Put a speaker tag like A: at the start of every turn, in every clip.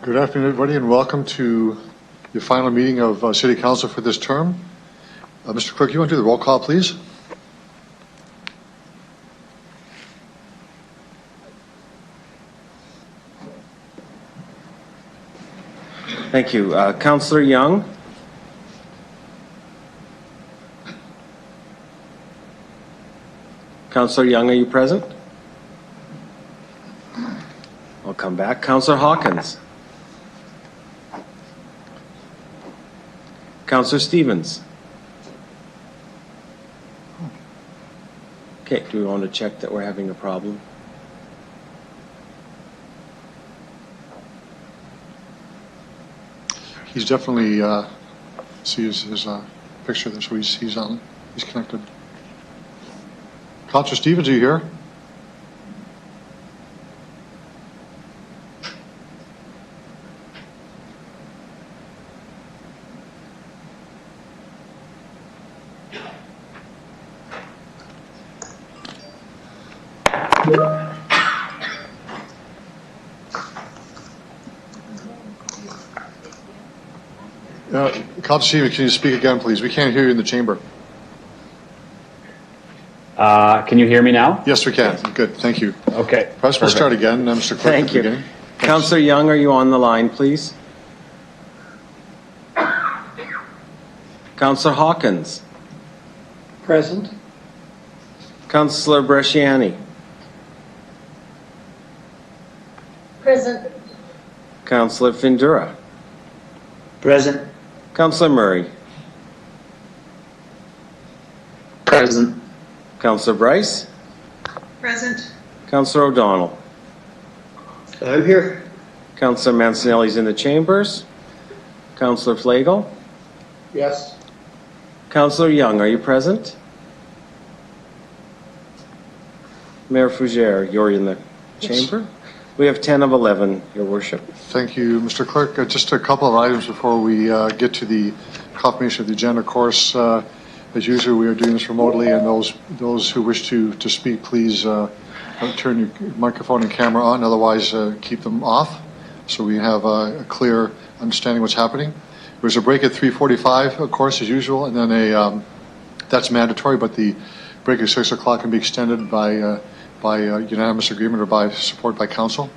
A: Good afternoon, everybody, and welcome to the final meeting of City Council for this term. Mr. Clerk, you want to do the roll call, please?
B: Thank you. Councillor Young? Councillor Young, are you present? I'll come back. Councillor Hawkins? Councillor Stevens? Okay, do we want to check that we're having a problem?
A: He's definitely, see his picture there, so he's connected. Councilor Stevens, are you here? Councilor Stevens, can you speak again, please? We can't hear you in the chamber.
C: Can you hear me now?
A: Yes, we can. Good, thank you.
C: Okay.
A: Perhaps we'll start again, Mr. Clerk.
B: Thank
A: at the
B: you.
A: beginning.
B: Councillor Young, are you on the line, please? Councillor Hawkins.
D: Present.
B: Councillor Bresciani.
E: Present.
B: Councillor Findura.
D: Present.
B: Councillor Murray.
D: Present.
B: Councillor Bryce.
E: Present.
B: Councillor O'Donnell.
D: I'm here.
B: Councillor Mancinelli's in the chambers. Councillor Flagel.
D: Yes.
B: Councillor Young, are you present? Mayor Fougere, you're in the chamber? We have 10 of 11, Your Worship.
A: Thank you, Mr. Clerk. Just a couple of items before we get to the confirmation of the agenda. Of course, as usual, we are doing this remotely, and those who wish to speak, please turn your microphone and camera on. Otherwise, keep them off, so we have a clear understanding what's happening. There's a break at 3:45, of course, as usual, and then that's mandatory, but the break at 6 o'clock can be extended by unanimous agreement or by support by council.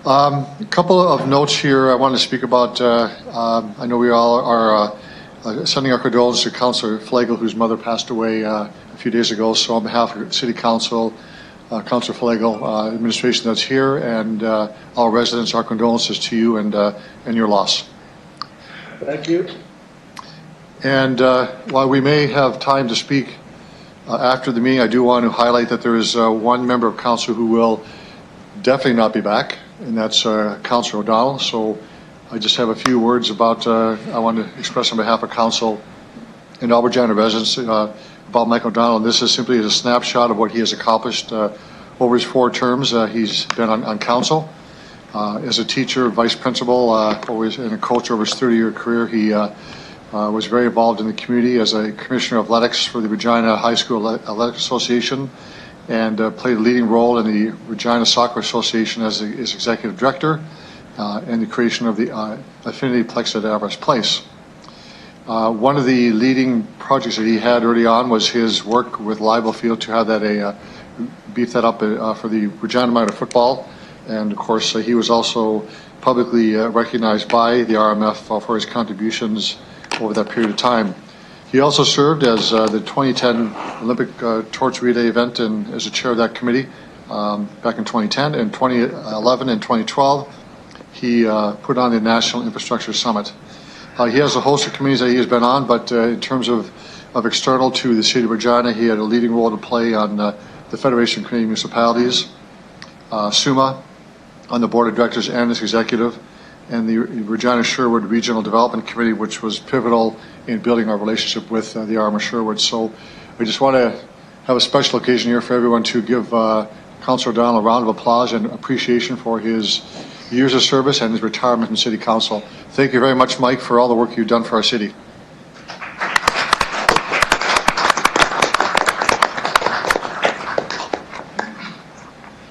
A: A couple of notes here I want to speak about. I know we all are sending our condolences to Councillor Flagel, whose mother passed away a few days ago. So on behalf of City Council, Councillor Flagel, administration that's here, and all residents, our condolences to you and your loss.
D: Thank you.
A: And while we may have time to speak after the meeting, I do want to highlight that there is one member of council who will definitely not be back, and that's Councillor O'Donnell. So I just have a few words about, I want to express on behalf of council and Albert Jana residents about Mike O'Donnell. And this is simply a snapshot of what he has accomplished over his 4 terms. He's been on council as a teacher, vice principal, always and a coach over his 30-year career. He was very involved in the community as a commissioner of athletics for the Regina High School Athletic Association, and played a leading role in the Regina Soccer Association as its executive director, and the creation of the Affinity Plex at Everest Place. One of the leading projects that he had early on was his work with Live Field to have that beef that up for the Regina Minor football, and of course he was also publicly recognized by the RMF for his contributions over that period of time. He also served as the 2010 Olympic torch relay event and as a chair of that committee back in 2010. In 2011 and 2012, he put on the National Infrastructure Summit. He has a host of committees that he has been on, but in terms of external to the City of Regina, he had a leading role to play on the Federation of Canadian Municipalities, SUMA, on the Board of Directors and as executive, and the Regina Sherwood Regional Development Committee, which was pivotal in building our relationship with the Arm of Sherwood. So we just want to have a special occasion here for everyone to give Councillor O'Donnell a round of applause and appreciation for his years of service and his retirement from City Council. Thank you very much, Mike, for all the work you've done for our city.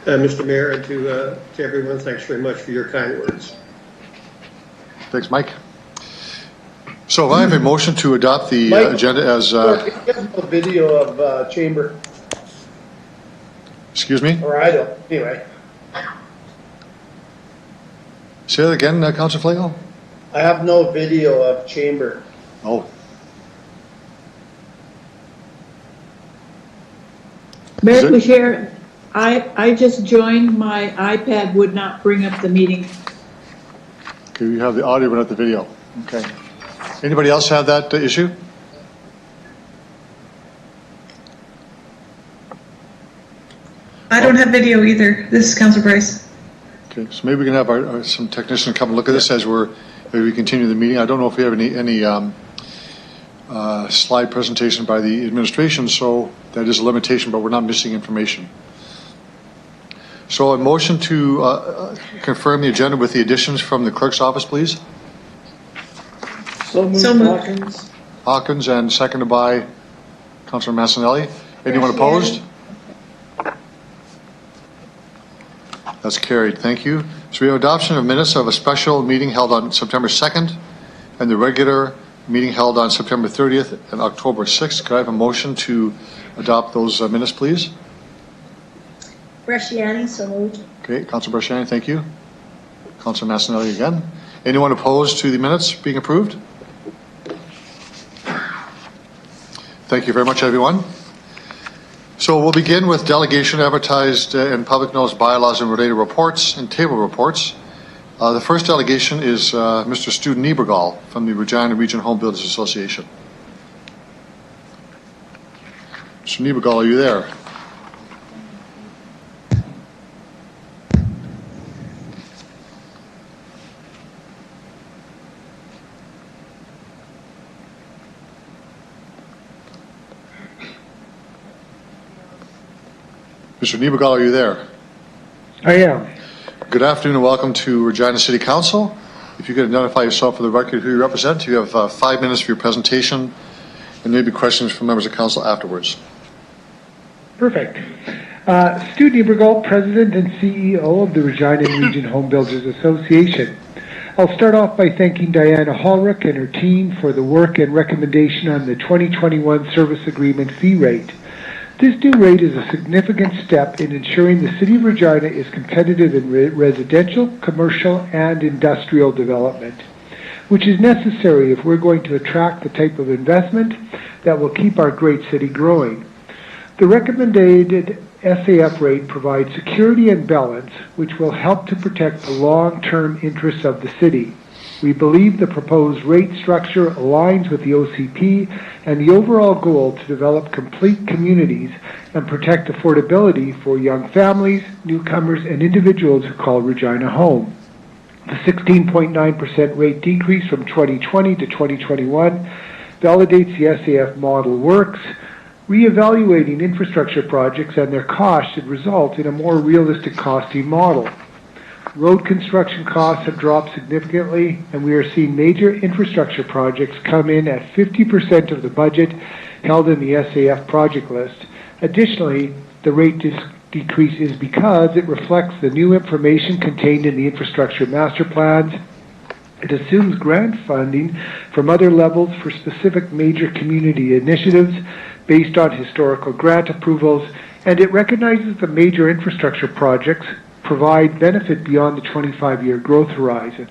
D: Mr. Mayor, and to everyone, thanks very much for your kind words.
A: Thanks, Mike. So I have a motion to adopt the
F: Mike,
A: agenda as...
F: a video of chamber,
A: excuse me?
F: or I don't, anyway.
A: Say that again, Councillor Flagel?
F: I have no video of chamber.
A: Oh,
G: Mayor
A: Is it-
G: Bashir, I just joined, my iPad would not bring up the meeting.
A: okay, you have the audio but not the video. Okay. Anybody else have that issue?
E: I don't have video either. This is Councilor Bryce.
A: Okay, so maybe we can have some technician come and look at this as we continue the meeting. I don't know if we have any slide presentation by the administration, so that is a limitation, but we're not missing information. So a motion to confirm the agenda with the additions from the clerk's office, please.
F: So moved,
E: So moved.
F: Hawkins.
A: Hawkins, and seconded by Councillor Massanelli. Anyone opposed? That's carried. Thank you. So we have adoption of minutes of a special meeting held on September 2nd and the regular meeting held on September 30th and October 6th. Could I have a motion to adopt those minutes, please?
C: Bresciani, so moved.
A: Okay, Councilor Bresciani, thank you. Councilor Massanelli again. Anyone opposed to the minutes being approved? Thank you very much, everyone. So we'll begin with delegation advertised and public notice bylaws and related reports and table reports. The first delegation is Mr. Stu Niebergall from the Regina Region Home Builders Association. Mr. Niebergall, are you there? Mr. Niebergall, are you there?
H: I am.
A: Good afternoon and welcome to Regina City Council. If you could identify yourself for the record, who you represent. You have 5 minutes for your presentation and maybe questions from members of council afterwards.
H: Perfect. Stu Niebergall, President and CEO of the Regina Region Home Builders Association. I'll start off by thanking Diana Hallrick and her team for the work and recommendation on the 2021 service agreement fee rate. This new rate is a significant step in ensuring the City of Regina is competitive in residential, commercial, and industrial development, which is necessary if we're going to attract the type of investment that will keep our great city growing. The recommended SAF rate provides security and balance, which will help to protect the long-term interests of the city. We believe the proposed rate structure aligns with the OCP and the overall goal to develop complete communities and protect affordability for young families, newcomers, and individuals who call Regina home. The 16.9% rate decrease from 2020 to 2021 validates the SAF model works. Reevaluating infrastructure projects and their costs should result in a more realistic costing model. Road construction costs have dropped significantly, and we are seeing major infrastructure projects come in at 50% of the budget held in the SAF project list. Additionally, the rate decrease is because it reflects the new information contained in the infrastructure master plans. It assumes grant funding from other levels for specific major community initiatives based on historical grant approvals, and it recognizes the major infrastructure projects provide benefit beyond the 25-year growth horizon.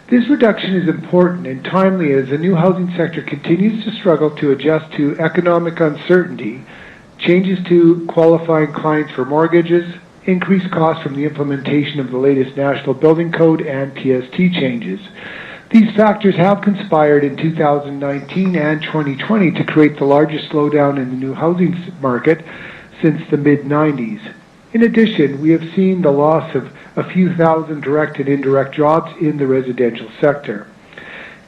H: This reduction is important and timely as the new housing sector continues to struggle to adjust to economic uncertainty, changes to qualifying clients for mortgages, increased costs from the implementation of the latest National Building Code and PST changes. These factors have conspired in 2019 and 2020 to create the largest slowdown in the new housing market since the mid-90s. In addition, we have seen the loss of a few thousand direct and indirect jobs in the residential sector.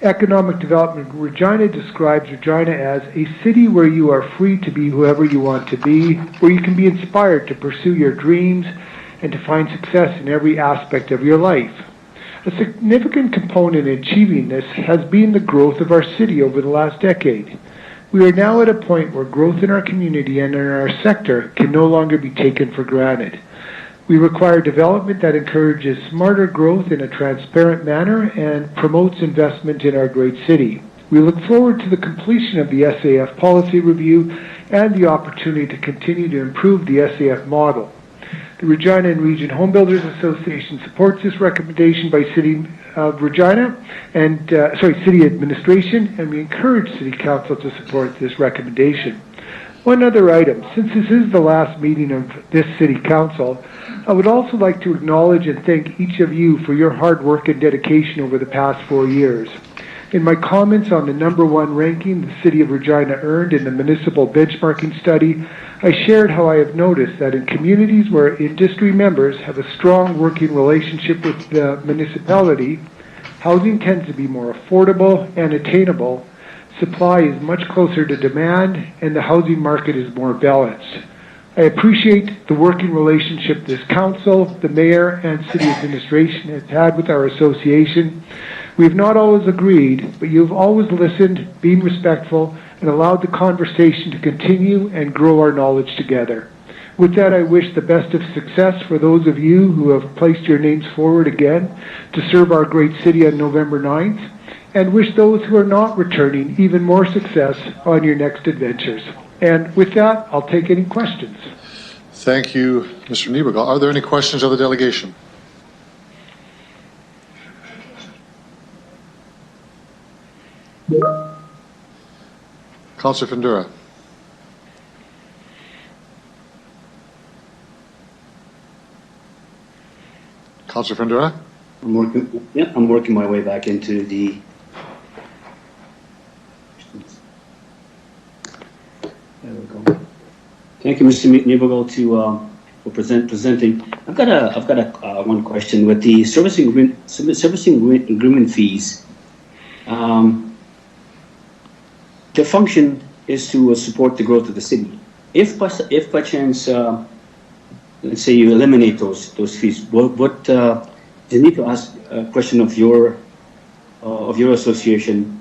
H: Economic Development Regina describes Regina as a city where you are free to be whoever you want to be, where you can be inspired to pursue your dreams and to find success in every aspect of your life. A significant component in achieving this has been the growth of our city over the last decade. We are now at a point where growth in our community and in our sector can no longer be taken for granted. We require development that encourages smarter growth in a transparent manner and promotes investment in our great city. We look forward to the completion of the SAF policy review and the opportunity to continue to improve the SAF model. The Regina and Region Home Builders Association supports this recommendation by City of Regina and City Administration, and we encourage City Council to support this recommendation. One other item, since this is the last meeting of this City Council, I would also like to acknowledge and thank each of you for your hard work and dedication over the past 4 years. In my comments on the #1 ranking the City of Regina earned in the municipal benchmarking study, I shared how I have noticed that in communities where industry members have a strong working relationship with the municipality, housing tends to be more affordable and attainable, supply is much closer to demand, and the housing market is more balanced. I appreciate the working relationship this council, the mayor, and city administration has had with our association. We have not always agreed, but you have always listened, been respectful, and allowed the conversation to continue and grow our knowledge together. With that, I wish the best of success for those of you who have placed your names forward again to serve our great city on November 9th, and wish those who are not returning even more success on your next adventures. And with that, I'll take any questions.
A: Thank you, Mr. Niebergall. Are there any questions of the delegation? Councilor Fundura. Councilor Fundura?
C: I'm working my way back into the. There we go. Thank you, Mr. Niebergall, for presenting. I've got a one question with the servicing agreement fees. The function is to support the growth of the city. If by chance, let's say you eliminate those fees, what you need to ask a question of your association.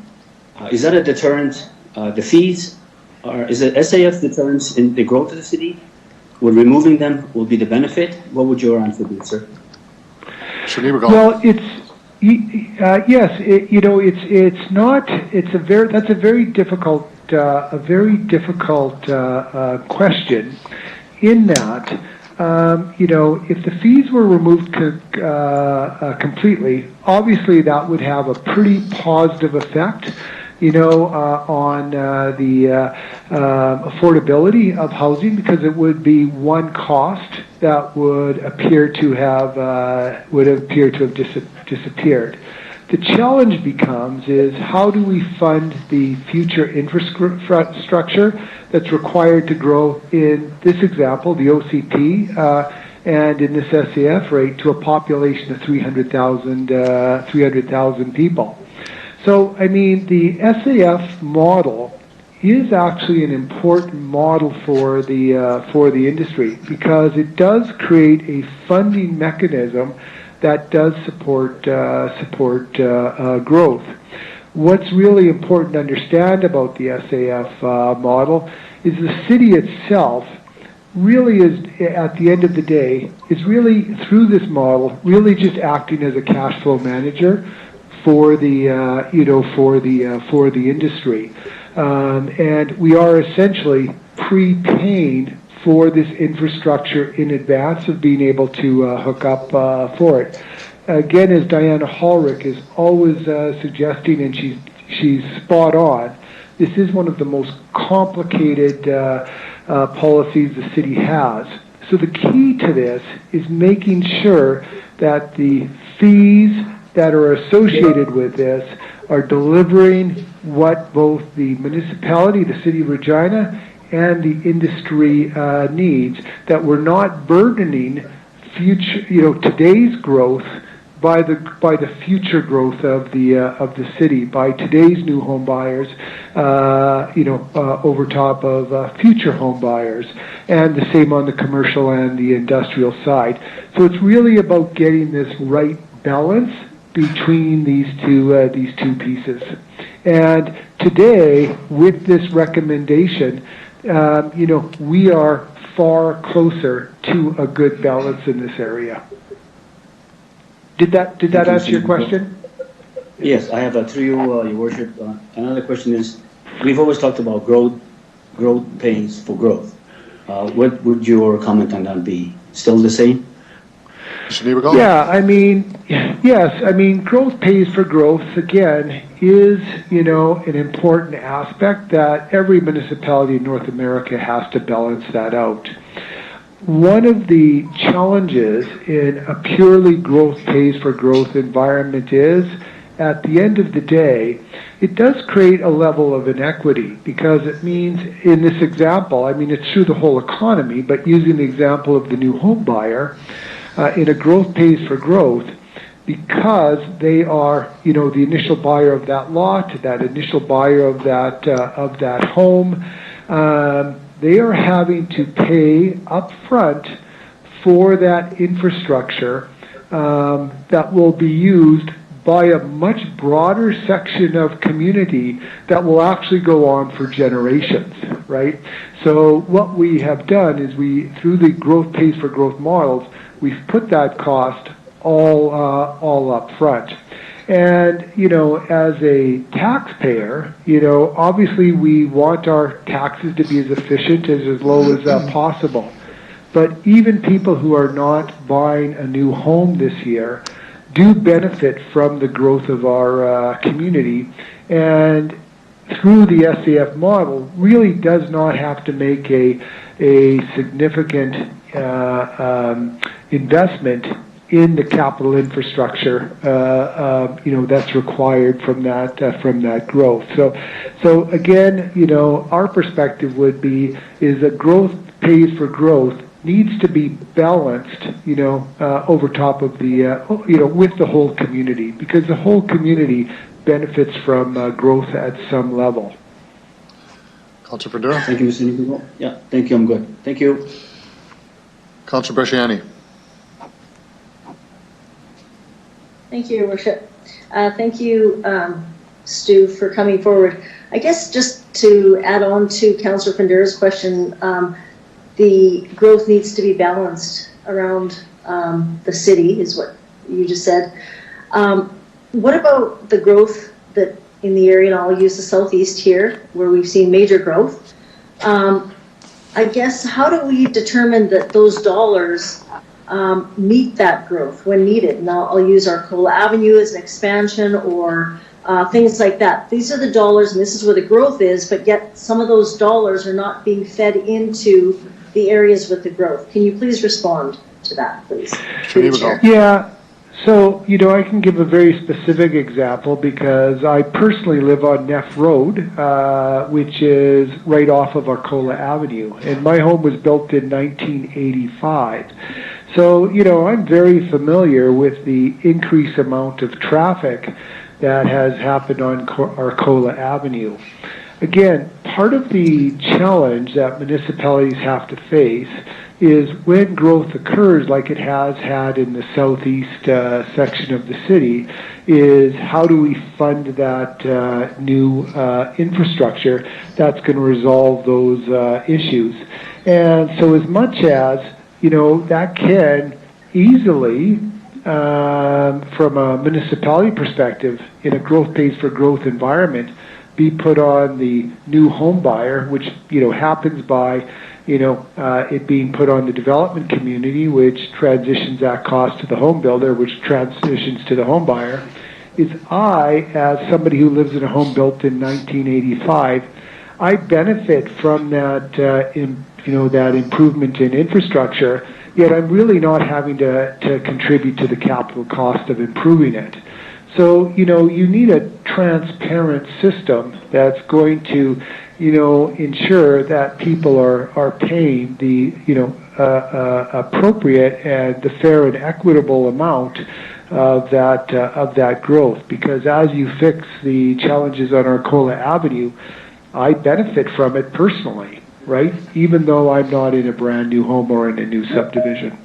C: Is that a deterrent? The fees, or is it SAF deterrents in the growth of the city? Would removing them will be the benefit? What would your answer be, sir?
A: Mr. Niebergall.
H: Well, yes, it's not. That's a very difficult question. In that, if the fees were removed completely, obviously that would have a pretty positive effect, on the affordability of housing, because it would be one cost that would appear to have disappeared. The challenge becomes is how do we fund the future infrastructure that's required to grow in this example, the OCP, and in this SAF rate to a population of 300,000 people. So, I mean, the SAF model is actually an important model for the industry, because it does create a funding mechanism that does support growth. What's really important to understand about the SAF model is the city itself really is, at the end of the day, is really, through this model, really just acting as a cash flow manager for the for the industry, and we are essentially prepaying for this infrastructure in advance of being able to hook up for it. Again, as Diana Hallrick is always suggesting, and she's spot on, this is one of the most complicated policies the city has. So the key to this is making sure that the fees that are associated with this are delivering what both the municipality, the city of Regina, and the industry needs, that we're not burdening today's growth by the future growth of the city, by today's new home buyers, over top of future home buyers, and the same on the commercial and the industrial side. So it's really about getting this right balance between these two pieces. And today, with this recommendation, we are far closer to a good balance in this area. Did that answer your question?
C: Yes, I have through you, Your Worship. Another question is, we've always talked about growth pays for growth. What would your comment on that be? Still the same?
A: Mr. Niebergall?
H: Yeah, I mean, yes, I mean, growth pays for growth, again, is, an important aspect that every municipality in North America has to balance that out. One of the challenges in a purely growth pays for growth environment is, at the end of the day, it does create a level of inequity, because it means, in this example, I mean, it's through the whole economy, but using the example of the new home buyer, in a growth pays for growth, because they are, the initial buyer of that lot, that initial buyer of that home, they are having to pay up front for that infrastructure that will be used by a much broader section of community that will actually go on for generations, right? So what we have done is through the growth pays for growth models, we've put that cost all up front. And, as a taxpayer, obviously we want our taxes to be as efficient as low as possible. But even people who are not buying a new home this year do benefit from the growth of our community, and through the SAF model really does not have to make a significant investment in the capital infrastructure, that's required from that growth. So again, our perspective would be is that growth pays for growth needs to be balanced, over top of the, with the whole community, because the whole community benefits from growth at some level.
A: Councillor Verdura.
C: Thank you, Mr. Nicolau. Yeah, thank you. I'm good. Thank you.
A: Councillor Bresciani.
I: Thank you, Your Worship. Thank you, Stu, for coming forward. I guess just to add on to Councillor Verdura's question, the growth needs to be balanced around the city, is what you just said. What about the growth that in the area, and I'll use the southeast here, where we've seen major growth? I guess, how do we determine that those dollars meet that growth when needed? Now, I'll use Arcola Avenue as an expansion, or things like that. These are the dollars, and this is where the growth is, but yet some of those dollars are not being fed into the areas with the growth. Can you please respond to that, please?
H: Yeah. So, I can give a very specific example because I personally live on Neff Road, which is right off of Arcola Avenue, and my home was built in 1985. So, I'm very familiar with the increased amount of traffic that has happened on Arcola Avenue. Again, part of the challenge that municipalities have to face is when growth occurs, like it has had in the southeast section of the city, is how do we fund that new infrastructure that's going to resolve those issues. And so as much as, that can easily, from a municipality perspective, in a growth pays for growth environment, be put on the new home buyer, which, happens by it being put on the development community, which transitions that cost to the home builder, which transitions to the home buyer, is I, as somebody who lives in a home built in 1985, I benefit from that, that improvement in infrastructure, yet I'm really not having to contribute to the capital cost of improving it. So, you need a transparent system that's going to ensure that people are paying the, appropriate and the fair and equitable amount of that growth. Because as you fix the challenges on Arcola Avenue, I benefit from it personally, right? Even though I'm not in a brand new home or in a new subdivision.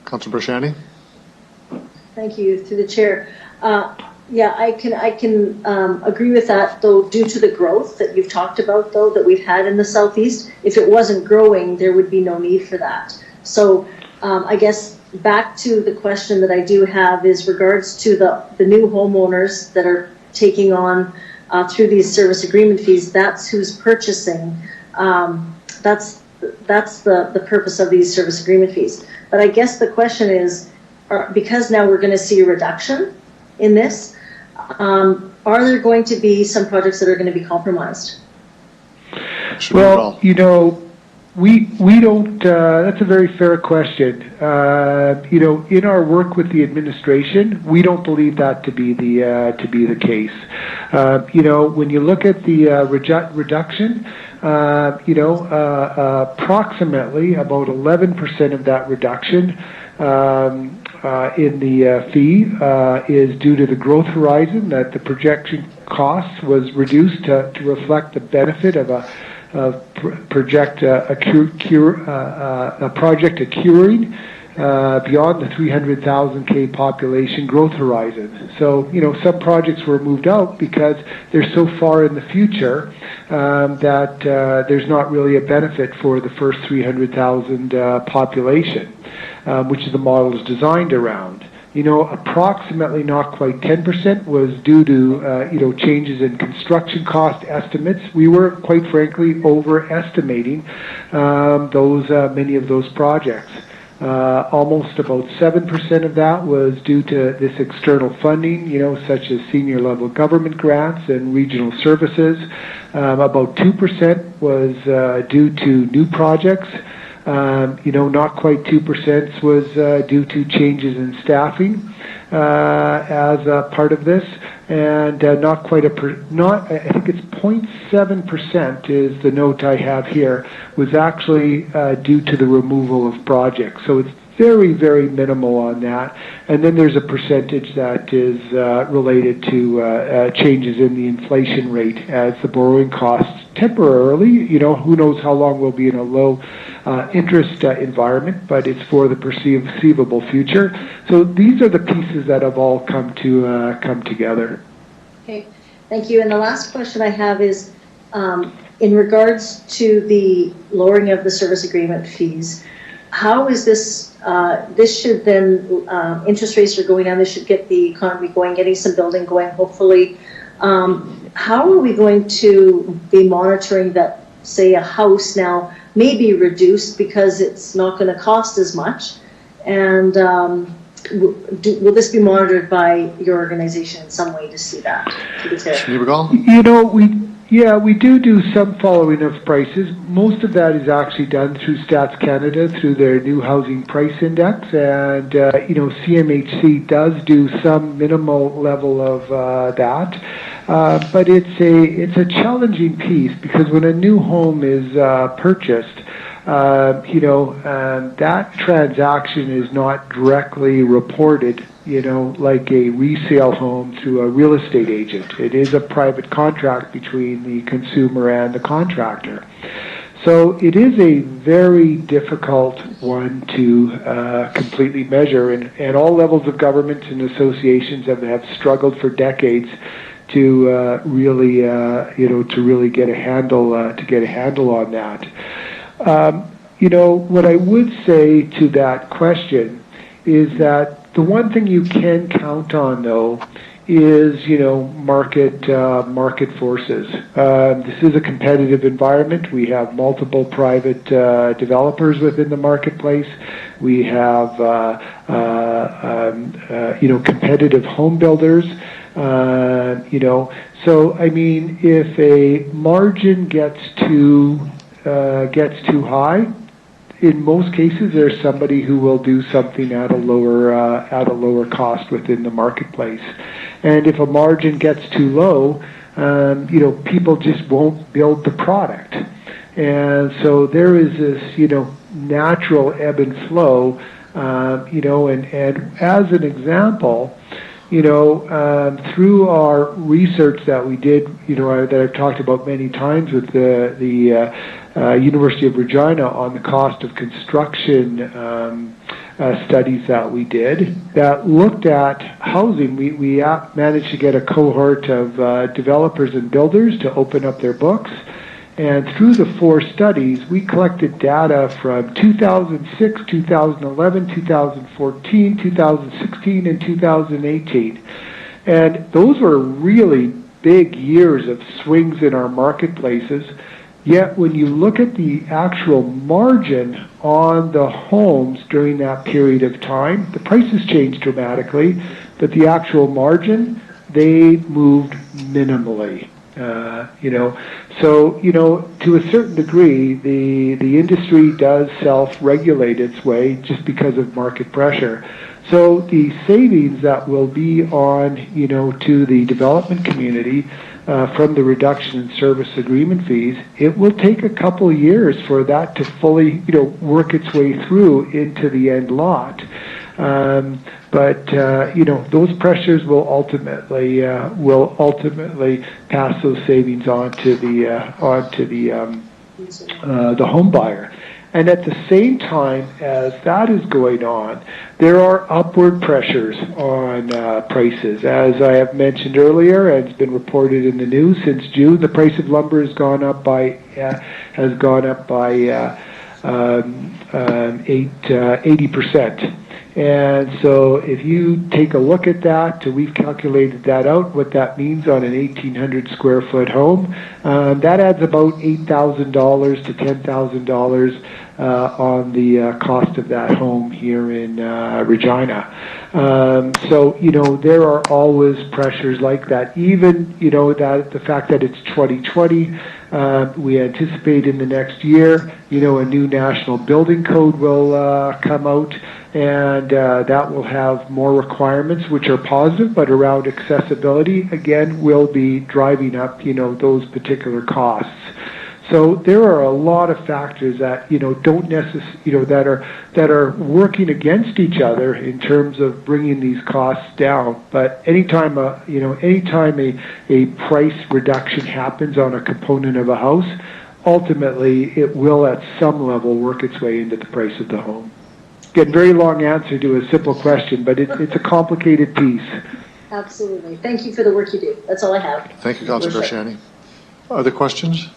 A: Councillor Bresciani.
I: Thank you, through the chair. Yeah, I can agree with that, though, due to the growth that you've talked about, though, that we've had in the southeast. If it wasn't growing, there would be no need for that. So I guess back to the question that I do have is regards to the new homeowners that are taking on through these service agreement fees. That's who's purchasing. That's the purpose of these service agreement fees. But I guess the question is, because now we're going to see a reduction in this, are there going to be some projects that are going to be compromised?
H: Well, we don't, that's a very fair question. In our work with the administration, we don't believe that to be the case. When you look at the reduction, approximately about 11% of that reduction in the fee is due to the growth horizon, that the projection cost was reduced to reflect the benefit of a project accruing beyond the 300,000 K population growth horizon. So, some projects were moved out because they're so far in the future that there's not really a benefit for the first 300,000 population, which the model is designed around. approximately not quite 10% was due to, changes in construction cost estimates. We were, quite frankly, overestimating many of those projects. Almost about 7% of that was due to this external funding, such as senior level government grants and regional services. About 2% was due to new projects. Not quite 2% was due to changes in staffing as a part of this, and not quite I think it's 0.7% is the note I have here, was actually due to the removal of projects. So it's very, very minimal on that. And then there's a percentage that is related to changes in the inflation rate as the borrowing costs temporarily, who knows how long we'll be in a low interest environment, but it's for the perceivable future. So these are the pieces that have all come together.
I: Okay, thank you. And the last question I have is in regards to the lowering of the service agreement fees. How is this? This should then interest rates are going down. This should get the economy going, getting some building going. Hopefully, how are we going to be monitoring that? Say a house now may be reduced because it's not going to cost as much, and will this be monitored by your organization in some way to see that?
H: We do some following of prices. Most of that is actually done through Stats Canada through their new housing price index, and CMHC does do some minimal level of that. But it's a challenging piece because when a new home is purchased, that transaction is not directly reported, like a resale home through a real estate agent. It is a private contract between the consumer and the contractor. So it is a very difficult one to completely measure, and all levels of government and associations have struggled for decades to really get a handle on that. What I would say to that question is that the one thing you can count on, though, is market forces. This is a competitive environment. We have multiple private developers within the marketplace. We have competitive home builders. So I mean, if a margin gets too high, in most cases, there's somebody who will do something at a lower cost within the marketplace. And if a margin gets too low, people just won't build the product. And so there is this, natural ebb and flow, and as an example, through our research that we did, that I've talked about many times with the University of Regina on the cost of construction studies that we did that looked at housing. We managed to get a cohort of developers and builders to open up their books. And through the 4 studies, we collected data from 2006, 2011, 2014, 2016, and 2018. And those were really big years of swings in our marketplaces. Yet when you look at the actual margin on the homes during that period of time, the prices changed dramatically, but the actual margin, they moved minimally. So to a certain degree, the industry does self-regulate its way just because of market pressure. So the savings that will be on, to the development community from the reduction in service agreement fees, it will take a couple years for that to fully, work its way through into the end lot. But those pressures will ultimately pass those savings on to the home buyer. And at the same time as that is going on, there are upward pressures on prices. As I have mentioned earlier, and it's been reported in the news since June, the price of lumber has gone up by 80%. And so if you take a look at that, we've calculated that out, what that means on an 1,800 square foot home. That adds about $8,000 to $10,000 on the cost of that home here in Regina. So, there are always pressures like that. Even, that the fact that it's 2020, we anticipate in the next year, a new national building code will come out, and that will have more requirements, which are positive, but around accessibility, again, will be driving up, those particular costs. So there are a lot of factors that don't necessarily that are working against each other in terms of bringing these costs down. But anytime a price reduction happens on a component of a house, ultimately it will at some level work its way into the price of the home. Again, very long answer to a simple question, but it's a complicated piece.
I: Absolutely. Thank you for the work you do. That's all I have.
A: Thank you, Councillor Garciani. Other questions?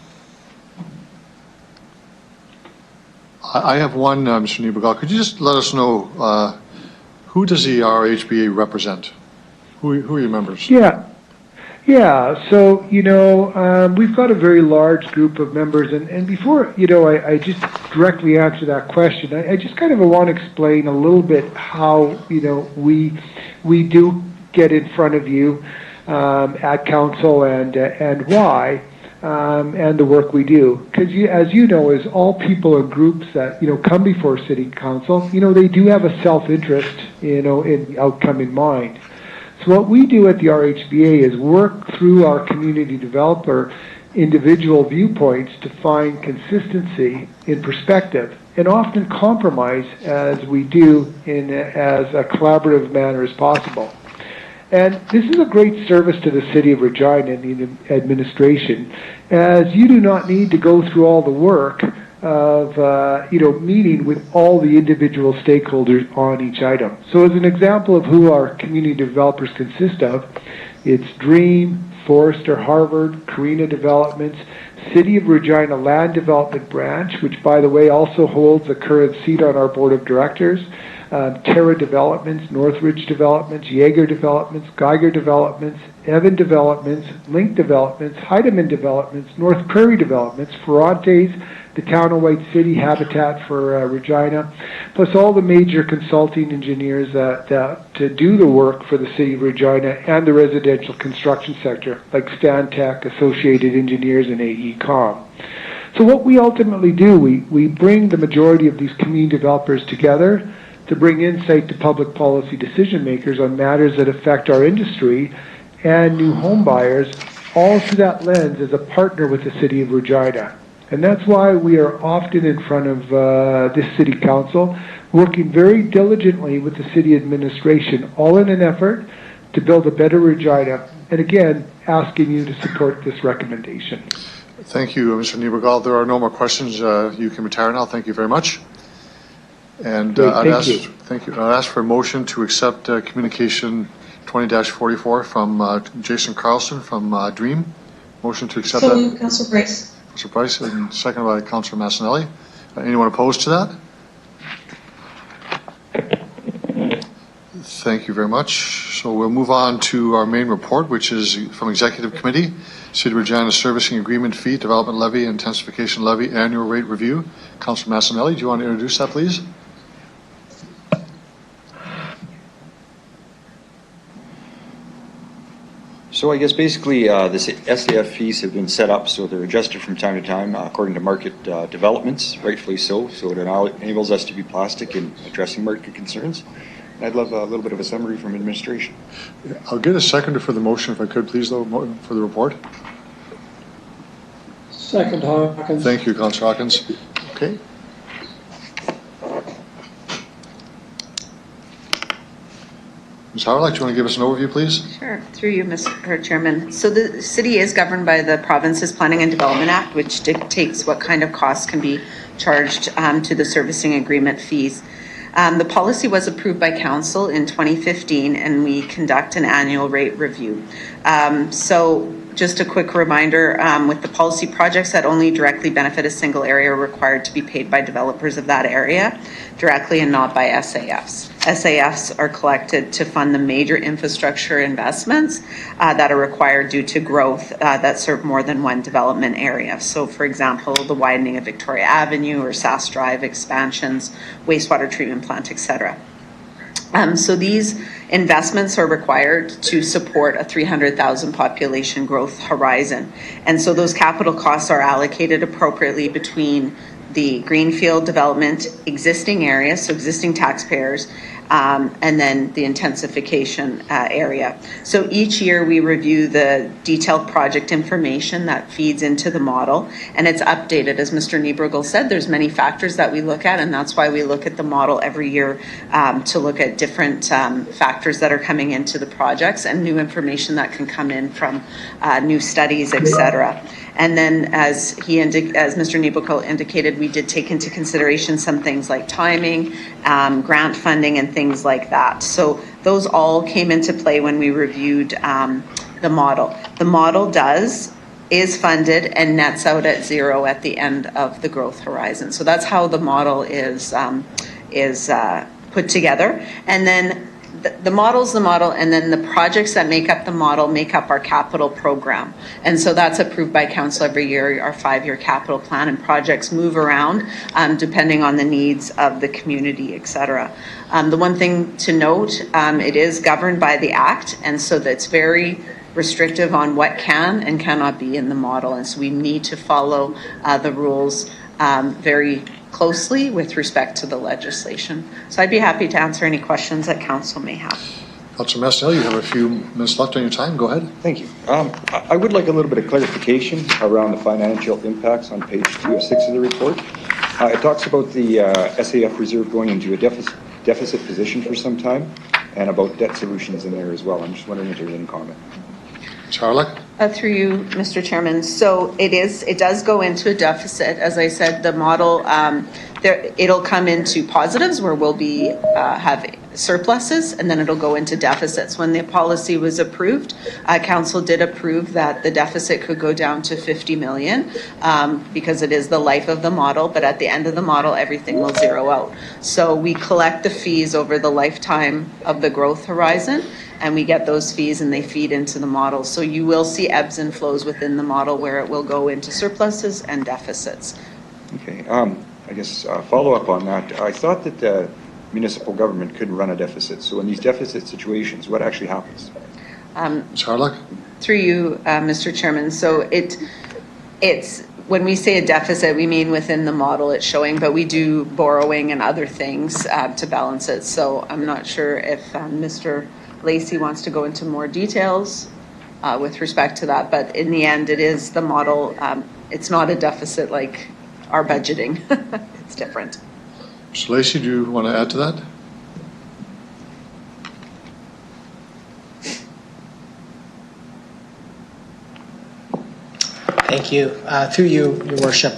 A: I have one, Mr. Niebergall. Could you just let us know who does the RHBA represent? Who are your members?
H: Yeah. So, we've got a very large group of members. And before, I just directly answer that question, I just kind of want to explain a little bit how, we do get in front of you at council and why. And the work we do. Because as you know, as all people and groups that, come before City Council, they do have a self-interest, in the outcome in mind. So what we do at the RHBA is work through our community developer individual viewpoints to find consistency in perspective and often compromise as we do in as a collaborative manner as possible. And this is a great service to the City of Regina and the administration, as you do not need to go through all the work of, meeting with all the individual stakeholders on each item. So as an example of who our community developers consist of, it's Dream, Forrester Harvard, Carina Developments, City of Regina Land Development Branch, which by the way also holds a current seat on our board of directors, Terra Developments, Northridge Developments, Jaeger Developments, Geiger Developments, Evan Developments, Link Developments, Heidemann Developments, North Prairie Developments, Ferrantes, the Town of White City, Habitat for Regina, plus all the major consulting engineers to do the work for the City of Regina and the residential construction sector, like Stantec, Associated Engineers, and AECOM. So what we ultimately do, we bring the majority of these community developers together to bring insight to public policy decision makers on matters that affect our industry and new home buyers, all through that lens as a partner with the City of Regina. And that's why we are often in front of this City Council, working very diligently with the City administration, all in an effort to build a better Regina, and again, asking you to support this recommendation.
A: Thank you, Mr. Niebergall. There are no more questions. You can retire now. Thank you very much. And thank you. I'd ask for a motion to accept communication 20-44 from Jason Carlson from Dream. Motion to accept
E: So,
A: that.
E: Councilor Bryce.
A: Councilor Price, and second by Councilor Massanelli. Anyone opposed to that? Thank you very much. So we'll move on to our main report, which is from Executive Committee, City of Regina Servicing Agreement Fee, Development Levy, Intensification Levy, Annual Rate Review. Councilor Massanelli, do you want to introduce that, please?
J: So I guess basically the SAF fees have been set up so they're adjusted from time to time according to market developments, rightfully so. So it enables us to be plastic in addressing market concerns. And I'd love a little bit of a summary from administration.
A: I'll get a seconder for the motion if I could, please, though, for the report.
F: Second, Hawkins.
A: Thank you, Councilor Hawkins. Okay. Ms. Howard, do you want to give us an overview, please?
K: Sure, through you, Mr. Chairman. So the city is governed by the Province's Planning and Development Act, which dictates what kind of costs can be charged to the servicing agreement fees. The policy was approved by Council in 2015, and we conduct an annual rate review. So just a quick reminder, with the policy projects that only directly benefit a single area are required to be paid by developers of that area directly and not by SAFs. SAFs are collected to fund the major infrastructure investments that are required due to growth that serve more than one development area. So for example, the widening of Victoria Avenue or Sass Drive expansions, wastewater treatment plant, etc. So these investments are required to support a 300,000 population growth horizon. And so those capital costs are allocated appropriately between the greenfield development, existing areas, so existing taxpayers, and then the intensification area. So each year we review the detailed project information that feeds into the model, and it's updated. As Mr. Niebergel said, there's many factors that we look at, and that's why we look at the model every year to look at different factors that are coming into the projects and new information that can come in from new studies, etc. And then as Mr. Niebergel indicated, we did take into consideration some things like timing, grant funding, and things like that. So those all came into play when we reviewed the model. The model is funded and nets out at zero at the end of the growth horizon. So that's how the model is put together. And then the model's the model, and then the projects that make up the model make up our capital program. And so that's approved by council every year, our 5-year capital plan, and projects move around depending on the needs of the community, et cetera. The one thing to note, it is governed by the Act, and so that's very restrictive on what can and cannot be in the model. And so we need to follow the rules very closely with respect to the legislation. So I'd be happy to answer any questions that council may have.
A: Councilor Mesnil, you have a few minutes left on your time. Go ahead.
J: Thank you. I would like a little bit of clarification around the financial impacts on page 2 of 6 of the report. It talks about the SAF reserve going into a deficit position for some time, and about debt solutions in there as well. I'm just wondering if there's any comment.
A: Charlotte?
K: Through you, Mr. Chairman. So it does go into a deficit. As I said, the model, it'll come into positives where we'll be have surpluses, and then it'll go into deficits. When the policy was approved, council did approve that the deficit could go down to 50 million because it is the life of the model, but at the end of the model, everything will zero out. So we collect the fees over the lifetime of the growth horizon, and we get those fees and they feed into the model. So you will see ebbs and flows within the model where it will go into surpluses and deficits.
J: Okay. I guess follow up on that. I thought that the municipal government could run a deficit. So in these deficit situations, what actually happens?
A: Charlotte?
K: Through you, Mr. Chairman. So it's when we say a deficit, we mean within the model it's showing, but we do borrowing and other things to balance it. So I'm not sure if Mr. Lacey wants to go into more details with respect to that, but in the end, it is the model. It's not a deficit like our budgeting. It's different.
A: Mr. Lacey, do you want to add to that?
L: Thank you. Through you, Your Worship.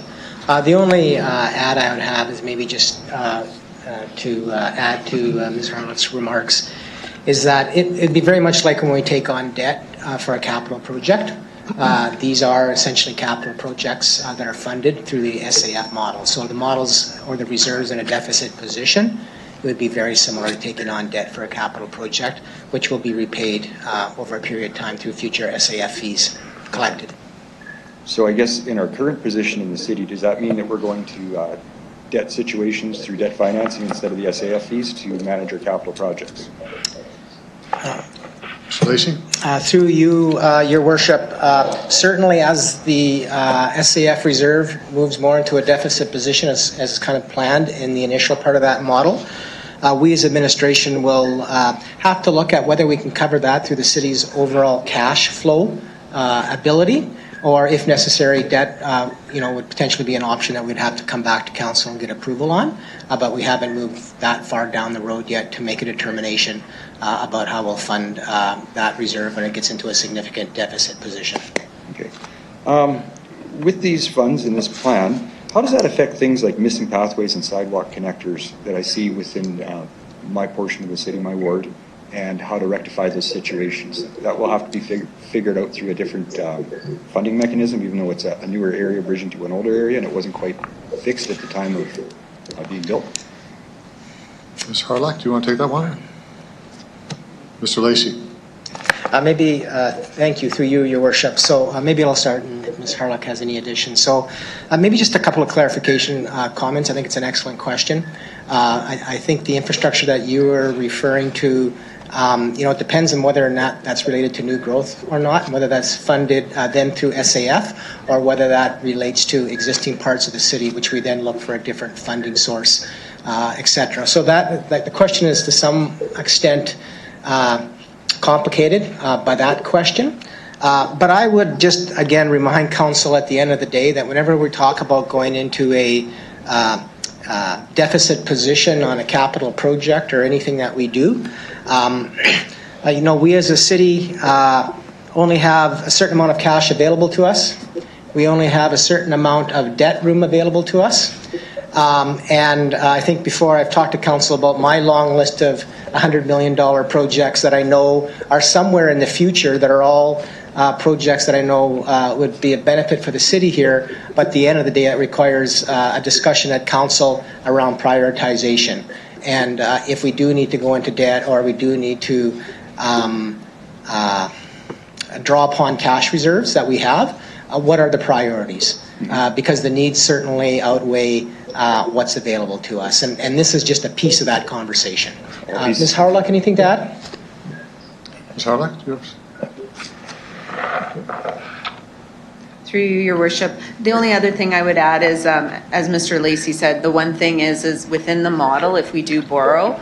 L: The only add I would have is maybe just to add to Ms. Harlott's remarks is that it'd be very much like when we take on debt for a capital project. These are essentially capital projects that are funded through the SAF model. So the models or the reserves in a deficit position, it would be very similar to taking on debt for a capital project, which will be repaid over a period of time through future SAF fees collected.
J: So I guess in our current position in the city, does that mean that we're going to debt situations through debt financing instead of the SAF fees to manage our capital projects?
A: Mr. Lacey?
L: Through you, Your Worship, certainly as the SAF reserve moves more into a deficit position as kind of planned in the initial part of that model, we as administration will have to look at whether we can cover that through the city's overall cash flow ability, or if necessary, debt would potentially be an option that we'd have to come back to council and get approval on, but we haven't moved that far down the road yet to make a determination about how we'll fund that reserve when it gets into a significant deficit position.
J: Okay. With these funds in this plan, how does that affect things like missing pathways and sidewalk connectors that I see within my portion of the city, my ward? and how to rectify those situations. That will have to be figured out through a different funding mechanism, even though it's a newer area bridging to an older area, and it wasn't quite fixed at the time of being built.
A: Ms. Harlock, do you want to take that one? Mr. Lacey.
L: Thank you, through you, Your Worship. So maybe I'll start, and if Ms. Harlock has any additions. So maybe just a couple of clarification comments. I think it's an excellent question. I think the infrastructure that you were referring to, it depends on whether or not that's related to new growth or not, and whether that's funded then through SAF, or whether that relates to existing parts of the city, which we then look for a different funding source, et cetera. So that the question is to some extent complicated by that question. But I would just, again, remind Council at the end of the day that whenever we talk about going into a deficit position on a capital project or anything that we do, we as a city only have a certain amount of cash available to us. We only have a certain amount of debt room available to us. And I think before I've talked to Council about my long list of $100 million projects that I know are somewhere in the future, that are all projects that I know would be a benefit for the city here, but at the end of the day it requires a discussion at Council around prioritization. And if we do need to go into debt, or we do need to draw upon cash reserves that we have, what are the priorities? Because the needs certainly outweigh what's available to us. And this is just a piece of that conversation. Ms. Harlock, anything to add?
A: Ms. Harlock, do you have?
K: Through you, Your Worship. The only other thing I would add is, as Mr. Lacey said, the one thing is within the model, if we do borrow,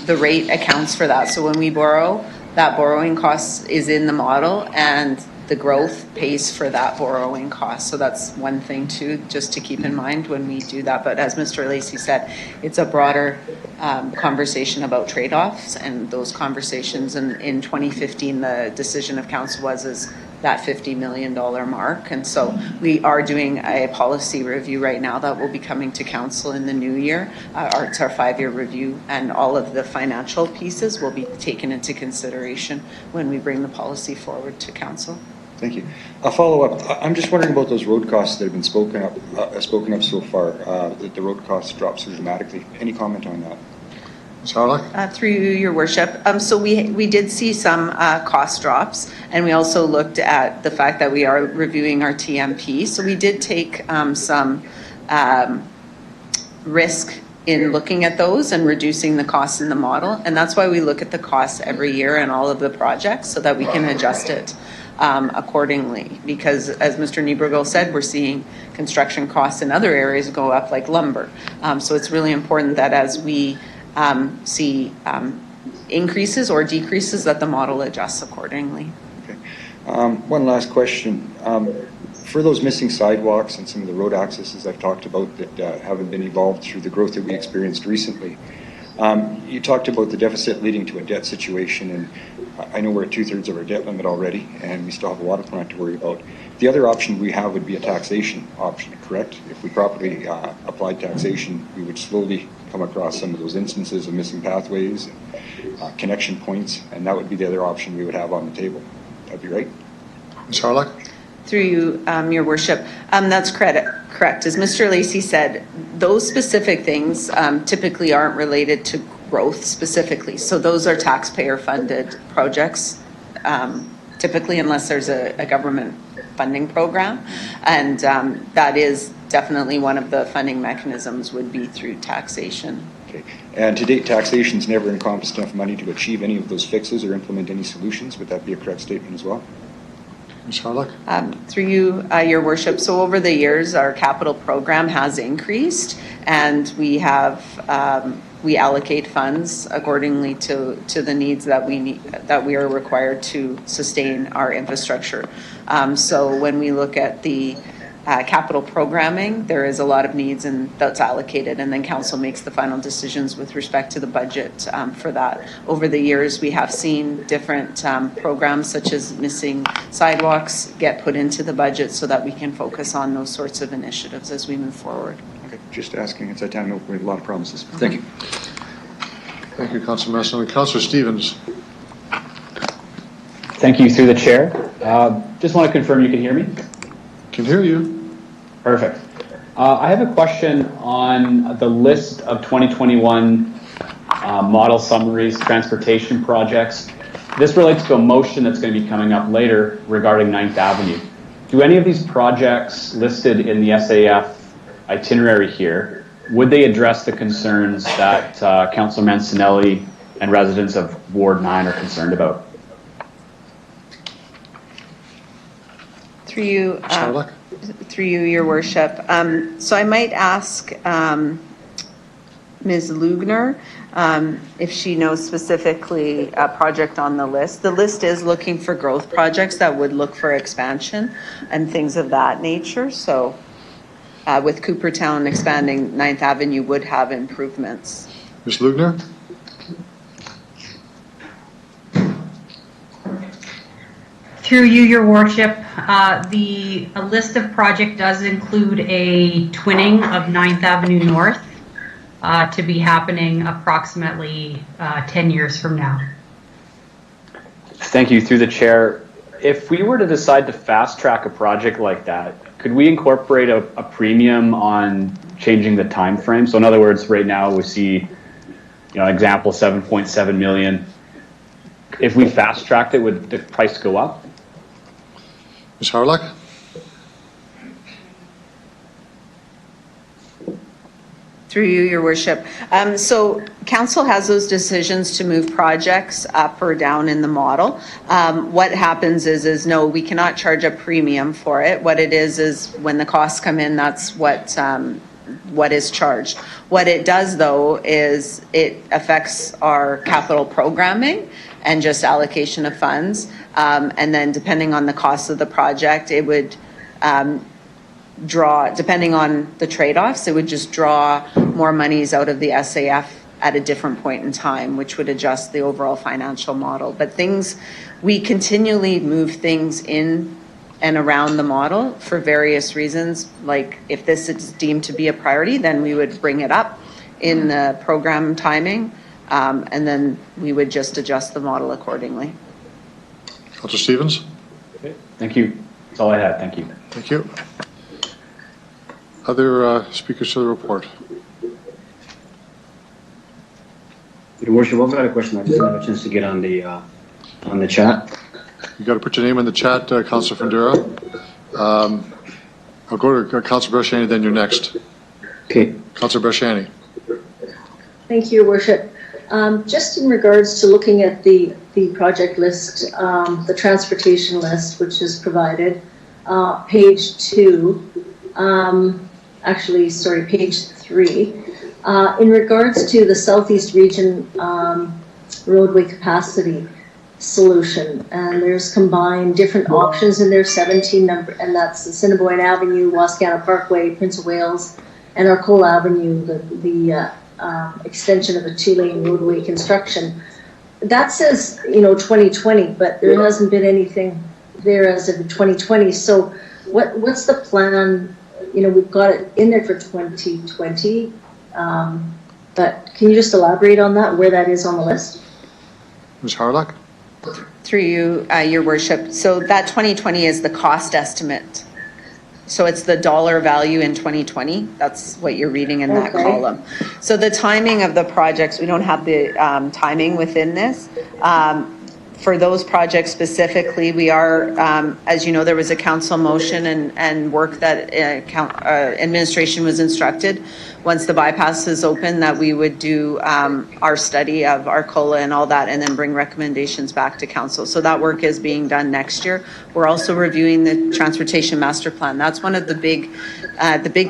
K: the rate accounts for that. So when we borrow, that borrowing cost is in the model, and the growth pays for that borrowing cost. So that's one thing too, just to keep in mind when we do that. But as Mr. Lacey said, it's a broader conversation about trade-offs, and those conversations. And in 2015, the decision of Council was that $50 million mark. And so we are doing a policy review right now that will be coming to Council in the new year. It's our 5-year review, and all of the financial pieces will be taken into consideration when we bring the policy forward to Council.
J: Thank you. A follow-up. I'm just wondering about those road costs that have been spoken up so far, that the road costs dropped so dramatically. Any comment on that?
A: Ms. Harlock?
K: Through you, Your Worship. So we did see some cost drops, and we also looked at the fact that we are reviewing our TMP. So we did take some risk in looking at those and reducing the costs in the model. And that's why we look at the costs every year in all of the projects, so that we can adjust it accordingly. Because as Mr. Niebergel said, we're seeing construction costs in other areas go up, like lumber. So it's really important that as we see increases or decreases, that the model adjusts accordingly.
J: Okay. One last question. For those missing sidewalks and some of the road accesses I've talked about that haven't been evolved through the growth that we experienced recently, you talked about the deficit leading to a debt situation, and I know we're at 2/3 of our debt limit already, and we still have a water plant to worry about. The other option we have would be a taxation option, correct? If we properly applied taxation, we would slowly come across some of those instances of missing pathways and connection points, and that would be the other option we would have on the table. That'd be right?
A: Ms. Harlock?
K: Through you, Your Worship. That's correct. As Mr. Lacey said, those specific things typically aren't related to growth specifically. So those are taxpayer-funded projects, typically, unless there's a government funding program. And that is definitely one of the funding mechanisms, would be through taxation.
J: Okay. And to date, taxation's never encompassed enough money to achieve any of those fixes or implement any solutions. Would that be a correct statement as well?
A: Ms. Harlock?
K: Through you, Your Worship. So over the years, our capital program has increased, and we have we allocate funds accordingly to the needs that we are required to sustain our infrastructure. So when we look at the capital programming, there is a lot of needs, and that's allocated, and then Council makes the final decisions with respect to the budget for that. Over the years, we have seen different programs, such as missing sidewalks, get put into the budget so that we can focus on those sorts of initiatives as we move forward.
J: Okay, just asking. It's that time we have a lot of promises. Thank you.
A: Thank you, Councilor Messon. Councilor Stevens.
M: Thank you, through the chair. Just want to confirm you can hear me?
A: Can hear you.
M: Perfect. I have a question on the list of 2021 model summaries, transportation projects. This relates to a motion that's going to be coming up later regarding 9th Avenue. Do any of these projects listed in the SAF itinerary here, would they address the concerns that Councilor Mancinelli and residents of Ward 9 are concerned about?
K: Through you, Your Worship. So I might ask Ms. Lugner if she knows specifically a project on the list. The list is looking for growth projects that would look for expansion and things of that nature. So with Coopertown expanding, 9th Avenue would have improvements.
A: Ms. Lugner?
N: Through you, Your Worship, the list of project does include a twinning of 9th Avenue North to be happening approximately 10 years from now.
M: Thank you, through the chair. If we were to decide to fast track a project like that, could we incorporate a premium on changing the time frame? So in other words, right now we see, example 7.7 million. If we fast tracked it, would the price go up?
A: Ms. Harlock?
K: Through you, Your Worship. So council has those decisions to move projects up or down in the model. What happens is no, we cannot charge a premium for it. What it is when the costs come in, that's what is charged. What it does, though, is it affects our capital programming and just allocation of funds. And then depending on the cost of the project, it would draw, depending on the trade-offs, it would just draw more monies out of the SAF at a different point in time, which would adjust the overall financial model. But we continually move things in and around the model for various reasons. Like if this is deemed to be a priority, then we would bring it up in the program timing, and then we would just adjust the model accordingly.
A: Councilor Stevens?
M: Okay. Thank you. That's all I had. Thank you.
A: Thank you. Other speakers to the report?
C: Your Worship, I've got a question. I just didn't have a chance to get on the chat.
A: You got to put your name in the chat, Councilor Fundera. I'll go to Councilor Brashani, then you're next.
C: Okay.
A: Councilor Brashani.
I: Thank you, Your Worship. Just in regards to looking at the project list, the transportation list, which is provided, page 2, page 3. In regards to the Southeast Region roadway capacity solution, and there's combined different options in there, 17 number, and that's the Assiniboine Avenue, Wascana Parkway, Prince of Wales, and Arcola Avenue, the extension of a 2-lane roadway construction. That says, 2020, but there hasn't been anything there as of 2020. So what's the plan? We've got it in there for 2020, but can you just elaborate on that, where that is on the list?
A: Ms. Harlock?
K: Through you, Your Worship. So that 2020 is the cost estimate. So it's the dollar value in 2020. That's what you're reading in that column. So the timing of the projects, we don't have the timing within this. For those projects specifically, we are, as you know, there was a council motion and work that administration was instructed once the bypass is open that we would do our study of Arcola and all that and then bring recommendations back to council. So that work is being done next year. We're also reviewing the transportation master plan. That's one of the big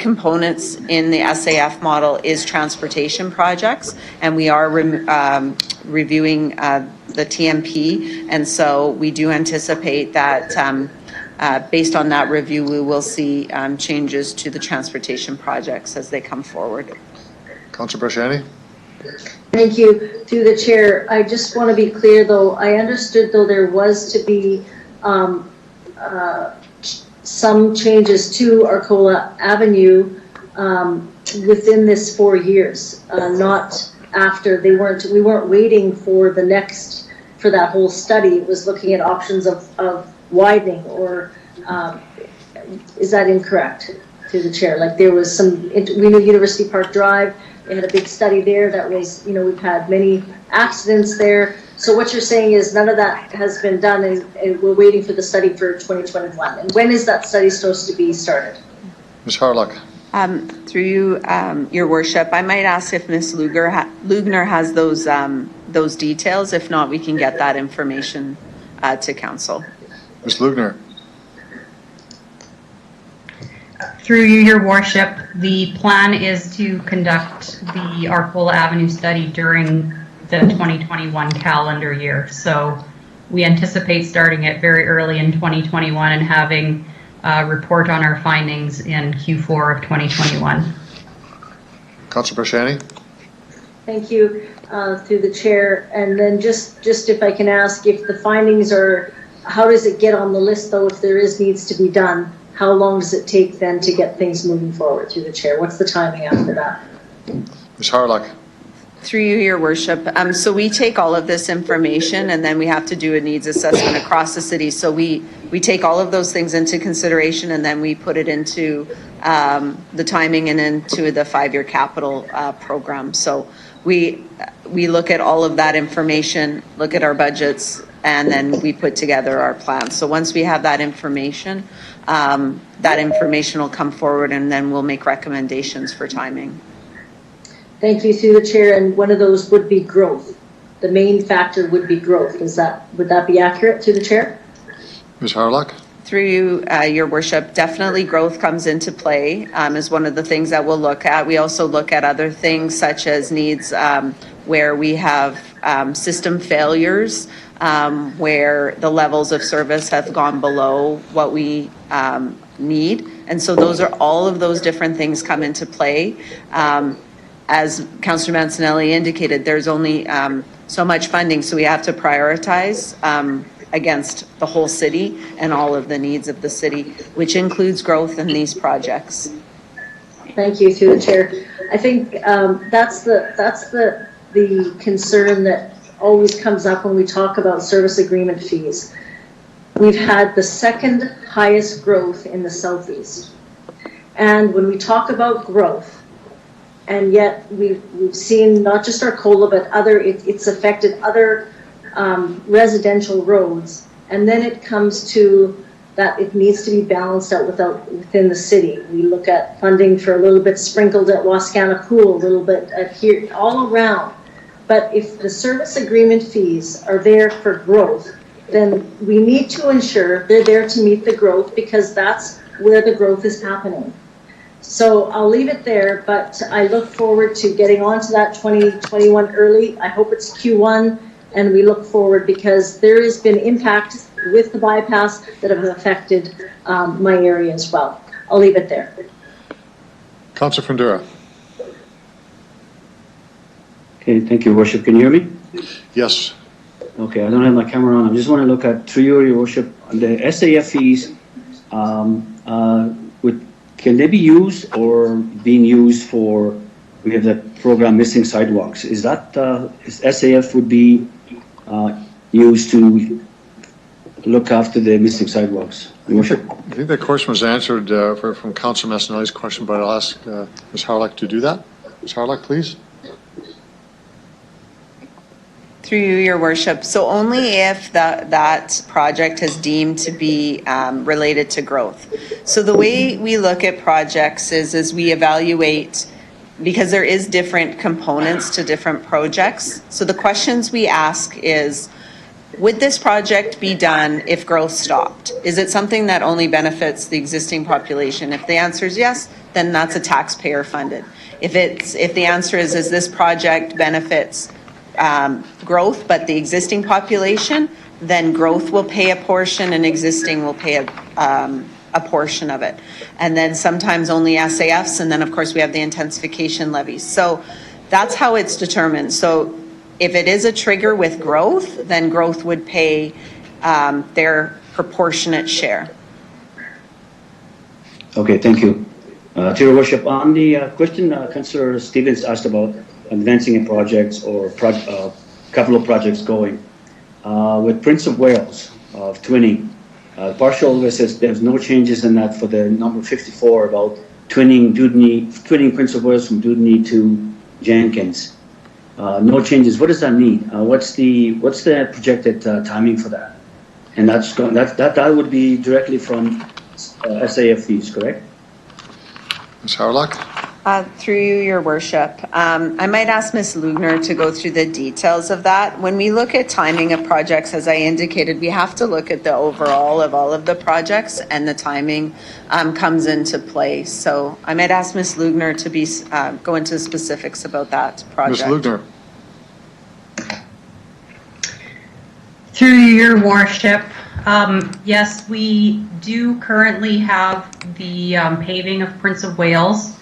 K: components in the SAF model is transportation projects, and we are reviewing the TMP, and so we do anticipate that based on that review, we will see changes to the transportation projects as they come forward.
A: Councilor Brashani?
I: Thank you. Through the chair, I just want to be clear, though. I understood, though, there was to be some changes to Arcola Avenue within this 4 years, not after we weren't waiting for for that whole study. It was looking at options of widening, or is that incorrect, through the chair? Like there was we knew University Park Drive, they had a big study there that was, we've had many accidents there. So what you're saying is none of that has been done, and we're waiting for the study for 2021. And when is that study supposed to be started?
A: Ms. Harlock.
K: Through you, Your Worship, I might ask if Ms. Lugner has those details. If not, we can get that information to Council.
A: Ms. Lugner.
N: Through you, Your Worship, the plan is to conduct the Arcola Avenue study during the 2021 calendar year. So we anticipate starting it very early in 2021 and having a report on our findings in Q4 of 2021.
A: Councilor Barshani.
I: Thank you, through the chair. And then just if I can ask, if the findings are, how does it get on the list though if there needs to be done? How long does it take then to get things moving forward, through the chair? What's the timing after that?
A: Ms. Harlock.
K: Through you, Your Worship. So we take all of this information and then we have to do a needs assessment across the city. So we take all of those things into consideration and then we put it into the timing and into the 5-year capital program. So we look at all of that information, look at our budgets, and then we put together our plan. So once we have that information will come forward and then we'll make recommendations for timing.
I: Thank you, through the chair. And one of those would be growth. The main factor would be growth. Would that be accurate, through the chair?
A: Ms. Harlock.
K: Through you, Your Worship, definitely growth comes into play as one of the things that we'll look at. We also look at other things such as needs where we have system failures, where the levels of service have gone below what we need. And so all of those different things come into play. As Councillor Mancinelli indicated, there's only so much funding, so we have to prioritize against the whole city and all of the needs of the city, which includes growth in these projects.
I: Thank you, through the chair. I think that's the concern that always comes up when we talk about service agreement fees. We've had the second highest growth in the Southeast. And when we talk about growth, and yet we've seen not just Arcola, but it's affected other residential roads. And then it comes to that it needs to be balanced out within the city. We look at funding for a little bit sprinkled at Wascana Pool, a little bit at here, all around. But if the service agreement fees are there for growth, then we need to ensure they're there to meet the growth, because that's where the growth is happening. So I'll leave it there, but I look forward to getting onto that 2021 early. I hope it's Q1, and we look forward because there has been impact with the bypass that have affected my area as well. I'll leave it there.
A: Councillor Fundura.
C: Okay, thank you, Worship. Can you hear me?
A: Yes.
C: Okay, I don't have my camera on. I just want to look at, through you, Your Worship, the SAF fees. Can they be used or being used for? We have the program Missing Sidewalks. Is that SAF would be used to look after the missing sidewalks? Your Worship.
A: I think that question was answered from Councillor Massanelli's question, but I'll ask Ms. Harlock to do that. Ms. Harlock, please.
K: Through you, Your Worship. So only if that project is deemed to be related to growth. So the way we look at projects is we evaluate, because there is different components to different projects. So the questions we ask is, would this project be done if growth stopped? Is it something that only benefits the existing population? If the answer is yes, then that's a taxpayer funded. If the answer is this project benefits growth, but the existing population, then growth will pay a portion and existing will pay a portion of it. And then sometimes only SAFs, and then of course we have the intensification levies. So that's how it's determined. So if it is a trigger with growth, then growth would pay their proportionate share.
C: Okay, thank you. To Your Worship, on the question Councillor Stevens asked about advancing in projects or capital projects going. With Prince of Wales of twinning, partial list says there's no changes in that for the number 54 about twinning Prince of Wales from Dudney to Jenkins. No changes. What does that mean? What's the projected timing for that? And that would be directly from SAF fees, correct?
A: Ms. Howard.
K: Through you, Your Worship. I might ask Ms. Lugner to go through the details of that. When we look at timing of projects, as I indicated, we have to look at the overall of all of the projects, and the timing comes into play. So I might ask Ms. Lugner to go into specifics about that project.
A: Ms. Lugner.
N: Through your worship, yes, we do currently have the paving of Prince of Wales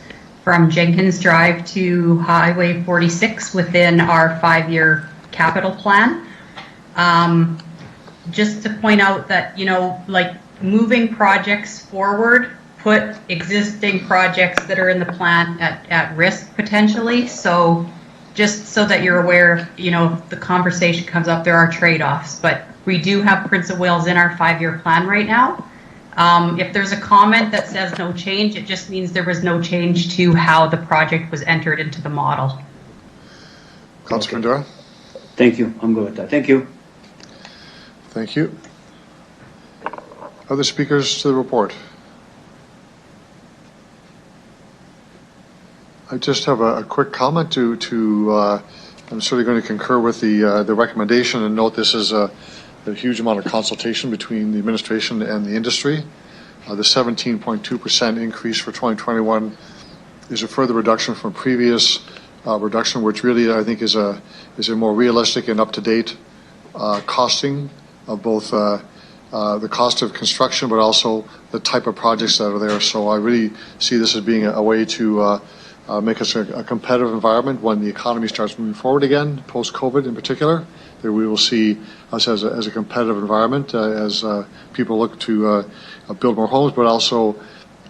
N: from Jenkins Drive to Highway 46 within our 5-year capital plan. Just to point out that, like moving projects forward, put existing projects that are in the plan at risk potentially. So just so that you're aware, if the conversation comes up, there are trade-offs, but we do have Prince of Wales in our 5-year plan right now. If there's a comment that says no change, it just means there was no change to how the project was entered into the model.
A: Councilor Findura.
C: Thank you. I'm good with that. Thank you.
A: Thank you. Other speakers to the report? I just have a quick comment to I'm certainly going to concur with the recommendation and note this is a huge amount of consultation between the administration and the industry. The 17.2% increase for 2021 is a further reduction from previous reduction, which really I think is a more realistic and up-to-date costing of both the cost of construction, but also the type of projects that are there. So I really see this as being a way to make us a competitive environment when the economy starts moving forward again, post-COVID in particular. That we will see us as a competitive environment as people look to build more homes, but also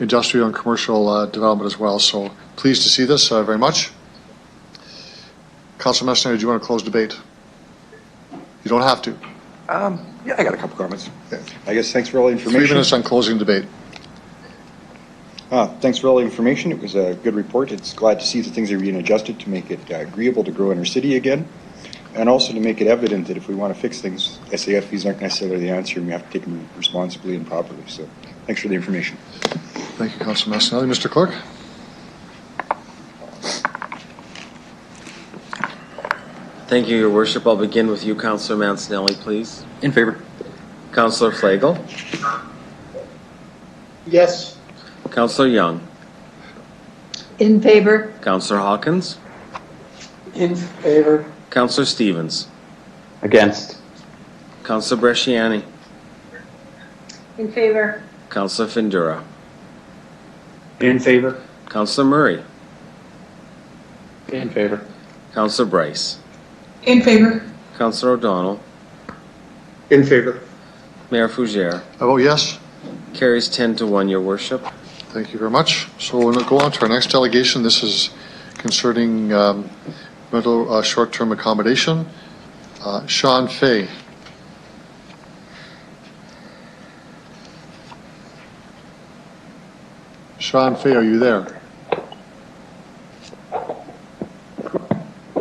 A: industrial and commercial development as well. So pleased to see this very much. Councilor Messner, do you want to close debate? You don't have to.
J: Yeah, I got a couple comments. Okay. I guess thanks for all the information.
A: 3 minutes on closing debate.
J: Thanks for all the information. It was a good report. It's glad to see that things are being adjusted to make it agreeable to grow in our city again, and also to make it evident that if we want to fix things, SAF fees aren't necessarily the answer, and we have to take them responsibly and properly. So thanks for the information.
A: Thank you, Councilor Massinelli. Mr. Clerk?
B: Thank you, Your Worship. I'll begin with you, Councilor Mancinelli, please.
J: In favor.
B: Councilor Flagel.
F: Yes.
B: Councilor Young.
G: In favor.
B: Councilor Hawkins.
F: In favor.
B: Councilor Stevens.
M: Against.
B: Councilor Bresciani.
I: In favor.
B: Councilor Findura.
C: In favor.
B: Councilor Murray.
M: In favor.
B: Councilor Bryce.
E: In favor.
B: Councilor O'Donnell.
D: In favor.
B: Mayor Fougere.
A: I vote yes.
B: Carries 10-1, Your Worship.
A: Thank you very much. So we'll go on to our next delegation. This is concerning rental short-term accommodation. Sean Fay. Sean Fay, are you there?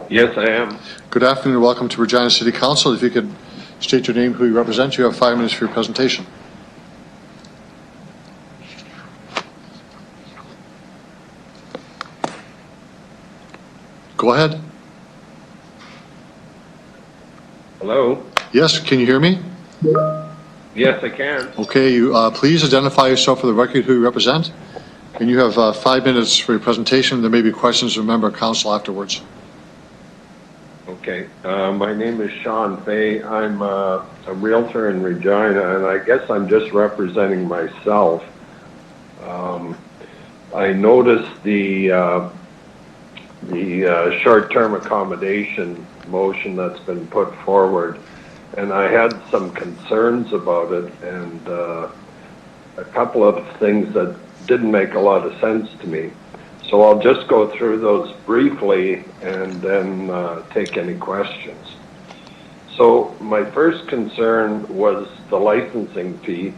O: Yes, I am.
A: Good afternoon and welcome to Regina City Council. If you could state your name, who you represent, you have 5 minutes for your presentation. Go ahead.
O: Hello?
A: Yes, can you hear me?
O: Yes, I can.
A: Okay, you please identify yourself for the record, who you represent. And you have 5 minutes for your presentation. There may be questions from member council afterwards.
O: Okay. My name is Sean Fay. I'm a realtor in Regina, and I guess I'm just representing myself. I noticed the short-term accommodation motion that's been put forward, and I had some concerns about it, and a couple of things that didn't make a lot of sense to me. So I'll just go through those briefly and then take any questions. So my first concern was the licensing fee.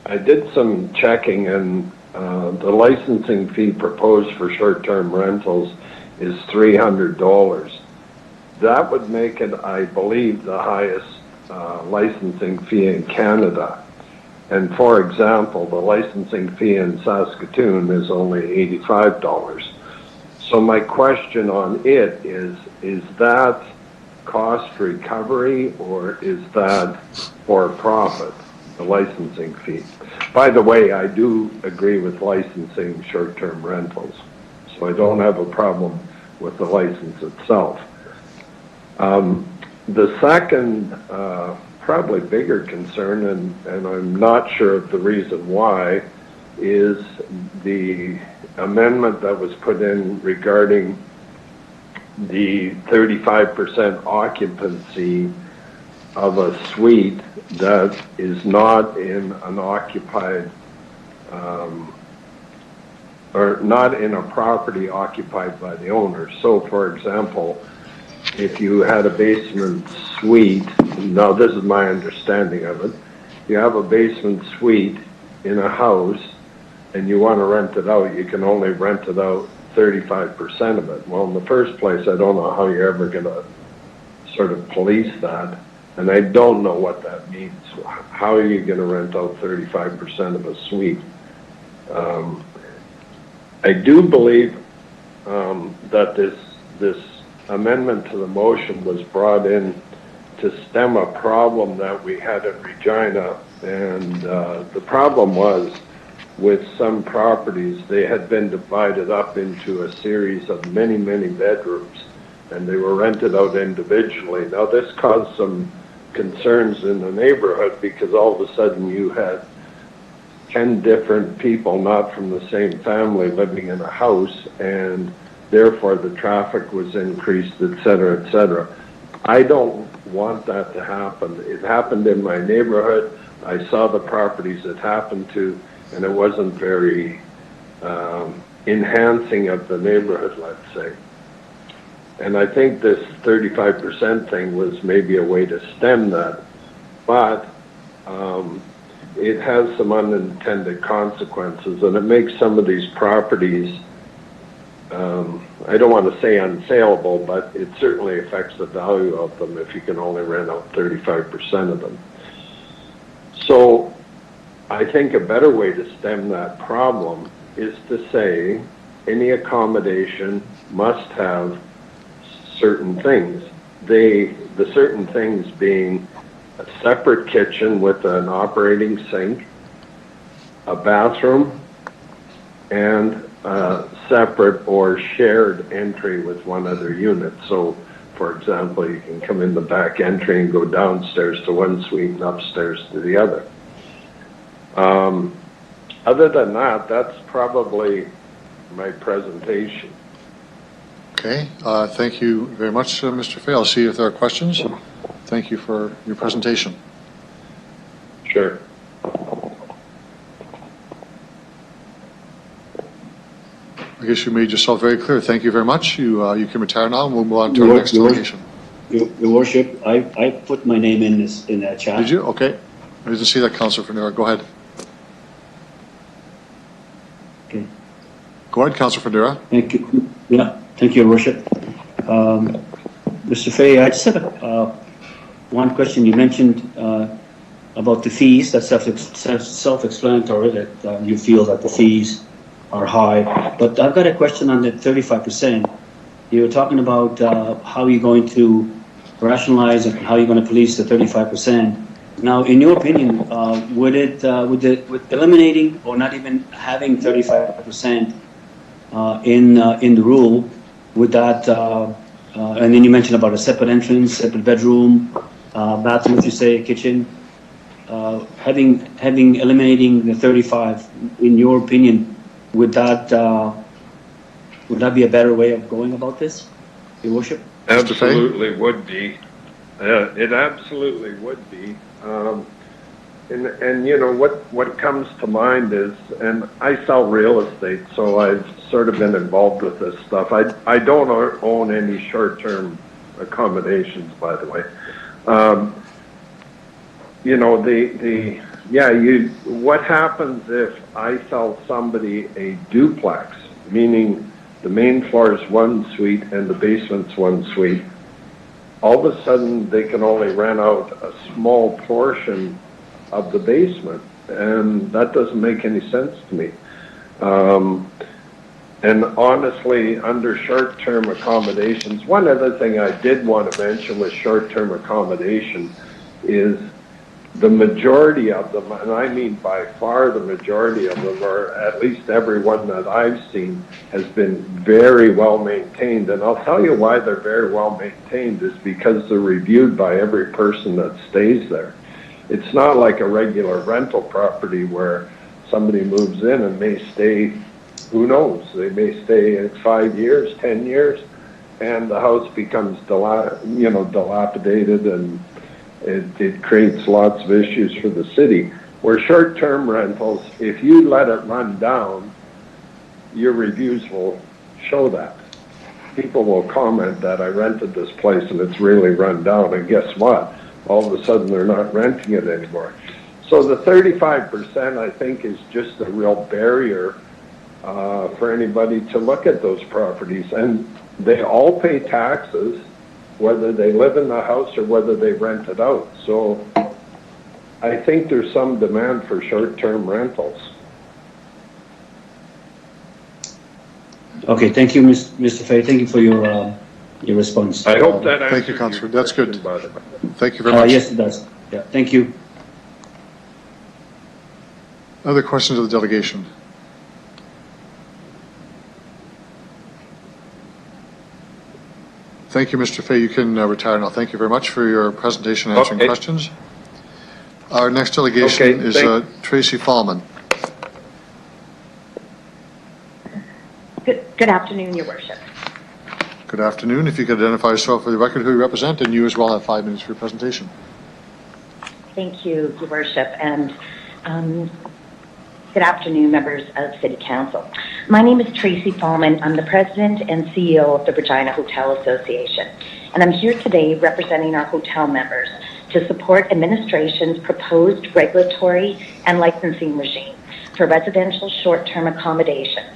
O: I did some checking, and the licensing fee proposed for short-term rentals is $300. That would make it, I believe, the highest licensing fee in Canada. And for example, the licensing fee in Saskatoon is only $85. So my question on it is that cost recovery, or is that for profit, the licensing fee? By the way, I do agree with licensing short-term rentals, so I don't have a problem with the license itself. The second, probably bigger concern, and I'm not sure of the reason why, is the amendment that was put in regarding the 35% occupancy of a suite that is not in an occupied, or not in a property occupied by the owner. So for example, if you had a basement suite, now this is my understanding of it, you have a basement suite in a house and you want to rent it out, you can only rent it out 35% of it. Well, in the first place, I don't know how you're ever going to sort of police that, and I don't know what that means. How are you going to rent out 35% of a suite? I do believe that this amendment to the motion was brought in to stem a problem that we had in Regina, and the problem was with some properties, they had been divided up into a series of many, many bedrooms, and they were rented out individually. Now this caused some concerns in the neighborhood because all of a sudden you had 10 different people not from the same family living in a house, and therefore the traffic was increased, et cetera, et cetera. I don't want that to happen. It happened in my neighborhood. I saw the properties it happened to, and it wasn't very enhancing of the neighborhood, let's say. And I think this 35% thing was maybe a way to stem that, but it has some unintended consequences, and it makes some of these properties, I don't want to say unsaleable, but it certainly affects the value of them if you can only rent out 35% of them. So I think a better way to stem that problem is to say any accommodation must have certain things. The certain things being a separate kitchen with an operating sink, a bathroom, and a separate or shared entry with one other unit. So, for example, you can come in the back entry and go downstairs to one suite and upstairs to the other. Other than that, that's probably my presentation.
A: Okay, thank you very much, Mr. Fay. I'll see if there are questions. Thank you for your presentation.
O: Sure.
A: I guess you made yourself very clear. Thank you very much. You can retire now, and we'll move on to our next delegation.
C: Your Worship, I put my name in that chat.
A: Did you? Okay. I didn't see that, Councillor Fernera. Go ahead.
C: Okay.
A: Go ahead, Councillor Fernera.
C: Thank you. Yeah, thank you, Your Worship. Mr. Fay, I just have one question. You mentioned about the fees. That's self-explanatory, that you feel that the fees are high. But I've got a question on the 35%. You were talking about how you're going to rationalize and how you're going to police the 35%. Now, in your opinion, would eliminating or not even having 35% in the rule, would that, and then you mentioned about a separate entrance, separate bedroom, bathroom, if you say, kitchen, eliminating the 35, in your opinion, would that be a better way of going about this, Your Worship?
O: Absolutely would be. It absolutely would be. And you know, what comes to mind is, and I sell real estate, so I've sort of been involved with this stuff. I don't own any short-term accommodations, by the way. You know, what happens if I sell somebody a duplex, meaning the main floor is one suite and the basement's one suite? All of a sudden, they can only rent out a small portion of the basement, and that doesn't make any sense to me. And honestly, under short-term accommodations, one other thing I did want to mention with short-term accommodation is the majority of them, and I mean by far the majority of them, or at least every one that I've seen, has been very well maintained. And I'll tell you why they're very well maintained is because they're reviewed by every person that stays there. It's not like a regular rental property where somebody moves in and may stay, who knows, they may stay 5 years, 10 years, and the house becomes dilapidated, and it creates lots of issues for the city. Where short-term rentals, if you let it run down, your reviews will show that. People will comment that I rented this place and it's really run down, and guess what? All of a sudden they're not renting it anymore. So the 35%, I think, is just a real barrier for anybody to look at those properties. And they all pay taxes, whether they live in the house or whether they rent it out. So I think there's some demand for short-term rentals.
C: Okay, thank you, Mr. Fay. Thank you for your response.
O: I hope that answers.
A: Thank you, Councillor. That's good. Thank you very much.
C: Yes, it does. Yeah, thank you.
A: Other questions of the delegation? Thank you, Mr. Fay. You can retire now. Thank you very much for your presentation and answering questions. Our next delegation is Tracy Fallman.
P: Good afternoon, Your Worship.
A: Good afternoon. If you could identify yourself for the record, who you represent, and you as well have 5 minutes for your presentation.
P: Thank you, Your Worship, and good afternoon, members of City Council. My name is Tracy Fallman. I'm the President and CEO of the Regina Hotel Association, and I'm here today representing our hotel members to support administration's proposed regulatory and licensing regime for residential short-term accommodations.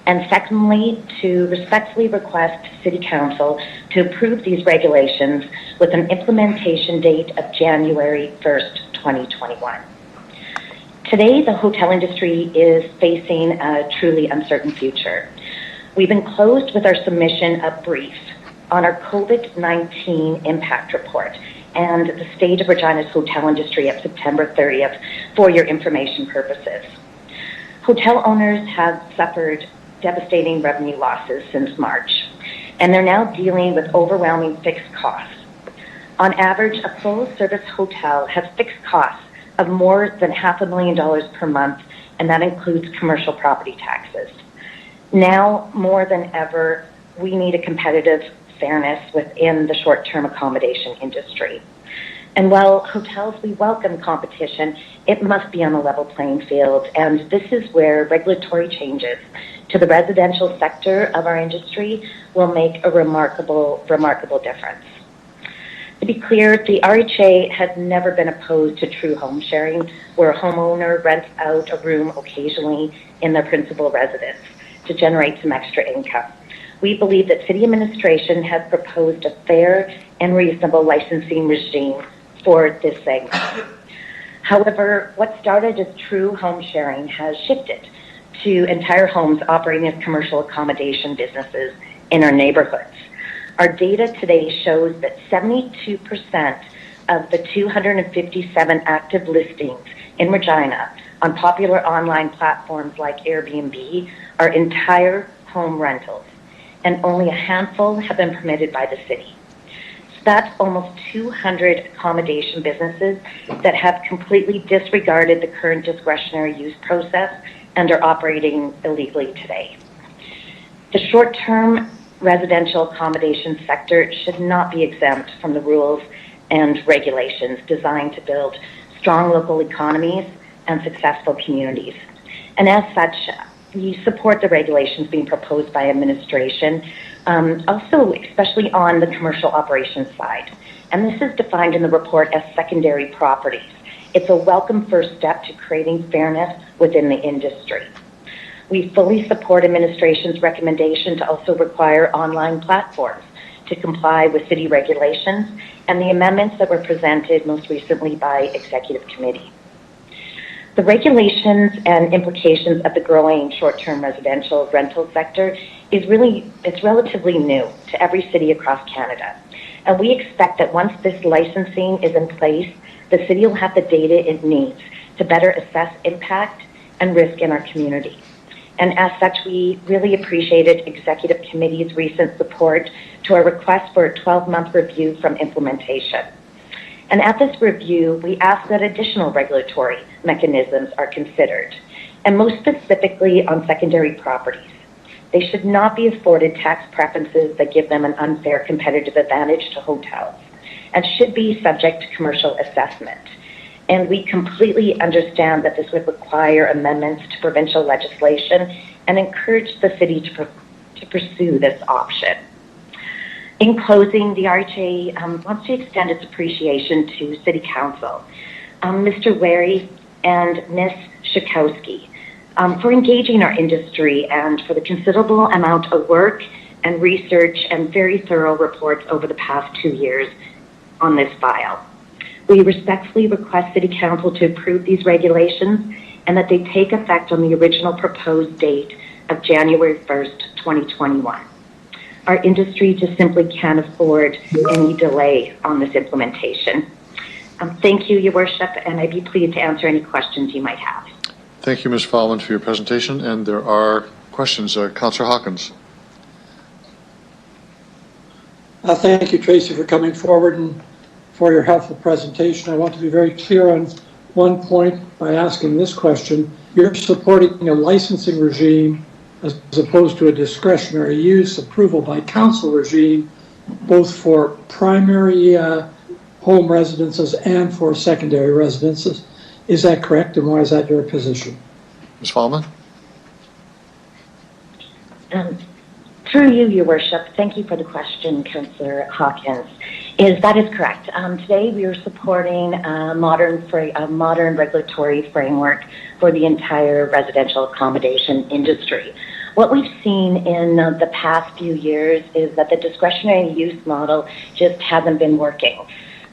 P: And secondly, to respectfully request City Council to approve these regulations with an implementation date of January 1st, 2021. Today, the hotel industry is facing a truly uncertain future. We've enclosed with our submission a brief on our COVID-19 impact report and the state of Regina's hotel industry at September 30th for your information purposes. Hotel owners have suffered devastating revenue losses since March, and they're now dealing with overwhelming fixed costs. On average, a full-service hotel has fixed costs of more than $500,000 per month, and that includes commercial property taxes. Now, more than ever, we need a competitive fairness within the short-term accommodation industry. And while hotels, we welcome competition, it must be on a level playing field, and this is where regulatory changes to the residential sector of our industry will make a remarkable difference. To be clear, the RHA has never been opposed to true home sharing, where a homeowner rents out a room occasionally in their principal residence to generate some extra income. We believe that city administration has proposed a fair and reasonable licensing regime for this segment. However, what started as true home sharing has shifted to entire homes operating as commercial accommodation businesses in our neighborhoods. Our data today shows that 72% of the 257 active listings in Regina on popular online platforms like Airbnb are entire home rentals, and only a handful have been permitted by the city. So that's almost 200 accommodation businesses that have completely disregarded the current discretionary use process and are operating illegally today. The short-term residential accommodation sector should not be exempt from the rules and regulations designed to build strong local economies, and successful communities. And as such, we support the regulations being proposed by administration, also especially on the commercial operations side. And this is defined in the report as secondary properties. It's a welcome first step to creating fairness within the industry. We fully support administration's recommendation to also require online platforms to comply with city regulations and the amendments that were presented most recently by Executive Committee. The regulations and implications of the growing short-term residential rental sector it's relatively new to every city across Canada. And we expect that once this licensing is in place, the city will have the data it needs to better assess impact and risk in our community. And as such, we really appreciated Executive Committee's recent support to our request for a 12-month review from implementation. And at this review, we ask that additional regulatory mechanisms are considered, and most specifically on secondary properties. They should not be afforded tax preferences that give them an unfair competitive advantage to hotels, and should be subject to commercial assessment. And we completely understand that this would require amendments to provincial legislation and encourage the city to pursue this option. In closing, the RHA wants to extend its appreciation to City Council, Mr. Wary and Ms. Shakowski, for engaging our industry and for the considerable amount of work and research and very thorough reports over the past 2 years on this file. We respectfully request City Council to approve these regulations and that they take effect on the original proposed date of January 1st, 2021. Our industry just simply can't afford any delay on this implementation. Thank you, Your Worship, and I'd be pleased to answer any questions you might have.
A: Thank you, Ms. Fallman, for your presentation. And there are questions. Councillor Hawkins.
F: Thank you, Tracy, for coming forward and for your helpful presentation. I want to be very clear on one point by asking this question. You're supporting a licensing regime as opposed to a discretionary use approval by council regime, both for primary home residences and for secondary residences. Is that correct, and why is that your position?
A: Ms. Fallman?
P: Through you, Your Worship, thank you for the question, Councillor Hawkins. That is correct. Today we are supporting a modern regulatory framework for the entire residential accommodation industry. What we've seen in the past few years is that the discretionary use model just hasn't been working.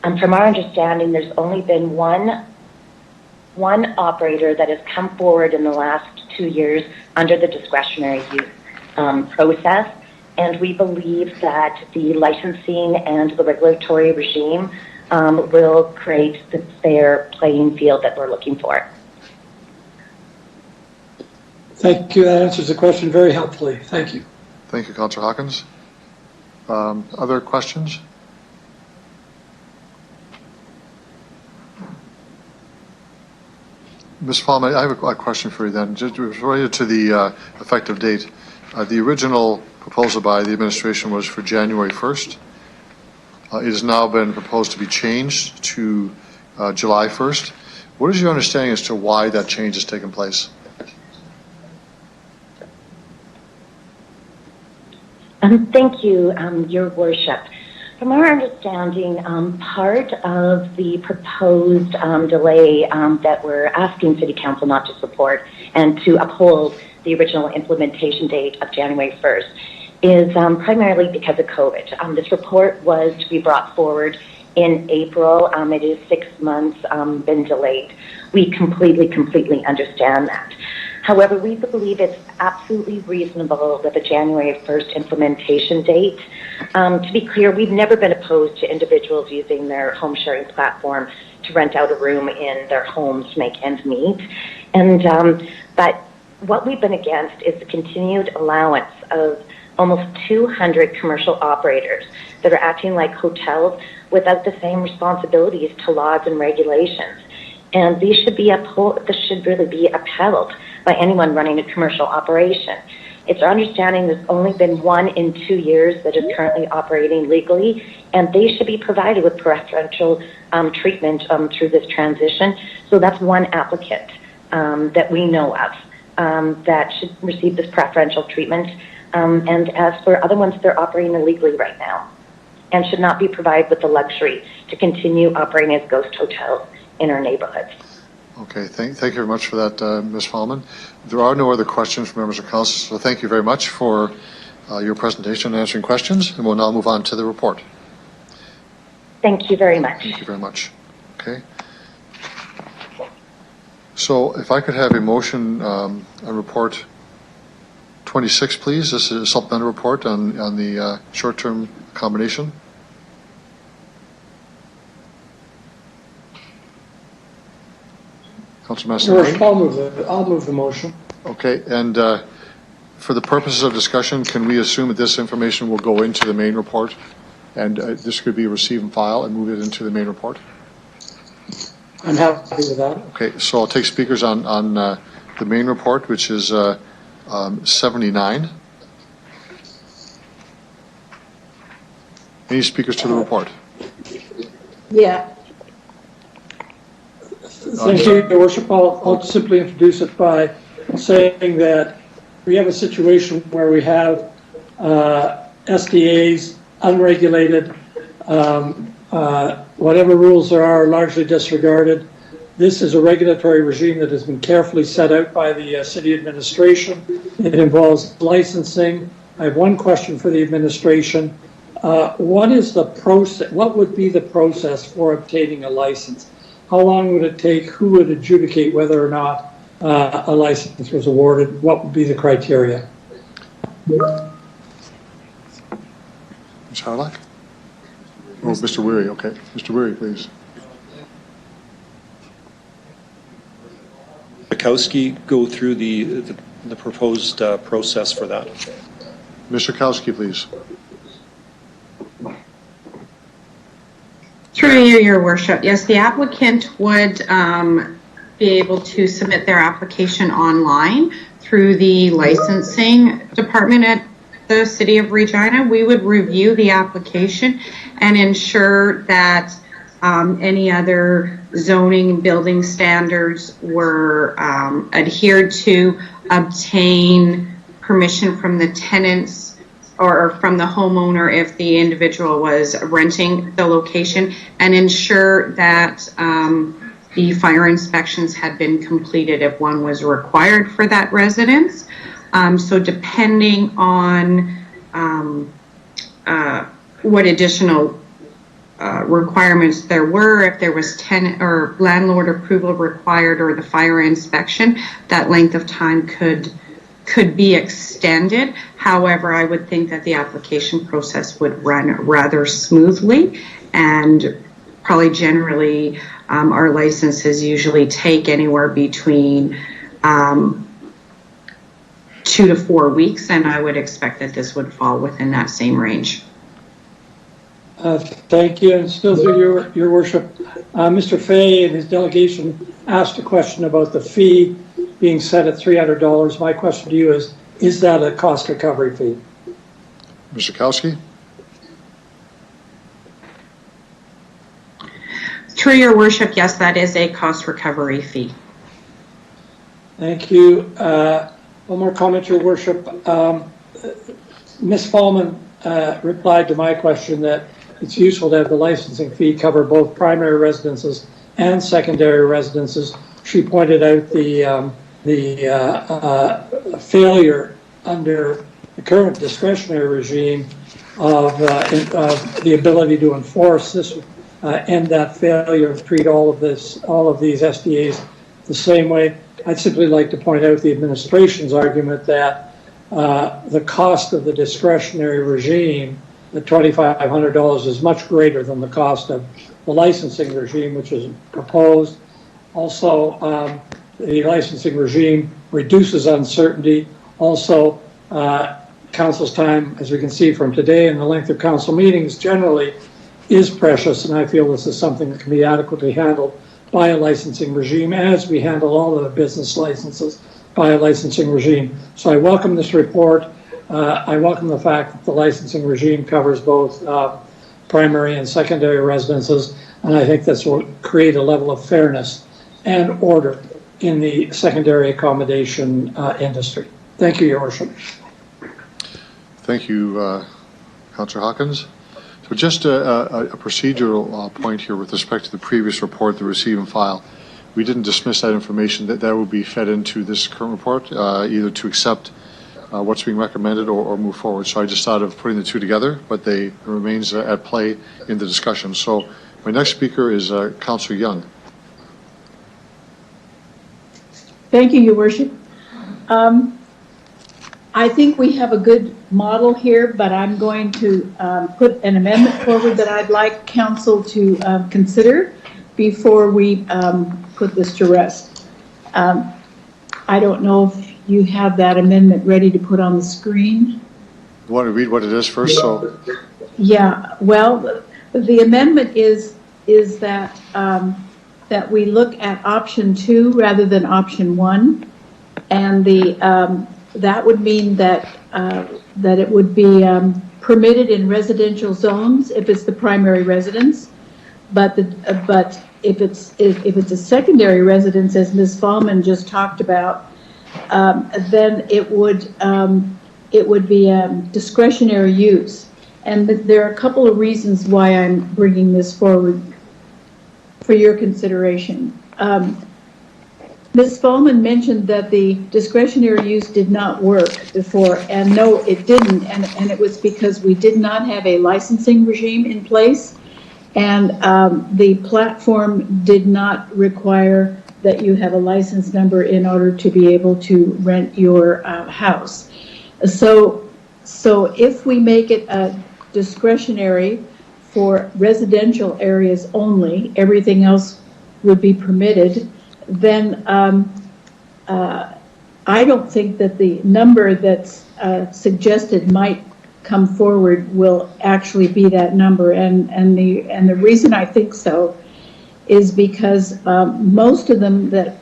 P: From our understanding, there's only been one operator that has come forward in the last 2 years under the discretionary use process, and we believe that the licensing and the regulatory regime will create the fair playing field that we're looking for.
F: Thank you. That answers the question very helpfully. Thank you.
A: Thank you, Councillor Hawkins. Other questions? Ms. Fallman, I have a question for you then. Just related to the effective date. The original proposal by the administration was for January 1st. It has now been proposed to be changed to July 1st. What is your understanding as to why that change has taken place?
P: Thank you, Your Worship. From our understanding, part of the proposed delay that we're asking City Council not to support and to uphold the original implementation date of January 1st is primarily because of COVID. This report was to be brought forward in April. It is 6 months been delayed. We completely understand that. However, we believe it's absolutely reasonable with a January 1st implementation date. To be clear, we've never been opposed to individuals using their home sharing platform to rent out a room in their homes to make ends meet. But what we've been against is the continued allowance of almost 200 commercial operators that are acting like hotels without the same responsibilities to laws and regulations. And these should be this should really be upheld by anyone running a commercial operation. It's our understanding there's only been 1 in 2 years that is currently operating legally, and they should be provided with preferential treatment through this transition. So that's one applicant that we know of that should receive this preferential treatment. And as for other ones, they're operating illegally right now and should not be provided with the luxury to continue operating as ghost hotels in our neighborhoods.
A: Okay, thank you very much for that, Ms. Fallman. There are no other questions from members of council, so thank you very much for your presentation and answering questions, and we'll now move on to the report.
P: Thank you very much.
A: Thank you very much. Okay. So if I could have a motion on report 26, please. This is a supplemental report on the short-term accommodation. Councilor Master.
F: I'll move the motion.
A: Okay, and for the purposes of discussion, can we assume that this information will go into the main report, and this could be receive and file and move it into the main report?
F: I'm happy with that.
A: Okay, so I'll take speakers on the main report, which is 79. Any speakers to the report?
G: Yeah.
F: Thank you, Your Worship. I'll simply introduce it by saying that we have a situation where we have SDAs, unregulated, whatever rules there are largely disregarded. This is a regulatory regime that has been carefully set out by the city administration. It involves licensing. I have one question for the administration. What is the process? What would be the process for obtaining a license? How long would it take? Who would adjudicate whether or not a license was awarded? What would be the criteria?
A: Ms. Harlock? Oh, Mr. Weary, okay. Mr. Weary, please.
Q: Kowski go through the proposed process for that.
A: Mr. Kowski, please.
K: Through you, Your Worship. Yes, the applicant would be able to submit their application online through the licensing department at the City of Regina. We would review the application and ensure that any other zoning building standards were adhered to, obtain permission from the tenants or from the homeowner if the individual was renting the location, and ensure that the fire inspections had been completed if one was required for that residence. So depending on what additional requirements there were, if there was tenant or landlord approval required or the fire inspection, that length of time could be extended. However, I would think that the application process would run rather smoothly, and probably generally our licenses usually take anywhere between 2 to 4 weeks, and I would expect that this would fall within that same range.
F: Thank you, and still through your worship, Mr. Fay and his delegation asked a question about the fee being set at $300. My question to you is that a cost recovery fee?
A: Mr. Kowski?
K: Through your worship, yes, that is a cost recovery fee.
F: Thank you. One more comment, Your Worship. Ms. Fallman replied to my question that it's useful to have the licensing fee cover both primary residences and secondary residences. She pointed out the failure under the current discretionary regime of the ability to enforce this, end that failure, treat all of these SDAs the same way. I'd simply like to point out the administration's argument that the cost of the discretionary regime, the $2,500, is much greater than the cost of the licensing regime, which is proposed. Also, the licensing regime reduces uncertainty. Also, council's time, as we can see from today, and the length of council meetings generally is precious, and I feel this is something that can be adequately handled by a licensing regime, as we handle all of the business licenses by a licensing regime. So I welcome this report. I welcome the fact that the licensing regime covers both primary and secondary residences, and I think this will create a level of fairness and order in the secondary accommodation industry. Thank you, Your Worship.
A: Thank you, Councillor Hawkins. So just a procedural point here with respect to the previous report, the receive and file. We didn't dismiss that information. That will be fed into this current report, either to accept what's being recommended or move forward. So I just thought of putting the two together, but it remains at play in the discussion. So my next speaker is Councillor Young.
G: Thank you, Your Worship. I think we have a good model here, but I'm going to put an amendment forward that I'd like Council to consider before we put this to rest. I don't know if you have that amendment ready to put on the screen.
A: You want to read what it is first? So.
G: Yeah, well, the amendment is that that we look at option 2 rather than option 1, and that would mean that that it would be permitted in residential zones if it's the primary residence, but if it's a secondary residence, as Ms. Fallman just talked about, then it would be discretionary use. And there are a couple of reasons why I'm bringing this forward for your consideration. Ms. Fallman mentioned that the discretionary use did not work before, and no, it didn't, and it was because we did not have a licensing regime in place, and the platform did not require that you have a license number in order to be able to rent your house. So if we make it a discretionary for residential areas only, everything else would be permitted, then I don't think that the number that's suggested might come forward will actually be that number. And the reason I think so is because most of them that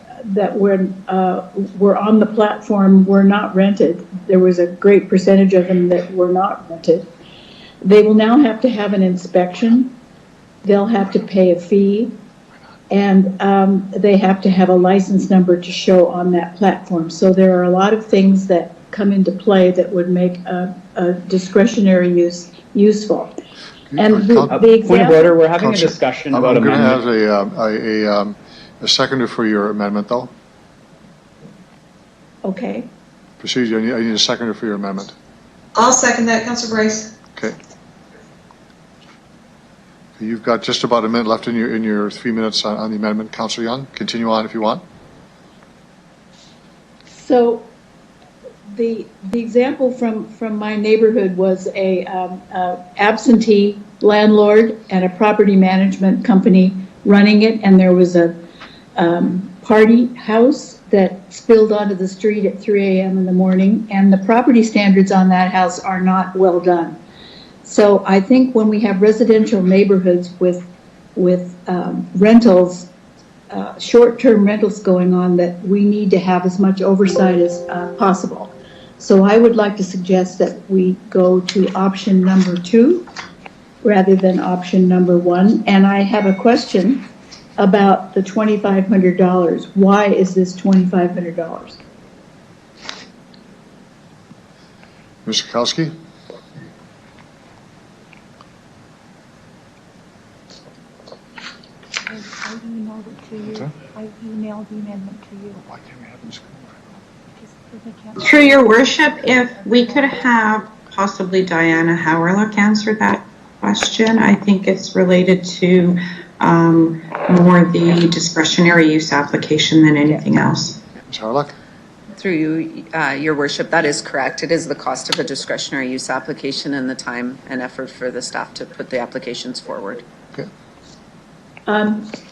G: were on the platform were not rented. There was a great percentage of them that were not rented. They will now have to have an inspection. They'll have to pay a fee, and they have to have a license number to show on that platform. So there are a lot of things that come into play that would make a discretionary use useful. And the example,
M: point of order, we're having a discussion about amendment.
A: I'm going to have a seconder for your amendment, though.
G: Okay.
A: Procedure, I need a seconder for your amendment.
E: I'll second that, Councillor Bryce.
A: Okay. You've got just about a minute left in your 3 minutes on the amendment. Councillor Young, continue on if you want.
G: So the example from my neighborhood was a absentee landlord and a property management company running it, and there was a party house that spilled onto the street at 3 a.m. in the morning, and the property standards on that house are not well done. So I think when we have residential neighborhoods with rentals, short-term rentals going on, that we need to have as much oversight as possible. So I would like to suggest that we go to option number 2 rather than option number 1. And I have a question about the $2,500. Why is this $2,500?
A: Mr. Kowski?
R: I emailed it to you. I emailed the amendment to you.
A: Why can't we have them school?
R: Through your worship, if we could have possibly Diana Howerlock answer that question. I think it's related to more the discretionary use application than anything else.
A: Ms. Howerlock?
K: Through you, your worship, that is correct. It is the cost of a discretionary use application and the time and effort for the staff to put the applications forward.
A: Okay.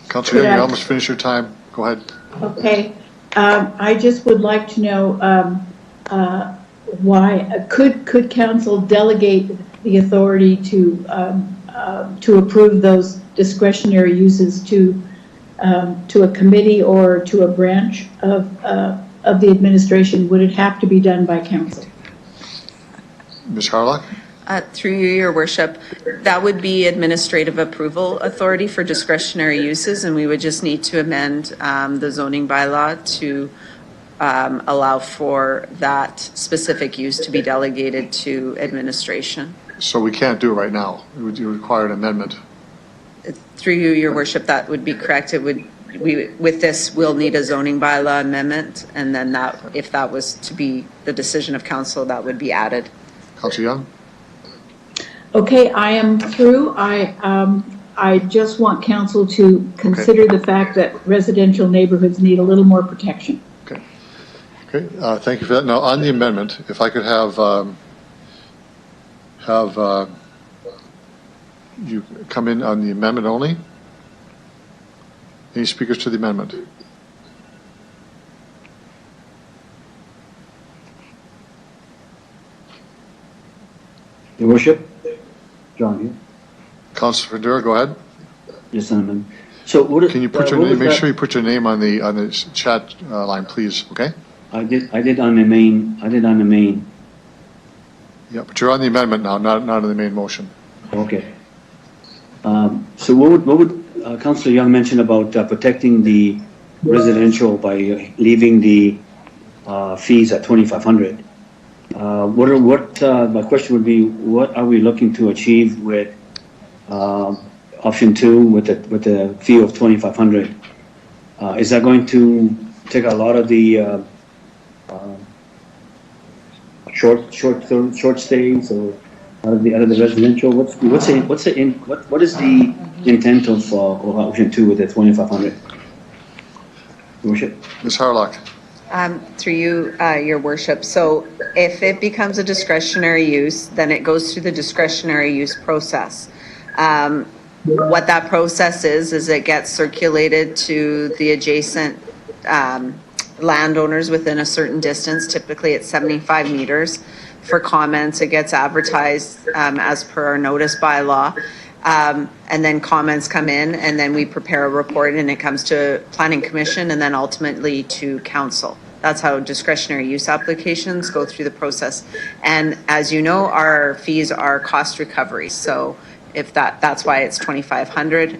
A: Councillor Young, you almost finished your time. Go ahead.
G: Okay. I just would like to know why could council delegate the authority to approve those discretionary uses to a committee or to a branch of of the administration, would it have to be done by council?
A: Ms. Harlock?
K: Through you, Your Worship, that would be administrative approval authority for discretionary uses, and we would just need to amend the zoning bylaw to allow for that specific use to be delegated to administration.
A: So we can't do it right now. It would require an amendment.
K: Through you, Your Worship, that would be correct. It would, with this, we'll need a zoning bylaw amendment, and then that, if that was to be the decision of council, that would be added.
A: Councillor Young?
G: Okay, I am through. I just want council to consider the fact that residential neighborhoods need a little more protection.
A: Okay, thank you for that. Now, on the amendment, if I could have you come in on the amendment only. Any speakers to the amendment?
C: Your Worship, John here.
A: Councillor Fedora, go ahead.
C: Yes, Senator. So what?
A: Can you put your name? Make sure you put your name on the chat line, please. Okay.
C: I did on the main.
A: Yeah, but you're on the amendment now, not on the main motion.
C: Okay. So what would Councillor Young mention about protecting the residential by leaving the fees at 2,500? My question would be, what are we looking to achieve with option 2 with the fee of 2,500? Is that going to take a lot of the short stays or out of the residential? What is the intent of option 2 with the 2,500? Worship.
A: Ms. Harlock.
K: Through you, Your Worship. So if it becomes a discretionary use, then it goes through the discretionary use process. What that process is it gets circulated to the adjacent landowners within a certain distance. Typically it's 75 meters. For comments, it gets advertised as per our notice bylaw. And then comments come in, and then we prepare a report, and it comes to Planning Commission and then ultimately to Council. That's how discretionary use applications go through the process. And as you know, our fees are cost recovery. So if that's why it's 2,500.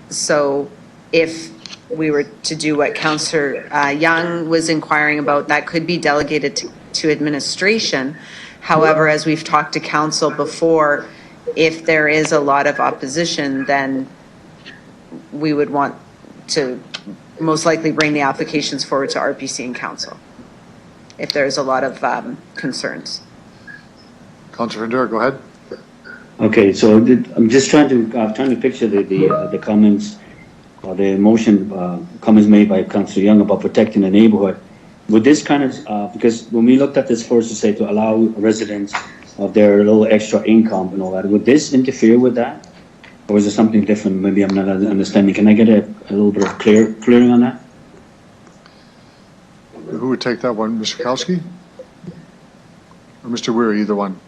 K: So if we were to do what Councillor Young was inquiring about, that could be delegated to administration. However, as we've talked to Council before, if there is a lot of opposition, then we would want to most likely bring the applications forward to RPC and Council if there's a lot of concerns.
A: Councillor Fedora, go ahead.
C: Okay, so I'm just trying to picture the comments or the motion comments made by Councillor Young about protecting the neighborhood. Would this kind of because when we looked at this first to say to allow residents of their little extra income and all that, would this interfere with that? Or is it something different? Maybe I'm not understanding. Can I get a little bit of clearing on that?
A: Who would take that one, Mr. Kowski? Or Mr. Weir, either one?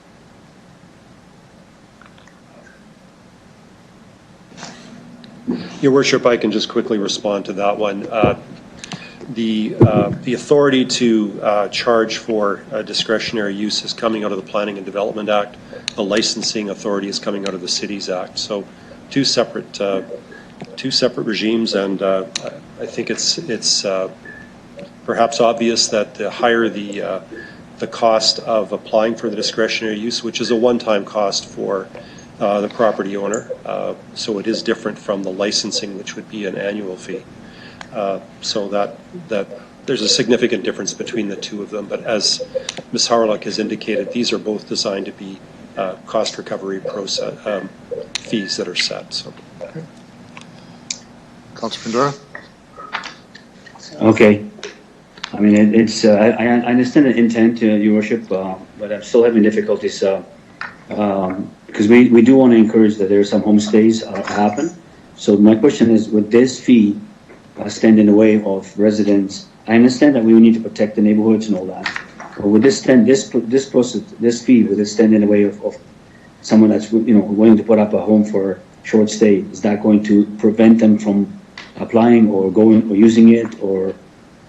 Q: Your Worship, I can just quickly respond to that one. The authority to charge for discretionary use is coming out of the Planning and Development Act. The licensing authority is coming out of the Cities Act. So two separate regimes, and I think it's perhaps obvious that the higher the cost of applying for the discretionary use, which is a one-time cost for the property owner, so it is different from the licensing, which would be an annual fee. So that there's a significant difference between the two of them. But as Ms. Harlock has indicated, these are both designed to be cost recovery process fees that are set. So.
A: Okay. Councillor Fedora.
C: Okay. I mean, it's I understand the intent, Your Worship, but I'm still having difficulties because we do want to encourage that there are some homestays happen. So my question is, would this fee stand in the way of residents? I understand that we need to protect the neighborhoods and all that, but would this fee would it stand in the way of someone that's willing to put up a home for short stay? Is that going to prevent them from applying or going or using it, or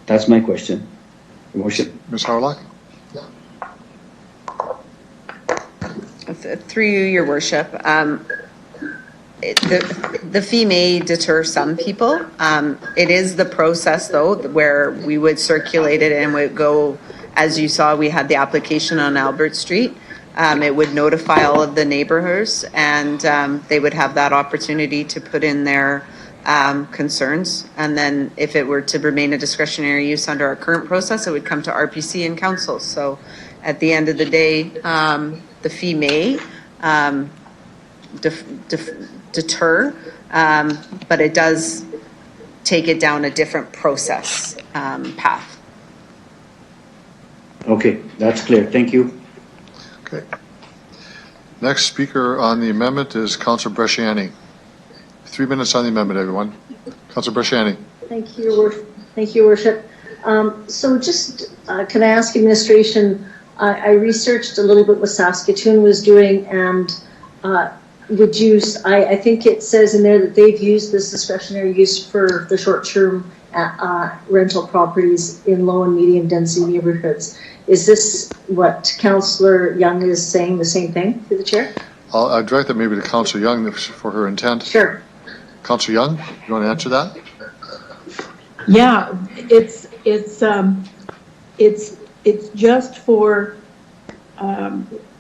C: That's my question, Your Worship.
A: Ms. Howlock?
K: Through you, Your Worship, the fee may deter some people. It is the process, though, where we would circulate it and would go, as you saw, we had the application on Albert Street. It would notify all of the neighborhoods, and they would have that opportunity to put in their concerns. And then if it were to remain a discretionary use under our current process, it would come to RPC and council. So at the end of the day, the fee may deter, but it does take it down a different process path.
C: Okay, that's clear. Thank you.
A: Okay. Next speaker on the amendment is Councillor Bresciani. 3 minutes on the amendment, everyone. Councillor Bresciani.
I: Thank you, Your Worship. So just, can I ask administration, I researched a little bit what Saskatoon was doing, and would use, I think it says in there that they've used this discretionary use for the short-term rental properties in low and medium density neighborhoods. Is this what Councillor Young is saying, the same thing to the chair?
A: I'll direct that maybe to Councillor Young for her intent.
I: Sure.
A: Councillor Young, you want to answer that?
G: Yeah, it's just for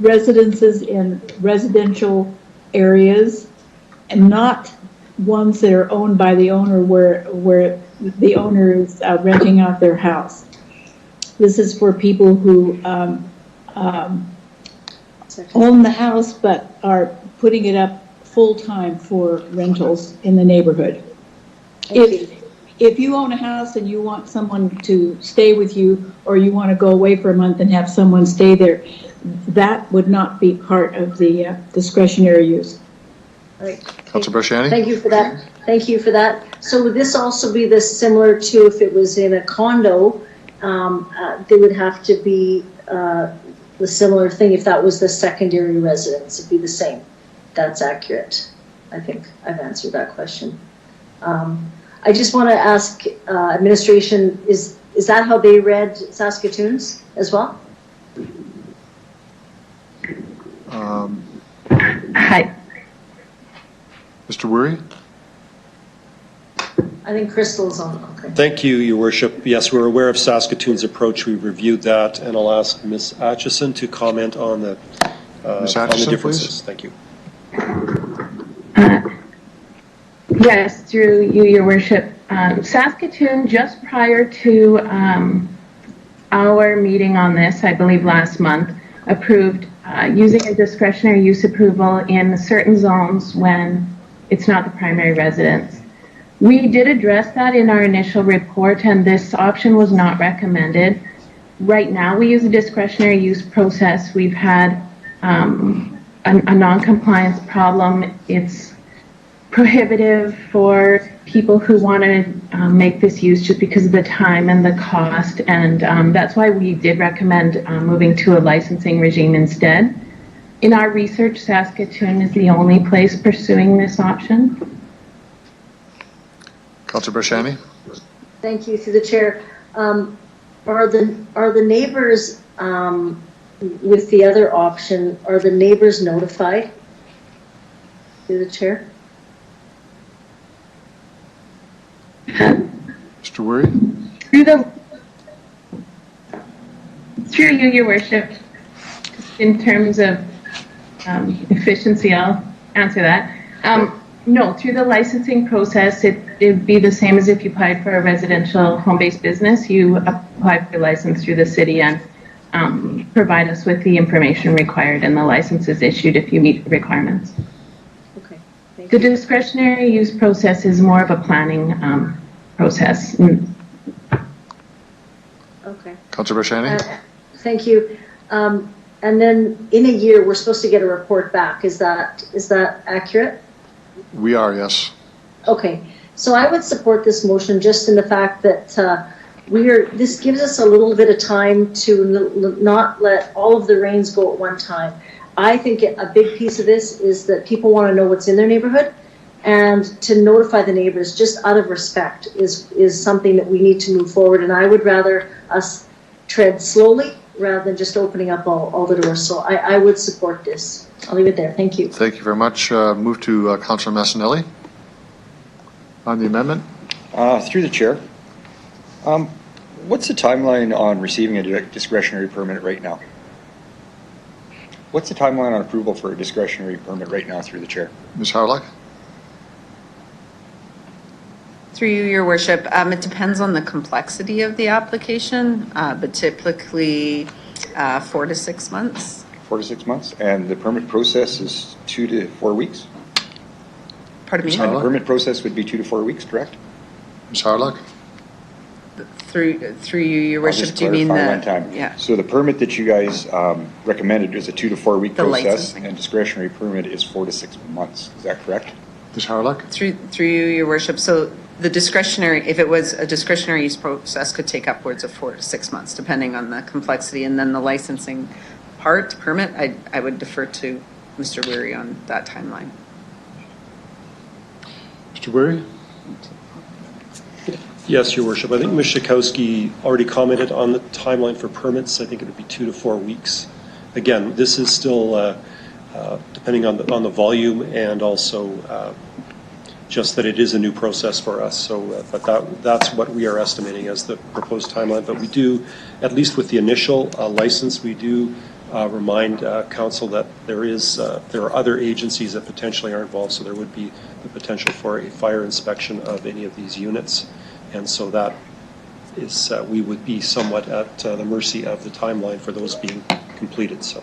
G: residences in residential areas and not ones that are owned by the owner where the owner is renting out their house. This is for people who own the house but are putting it up full-time for rentals in the neighborhood. If you own a house and you want someone to stay with you, or you want to go away for a month and have someone stay there, that would not be part of the discretionary use.
I: Right.
A: Councillor Bresciani?
I: Thank you for that. Thank you for that. So would this also be this similar to if it was in a condo, there would have to be the similar thing if that was the secondary residence, it'd be the same. That's accurate. I think I've answered that question. I just want to ask administration, is that how they read Saskatoon's as well?
R: Hi.
A: Mr. Wurry?
I: I think Crystal's on. Okay.
Q: Thank you, Your Worship. Yes, we're aware of Saskatoon's approach. We've reviewed that, and I'll ask Ms. Atchison to comment on the differences.
A: Please.
Q: Thank you.
R: Yes, through you, Your Worship. Saskatoon, just prior to our meeting on this, I believe last month, approved using a discretionary use approval in certain zones when it's not the primary residence. We did address that in our initial report, and this option was not recommended. Right now, we use a discretionary use process. We've had a non-compliance problem. It's prohibitive for people who want to make this use just because of the time and the cost, and that's why we did recommend moving to a licensing regime instead. In our research, Saskatoon is the only place pursuing this option.
A: Councillor Bresciani?
I: Thank you, through the chair. Are the neighbors with the other option? Are the neighbors notified? Through the chair.
A: Mr. Wurry?
R: Through you, Your Worship, in terms of efficiency, I'll answer that. No, through the licensing process, it'd be the same as if you applied for a residential home-based business. You apply for your license through the city and provide us with the information required, and the license is issued if you meet the requirements.
I: Okay.
R: The discretionary use process is more of a planning process.
I: Okay.
A: Councillor Bresciani?
I: Thank you. And then in a year, we're supposed to get a report back. Is that accurate?
A: We are, yes.
I: Okay. So I would support this motion just in the fact that this gives us a little bit of time to not let all of the reins go at one time. I think a big piece of this is that people want to know what's in their neighborhood, and to notify the neighbors just out of respect is something that we need to move forward. And I would rather us tread slowly rather than just opening up all the doors. So I would support this. I'll leave it there. Thank you.
A: Thank you very much. Move to Councillor Massanelli on the amendment.
J: Through the chair. What's the timeline on receiving a discretionary permit right now? What's the timeline on approval for a discretionary permit right now through the chair?
A: Ms. Harlock?
K: Through you, Your Worship, it depends on the complexity of the application, but typically 4 to 6 months.
J: 4 to 6 months, and the permit process is 2 to 4 weeks?
K: Pardon me?
J: And the permit process would be 2 to 4 weeks, correct?
A: Ms. Harlock?
K: Through you, Your Worship, do you mean
J: one time.
K: Yeah.
J: So the permit that you guys recommended is a 2 to 4 week
K: The
J: process,
K: licensing.
J: and discretionary permit is 4 to 6 months. Is that correct?
A: Ms. Harlock?
K: Through you, Your Worship, so the discretionary, if it was a discretionary use process, could take upwards of 4 to 6 months, depending on the complexity, and then the licensing permit, I would defer to Mr. Weary on that timeline.
A: Mr. Weary?
Q: Yes, Your Worship. I think Ms. Schakowsky already commented on the timeline for permits. I think it would be 2 to 4 weeks. Again, this is still depending on the volume, and also just that it is a new process for us. So, but that's what we are estimating as the proposed timeline. But we do, at least with the initial license, we do remind council that there are other agencies that potentially are involved. So there would be the potential for a fire inspection of any of these units. And so that is, we would be somewhat at the mercy of the timeline for those being completed. So,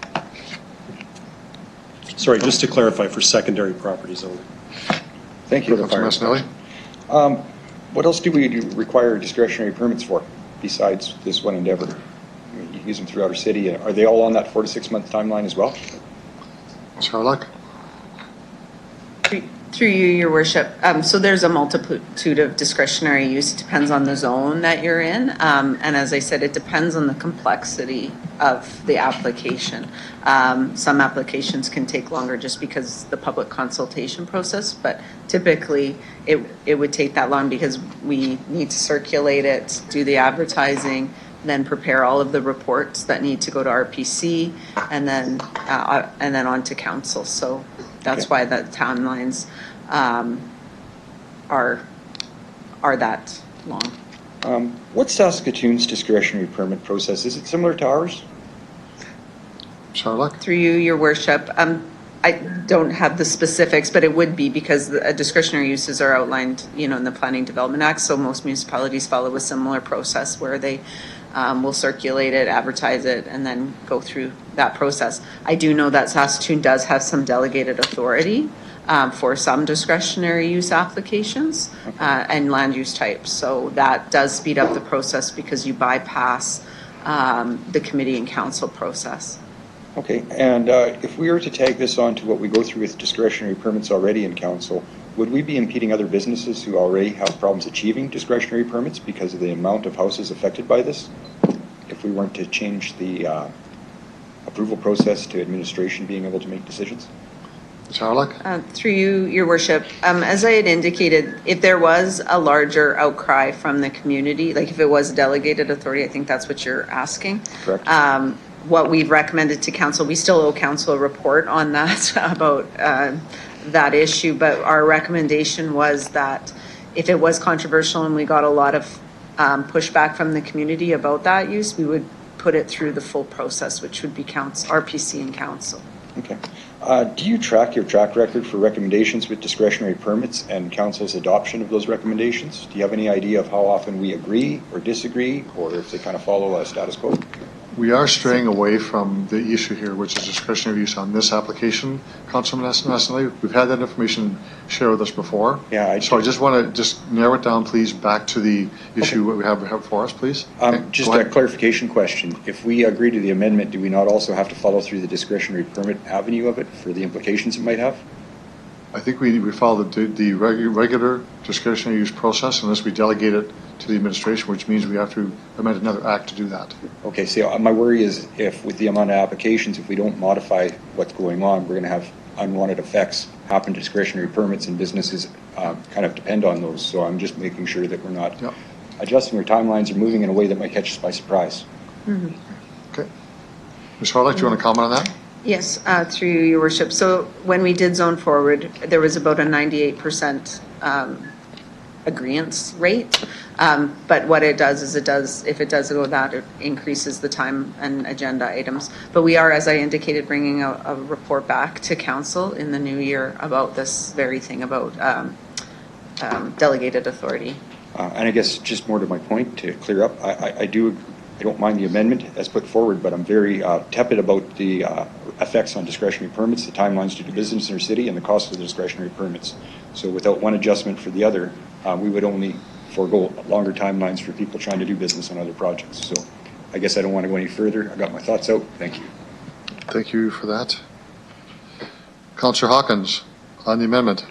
Q: sorry, just to clarify, for secondary properties only.
J: Thank you.
A: Councillor
J: Massanelli. What else do we require discretionary permits for besides this one endeavor? I mean, you use them throughout our city. Are they all on that 4 to 6 month timeline as well?
A: Ms. Harlock?
K: Through you, Your Worship. So there's a multitude of discretionary use. It depends on the zone that you're in. And as I said, it depends on the complexity of the application. Some applications can take longer just because the public consultation process, but typically it would take that long because we need to circulate it, do the advertising, then prepare all of the reports that need to go to RPC, and then on to council. So that's why the timelines are that long.
J: What's Saskatoon's discretionary permit process? Is it similar to ours?
A: Charlotte?
K: Through you, Your Worship. I don't have the specifics, but it would be because the discretionary uses are outlined, in the Planning Development Act. So most municipalities follow a similar process where they will circulate it, advertise it, and then go through that process. I do know that Saskatoon does have some delegated authority for some discretionary use applications and land use types. So that does speed up the process because you bypass the committee and council process.
J: Okay, and if we were to tag this on to what we go through with discretionary permits already in council, would we be impeding other businesses who already have problems achieving discretionary permits because of the amount of houses affected by this? If we weren't to change the approval process to administration being able to make decisions?
K: Through you, Your Worship, as I had indicated, if there was a larger outcry from the community, like if it was delegated authority, I think that's what you're asking.
J: Correct.
K: What we've recommended to council, we still owe council a report on that about that issue, but our recommendation was that if it was controversial and we got a lot of pushback from the community about that use, we would put it through the full process, which would be RPC and council.
J: Okay. Do you track your track record for recommendations with discretionary permits and council's adoption of those recommendations? Do you have any idea of how often we agree or disagree, or if they kind of follow a status quo?
A: We are straying away from the issue here, which is discretionary use on this application, Councilman Massanelli. We've had that information shared with us before.
J: Yeah.
A: So I just want to just narrow it down, please, back to the issue what we have before us, please.
J: Just a clarification question. If we agree to the amendment, do we not also have to follow through the discretionary permit avenue of it for the implications it might have?
A: I think we follow the regular discretionary use process unless we delegate it to the administration, which means we have to amend another act to do that.
J: Okay, so my worry is if with the amount of applications, if we don't modify what's going on, we're going to have unwanted effects happen to discretionary permits, and businesses kind of depend on those. So I'm just making sure that we're not adjusting our timelines or moving in a way that might catch us by surprise.
A: Okay. Ms. Harlech, do you want to comment on that?
K: Yes, through you, Your Worship. So when we did zone forward, there was about a 98% agreeance rate. But what it does is if it does go that, it increases the time and agenda items. But we are, as I indicated, bringing a report back to council in the new year about this very thing about delegated authority.
J: And I guess just more to my point, to clear up, I don't mind the amendment as put forward, but I'm very tepid about the effects on discretionary permits, the timelines to do business in our city, and the cost of the discretionary permits. So without one adjustment for the other, we would only forego longer timelines for people trying to do business on other projects. So I guess I don't want to go any further. I got my thoughts out. Thank you.
A: Thank you for that. Councillor Hawkins, on the amendment.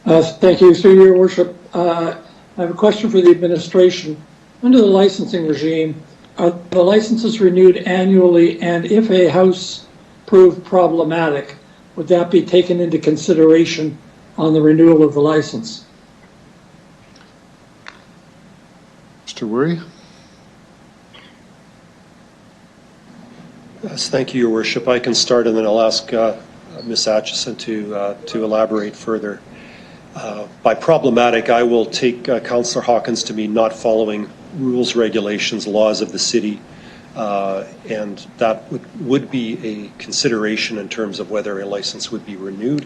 F: Thank you, through your worship. I have a question for the administration. Under the licensing regime, are the licenses renewed annually, and if a house proved problematic, would that be taken into consideration on the renewal of the license?
A: Mr. Wurry?
Q: Yes, thank you, Your Worship. I can start, and then I'll ask Ms. Atchison to elaborate further. By problematic, I will take Councillor Hawkins to mean not following rules, regulations, laws of the city, and that would be a consideration in terms of whether a license would be renewed.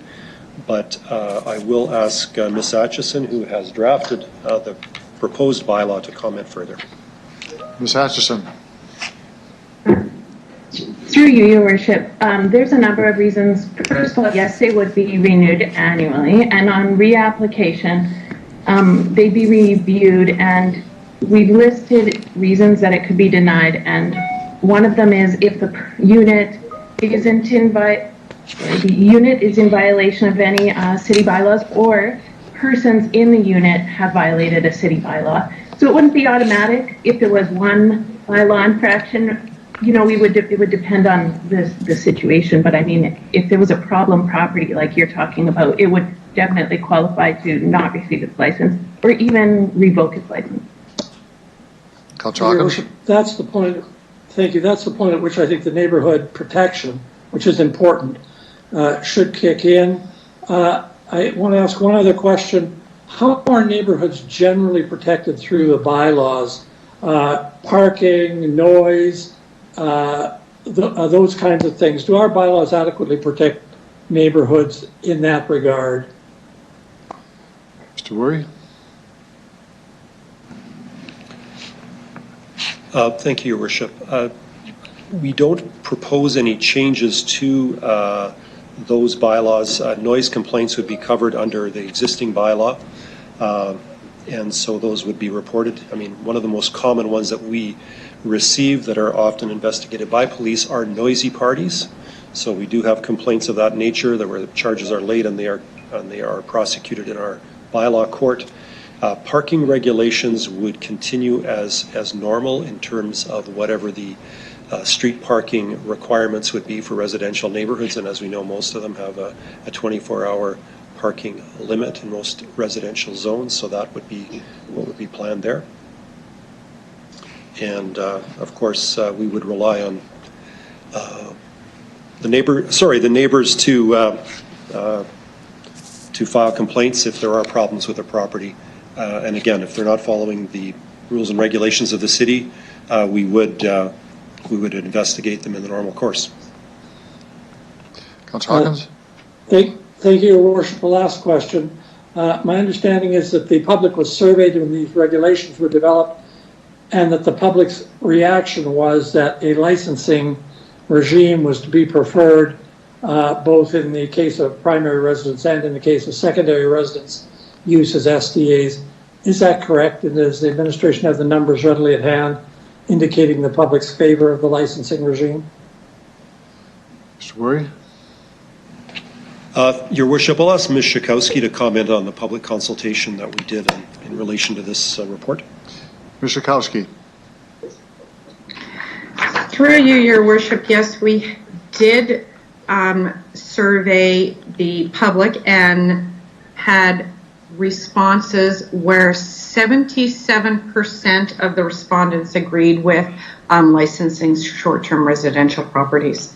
Q: But I will ask Ms. Atchison, who has drafted the proposed bylaw, to comment further.
A: Ms. Atchison.
S: Through you, Your Worship, there's a number of reasons. First of all, yes, they would be renewed annually, and on reapplication, they'd be reviewed, and we've listed reasons that it could be denied, and one of them is if the unit isn't in violation of any city bylaws, or persons in the unit have violated a city bylaw. So it wouldn't be automatic if there was one bylaw infraction. You know, it would depend on the situation, but I mean, if there was a problem property like you're talking about, it would definitely qualify to not receive its license or even revoke its license.
A: Councillor Hawkins?
F: That's the point. Thank you. That's the point at which I think the neighborhood protection, which is important, should kick in. I want to ask one other question. How are neighborhoods generally protected through the bylaws? Parking, noise, those kinds of things. Do our bylaws adequately protect neighborhoods in that regard?
A: Mr. Wurry?
Q: Thank you, Your Worship. We don't propose any changes to those bylaws. Noise complaints would be covered under the existing bylaw, and so those would be reported. I mean, one of the most common ones that we receive that are often investigated by police are noisy parties. So we do have complaints of that nature, that where the charges are laid and they are prosecuted in our bylaw court. Parking regulations would continue as normal in terms of whatever the street parking requirements would be for residential neighborhoods, and as we know, most of them have a 24-hour parking limit in most residential zones, so that would be what would be planned there. And of course, we would rely on the neighbors to file complaints if there are problems with the property. And again, if they're not following the rules and regulations of the city, we would investigate them in the normal course.
A: Councillor Hawkins?
F: Thank you, Your Worship. The last question. My understanding is that the public was surveyed when these regulations were developed, and that the public's reaction was that a licensing regime was to be preferred, both in the case of primary residence and in the case of secondary residence use as SDAs. Is that correct? And does the administration have the numbers readily at hand indicating the public's favor of the licensing regime?
A: Mr. Wurry?
Q: Your Worship, I'll ask Ms. Schakowsky to comment on the public consultation that we did in relation to this report.
A: Ms. Schakowsky.
R: Through you, Your Worship, yes, we did survey the public and had responses where 77% of the respondents agreed with licensing short-term residential properties.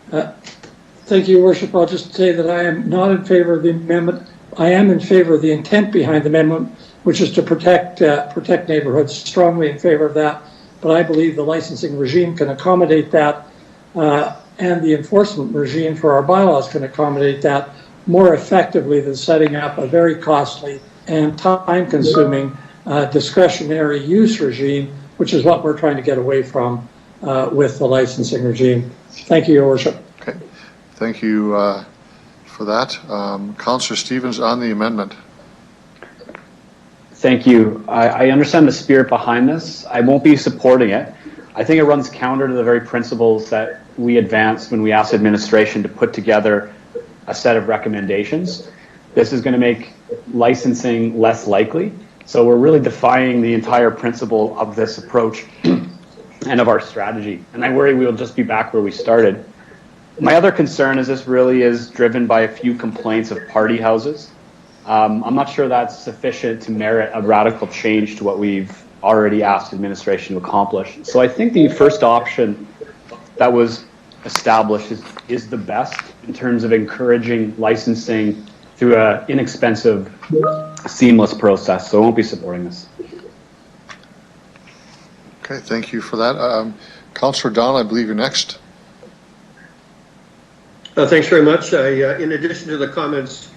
F: Thank you, Your Worship. I'll just say that I am not in favor of the amendment. I am in favor of the intent behind the amendment, which is to protect neighborhoods. Strongly in favor of that. But I believe the licensing regime can accommodate that, and the enforcement regime for our bylaws can accommodate that more effectively than setting up a very costly and time-consuming discretionary use regime, which is what we're trying to get away from with the licensing regime. Thank you, Your Worship.
A: Okay, thank you for that. Councillor Stevens on the amendment.
M: Thank you. I understand the spirit behind this. I won't be supporting it. I think it runs counter to the very principles that we advanced when we asked administration to put together a set of recommendations. This is going to make licensing less likely. So we're really defying the entire principle of this approach and of our strategy. And I worry we'll just be back where we started. My other concern is this really is driven by a few complaints of party houses. I'm not sure that's sufficient to merit a radical change to what we've already asked administration to accomplish. So I think the first option that was established is the best in terms of encouraging licensing through an inexpensive, seamless process. So I won't be supporting this.
A: Okay, thank you for that. Councillor Don, I believe you're next.
D: Thanks very much. In addition to the comments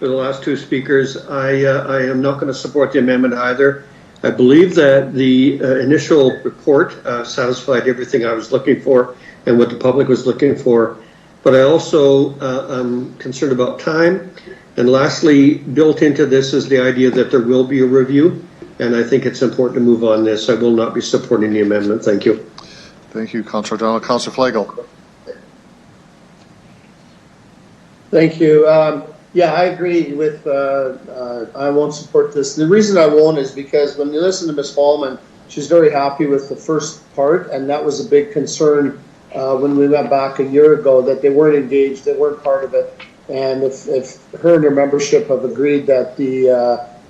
D: for the last two speakers, I am not going to support the amendment either. I believe that the initial report satisfied everything I was looking for and what the public was looking for. But I also am concerned about time. And lastly, built into this is the idea that there will be a review. And I think it's important to move on this. I will not be supporting the amendment. Thank you.
A: Thank you, Councillor Donald. Councillor Flagel.
T: Thank you. Yeah, I agree with, I won't support this. The reason I won't is because when you listen to Ms. Hallman, she's very happy with the first part, and that was a big concern when we went back a year ago, that they weren't engaged, they weren't part of it. And if her and her membership have agreed that the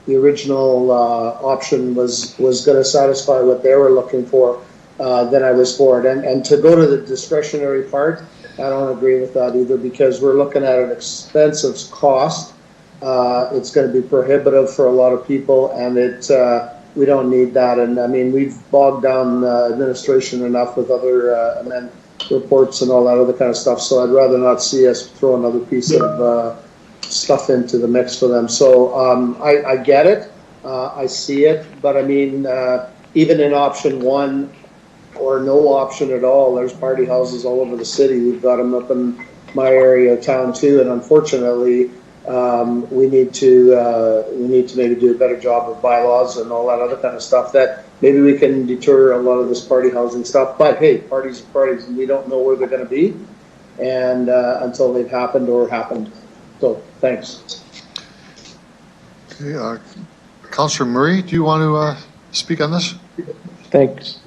T: original option was going to satisfy what they were looking for, then I was for it. And to go to the discretionary part, I don't agree with that either, because we're looking at an expensive cost. It's going to be prohibitive for a lot of people, and we don't need that. And I mean, we've bogged down administration enough with other reports and all that other kind of stuff. So I'd rather not see us throw another piece of stuff into the mix for them. So I get it, I see it, but I mean, even in option one, or no option at all, there's party houses all over the city. We've got them up in my area of town too, and unfortunately, we need to maybe do a better job of bylaws and all that other kind of stuff, that maybe we can deter a lot of this party housing stuff. But hey, parties are parties, and we don't know where they're going to be, and until they've happened or happened. So thanks.
A: Okay, Councillor Murray, do you want to speak on this?
U: Thanks.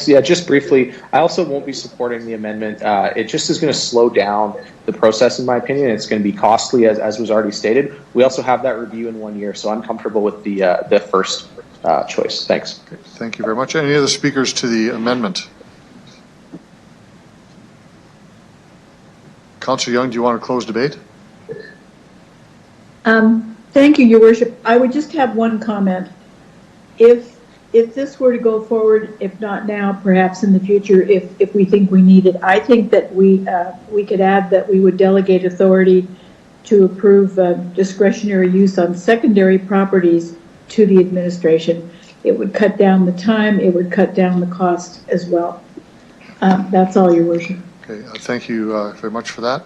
U: Yeah, just briefly, I also won't be supporting the amendment. It just is going to slow down the process, in my opinion. It's going to be costly, as was already stated. We also have that review in 1 year, so I'm comfortable with the first choice. Thanks.
A: Okay, thank you very much. Any other speakers to the amendment? Councillor Young, do you want to close debate?
G: Thank you, Your Worship. I would just have one comment. If this were to go forward, if not now, perhaps in the future, if we think we need it, I think that we could add that we would delegate authority to approve discretionary use on secondary properties to the administration. It would cut down the time, it would cut down the cost as well. That's all, Your Worship.
A: Okay, thank you very much for that.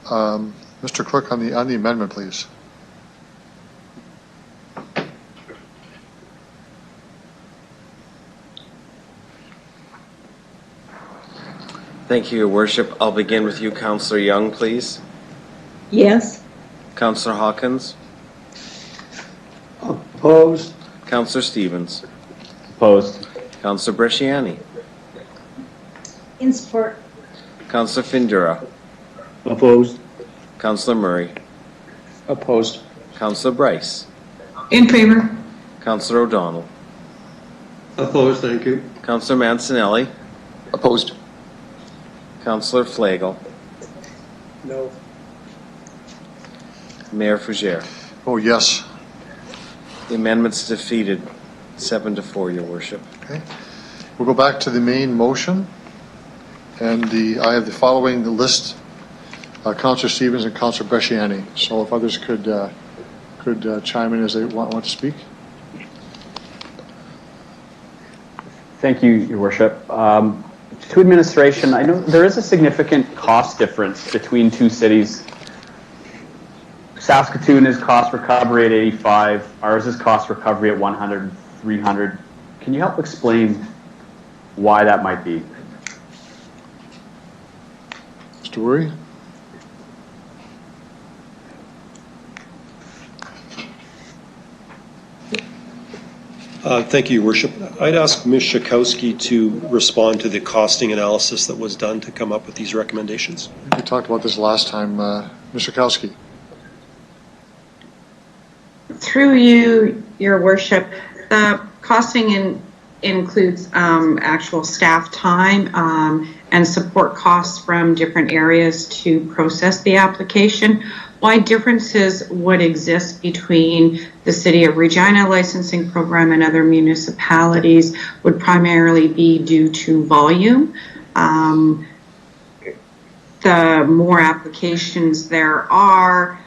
A: Mr. Clerk, on the amendment, please.
B: Thank you, Your Worship. I'll begin with you, Councillor Young, please.
G: Yes.
B: Councillor Hawkins.
F: Opposed.
B: Councillor Stevens.
M: Opposed.
B: Councillor Bresciani.
I: In support.
B: Councillor Findura.
C: Opposed.
B: Councillor Murray.
U: Opposed.
B: Councillor Bryce.
E: In favor.
B: Councillor O'Donnell.
D: Opposed, thank you.
B: Councillor Mancinelli.
J: Opposed.
B: Councillor Flagel.
T: No.
B: Mayor Fougere.
A: Oh, yes.
B: The amendment's defeated 7-4, Your Worship.
A: Okay. We'll go back to the main motion. And I have the following list, Councillor Stevens and Councillor Bresciani. So if others could chime in as they want to speak.
M: Thank you, Your Worship. To administration, I know there is a significant cost difference between two cities. Saskatoon is cost recovery at 85. Ours is cost recovery at 100, 300. Can you help explain why that might be?
A: Mr. Wurry?
Q: Thank you, Your Worship. I'd ask Ms. Schakowsky to respond to the costing analysis that was done to come up with these recommendations.
A: We talked about this last time. Ms. Schakowsky.
R: Through you, Your Worship, the costing includes actual staff time and support costs from different areas to process the application. Why differences would exist between the City of Regina licensing program and other municipalities would primarily be due to volume. The more applications there are,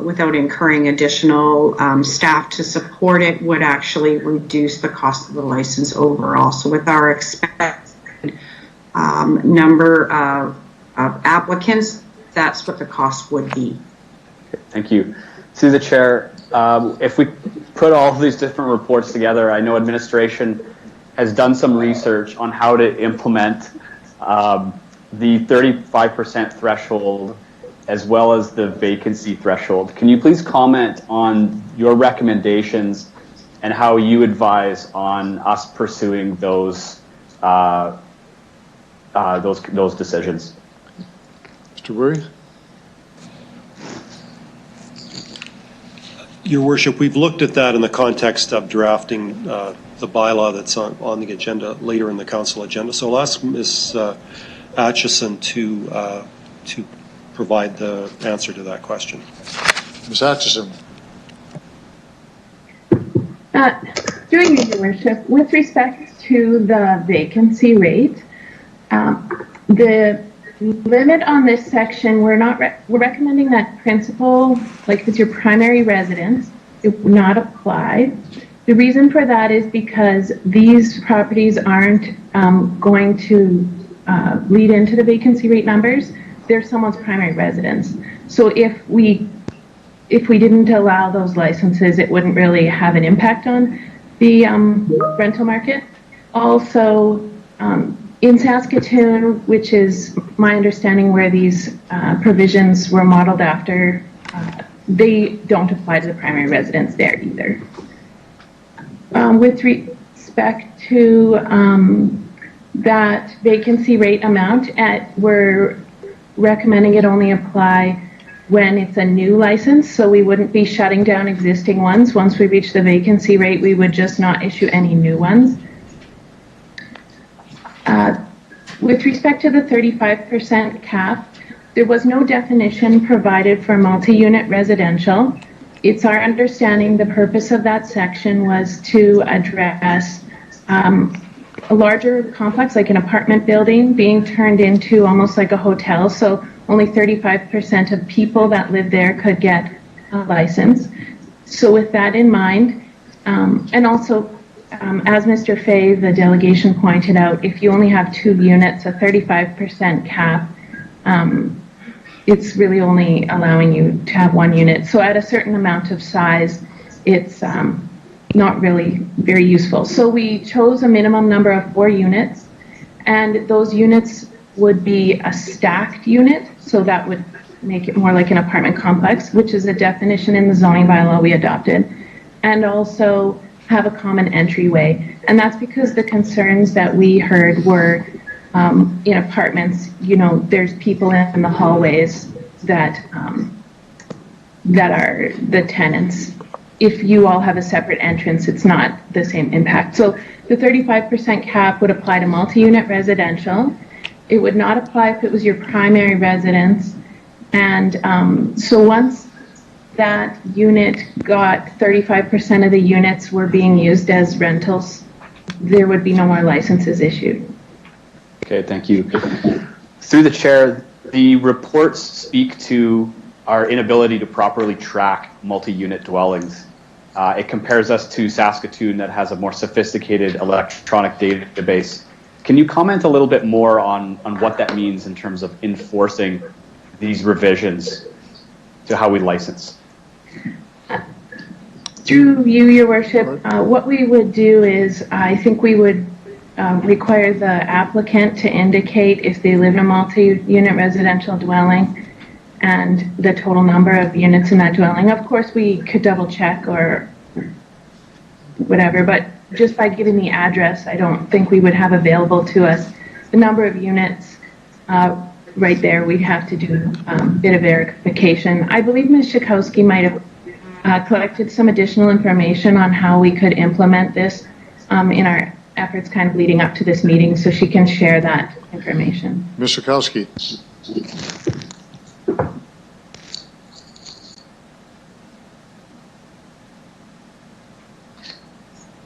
R: without incurring additional staff to support it, would actually reduce the cost of the license overall. So with our expected number of applicants, that's what the cost would be.
M: Thank you. Through the chair, if we put all of these different reports together, I know administration has done some research on how to implement the 35% threshold as well as the vacancy threshold. Can you please comment on your recommendations and how you advise on us pursuing those decisions?
A: Mr. Wurry?
Q: Your Worship, we've looked at that in the context of drafting the bylaw that's on the agenda later in the council agenda. So I'll ask Ms. Atchison to provide the answer to that question.
A: Ms. Atchison.
S: Through you, Your Worship, with respect to the vacancy rate, the limit on this section, we're recommending that principal, like if it's your primary residence, it would not apply. The reason for that is because these properties aren't going to lead into the vacancy rate numbers. They're someone's primary residence. So if we didn't allow those licenses, it wouldn't really have an impact on the rental market. Also, in Saskatoon, which is my understanding where these provisions were modeled after, they don't apply to the primary residence there either. With respect to that vacancy rate amount, we're recommending it only apply when it's a new license, so we wouldn't be shutting down existing ones. Once we reach the vacancy rate, we would just not issue any new ones. With respect to the 35% cap, there was no definition provided for multi-unit residential. It's our understanding the purpose of that section was to address a larger complex, like an apartment building, being turned into almost like a hotel. So only 35% of people that live there could get a license. So with that in mind, and also as Mr. Fay, the delegation pointed out, if you only have 2 units, a 35% cap, it's really only allowing you to have 1 unit. So at a certain amount of size, it's not really very useful. So we chose a minimum number of 4 units, and those units would be a stacked unit, so that would make it more like an apartment complex, which is a definition in the zoning bylaw we adopted, and also have a common entryway. And that's because the concerns that we heard were in apartments, there's people in the hallways that are the tenants. If you all have a separate entrance, it's not the same impact. So the 35% cap would apply to multi-unit residential. It would not apply if it was your primary residence. And so once that unit got 35% of the units were being used as rentals, there would be no more licenses issued.
M: Okay, thank you. Through the chair, the reports speak to our inability to properly track multi-unit dwellings. It compares us to Saskatoon that has a more sophisticated electronic database. Can you comment a little bit more on what that means in terms of enforcing these revisions to how we license?
S: Through you, Your Worship, what we would do is I think we would require the applicant to indicate if they live in a multi-unit residential dwelling and the total number of units in that dwelling. Of course, we could double check or whatever, but just by giving the address, I don't think we would have available to us the number of units right there. We'd have to do a bit of verification. I believe Ms. Schakowsky might have collected some additional information on how we could implement this in our efforts kind of leading up to this meeting, so she can share that information.
A: Ms. Schakowsky.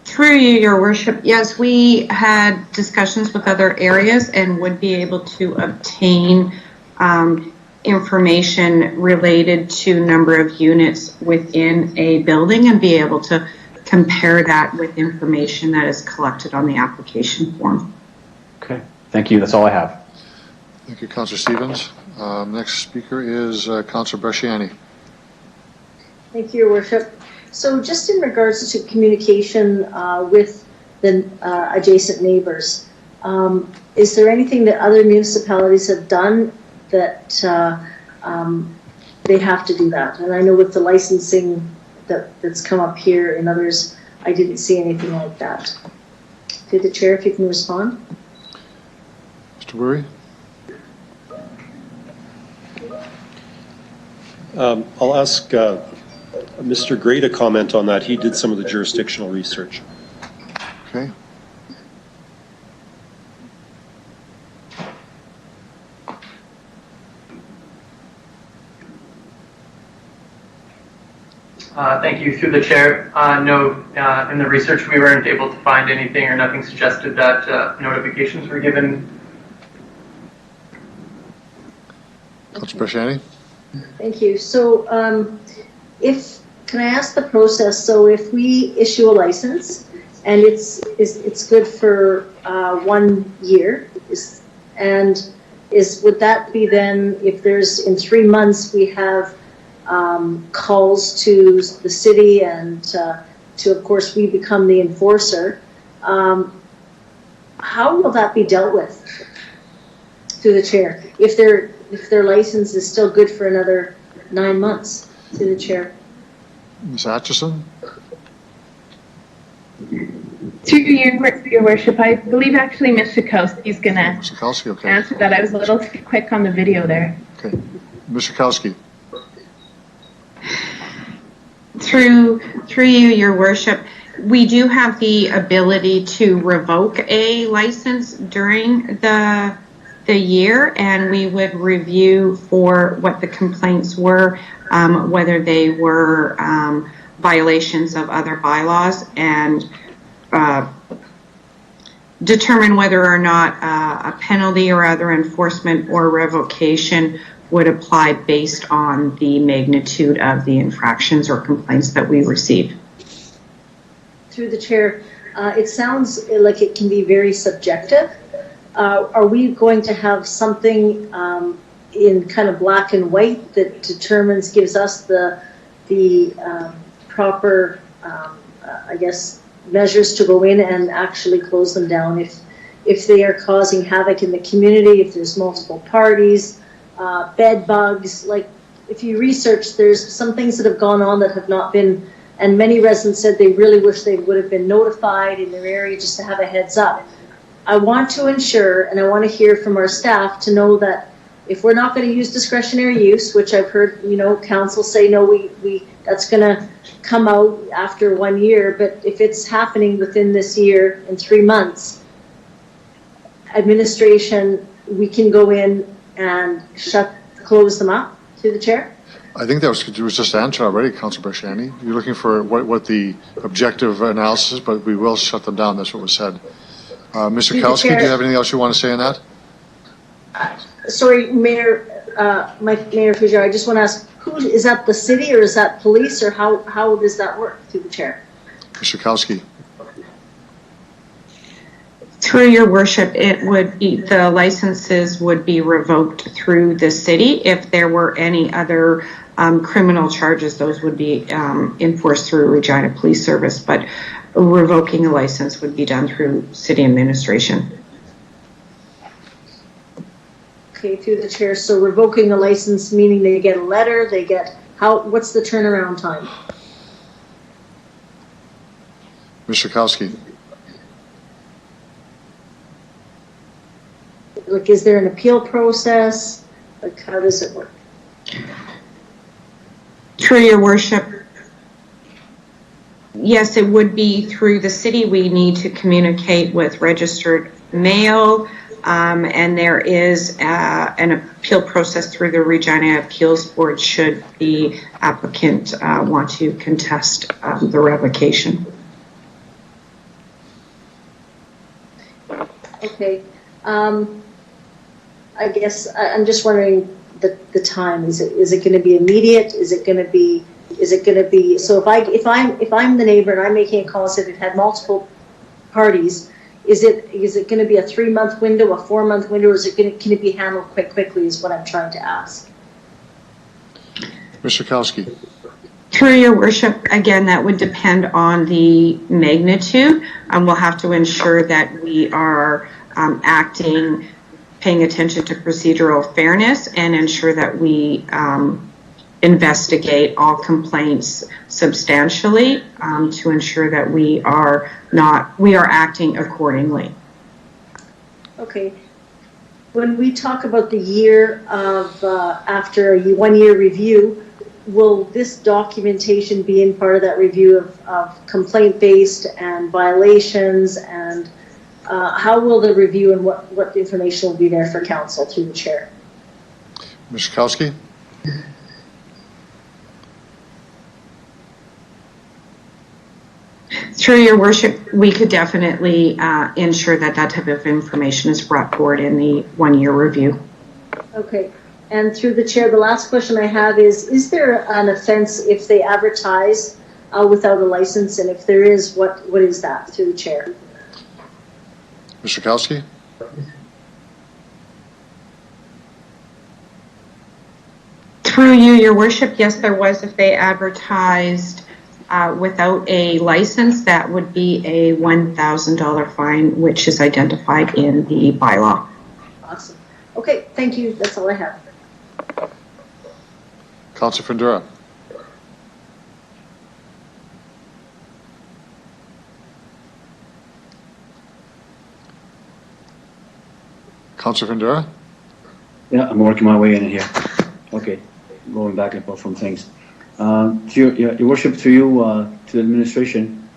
R: Through you, Your Worship, yes, we had discussions with other areas and would be able to obtain information related to number of units within a building and be able to compare that with information that is collected on the application form.
M: Okay, thank you. That's all I have.
A: Thank you, Councillor Stevens. Next speaker is Councillor Bresciani.
I: Thank you, Your Worship. So just in regards to communication with the adjacent neighbors, is there anything that other municipalities have done that they have to do that? And I know with the licensing that's come up here and others, I didn't see anything like that. Through the chair, if you can respond.
A: Mr. Wurry?
Q: I'll ask Mr. Gray to comment on that. He did some of the jurisdictional research.
A: Okay.
H: Thank you. Through the chair, no, in the research we weren't able to find anything or nothing suggested that notifications were given.
A: Councillor Bresciani?
I: Thank you. So can I ask the process? So if we issue a license and it's good for 1 year, would that be then, if there's in 3 months we have calls to the city and to, of course, we become the enforcer, how will that be dealt with? Through the chair, if their license is still good for another 9 months. Through the chair.
A: Ms. Atchison?
S: Through your worship, I believe actually Ms. Schakowsky is going to answer that. I was a little quick on the video there.
A: Okay. Ms. Schakowsky.
R: Through you, Your Worship, we do have the ability to revoke a license during the year, and we would review for what the complaints were, whether they were violations of other bylaws, and determine whether or not a penalty or other enforcement or revocation would apply based on the magnitude of the infractions or complaints that we receive.
I: Through the chair, it sounds like it can be very subjective. Are we going to have something in kind of black and white that gives us the proper, I guess, measures to go in and actually close them down if they are causing havoc in the community, if there's multiple parties, bed bugs? Like, if you research, there's some things that have gone on that have not been, and many residents said they really wish they would have been notified in their area just to have a heads up. I want to ensure, and I want to hear from our staff to know that if we're not going to use discretionary use, which I've heard, council say, no, we that's going to come out after 1 year, but if it's happening within this year in 3 months, administration, we can go in and close them up through the chair?
A: I think that was just answered already, Councilor Barshani. You're looking for what the objective analysis, but we will shut them down. That's what was said. Mr. Kowski, do you have anything else you want to say on that?
I: Sorry, Mayor Fougere, I just want to ask, who is that, the city or is that police, or how does that work through the chair?
A: Mr. Kowski.
R: Through your worship, the licenses would be revoked through the city. If there were any other criminal charges, those would be enforced through Regina Police Service, but revoking a license would be done through city administration.
I: Okay, through the chair. So revoking a license, meaning they get a letter, what's the turnaround time?
A: Mr. Kowski.
I: Like, is there an appeal process? Like, how does it work?
R: Through your worship, yes, it would be through the city. We need to communicate with registered mail, and there is an appeal process through the Regina Appeals Board should the applicant want to contest the revocation.
I: Okay. I guess I'm just wondering the time. Is it going to be immediate? Is it going to be? So if I'm the neighbor and I'm making a call, said it had multiple parties, is it going to be a 3-month window, a 4-month window, or can it be handled quite quickly? Is what I'm trying to ask.
A: Mr. Kowski.
R: Through your worship, again, that would depend on the magnitude. We'll have to ensure that we are paying attention to procedural fairness and ensure that we investigate all complaints substantially to ensure that we are acting accordingly.
I: Okay. When we talk about the year of after a 1-year review, will this documentation be in part of that review of complaint-based and violations, and how will the review and what information will be there for council through the chair?
A: Mr. Kowski.
R: Through your worship, we could definitely ensure that type of information is brought forward in the 1-year review.
I: Okay. And through the chair, the last question I have is there an offense if they advertise without a license? And if there is, what is that through the chair?
A: Mr. Kowski.
R: Through you, your worship, yes, there was. If they advertised without a license, that would be a $1,000 fine, which is identified in the bylaw.
I: Awesome. Okay, thank you. That's all I have.
A: Councilor Fundura. Councilor Fundura.
C: Yeah, I'm working my way in here. Okay, going back and forth from things. Your worship, to you, to the administration,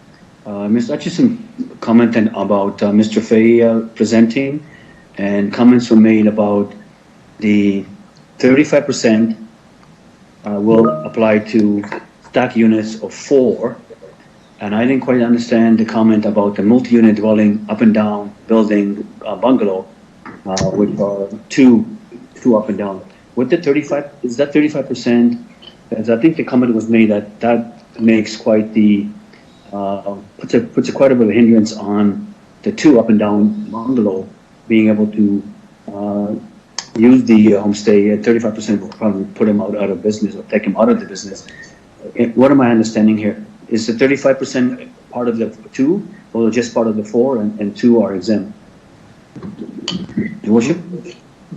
C: Ms. Atchison commented about Mr. Fay presenting, and comments were made about the 35% will apply to stack units of 4, and I didn't quite understand the comment about the multi-unit dwelling up and down building bungalow, which are two up and down. With the 35, is that 35%? As I think the comment was made that makes quite the puts quite a bit of hindrance on the 2 up and down bungalow being able to use the homestay. At 35% will probably put him out of business or take him out of the business. What am I understanding here? Is the 35% part of the 2, or just part of the 4, and 2 are exempt? Your worship?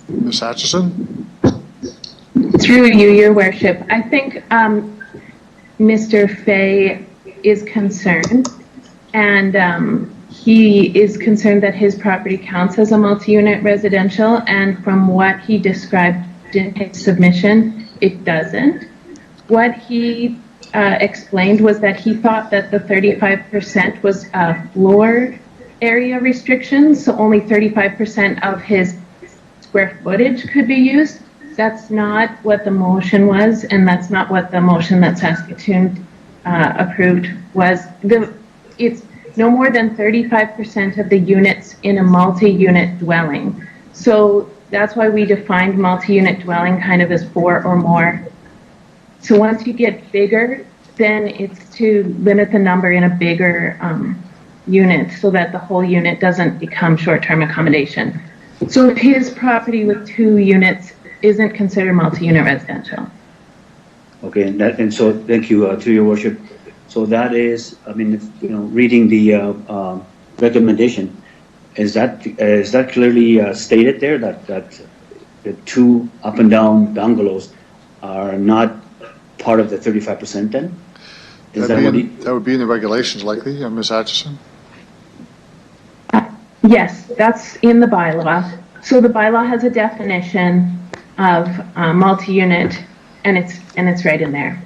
A: Ms. Atchison?
S: Through you, your worship, I think Mr. Fay is concerned, and he is concerned that his property counts as a multi-unit residential, and from what he described in his submission, it doesn't. What he explained was that he thought that the 35% was floor area restrictions, so only 35% of his square footage could be used. That's not what the motion was, and that's not what the motion that Saskatoon approved was. It's no more than 35% of the units in a multi-unit dwelling. So that's why we defined multi-unit dwelling kind of as 4 or more. So once you get bigger, then it's to limit the number in a bigger unit so that the whole unit doesn't become short-term accommodation. So his property with 2 units isn't considered multi-unit residential.
C: Okay, and so thank you to your worship. So that is, I mean, reading the recommendation, is that clearly stated there that the 2 up and down bungalows are not part of the 35% then?
A: That would be in the regulations likely, Ms. Atchison?
S: Yes, that's in the bylaw. So the bylaw has a definition of multi-unit, and it's right in there.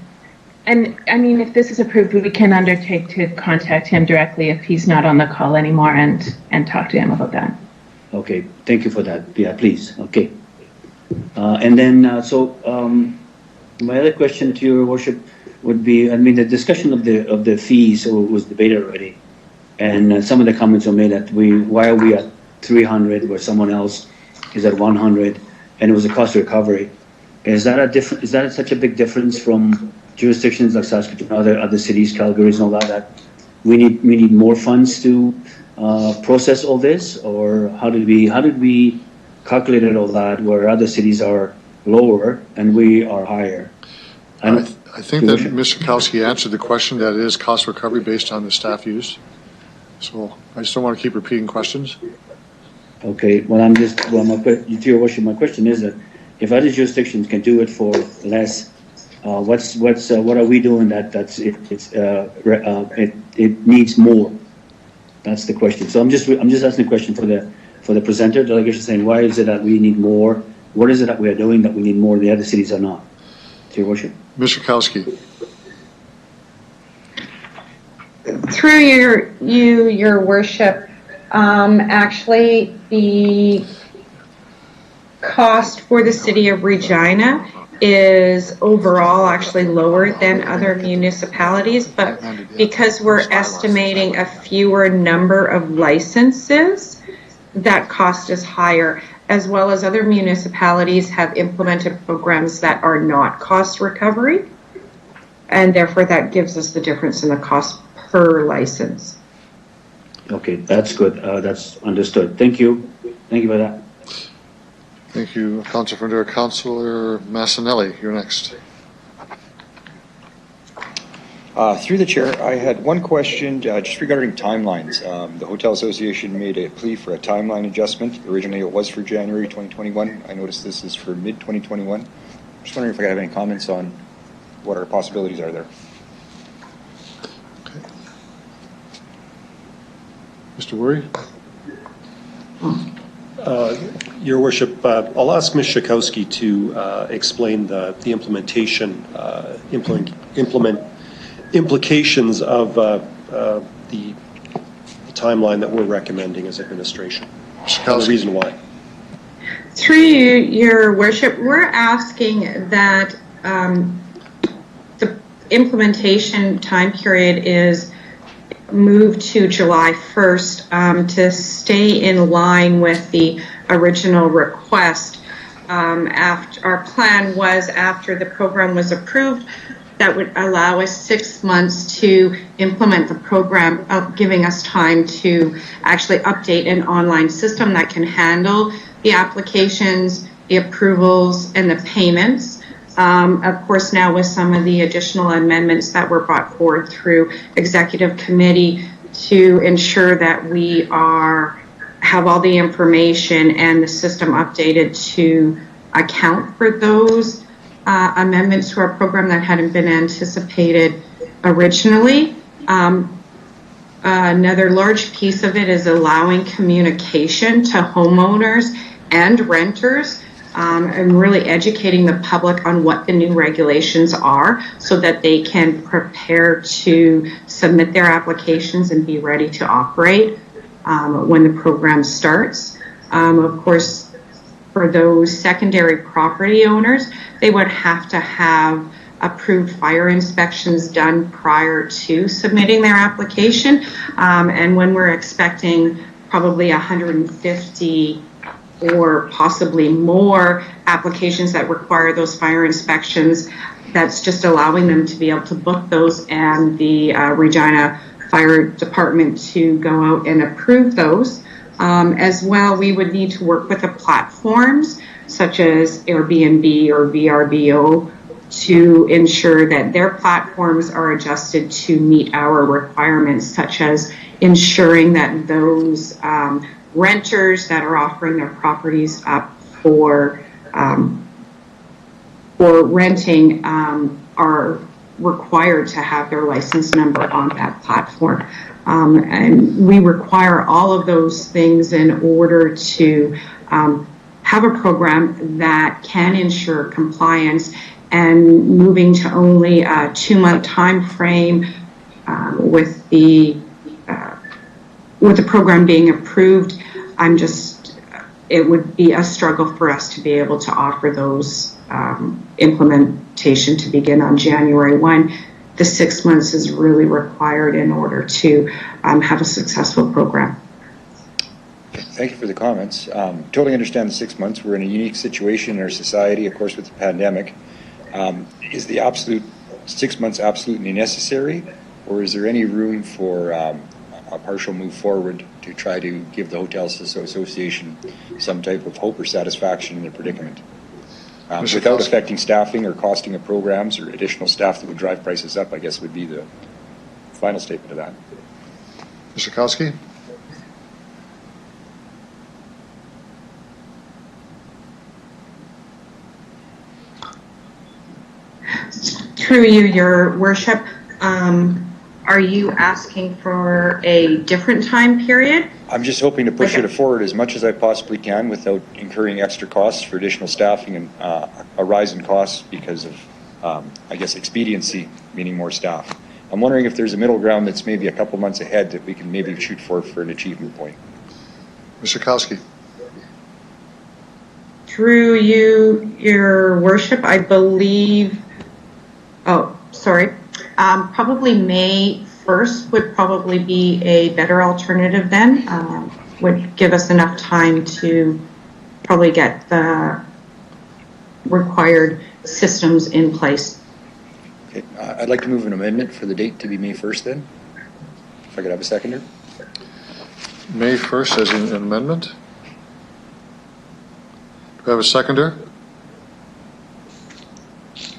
S: And I mean, if this is approved, we can undertake to contact him directly if he's not on the call anymore and talk to him about that.
C: Okay, thank you for that. Yeah, please. Okay. And then, my other question to your worship would be, I mean, the discussion of the fees was debated already, and some of the comments were made that why are we at 300 where someone else is at 100, and it was a cost recovery. Is that such a big difference from jurisdictions like Saskatoon, other cities, Calgary, and all that we need more funds to process all this, or how did we calculate all that where other cities are lower and we are higher?
A: I think that Mr. Kowski answered the question that it is cost recovery based on the staff use. So I just don't want to keep repeating questions.
C: Okay, well, to your worship, my question is that if other jurisdictions can do it for less, what are we doing it needs more? That's the question. So I'm just asking the question for the presenter, delegation, saying why is it that we need more? What is it that we are doing that we need more? The other cities are not. To your worship,
A: Mr. Kowski.
R: Through your worship, actually the cost for the city of Regina is overall actually lower than other municipalities, but because we're estimating a fewer number of licenses, that cost is higher, as well as other municipalities have implemented programs that are not cost recovery, and therefore that gives us the difference in the cost per license.
C: Okay, that's good. That's understood. Thank you. Thank you for that.
A: Thank you, Councilor Fernandez. Councilor Massanelli, you're next.
J: Through the chair, I had one question just regarding timelines. The Hotel Association made a plea for a timeline adjustment. Originally, it was for January 2021. I noticed this is for mid-2021. Just wondering if I could have any comments on what our possibilities are there.
A: Okay. Mr. Wurry?
Q: Your Worship, I'll ask Ms. Schakowsky to explain the implementation, implications of the timeline that we're recommending as administration. And the reason why.
R: Through your worship, we're asking that the implementation time period is moved to July 1st to stay in line with the original request. After our plan was, after the program was approved, that would allow us 6 months to implement the program, giving us time to actually update an online system that can handle the applications, the approvals, and the payments. Of course, now with some of the additional amendments that were brought forward through executive committee to ensure that we have all the information and the system updated to account for those amendments to our program that hadn't been anticipated originally. Another large piece of it is allowing communication to homeowners and renters, and really educating the public on what the new regulations are so that they can prepare to submit their applications and be ready to operate when the program starts. Of course, for those secondary property owners, they would have to have approved fire inspections done prior to submitting their application. And when we're expecting probably 150 or possibly more applications that require those fire inspections, that's just allowing them to be able to book those and the Regina Fire Department to go out and approve those. As well, we would need to work with the platforms such as Airbnb or VRBO to ensure that their platforms are adjusted to meet our requirements, such as ensuring that those renters that are offering their properties up for renting are required to have their license number on that platform. And we require all of those things in order to have a program that can ensure compliance, and moving to only a 2-month time frame with the program being approved. It would be a struggle for us to be able to offer those implementation to begin on January 1. The 6 months is really required in order to have a successful program.
J: Thank you for the comments. Totally understand the 6 months. We're in a unique situation in our society, of course, with the pandemic. Is the absolute 6 months absolutely necessary, or is there any room for a partial move forward to try to give the Hotels Association some type of hope or satisfaction in their predicament? Without affecting staffing or costing of programs or additional staff that would drive prices up, I guess would be the final statement of that.
A: Mr. Kowski?
R: Through you, Your Worship, are you asking for a different time period?
J: I'm just hoping to push it forward as much as I possibly can without incurring extra costs for additional staffing and a rise in costs because of, I guess, expediency, meaning more staff. I'm wondering if there's a middle ground that's maybe a couple months ahead that we can maybe shoot for an achievement point.
A: Mr. Kowski?
R: Through you, Your Worship, I believe, probably May 1st would probably be a better alternative then. Would give us enough time to probably get the required systems in place.
J: Okay. I'd like to move an amendment for the date to be May 1st then. If I could have a seconder.
A: May 1st as an amendment. Do I have a seconder?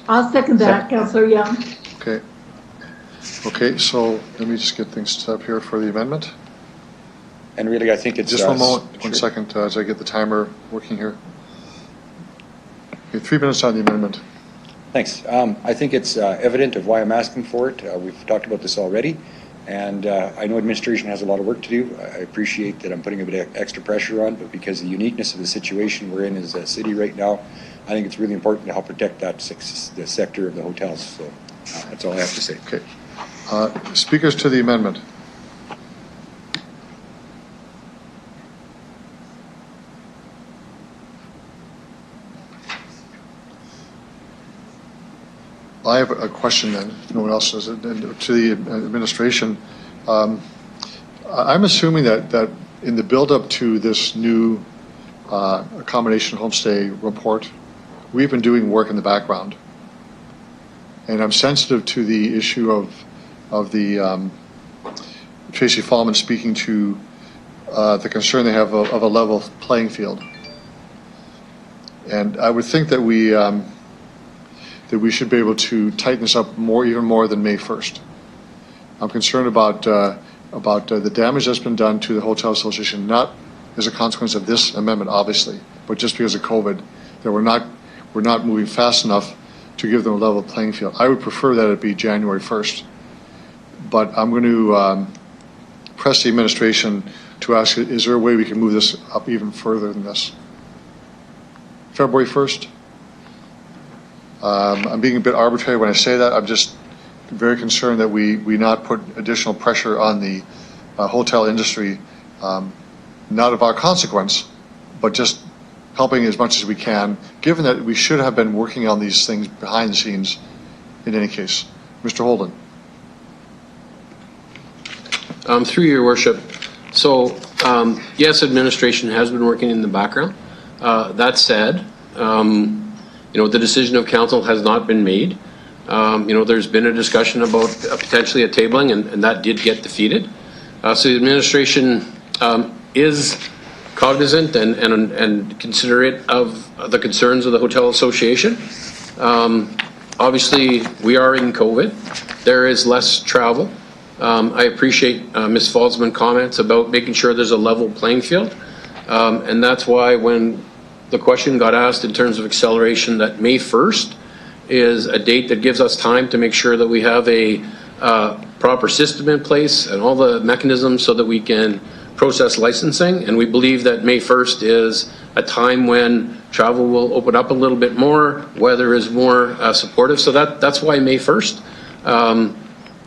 G: I'll second that, Councillor Young.
A: Okay. Okay, so let me just get things set up here for the amendment.
J: And really, I think it's...
A: Just one moment, 1 second, as I get the timer working here. Okay, 3 minutes on the amendment.
J: Thanks. I think it's evident of why I'm asking for it. We've talked about this already, and I know administration has a lot of work to do. I appreciate that I'm putting a bit of extra pressure on, but because of the uniqueness of the situation we're in as a city right now, I think it's really important to help protect the sector of the hotels. So that's all I have to say.
A: Okay. Speakers to the amendment. I have a question then, if no one else does it, and to the administration. I'm assuming that in the build-up to this new accommodation homestay report, we've been doing work in the background. And I'm sensitive to the issue of the Tracy Fallman speaking to the concern they have of a level playing field. And I would think that we should be able to tighten this up even more than May 1st. I'm concerned about the damage that's been done to the Hotel Association, not as a consequence of this amendment, obviously, but just because of COVID, that we're not moving fast enough to give them a level playing field. I would prefer that it be January 1st, but I'm going to press the administration to ask, is there a way we can move this up even further than this? February 1st? I'm being a bit arbitrary when I say that. I'm just very concerned that we not put additional pressure on the hotel industry, not of our consequence, but just helping as much as we can, given that we should have been working on these things behind the scenes in any case. Mr. Holden.
L: Through your worship. So, yes, administration has been working in the background. That said, the decision of council has not been made. There's been a discussion about potentially a tabling, and that did get defeated. So the administration is cognizant and considerate of the concerns of the Hotel Association. Obviously, we are in COVID. There is less travel. I appreciate Ms. Falsman's comments about making sure there's a level playing field. And that's why when the question got asked in terms of acceleration, that May 1st is a date that gives us time to make sure that we have a proper system in place and all the mechanisms so that we can process licensing. And we believe that May 1st is a time when travel will open up a little bit more, weather is more supportive. So that's why May 1st.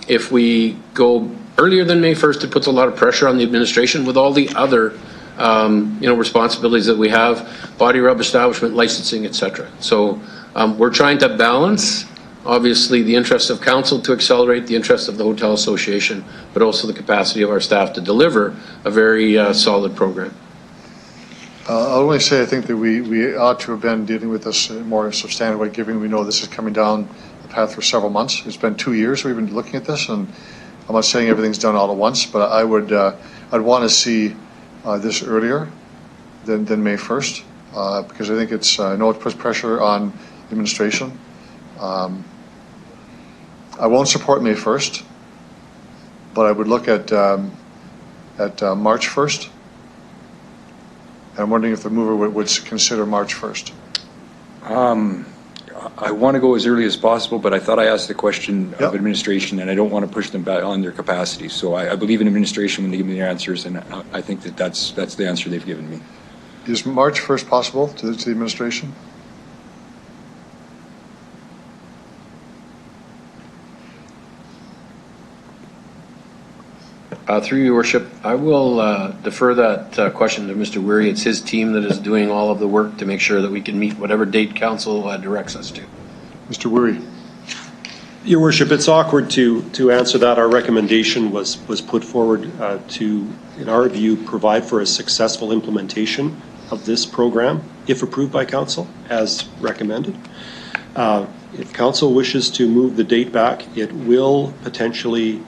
L: If we go earlier than May 1st, it puts a lot of pressure on the administration with all the other responsibilities that we have, body rub establishment, licensing, etc. So we're trying to balance, obviously, the interest of council to accelerate the interest of the Hotel Association, but also the capacity of our staff to deliver a very solid program.
A: I'll only say I think that we ought to have been dealing with this in a more substantive way, given we know this is coming down the path for several months. It's been 2 years we've been looking at this, and I'm not saying everything's done all at once, but I'd want to see this earlier than May 1st, because I think I know it puts pressure on the administration. I won't support May 1st, but I would look at March 1st. I'm wondering if the mover would consider March 1st.
V: I want to go as early as possible, but I thought I asked the question of administration, and I don't want to push them back on their capacity. So I believe in administration when they give me their answers, and I think that's the answer they've given me.
A: Is March 1st possible to the administration?
L: Through your worship, I will defer that question to Mr. Weary. It's his team that is doing all of the work to make sure that we can meet whatever date council directs us to.
A: Mr. Weary.
Q: Your worship, it's awkward to answer that. Our recommendation was put forward to, in our view, provide for a successful implementation of this program, if approved by council, as recommended. If council wishes to move the date back, it will potentially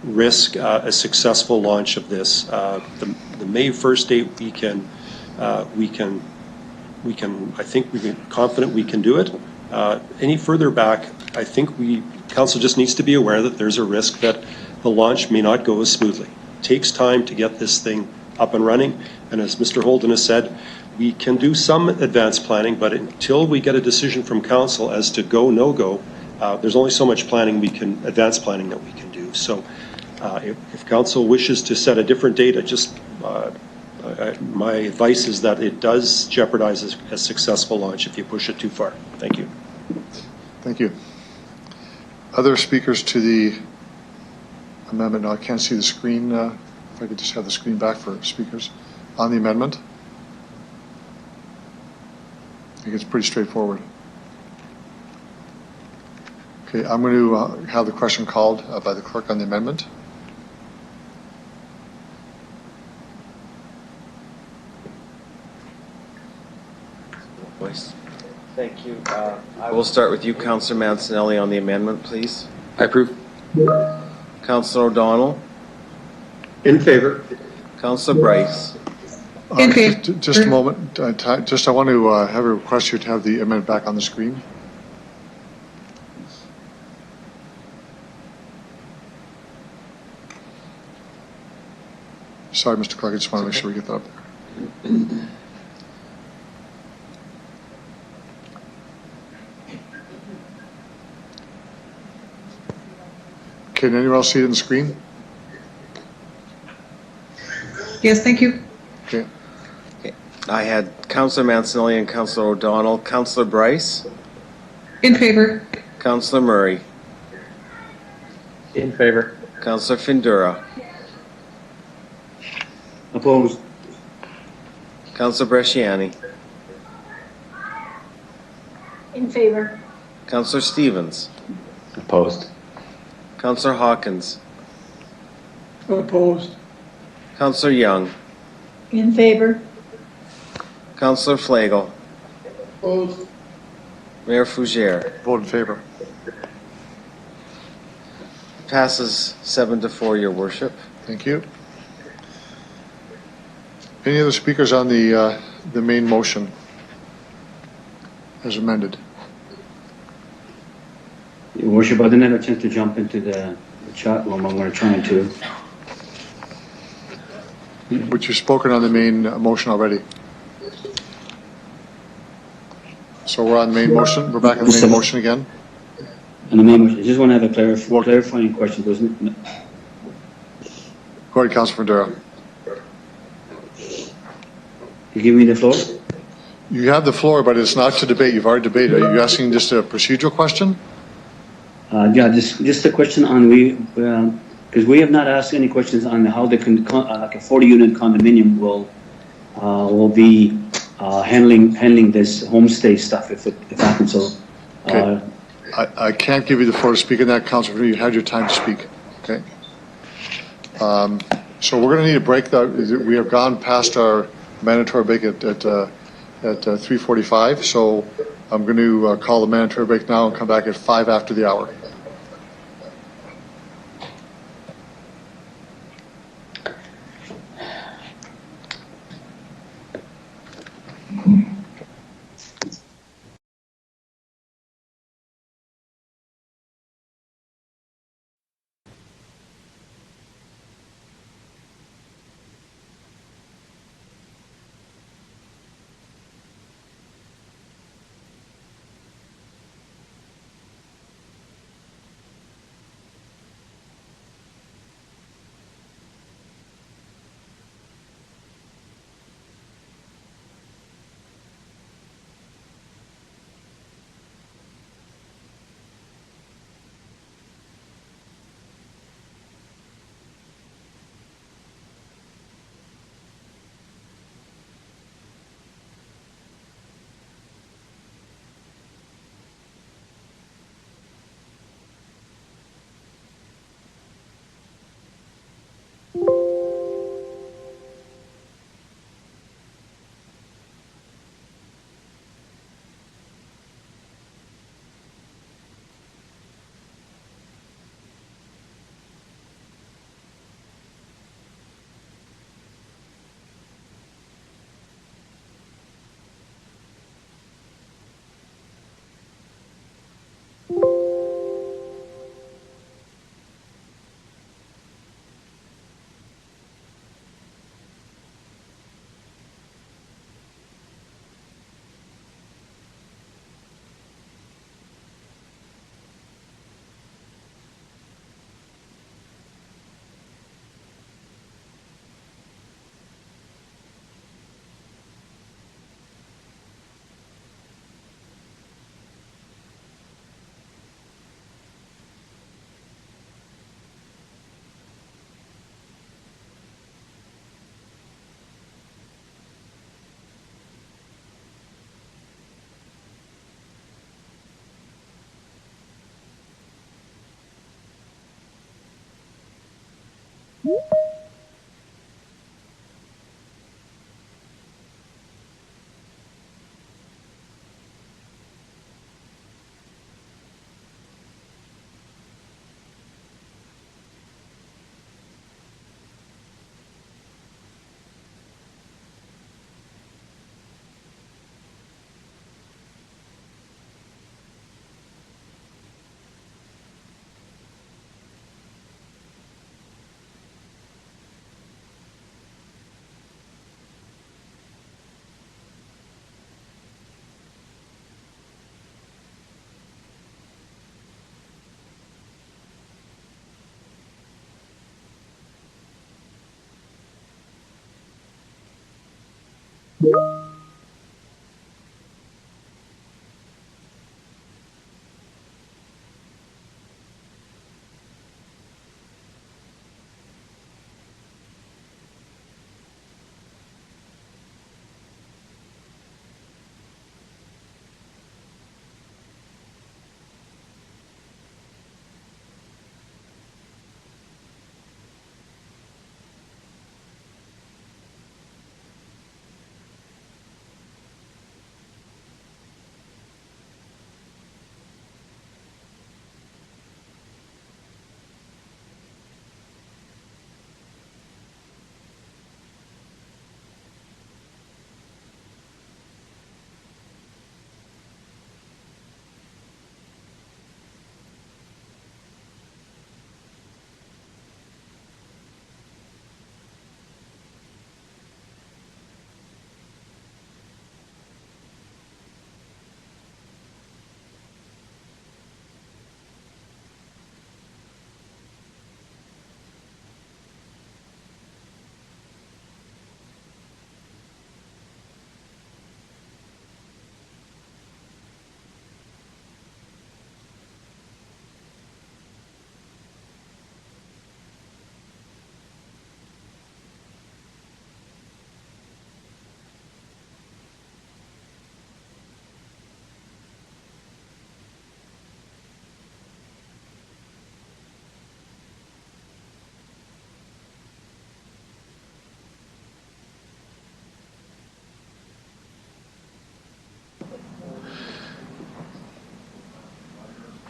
Q: risk a successful launch of this. The May 1st date, I think we're confident we can do it. Any further back, I think council just needs to be aware that there's a risk that the launch may not go as smoothly. It takes time to get this thing up and running, and as Mr. Holden has said, we can do some advanced planning, but until we get a decision from council as to go, no go, there's only so much advanced planning that we can do. So if council wishes to set a different date, my advice is that it does jeopardize a successful launch if you push it too far. Thank you.
A: Thank you. Other speakers to the amendment? No, I can't see the screen. If I could just have the screen back for speakers on the amendment. I think it's pretty straightforward. Okay, I'm going to have the question called by the clerk on the amendment.
B: Thank you. I will start with you, Councillor Mancinelli, on the amendment, please.
V: I approve.
B: Councillor O'Donnell.
D: In favor.
B: Councillor Bryce.
A: Just a moment. I want to have a request you to have the amendment back on the screen. Sorry, Mr. Clerk, I just want to make sure we get that up there. Can anyone else see it on the screen?
E: Yes, thank you.
A: Okay.
B: I had Councillor Mancinelli and Councillor O'Donnell. Councillor Bryce?
E: In favor.
B: Councillor Murray?
U: In favor.
B: Councillor Findura?
C: Opposed.
B: Councillor Bresciani?
I: In favor.
B: Councillor Stevens?
U: Opposed.
B: Councillor Hawkins?
F: Opposed.
B: Councillor Young?
G: In favor.
B: Councillor Flagel?
T: Opposed.
B: Mayor Fougere?
A: Vote in favor.
B: Passes 7-4, Your Worship.
A: Thank you. Any other speakers on the main motion as amended?
C: Your Worship, I didn't have a chance to jump into the chat room. I'm going to try to.
A: But you've spoken on the main motion already. So we're on the main motion. We're back on the main motion again.
C: On the main motion, I just want to have a clarifying question.
A: Go ahead, Councilor Findura.
C: You give me the floor?
A: You have the floor, but it's not to debate. You've already debated. Are you asking just a procedural question?
C: Yeah, just a question on because we have not asked any questions on how the like a 40-unit condominium will be handling this homestay stuff if it happens. So,
A: okay. I can't give you the floor to speak on that, Councilor. You had your time to speak. Okay. So we're going to need a break. We have gone past our mandatory break at 3:45. So I'm going to call the mandatory break now and come back at 5 after the hour.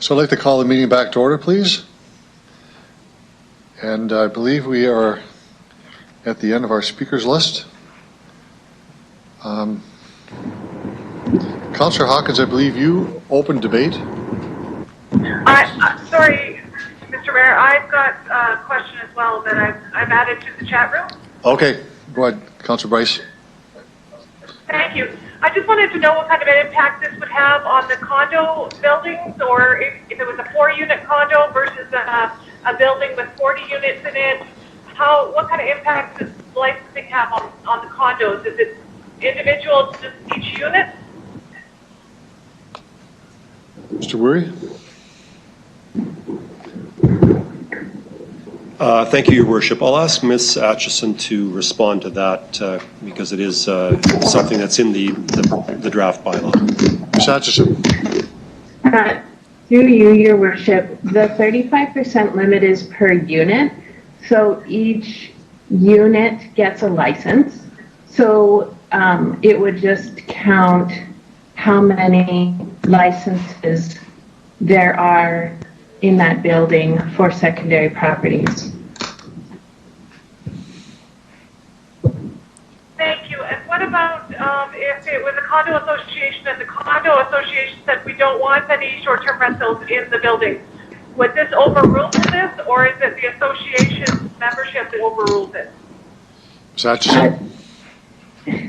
A: So I'd like to call the meeting back to order, please. And I believe we are at the end of our speakers list. Councillor Hawkins, I believe you opened debate.
N: Sorry, Mr. Mayor, I've got a question as well that I've added to the chat room.
A: Okay, go ahead, Councillor Bryce.
N: Thank you. I just wanted to know what kind of an impact this would have on the condo buildings, or if it was a 4-unit condo versus a building with 40 units in it. What kind of impact does licensing have on the condos? Is it individual to each unit?
A: Mr. Woory?
Q: Thank you, Your Worship. I'll ask Ms. Atchison to respond to that because it is something that's in the draft bylaw.
A: Ms. Atchison.
S: Through you, Your Worship, the 35% limit is per unit, so each unit gets a license. So it would just count how many licenses there are in that building for secondary properties.
N: Thank you. And what about if it was a condo association and the condo association said we don't want any short-term rentals in the building? Would this overrule this, or is it the association's membership that overrules it?
A: Ms. Atchison?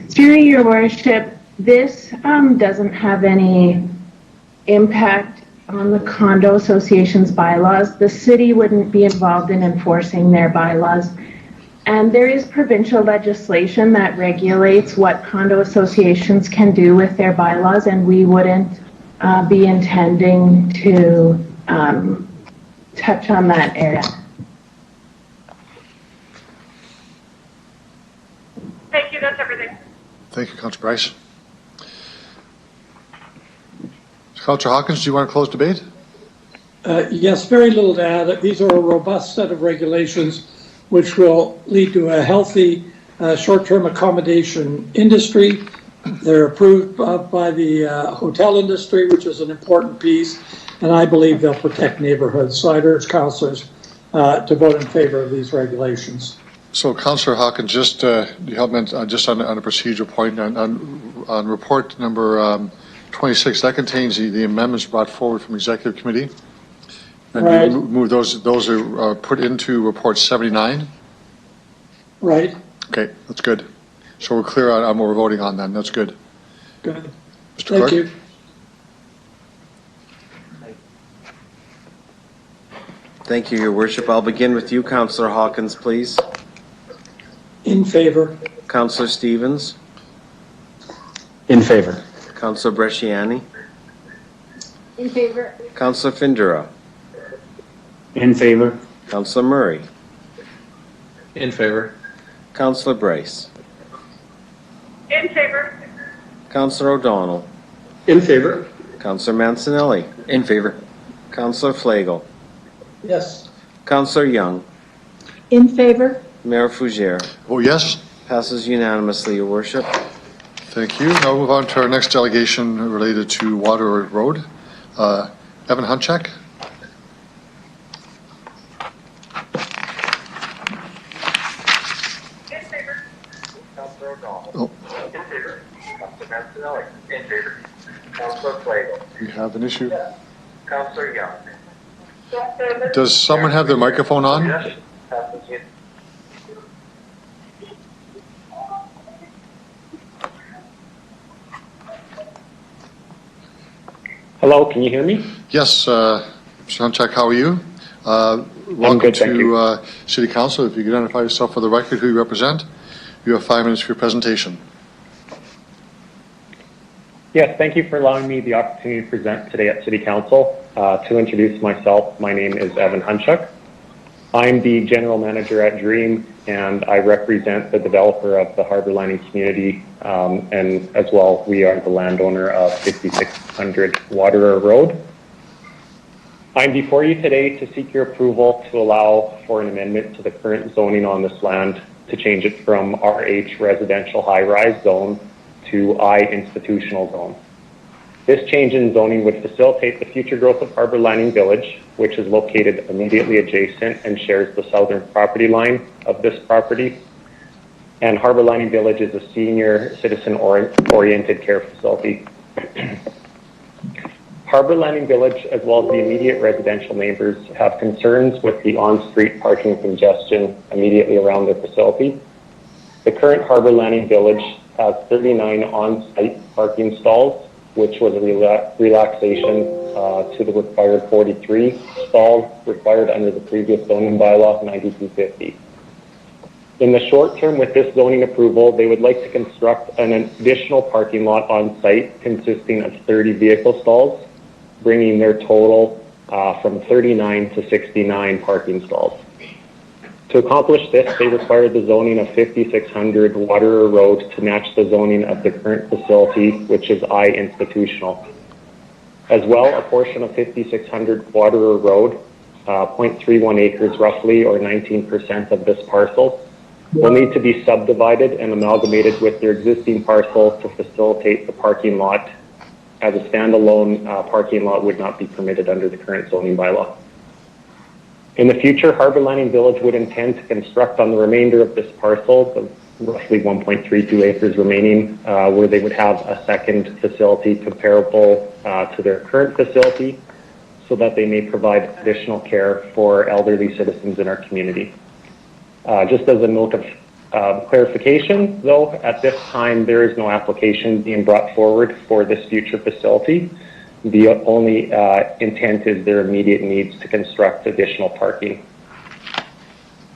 S: Through Your Worship, this doesn't have any impact on the condo association's bylaws. The city wouldn't be involved in enforcing their bylaws. And there is provincial legislation that regulates what condo associations can do with their bylaws, and we wouldn't be intending to touch on that area.
N: Thank you. That's everything.
A: Thank you, Councillor Bryce. Councillor Hawkins, do you want to close debate?
F: Yes, very little to add. These are a robust set of regulations which will lead to a healthy short-term accommodation industry. They're approved by the hotel industry, which is an important piece, and I believe they'll protect neighborhoods. So I'd urge councillors to vote in favor of these regulations.
A: So, Councillor Hawkins, just you help me just on a procedural point on report number 26. That contains the amendments brought forward from Executive Committee. And
F: right.
A: Move those are put into report 79.
F: Right.
A: Okay, that's good. So we're clear on what we're voting on then. That's good.
F: Good.
A: Mr. Clerk?
F: Thank you.
B: Thank you, Your Worship. I'll begin with you, Councillor Hawkins, please.
F: In favor.
B: Councillor Stevens.
M: In favor.
B: Councillor Bresciani,
I: In favor.
B: Councillor Findura,
C: In favor.
B: Councillor Murray,
U: In favor.
B: Councillor Bryce,
N: In favor.
B: Councillor O'Donnell,
D: In favor.
B: Councillor Mancinelli,
V: In favor.
B: Councillor Flagel,
T: Yes.
B: Councillor Young,
G: In favor?
B: Mayor Fougere.
A: Oh, yes.
B: Passes unanimously, Your Worship.
A: Thank you. Now we'll move on to our next delegation related to Water Road. Evan Hunchak.
N: In favor.
B: Councillor O'Donnell.
A: Oh,
B: In favor. Councillor Mancinelli. In favor. Councillor Flagel.
A: we have an issue.
B: Councillor Young.
A: Does someone have their microphone on?
B: Passes unanimously.
M: Hello, can you hear me?
A: Yes, Mr. Hunchak, how are you? Welcome
M: good, thank you.
A: to City Council. If you could identify yourself for the record, who you represent. You have 5 minutes for your presentation.
O: Yes, thank you for allowing me the opportunity to present today at City Council. To introduce myself, my name is Evan Hunchak. I'm the general manager at Dream, and I represent the developer of the Harbor Lining community, and as well, we are the landowner of 5600 Waterer Road. I'm before you today to seek your approval to allow for an amendment to the current zoning on this land to change it from RH residential high-rise zone to I institutional zone. This change in zoning would facilitate the future growth of Harbor Lining Village, which is located immediately adjacent and shares the southern property line of this property. And Harbor Lining Village is a senior citizen-oriented care facility. Harbor Lining Village, as well as the immediate residential neighbors, have concerns with the on-street parking congestion immediately around their facility. The current Harbor Lining Village has 39 on-site parking stalls, which was a relaxation to the required 43 stalls required under the previous zoning bylaw 9250. In the short term, with this zoning approval, they would like to construct an additional parking lot on site consisting of 30 vehicle stalls, bringing their total from 39 to 69 parking stalls. To accomplish this, they required the zoning of 5600 Waterer Road to match the zoning of the current facility, which is I institutional. As well, a portion of 5600 Waterer Road, 0.31 acres roughly, or 19% of this parcel, will need to be subdivided and amalgamated with their existing parcel to facilitate the parking lot, as a standalone parking lot would not be permitted under the current zoning bylaw. In the future, Harbor Lining Village would intend to construct on the remainder of this parcel, the roughly 1.32 acres remaining, where they would have a second facility comparable to their current facility, so that they may provide additional care for elderly citizens in our community. Just as a note of clarification, though, at this time, there is no application being brought forward for this future facility. The only intent is their immediate needs to construct additional parking.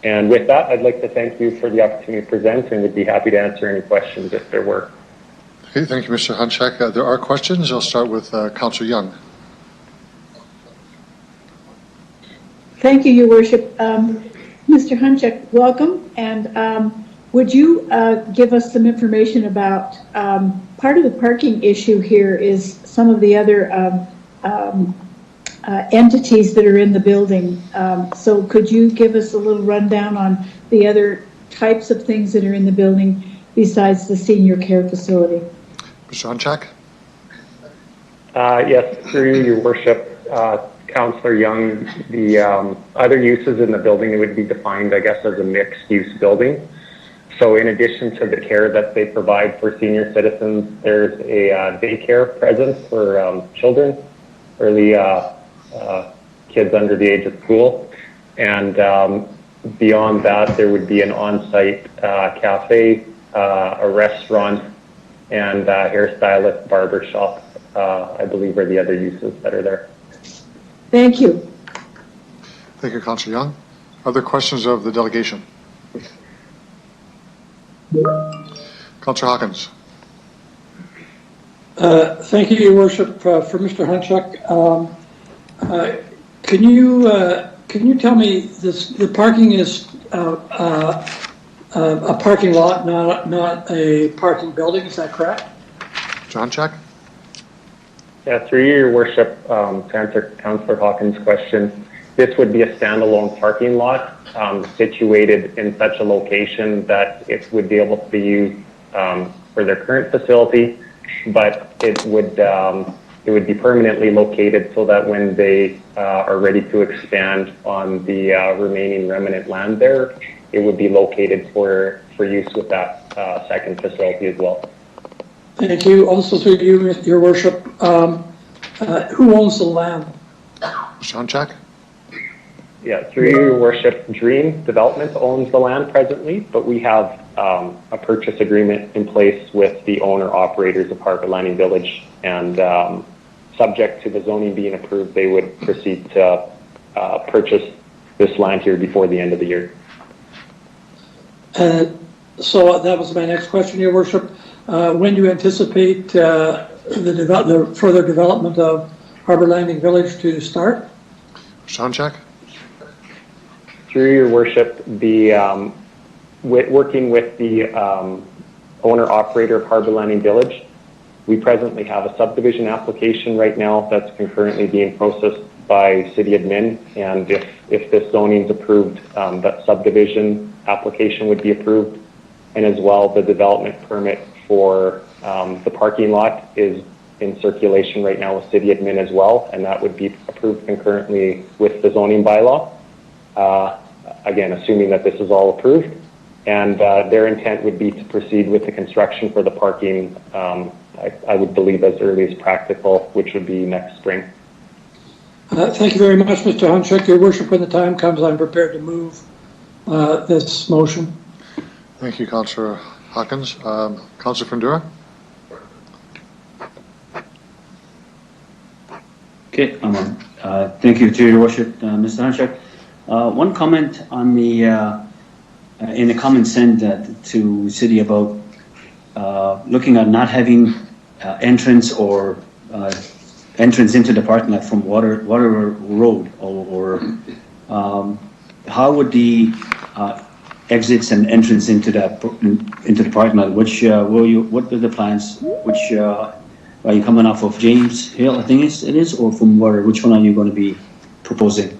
O: And with that, I'd like to thank you for the opportunity to present, and would be happy to answer any questions if there were.
A: Okay, thank you, Mr. Hunchak. There are questions. I'll start with Councillor Young.
G: Thank you, Your Worship. Mr. Hunchak, welcome. And would you give us some information about part of the parking issue here is some of the other entities that are in the building. So could you give us a little rundown on the other types of things that are in the building besides the senior care facility?
A: Mr. Hunchak?
O: Yes, through Your Worship, Councillor Young, the other uses in the building would be defined, I guess, as a mixed-use building. So in addition to the care that they provide for senior citizens, there's a daycare present for children, early kids under the age of school. And beyond that, there would be an on-site cafe, a restaurant, and a hairstylist barber shop, I believe are the other uses that are there.
G: Thank you.
A: Thank you, Councillor Young. Other questions of the delegation? Councillor Hawkins.
F: Thank you, Your Worship. For Mr. Hunchak, can you tell me this? The parking is a parking lot, not a parking building. Is that correct?
A: John Check?
O: Yeah, through your worship, to answer Councillor Hawkins' question, this would be a standalone parking lot situated in such a location that it would be able to be used for their current facility, but it would be permanently located so that when they are ready to expand on the remaining remnant land there, it would be located for use with that second facility as well.
F: Thank you. Also through you, Your Worship, who owns the land?
A: John Check?
O: Yeah, through your worship, Dream Development owns the land presently, but we have a purchase agreement in place with the owner-operators of Harbour Landing Village, and subject to the zoning being approved, they would proceed to purchase this land here before the end of the year.
F: So that was my next question, Your Worship. When do you anticipate the further development of Harbour Landing Village to start?
A: John Check?
O: Through your worship, the working with the owner-operator of Harbour Landing Village, we presently have a subdivision application right now that's concurrently being processed by City Admin, and if this zoning is approved, that subdivision application would be approved, and as well the development permit for the parking lot is in circulation right now with City Admin as well, and that would be approved concurrently with the zoning bylaw. Again, assuming that this is all approved, and their intent would be to proceed with the construction for the parking, I would believe as early as practical, which would be next spring.
F: Thank you very much, Mr. Hunchak. Your Worship, when the time comes, I'm prepared to move this motion.
A: Thank you, Councillor Hawkins. Councillor Fundura?
K: Okay, thank you to Your Worship, Mr. Hunchak. One comment on the in the comment sent to City about looking at not having entrance or entrance into the parking lot from Water Road, or how would the exits and entrance into the parking lot? What are the plans? Which are you coming off of James Hill? I think it is, or from Water? Which one are you going to be proposing?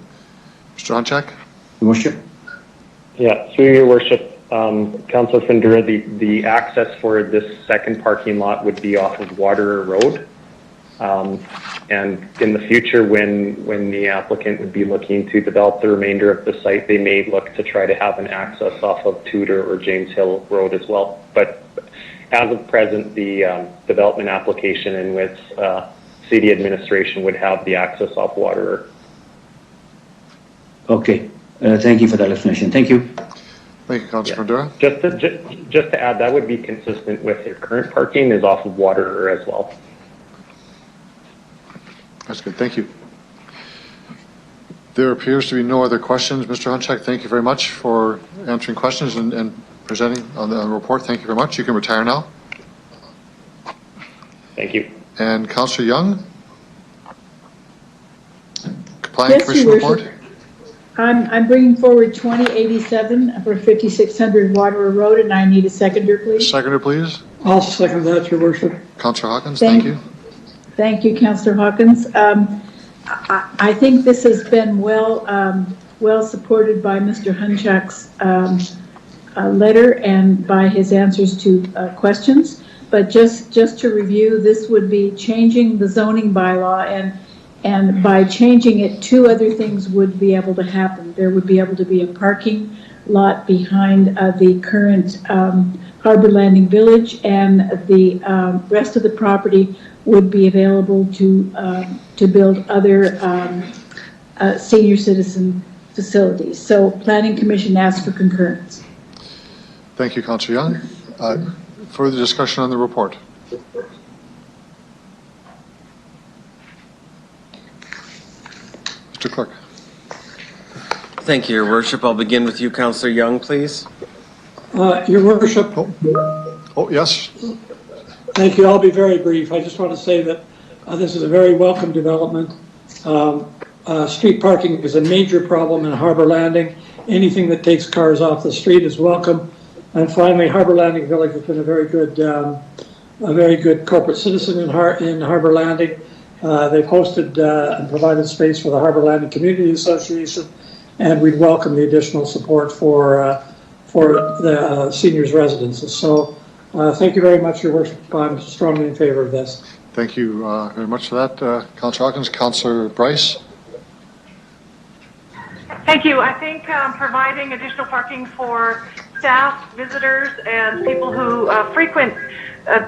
A: Mr. Hunchak?
K: Your Worship.
O: Yeah, through your worship, Councillor Fundura, the access for this second parking lot would be off of Water Road. And in the future, when the applicant would be looking to develop the remainder of the site, they may look to try to have an access off of Tudor or James Hill Road as well. But as of present, the development application and with city administration would have the access off Water.
K: Okay, thank you for that explanation. Thank you.
A: Thank you, Councillor Fundura.
O: Just to add, that would be consistent with your current parking is off of Water as well.
A: That's good. Thank you. There appears to be no other questions. Mr. Hunchak, thank you very much for answering questions and presenting on the report. Thank you very much. You can retire now.
O: Thank you.
A: And Councillor Young? Planning
G: Yes,
A: Commission
G: Your
A: report?
G: Worship. I'm bringing forward 2087 for 5600 Water Road, and I need a seconder, please.
A: Seconder, please.
F: I'll second that, Your Worship.
A: Councillor Hawkins, thank you.
G: Thank you, Councillor Hawkins. I think this has been well supported by Mr. Hunchak's letter and by his answers to questions. But just to review, this would be changing the zoning bylaw, and by changing it, two other things would be able to happen. There would be able to be a parking lot behind the current Harbour Landing Village, and the rest of the property would be available to build other senior citizen facilities. So Planning Commission asks for concurrence.
A: Thank you, Councillor Young. Further discussion on the report? Mr. Clerk.
B: Thank you, Your Worship. I'll begin with you, Councillor Young, please.
F: Your Worship.
A: Oh, yes.
F: Thank you. I'll be very brief. I just want to say that this is a very welcome development. Street parking is a major problem in Harbour Landing. Anything that takes cars off the street is welcome. And finally, Harbour Landing Village has been a very good corporate citizen in Harbour Landing. They've hosted and provided space for the Harbour Landing Community Association, and we'd welcome the additional support for the seniors' residences. So thank you very much, Your Worship. I'm strongly in favor of this.
A: Thank you very much for that, Councillor Hawkins. Councillor Bryce?
N: Thank you. I think providing additional parking for staff, visitors, and people who frequent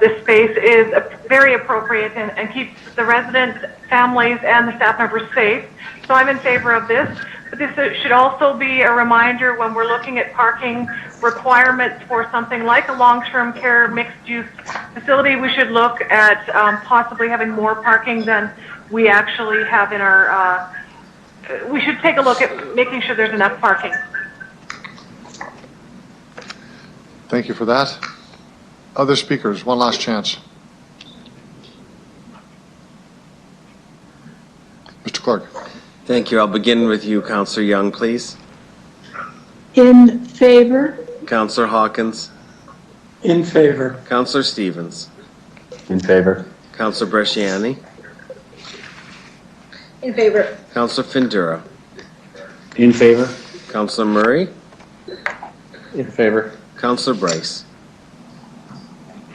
N: this space is very appropriate and keeps the residents, families, and the staff members safe. So I'm in favor of this. But this should also be a reminder when we're looking at parking requirements for something like a long-term care mixed-use facility. We should look at possibly having more parking than we actually have in our we should take a look at making sure there's enough parking.
A: Thank you for that. Other speakers, one last chance. Mr. Clark.
B: Thank you. I'll begin with you, Councillor Young, please.
G: In favor?
B: Councillor Hawkins.
F: In favor.
B: Councillor Stevens.
U: In favor.
B: Councillor Bresciani.
I: In favor.
B: Councillor Findura.
K: In favor.
B: Councillor Murray.
U: In favor.
B: Councillor Bryce.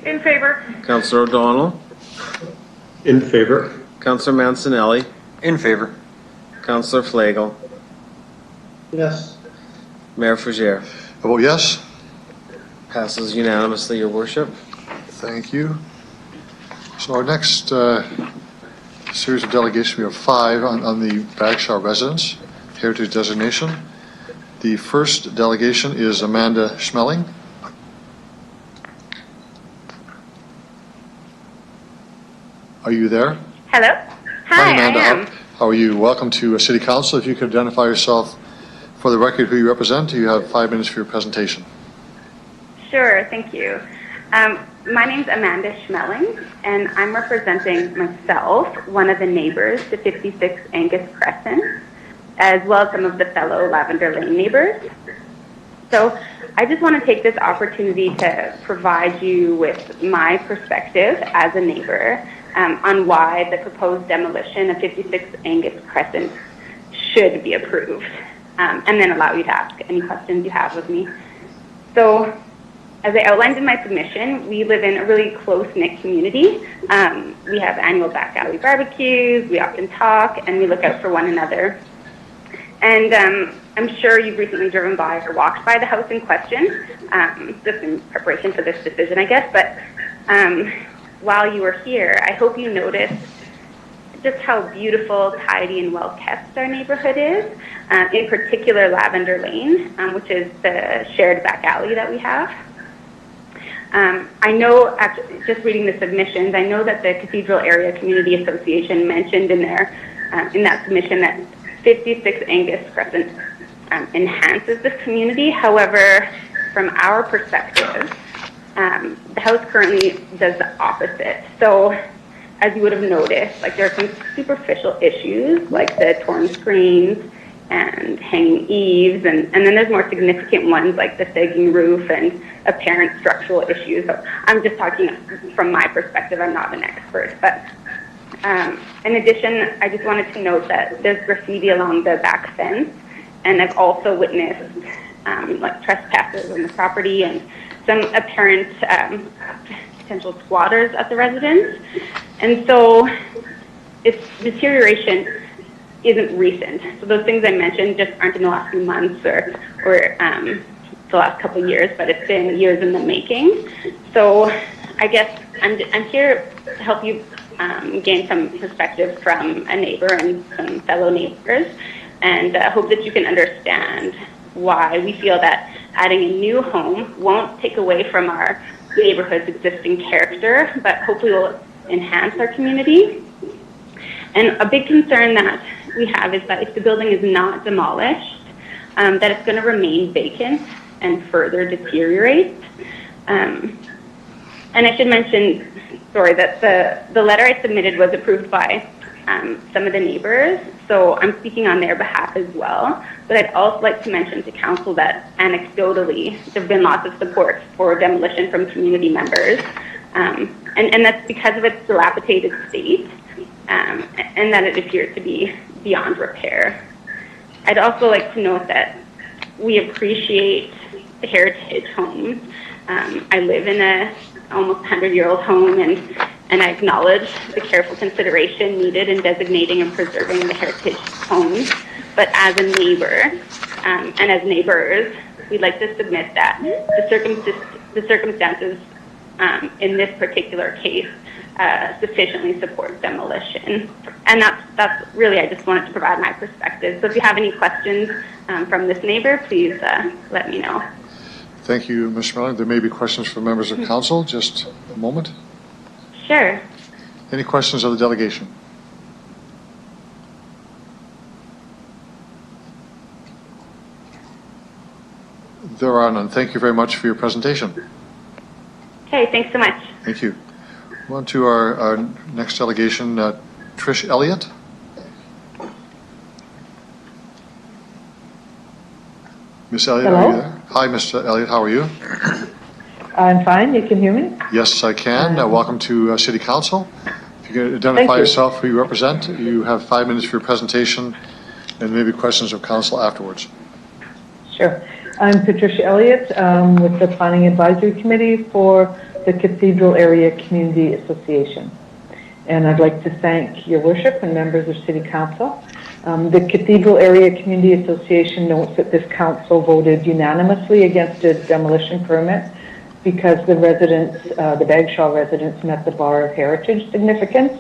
N: In favor.
B: Councillor O'Donnell.
D: In favor.
B: Councillor Mancinelli.
V: In favor.
B: Councillor Flagel.
T: Yes.
B: Mayor Fougere.
A: I vote yes.
B: Passes unanimously, Your Worship.
A: Thank you. So our next series of delegations, we have 5 on the Bagshaw residence heritage designation. The first delegation is Amanda Schmeling. Are you there?
H: Hello. Hi,
A: Amanda.
H: I am.
A: How are you? Welcome to City Council. If you could identify yourself for the record, who you represent, you have 5 minutes for your presentation.
H: Sure, thank you. My name's Amanda Schmeling, and I'm representing myself, one of the neighbors to 56 Angus Crescent, as well as some of the fellow Lavender Lane neighbors. So I just want to take this opportunity to provide you with my perspective as a neighbor on why the proposed demolition of 56 Angus Crescent should be approved, and then allow you to ask any questions you have of me. So, as I outlined in my submission, we live in a really close-knit community. We have annual back alley barbecues, we often talk, and we look out for one another. And I'm sure you've recently driven by or walked by the house in question, just in preparation for this decision, I guess. But while you were here, I hope you noticed just how beautiful, tidy, and well-kept our neighborhood is, in particular Lavender Lane, which is the shared back alley that we have. I know, after just reading the submissions, I know that the Cathedral Area Community Association mentioned in their in that submission that 56 Angus Crescent enhances this community. However, from our perspective, the house currently does the opposite. So, as you would have noticed, like there are some superficial issues, like the torn screens and hanging eaves, and then there's more significant ones like the sagging roof and apparent structural issues. So I'm just talking from my perspective. I'm not an expert, but in addition, I just wanted to note that there's graffiti along the back fence, and I've also witnessed like trespassers on the property and some apparent potential squatters at the residence. And so its deterioration isn't recent. So those things I mentioned just aren't in the last few months or the last couple of years, but it's been years in the making. So I guess I'm here to help you gain some perspective from a neighbor and some fellow neighbors, and hope that you can understand why we feel that adding a new home won't take away from our neighborhood's existing character, but hopefully will enhance our community. And a big concern that we have is that if the building is not demolished, that it's going to remain vacant and further deteriorate. And I should mention, sorry, that the letter I submitted was approved by some of the neighbors, so I'm speaking on their behalf as well. But I'd also like to mention to council that anecdotally, there have been lots of support for demolition from community members, and that's because of its dilapidated state, and that it appears to be beyond repair. I'd also like to note that we appreciate the heritage homes. I live in a almost 100-year-old home, and I acknowledge the careful consideration needed in designating and preserving the heritage homes. But as a neighbor, and as neighbors, we'd like to submit that the circumstances in this particular case sufficiently support demolition. And that's really, I just wanted to provide my perspective. So if you have any questions from this neighbor, please let me know.
A: Thank you, Ms. Miller. There may be questions from members of council. Just a moment.
H: Sure.
A: Any questions of the delegation? There are none. Thank you very much for your presentation.
H: Okay, thanks so much.
A: Thank you. On to our next delegation, Trish Elliott. Miss Elliott,
P: Hello?
A: are you there? Hi, Miss Elliott, how are you?
P: I'm fine. You can hear me?
A: Yes, I can. Welcome to City Council. If you can identify yourself, who you represent, you have 5 minutes for your presentation, and maybe questions of council afterwards.
P: Sure. I'm Patricia Elliott with the Planning Advisory Committee for the Cathedral Area Community Association. And I'd like to thank your worship and members of City Council. The Cathedral Area Community Association notes that this council voted unanimously against a demolition permit because the residents, the Bagshaw residents, met the bar of heritage significance.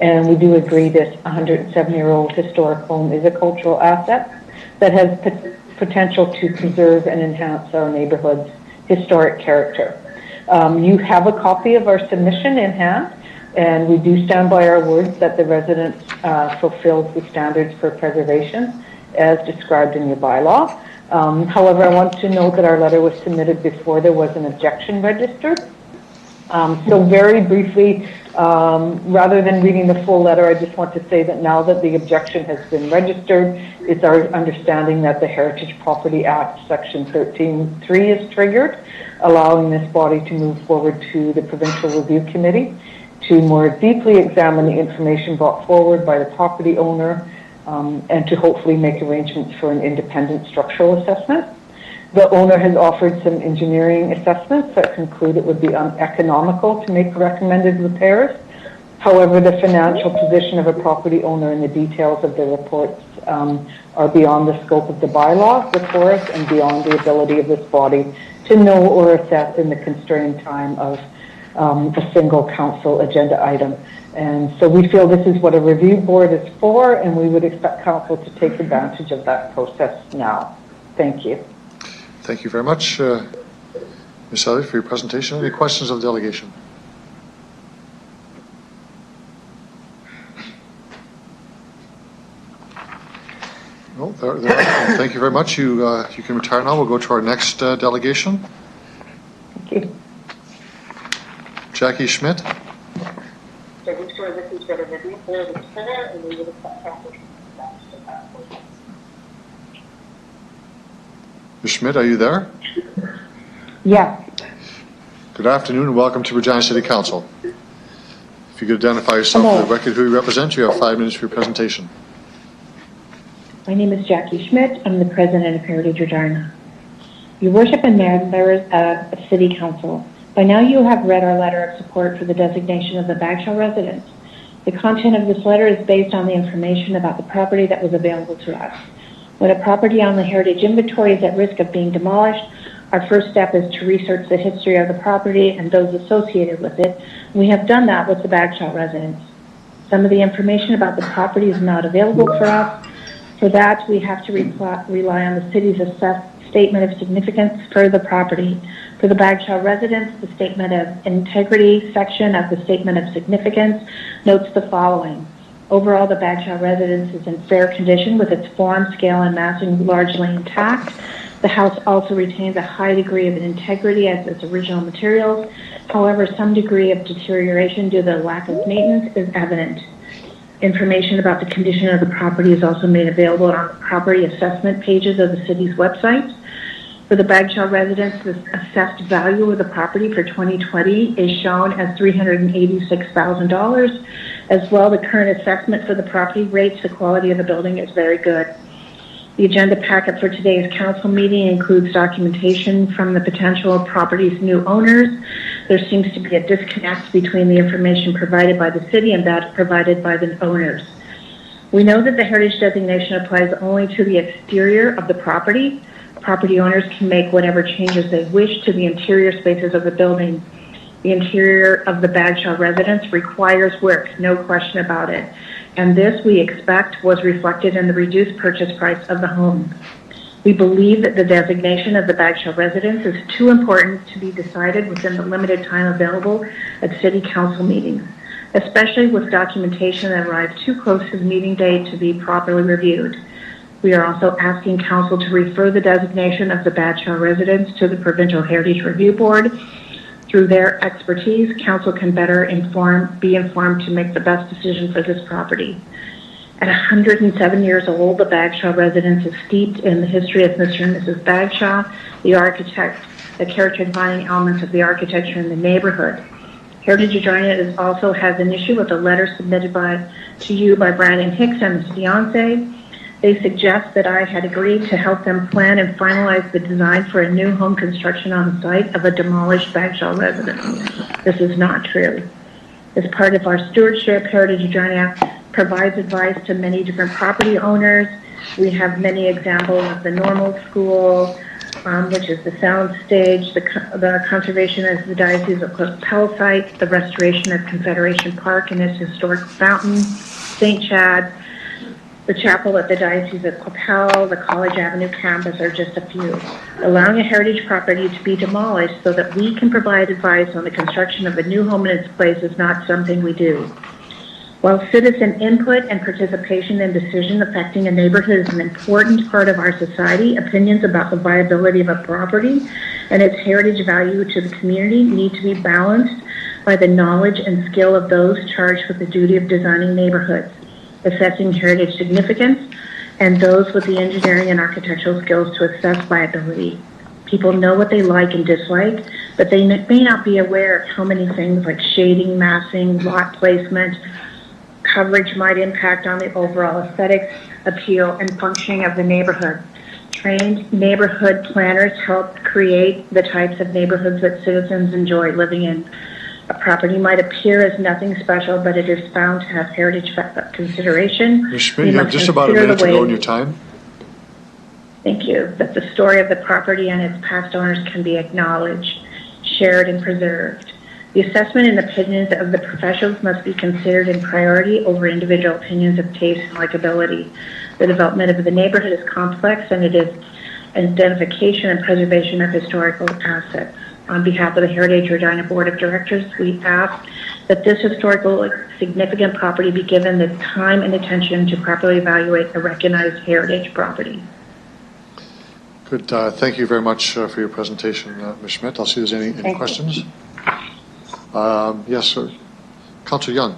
P: And we do agree this 107-year-old historic home is a cultural asset that has potential to preserve and enhance our neighborhood's historic character. You have a copy of our submission in hand, and we do stand by our words that the residence fulfills the standards for preservation as described in your bylaw. However, I want to note that our letter was submitted before there was an objection registered. So very briefly, rather than reading the full letter, I just want to say that now that the objection has been registered, it's our understanding that the Heritage Property Act Section 13(3) is triggered, allowing this body to move forward to the Provincial Review Committee to more deeply examine the information brought forward by the property owner and to hopefully make arrangements for an independent structural assessment. The owner has offered some engineering assessments that conclude it would be uneconomical to make recommended repairs. However, the financial position of a property owner and the details of the reports are beyond the scope of the bylaw before us and beyond the ability of this body to know or assess in the constrained time of a single council agenda item. And so we feel this is what a review board is for, and we would expect council to take advantage of that process now. Thank you.
A: Thank you very much, Ms. Elliott, for your presentation. Any questions of the delegation? No, there are. Thank you very much. You can retire now. We'll go to our next delegation.
P: Thank you.
A: Jackie Schmidt. Ms. Schmidt, are you there?
P: Yeah.
A: Good afternoon and welcome to Regina City Council. If you could identify yourself for the record, who you represent, you have 5 minutes for your presentation.
P: My name is Jackie Schmidt. I'm the president of Heritage Regina. Your worship and members of City Council, by now you have read our letter of support for the designation of the Bagshaw residence. The content of this letter is based on the information about the property that was available to us. When a property on the heritage inventory is at risk of being demolished, our first step is to research the history of the property and those associated with it. We have done that with the Bagshaw residence. Some of the information about the property is not available for us. For that, we have to rely on the city's assessed statement of significance for the property. For the Bagshaw residence, the statement of integrity section of the statement of significance notes the following. Overall, the Bagshaw residence is in fair condition with its form, scale, and massing largely intact.
S: The house also retains a high degree of integrity as its original materials. However, some degree of deterioration due to the lack of maintenance is evident. Information about the condition of the property is also made available on the property assessment pages of the city's website. For the Bagshaw residents, the assessed value of the property for 2020 is shown as $386,000. As well, the current assessment for the property rates the quality of the building is very good. The agenda packet for today's council meeting includes documentation from the potential property's new owners. There seems to be a disconnect between the information provided by the city and that provided by the owners. We know that the heritage designation applies only to the exterior of the property. Property owners can make whatever changes they wish to the interior spaces of the building. The interior of the Bagshaw residence requires work, no question about it. And this, we expect, was reflected in the reduced purchase price of the home. We believe that the designation of the Bagshaw residence is too important to be decided within the limited time available at City Council meetings, especially with documentation that arrives too close to the meeting date to be properly reviewed. We are also asking Council to refer the designation of the Bagshaw residence to the Provincial Heritage Review Board. Through their expertise, Council can better be informed to make the best decision for this property. At 107 years old, the Bagshaw residence is steeped in the history of Mr. and Mrs. Bagshaw, the architect, the character-defining elements of the architecture in the neighborhood. Heritage Regina also has an issue with a letter submitted to you by Brandon Hicks and his fiance. They suggest that I had agreed to help them plan and finalize the design for a new home construction on the site of a demolished Bagshaw residence. This is not true. As part of our stewardship, Heritage Regina provides advice to many different property owners. We have many examples of the Normal School, which is the sound stage, the conservation of the Diocese of Qu'Appelle site, the restoration of Confederation Park and its historic fountain, St. Chad's, the chapel at the Diocese of Qu'Appelle, the College Avenue campus are just a few. Allowing a heritage property to be demolished so that we can provide advice on the construction of a new home in its place is not something we do. While citizen input and participation in decisions affecting a neighborhood is an important part of our society, opinions about the viability of a property and its heritage value to the community need to be balanced by the knowledge and skill of those charged with the duty of designing neighborhoods, assessing heritage significance, and those with the engineering and architectural skills to assess viability. People know what they like and dislike, but they may not be aware of how many things like shading, massing, lot placement, coverage might impact on the overall aesthetics, appeal, and functioning of the neighborhood. Trained neighborhood planners help create the types of neighborhoods that citizens enjoy living in. A property might appear as nothing special, but it is found to have heritage consideration.
A: Ms. Schmidt, you have just about a minute to go in your time.
S: Thank you. That the story of the property and its past owners can be acknowledged, shared, and preserved. The assessment and opinions of the professionals must be considered in priority over individual opinions of taste and likability. The development of the neighborhood is complex, and it is identification and preservation of historical assets. On behalf of the Heritage Regina Board of Directors, we ask that this historical significant property be given the time and attention to properly evaluate a recognized heritage property.
A: Good. Thank you very much for your presentation, Ms. Schmidt. I'll see if there's any questions. Yes, sir. Councillor Young.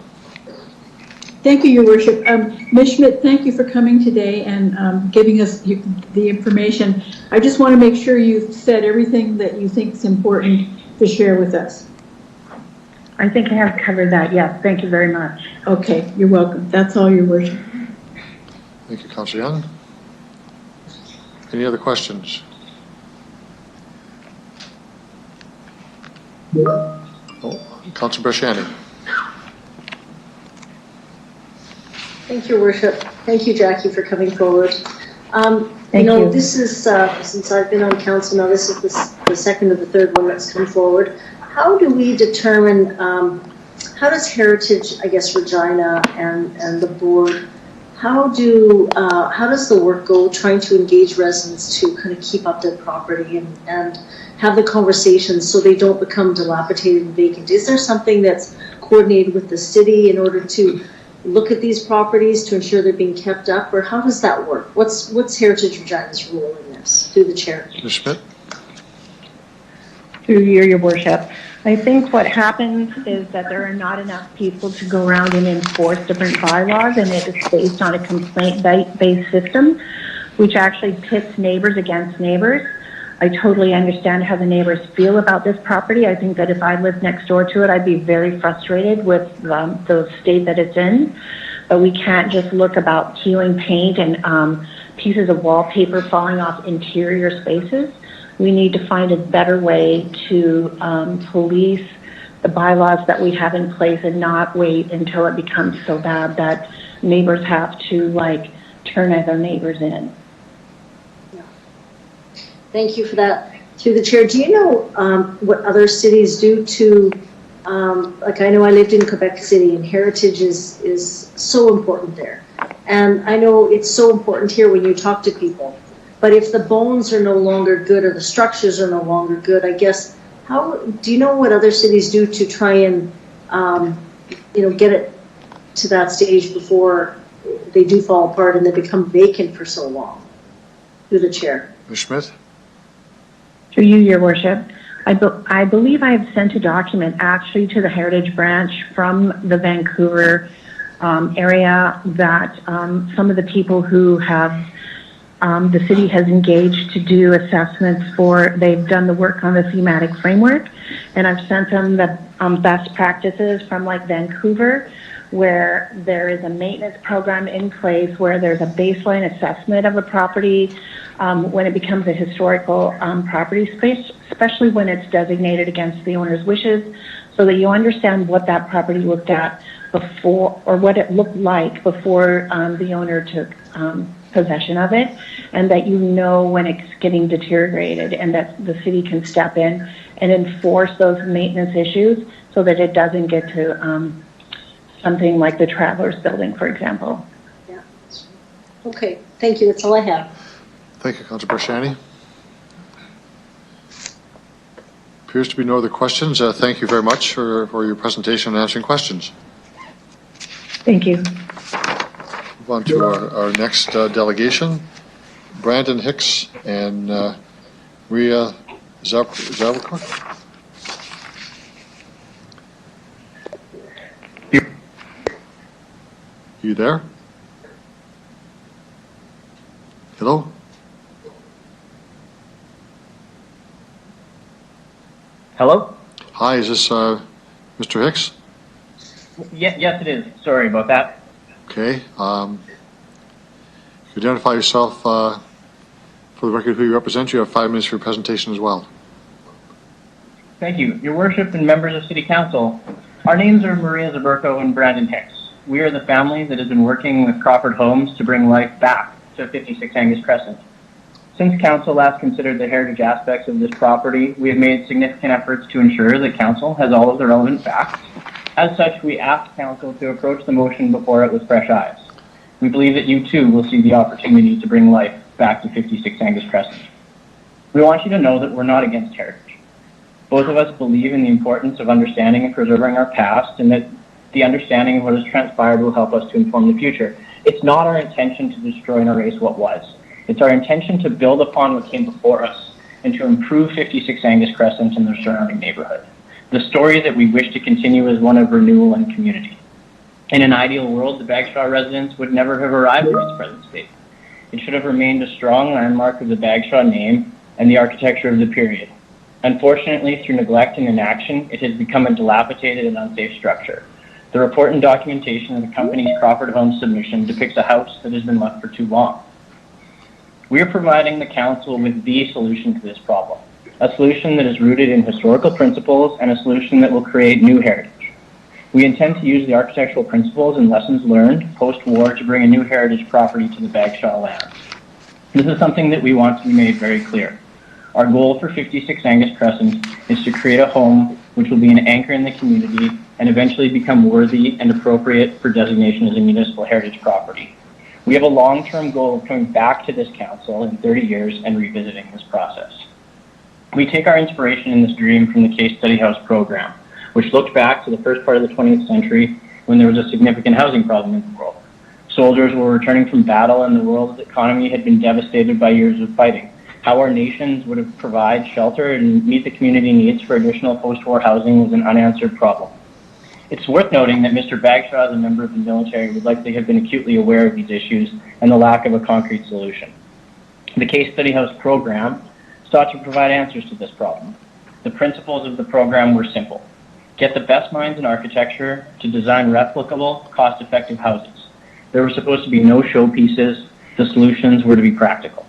G: Thank you, Your Worship. Ms. Schmidt, thank you for coming today and giving us the information. I just want to make sure you've said everything that you think is important to share with us.
S: I think I have covered that, yes. Thank you very much.
G: Okay, you're welcome. That's all, Your Worship.
A: Thank you, Councillor Young. Any other questions? Councillor Brashani.
I: Thank you, Your Worship. Thank you, Jackie, for coming forward.
S: Thank you.
I: This is, since I've been on council now, this is the second or the third one that's come forward. How do we determine, how does Heritage, I guess, Regina and the board, how does the work go trying to engage residents to kind of keep up their property and have the conversations so they don't become dilapidated and vacant? Is there something that's coordinated with the city in order to look at these properties to ensure they're being kept up, or how does that work? What's Heritage Regina's role in this? Yes, through the chair.
A: Ms. Schmidt?
S: Through your worship. I think what happens is that there are not enough people to go around and enforce different bylaws, and it is based on a complaint-based system, which actually pits neighbors against neighbors. I totally understand how the neighbors feel about this property. I think that if I lived next door to it, I'd be very frustrated with the state that it's in. But we can't just look about peeling paint and pieces of wallpaper falling off interior spaces. We need to find a better way to police the bylaws that we have in place and not wait until it becomes so bad that neighbors have to like turn other neighbors in.
I: Thank you for that. Through the chair, do you know what other cities do to, like I know I lived in Quebec City and heritage is so important there. And I know it's so important here when you talk to people. But if the bones are no longer good or the structures are no longer good, I guess, how do you know what other cities do to try and, get it to that stage before they do fall apart and they become vacant for so long? Through the chair.
A: Ms. Schmidt?
S: Through you, your worship. I believe I have sent a document actually to the Heritage Branch from the Vancouver area that some of the people who have the city has engaged to do assessments they've done the work on the thematic framework, and I've sent them the best practices from like Vancouver, where there is a maintenance program in place, where there's a baseline assessment of a property when it becomes a historical property space, especially when it's designated against the owner's wishes, so that you understand what that property looked at before, or what it looked like before the owner took possession of it, and that you know when it's getting deteriorated, and that the city can step in and enforce those maintenance issues so that it doesn't get to something like the Travelers Building, for example.
I: Yeah. Okay, thank you. That's all I have.
A: Thank you, Councilor Barshani. Appears to be no other questions. Thank you very much for your presentation and answering questions.
S: Thank you.
A: Move on to our next delegation. Brandon Hicks and Maria Zavakar. You there? Hello?
J: Hello?
A: Hi, is this Mr. Hicks?
J: Yes, it is. Sorry about that.
A: Okay. Identify yourself for the record, who you represent. You have 5 minutes for your presentation as well.
J: Thank you. Your Worship and members of City Council, our names are Maria Zaberko and Brandon Hicks. We are the family that has been working with Crawford Homes to bring life back to 56 Angus Crescent. Since Council last considered the heritage aspects of this property, we have made significant efforts to ensure that Council has all of the relevant facts. As such, we asked Council to approach the motion before it with fresh eyes. We believe that you too will see the opportunity to bring life back to 56 Angus Crescent. We want you to know that we're not against heritage. Both of us believe in the importance of understanding and preserving our past, and that the understanding of what has transpired will help us to inform the future. It's not our intention to destroy and erase what was. It's our intention to build upon what came before us and to improve 56 Angus Crescent and the surrounding neighborhood. The story that we wish to continue is one of renewal and community. In an ideal world, the Bagshaw residents would never have arrived in its present state. It should have remained a strong landmark of the Bagshaw name and the architecture of the period. Unfortunately, through neglect and inaction, it has become a dilapidated and unsafe structure. The report and documentation of the company's Crawford Homes submission depicts a house that has been left for too long. We are providing the Council with the solution to this problem, a solution that is rooted in historical principles and a solution that will create new heritage. We intend to use the architectural principles and lessons learned post-war to bring a new heritage property to the Bagshaw lands. This is something that we want to be made very clear. Our goal for 56 Angus Crescent is to create a home which will be an anchor in the community and eventually become worthy and appropriate for designation as a municipal heritage property. We have a long-term goal of coming back to this council in 30 years and revisiting this process. We take our inspiration in this dream from the Case Study House program, which looked back to the first part of the 20th century when there was a significant housing problem in the world. Soldiers were returning from battle and the world's economy had been devastated by years of fighting. how our nations would provide shelter and meet the community needs for additional post-war housing is an unanswered problem. It's worth noting that Mr. Bagshaw, as a member of the military, would likely have been acutely aware of these issues and the lack of a concrete solution. The Case Study House program sought to provide answers to this problem. The principles of the program were simple. Get the best minds in architecture to design replicable, cost-effective houses. There were supposed to be no showpieces. The solutions were to be practical.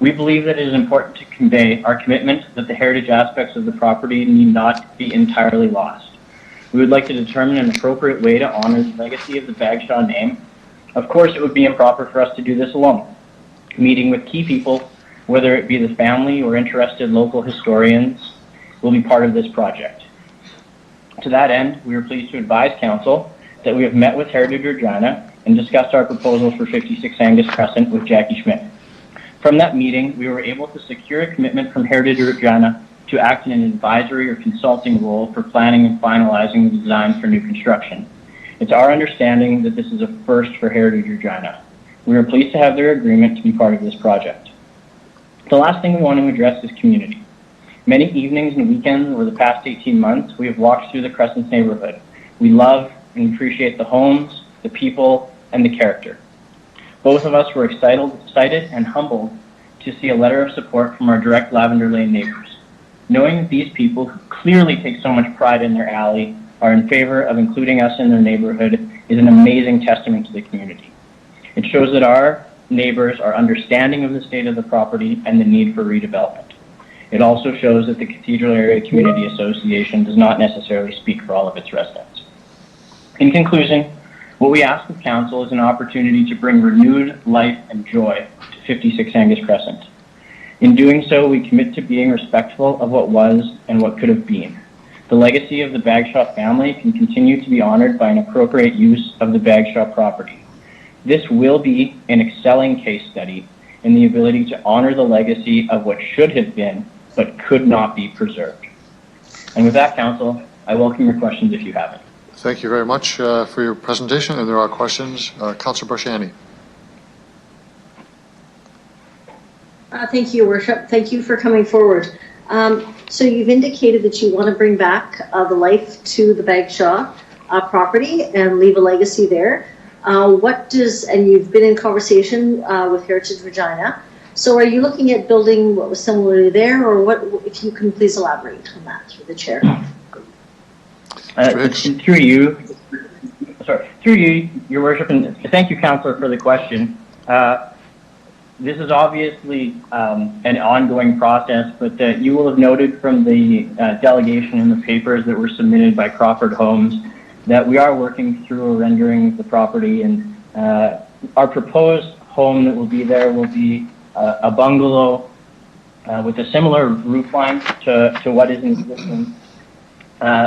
J: We believe that it is important to convey our commitment that the heritage aspects of the property need not be entirely lost. We would like to determine an appropriate way to honor the legacy of the Bagshaw name. Of course, it would be improper for us to do this alone. Meeting with key people, whether it be the family or interested local historians, will be part of this project. To that end, we are pleased to advise Council that we have met with Heritage Regina and discussed our proposal for 56 Angus Crescent with Jackie Schmidt. From that meeting, we were able to secure a commitment from Heritage Regina to act in an advisory or consulting role for planning and finalizing the design for new construction. It's our understanding that this is a first for Heritage Regina. We are pleased to have their agreement to be part of this project. The last thing we want to address is community. Many evenings and weekends over the past 18 months, we have walked through the Crescent neighborhood. We love and appreciate the homes, the people, and the character. Both of us were excited and humbled to see a letter of support from our direct Lavender Lane neighbors. Knowing that these people who clearly take so much pride in their alley are in favor of including us in their neighborhood is an amazing testament to the community. It shows that our neighbors are understanding of the state of the property and the need for redevelopment. It also shows that the Cathedral Area Community Association does not necessarily speak for all of its residents. In conclusion, what we ask of Council is an opportunity to bring renewed life and joy to 56 Angus Crescent. In doing so, we commit to being respectful of what was and what could have been. The legacy of the Bagshaw family can continue to be honored by an appropriate use of the Bagshaw property. This will be an excelling case study in the ability to honor the legacy of what should have been but could not be preserved. And with that, Council, I welcome your questions if you have any.
A: Thank you very much for your presentation, and there are questions. Councillor Barshani.
I: Thank you, Your Worship. Thank you for coming forward. So you've indicated that you want to bring back the life to the Bagshaw property and leave a legacy there. And you've been in conversation with Heritage Regina. So are you looking at building what was similarly there, or what? If you can please elaborate on that through the chair.
J: Through you, Your Worship, and thank you, Councillor, for the question. This is obviously an ongoing process, but you will have noted from the delegation in the papers that were submitted by Crawford Homes that we are working through a rendering of the property, and our proposed home that will be there will be a bungalow with a similar roof line to what is in existence,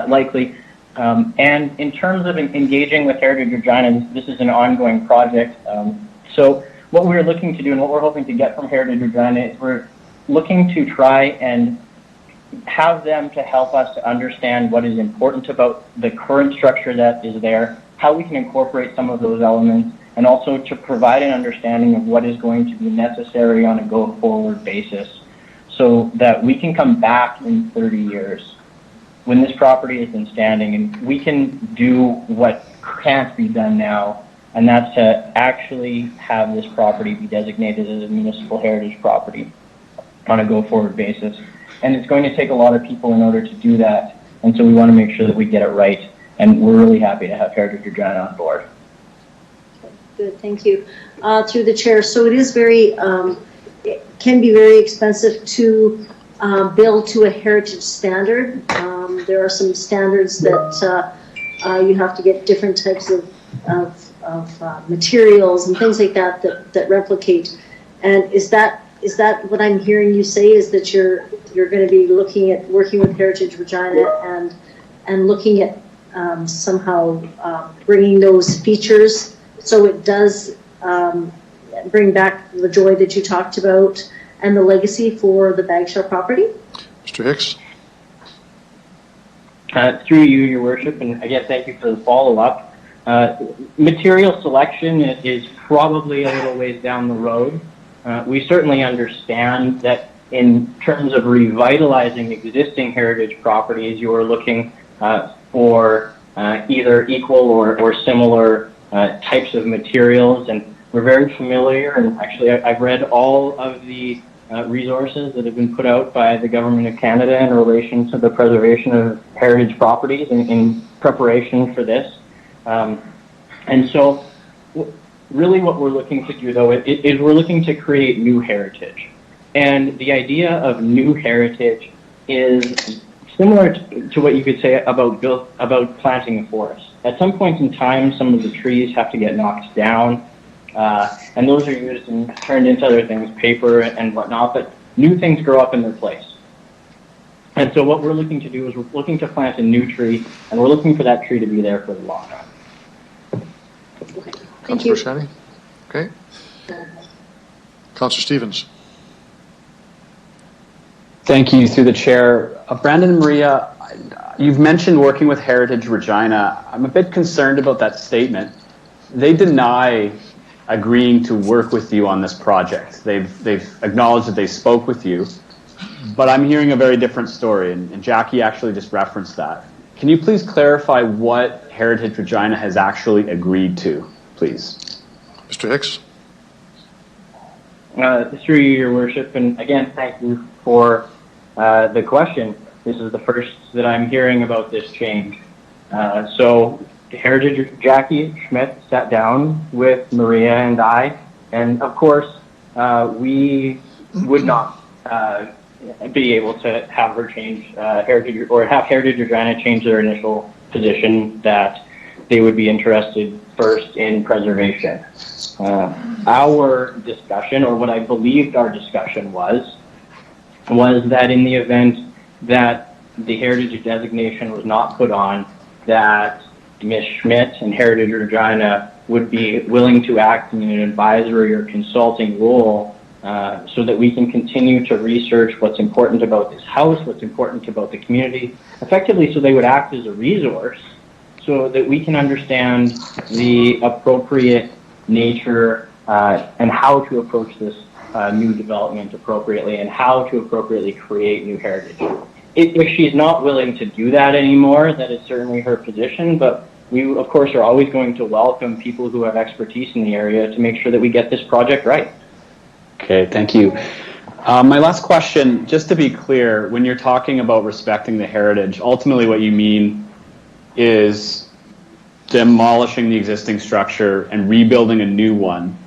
J: likely. And in terms of engaging with Heritage Regina, this is an ongoing project. So what we're looking to do and what we're hoping to get from Heritage Regina is we're looking to try and have them to help us to understand what is important about the current structure that is there, how we can incorporate some of those elements, and also to provide an understanding of what is going to be necessary on a go-forward basis so that we can come back in 30 years when this property has been standing and we can do what can't be done now, and that's to actually have this property be designated as a municipal heritage property on a go-forward basis. And it's going to take a lot of people in order to do that, and so we want to make sure that we get it right, and we're really happy to have Heritage Regina on board.
I: Good, thank you. Through the chair, so it is very, it can be very expensive to build to a heritage standard. There are some standards that you have to get different types of materials and things like that that replicate. And is that what I'm hearing you say, is that you're going to be looking at working with Heritage Regina and looking at somehow bringing those features so it does bring back the joy that you talked about and the legacy for the Bagshaw property?
A: Mr. Hicks.
J: Through you, Your Worship, and again, thank you for the follow-up. Material selection is probably a little ways down the road. We certainly understand that in terms of revitalizing existing heritage properties, you are looking for either equal or similar types of materials. And we're very familiar, and actually I've read all of the resources that have been put out by the Government of Canada in relation to the preservation of heritage properties in preparation for this. And so really what we're looking to do, though, is we're looking to create new heritage. And the idea of new heritage is similar to what you could say about planting a forest. At some point in time, some of the trees have to get knocked down, and those are used and turned into other things, paper and whatnot, but new things grow up in their place. And so what we're looking to do is we're looking to plant a new tree, and we're looking for that tree to be there for the long run.
I: Thank you.
A: Councillor Shani? Okay. Councillor Stevens?
M: Thank you, through the chair. Brandon and Maria, you've mentioned working with Heritage Regina. I'm a bit concerned about that statement. They deny agreeing to work with you on this project. They've acknowledged that they spoke with you, but I'm hearing a very different story, and Jackie actually just referenced that. Can you please clarify what Heritage Regina has actually agreed to, please?
A: Mr. Hicks?
J: Through you, Your Worship, and again, thank you for the question. This is the first that I'm hearing about this change. So Heritage Jackie Schmidt sat down with Maria and I, and of course, we would not be able to have her change have Heritage Regina change their initial position that they would be interested first in preservation. Our discussion, or what I believed our discussion was that in the event that the heritage designation was not put on, that Ms. Schmidt and Heritage Regina would be willing to act in an advisory or consulting role so that we can continue to research what's important about this house, what's important about the community, effectively so they would act as a resource so that we can understand the appropriate nature and how to approach this new development appropriately and how to appropriately create new heritage. If she's not willing to do that anymore, that is certainly her position, but we, of course, are always going to welcome people who have expertise in the area to make sure that we get this project right.
M: Okay, thank you. My last question, just to be clear, when you're talking about respecting the heritage, ultimately what you mean is demolishing the existing structure and rebuilding a new one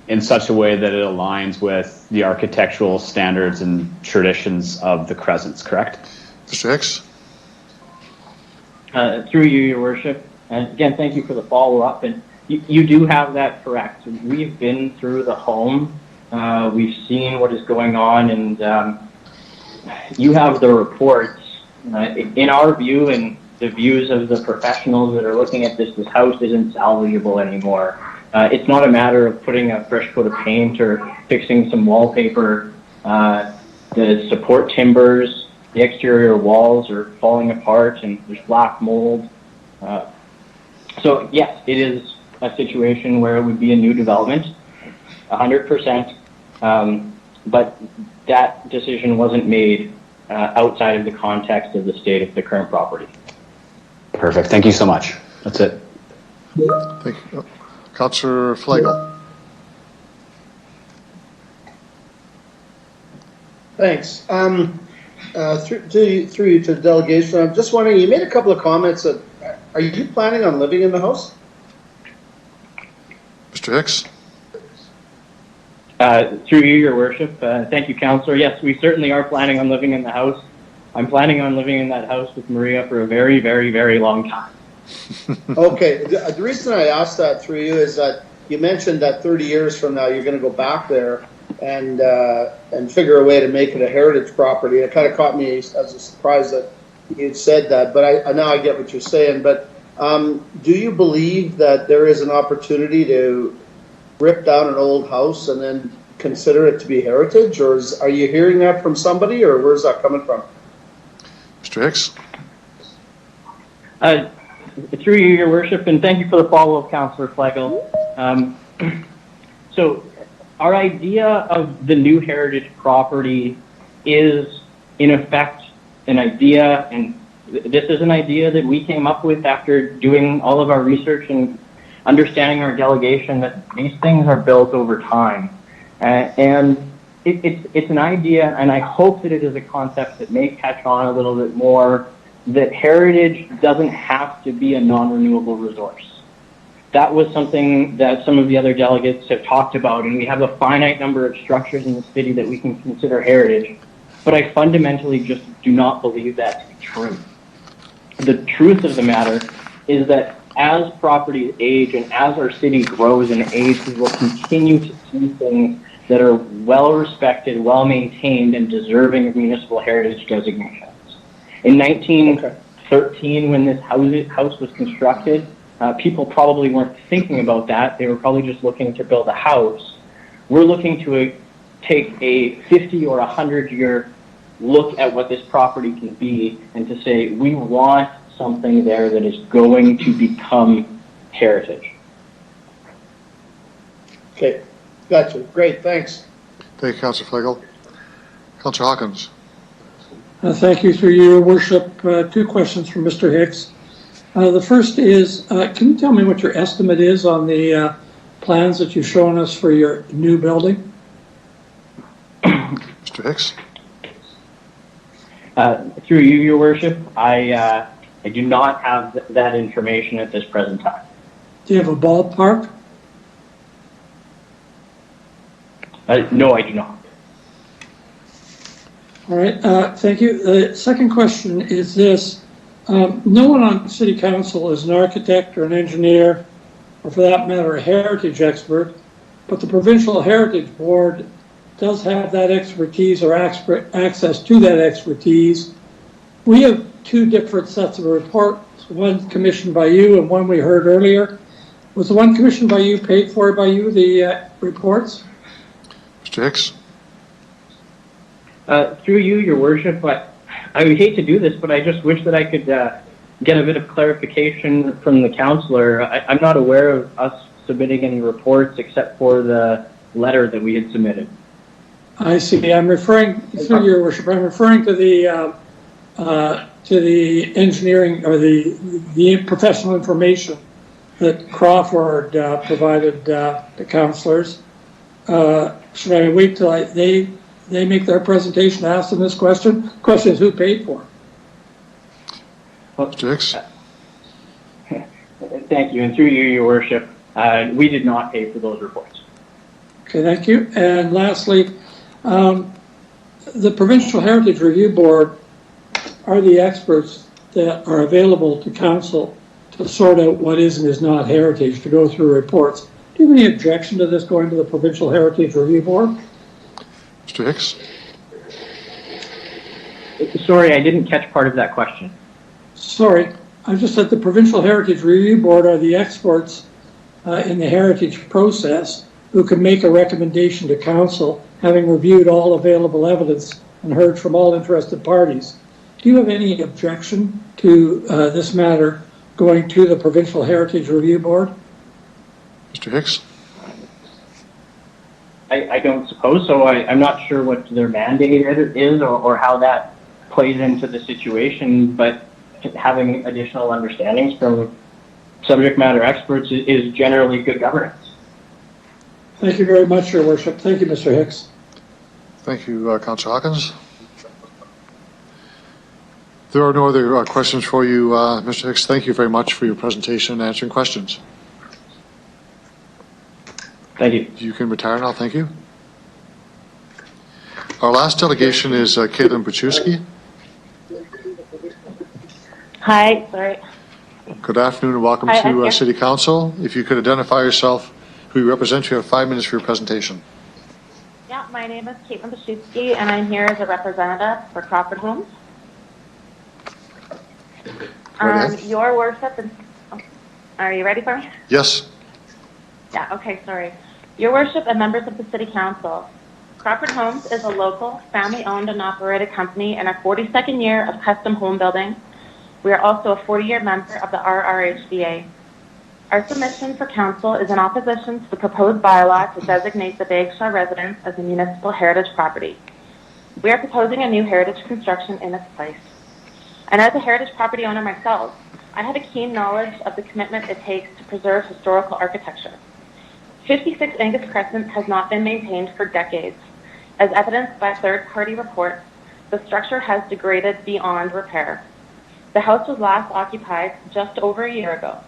M: in such a way that it aligns with the architectural standards and traditions of the Crescents, correct?
A: Mr. Hicks?
J: Through you, Your Worship. And again, thank you for the follow-up. And you do have that correct. We've been through the home. We've seen what is going on, and you have the reports. In our view, and the views of the professionals that are looking at this house isn't salvageable anymore. It's not a matter of putting a fresh coat of paint or fixing some wallpaper. The support timbers, the exterior walls are falling apart, and there's black mold. So yes, it is a situation where it would be a new development, 100%. But that decision wasn't made outside of the context of the state of the current property.
M: Perfect. Thank you so much. That's it.
A: Thank you. Councillor Flegel.
T: Thanks. Through you to the delegation, I'm just wondering, you made a couple of comments. Are you planning on living in the house?
A: Mr. Hicks?
J: Through you, Your Worship. Thank you, Councillor. Yes, we certainly are planning on living in the house. I'm planning on living in that house with Maria for a very, very, very long time.
T: Okay. The reason I asked that through you is that you mentioned that 30 years from now you're going to go back there and figure a way to make it a heritage property. It kind of caught me as a surprise that you'd said that, but now I get what you're saying. But do you believe that there is an opportunity to rip down an old house and then consider it to be heritage, or are you hearing that from somebody, or where's that coming from?
A: Mr. Hicks?
J: Through you, Your Worship, and thank you for the follow-up, Councillor Flegel. So our idea of the new heritage property is in effect an idea, and this is an idea that we came up with after doing all of our research and understanding our delegation, that these things are built over time. And it's an idea, and I hope that it is a concept that may catch on a little bit more, that heritage doesn't have to be a non-renewable resource. That was something that some of the other delegates have talked about, and we have a finite number of structures in the city that we can consider heritage, but I fundamentally just do not believe that to be true. The truth of the matter is that as properties age and as our city grows and ages, we will continue to see things that are well respected, well maintained, and deserving of municipal heritage designations. In 1913, when this house was constructed, people probably weren't thinking about that. They were probably just looking to build a house. We're looking to take a 50 or 100-year look at what this property can be and to say we want something there that is going to become heritage.
T: Okay, gotcha. Great, thanks.
A: Thank you, Councillor Flegel. Councillor Hawkins.
F: Thank you, through your worship. Two questions from Mr. Hicks. The first is, can you tell me what your estimate is on the plans that you've shown us for your new building?
A: Mr. Hicks.
J: Through you, your worship, I do not have that information at this present time.
F: Do you have a ballpark?
J: No, I do not.
F: All right, thank you. The second question is this. No one on City Council is an architect or an engineer, or for that matter, a heritage expert, but the Provincial Heritage Board does have that expertise or access to that expertise. We have two different sets of reports, one commissioned by you and one we heard earlier. Was the one commissioned by you paid for by you, the reports?
A: Mr. Hicks.
J: Through you, your worship, I would hate to do this, but I just wish that I could get a bit of clarification from the councillor. I'm not aware of us submitting any reports except for the letter that we had submitted.
F: I see. I'm referring, through your worship, I'm referring to the engineering or the professional information that Crawford provided the councillors. Should I wait till they make their presentation, ask them this question? The question is, who paid for it?
A: Mr. Hicks.
J: Thank you. And through you, your worship, we did not pay for those reports.
F: Okay, thank you. And lastly, the Provincial Heritage Review Board are the experts that are available to council to sort out what is and is not heritage, to go through reports. Do you have any objection to this going to the Provincial Heritage Review Board?
A: Mr. Hicks.
J: Sorry, I didn't catch part of that question.
F: Sorry, I just said the Provincial Heritage Review Board are the experts in the heritage process who can make a recommendation to council, having reviewed all available evidence and heard from all interested parties. Do you have any objection to this matter going to the Provincial Heritage Review Board?
A: Mr. Hicks.
J: I don't suppose so. I'm not sure what their mandate is or how that plays into the situation, but having additional understandings from subject matter experts is generally good governance.
F: Thank you very much, Your Worship. Thank you, Mr. Hicks.
A: Thank you, Councillor Hawkins. There are no other questions for you, Mr. Hicks. Thank you very much for your presentation and answering questions.
J: Thank you.
A: You can retire now. Thank you. Our last delegation is Caitlin Pachuski.
L: Hi, sorry.
A: Good afternoon and welcome
L: Hi,
A: to City Council. If you could identify yourself, who you represent, you have 5 minutes for your presentation.
L: Yeah, my name is Caitlin Pachuski, and I'm here as a representative for Crawford Homes. Your Worship, are you ready for me?
A: Yes.
L: Yeah, okay, sorry. Your Worship and members of the City Council, Crawford Homes is a local, family-owned and operated company in our 42nd year of custom home building. We are also a 40-year member of the RRHBA. Our submission for council is in opposition to the proposed bylaw to designate the Bagshaw residence as a municipal heritage property. We are proposing a new heritage construction in its place. And as a heritage property owner myself, I have a keen knowledge of the commitment it takes to preserve historical architecture. 56 Angus Crescent has not been maintained for decades. As evidenced by third-party reports, the structure has degraded beyond repair. The house was last occupied just over a year ago.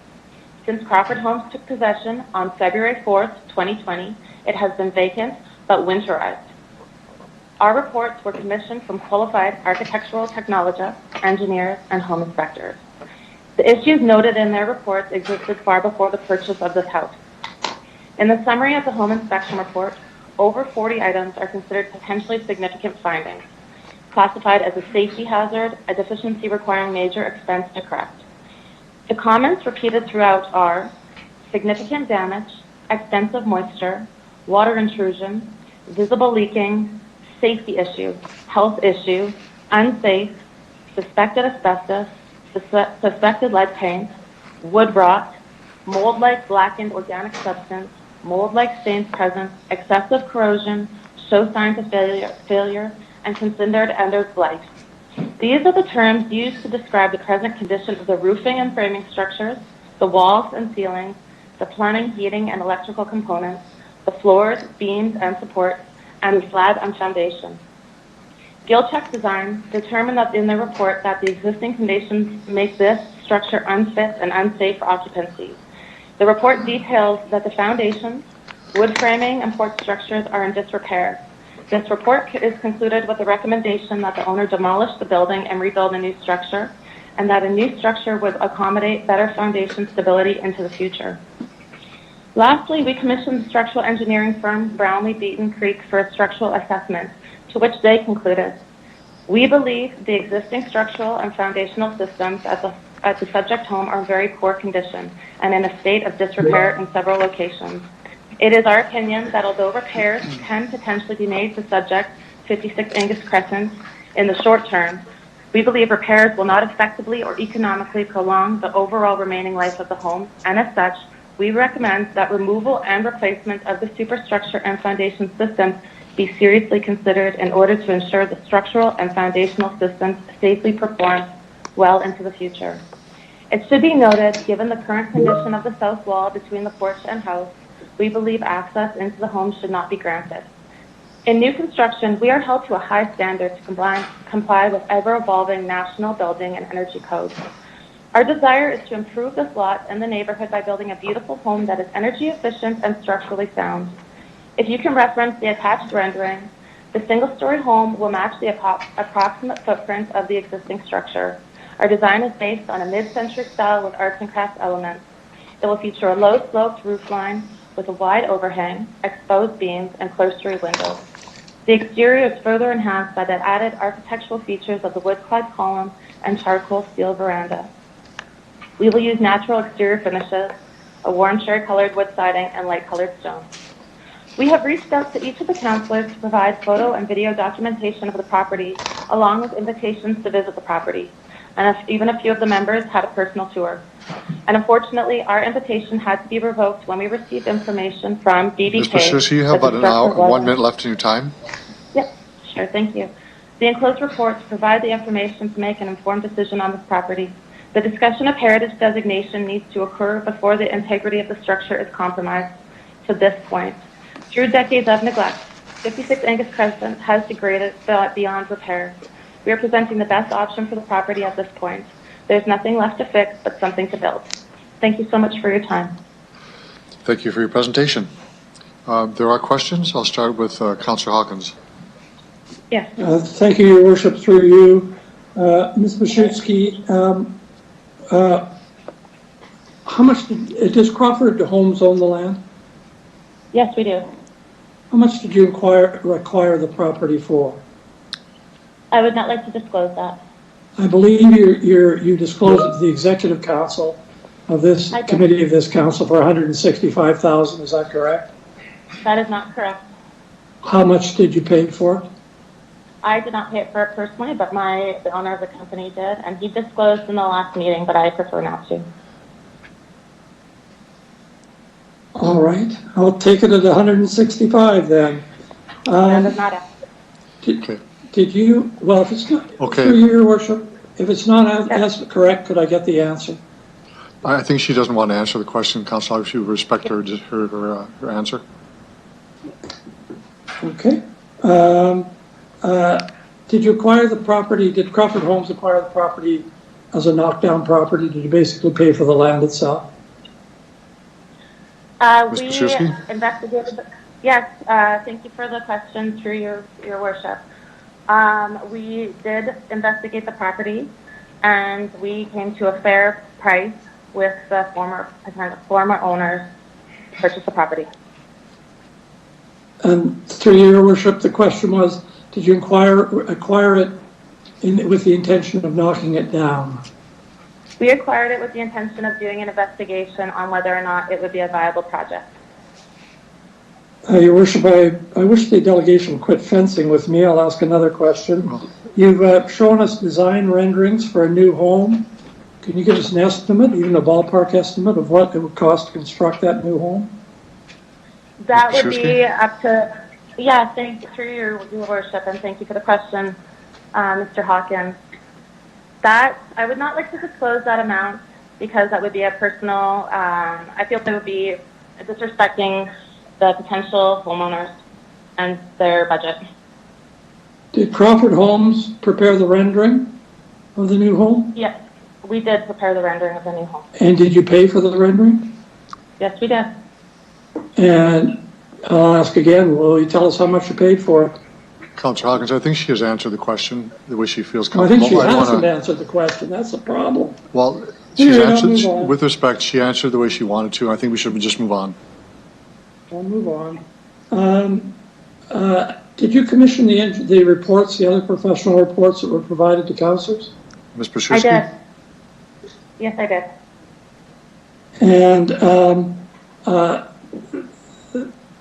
L: Since Crawford Homes took possession on February 4th, 2020, it has been vacant but winterized. Our reports were commissioned from qualified architectural technologists, engineers, and home inspectors. The issues noted in their reports existed far before the purchase of this house. In the summary of the home inspection report, over 40 items are considered potentially significant findings, classified as a safety hazard, a deficiency requiring major expense to correct. The comments repeated throughout are significant damage, extensive moisture, water intrusion, visible leaking, safety issue, health issue, unsafe, suspected asbestos, suspected lead paint, wood rot, mold-like blackened organic substance, mold-like stains present, excessive corrosion, show signs of failure, and considered end of life. These are the terms used to describe the present condition of the roofing and framing structures, the walls and ceilings, the plumbing, heating, and electrical components, the floors, beams, and supports, and the slab and foundation. Gilcheck Design determined that in their report that the existing conditions make this structure unfit and unsafe for occupancy. The report details that the foundations, wood framing, and port structures are in disrepair. This report is concluded with the recommendation that the owner demolish the building and rebuild a new structure, and that a new structure would accommodate better foundation stability into the future. Lastly, we commissioned the structural engineering firm Brownlee Beaton Creek for a structural assessment, to which they concluded, we believe the existing structural and foundational systems at the subject home are in very poor condition and in a state of disrepair in several locations. It is our opinion that although repairs can potentially be made to subject 56 Angus Crescent in the short term, we believe repairs will not effectively or economically prolong the overall remaining life of the home, and as such, we recommend that removal and replacement of the superstructure and foundation systems be seriously considered in order to ensure the structural and foundational systems safely perform well into the future. It should be noted, given the current condition of the south wall between the porch and house, we believe access into the home should not be granted. In new construction, we are held to a high standard to comply with ever-evolving national building and energy codes. Our desire is to improve this lot and the neighborhood by building a beautiful home that is energy efficient and structurally sound. If you can reference the attached rendering, the single-story home will match the approximate footprint of the existing structure. Our design is based on a mid-century style with arts and crafts elements. It will feature a low-sloped roof line with a wide overhang, exposed beams, and cloistery windows. The exterior is further enhanced by the added architectural features of the wood-clad column and charcoal steel veranda. We will use natural exterior finishes, a warm cherry-colored wood siding, and light-colored stone. We have reached out to each of the councillors to provide photo and video documentation of the property, along with invitations to visit the property. And even a few of the members had a personal tour. And unfortunately, our invitation had to be revoked when we received information from BBK.
A: Ms. Patricia, you have about an hour, 1 minute left in your time.
L: Yep, sure, thank you. The enclosed reports provide the information to make an informed decision on this property. The discussion of heritage designation needs to occur before the integrity of the structure is compromised. To this point, through decades of neglect, 56 Angus Crescent has degraded beyond repair. We are presenting the best option for the property at this point. There's nothing left to fix but something to build. Thank you so much for your time.
A: Thank you for your presentation. There are questions. I'll start with Councillor Hawkins.
L: Yes.
F: Thank you, Your Worship, through you. Ms. Bashutsky, how much does Crawford Homes own the land?
L: Yes, we do.
F: How much did you acquire the property for?
L: I would not like to disclose that.
F: I believe you disclosed to the Executive Council of this committee of this council for $165,000. Is that correct?
L: That is not correct.
F: How much did you pay for it?
L: I did not pay it for it personally, but the owner of the company did, and he disclosed in the last meeting, but I prefer not to.
F: All right, I'll take it at 165 then.
L: That is not accurate.
F: did you, well, if it's not,
A: Okay.
F: through your worship, if it's not as correct, could I get the answer?
A: I think she doesn't want to answer the question, Councillor. If you respect her answer.
F: Okay. Did you acquire the property, did Crawford Homes acquire the property as a knockdown property? Did you basically pay for the land itself?
L: We investigated, yes, thank you for the question through your worship. We did investigate the property and we came to a fair price with the former owners to purchase the property.
F: And through your worship, the question was, did you acquire it with the intention of knocking it down?
L: We acquired it with the intention of doing an investigation on whether or not it would be a viable project.
F: Your worship, I wish the delegation would quit fencing with me. I'll ask another question. You've shown us design renderings for a new home. Can you give us an estimate, even a ballpark estimate of what it would cost to construct that new home?
L: That would be up to, yeah, thank you through your worship, and thank you for the question, Mr. Hawkins. That, I would not like to disclose that amount because that would be a personal, I feel that would be disrespecting the potential homeowners and their budget.
F: Did Crawford Homes prepare the rendering of the new home?
L: Yes, we did prepare the rendering of the new home.
F: And did you pay for the rendering?
L: Yes, we did.
F: And I'll ask again, will you tell us how much you paid for it?
A: Councillor Hawkins, I think she has answered the question the way she feels
F: I
A: comfortable.
F: think she hasn't answered the question. That's the problem.
A: Well, she's answered, with respect, she answered the way she wanted to. I think we should just move on.
F: I'll move on. Did you commission the reports, the other professional reports that were provided to councillors?
A: Ms. Paszewski?
L: I did. Yes, I did.
F: And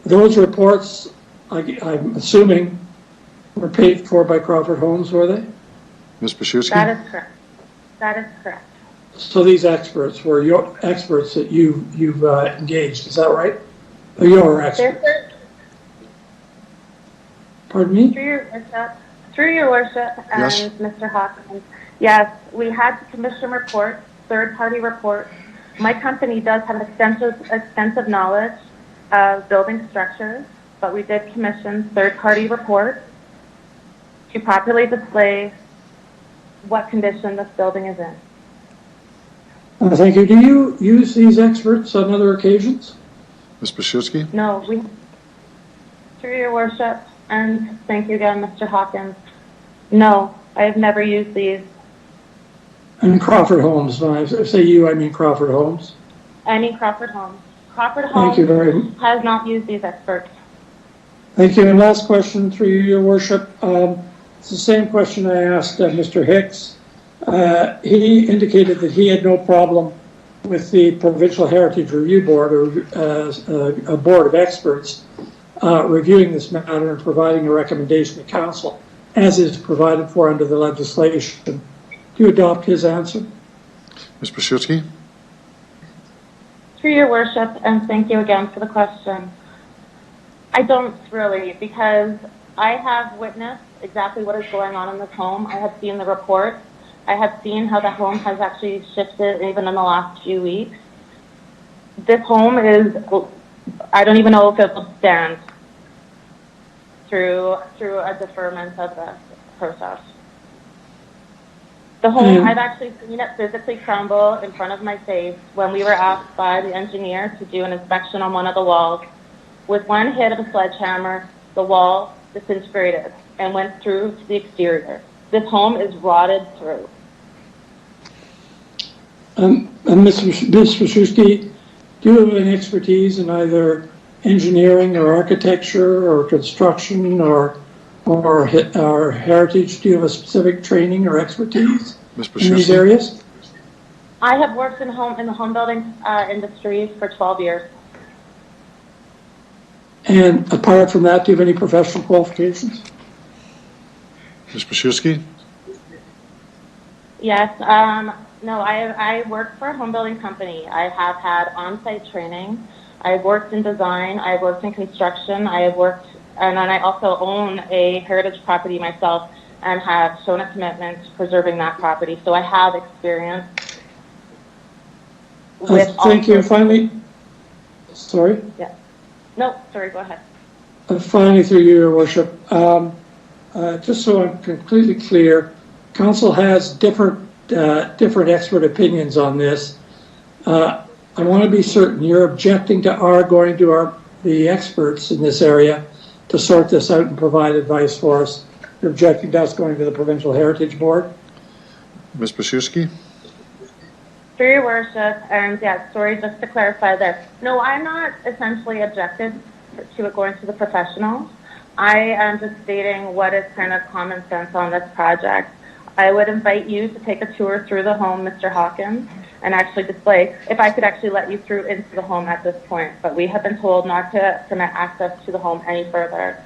F: those reports, I'm assuming, were paid for by Crawford Homes, were they?
A: Ms. Paszewski?
L: That is correct. That is correct.
F: So these experts were your experts that you've engaged, is that right? Or your experts? Pardon me?
L: Through your worship, and
F: Yes.
L: Mr. Hawkins, yes, we had to commission reports, third-party reports. My company does have extensive knowledge of building structures, but we did commission third-party reports to properly display what condition this building is in.
F: Thank you. Do you use these experts on other occasions?
A: Ms. Paszewski?
L: No, through your worship, and thank you again, Mr. Hawkins. No, I have never used these.
F: And Crawford Homes, when I say you, I mean Crawford Homes.
L: Any Crawford Homes. Crawford
F: Thank you very much.
L: Homes has not used these experts.
F: Thank you. And last question through your worship. It's the same question I asked Mr. Hicks. He indicated that he had no problem with the Provincial Heritage Review Board, or a board of experts, reviewing this matter and providing a recommendation to council, as is provided for under the legislation. Do you adopt his answer?
A: Ms. Paszewski?
L: Through your worship, and thank you again for the question. I don't really, because I have witnessed exactly what is going on in this home. I have seen the report. I have seen how the home has actually shifted even in the last few weeks. This home is, I don't even know if it will stand through a deferment of the process. The home, I've actually seen it physically crumble in front of my face when we were asked by the engineer to do an inspection on one of the walls. With one hit of a sledgehammer, the wall disintegrated and went through to the exterior. This home is rotted through.
F: And Ms. Paszewski, do you have any expertise in either engineering or architecture or construction or heritage? Do you have a specific training or expertise in these areas?
L: I have worked in the home building industry for 12 years.
F: And apart from that, do you have any professional qualifications?
A: Ms. Paszewski?
L: Yes. No, I work for a home building company. I have had on-site training. I've worked in design. I've worked in construction. I have worked, and I also own a heritage property myself and have shown a commitment to preserving that property. So I have experience with
F: thank you. Finally, sorry.
L: Yeah. No, sorry, go ahead.
F: Finally, through you, Your Worship, just so I'm completely clear, Council has different expert opinions on this. I want to be certain you're objecting to our going to the experts in this area to sort this out and provide advice for us. You're objecting to us going to the Provincial Heritage Board?
A: Ms. Basiewski?
L: Through your worship, and yeah, sorry, just to clarify there. No, I'm not essentially objected to it going to the professionals. I am just stating what is kind of common sense on this project. I would invite you to take a tour through the home, Mr. Hawkins, and actually display, if I could actually let you through into the home at this point, but we have been told not to permit access to the home any further.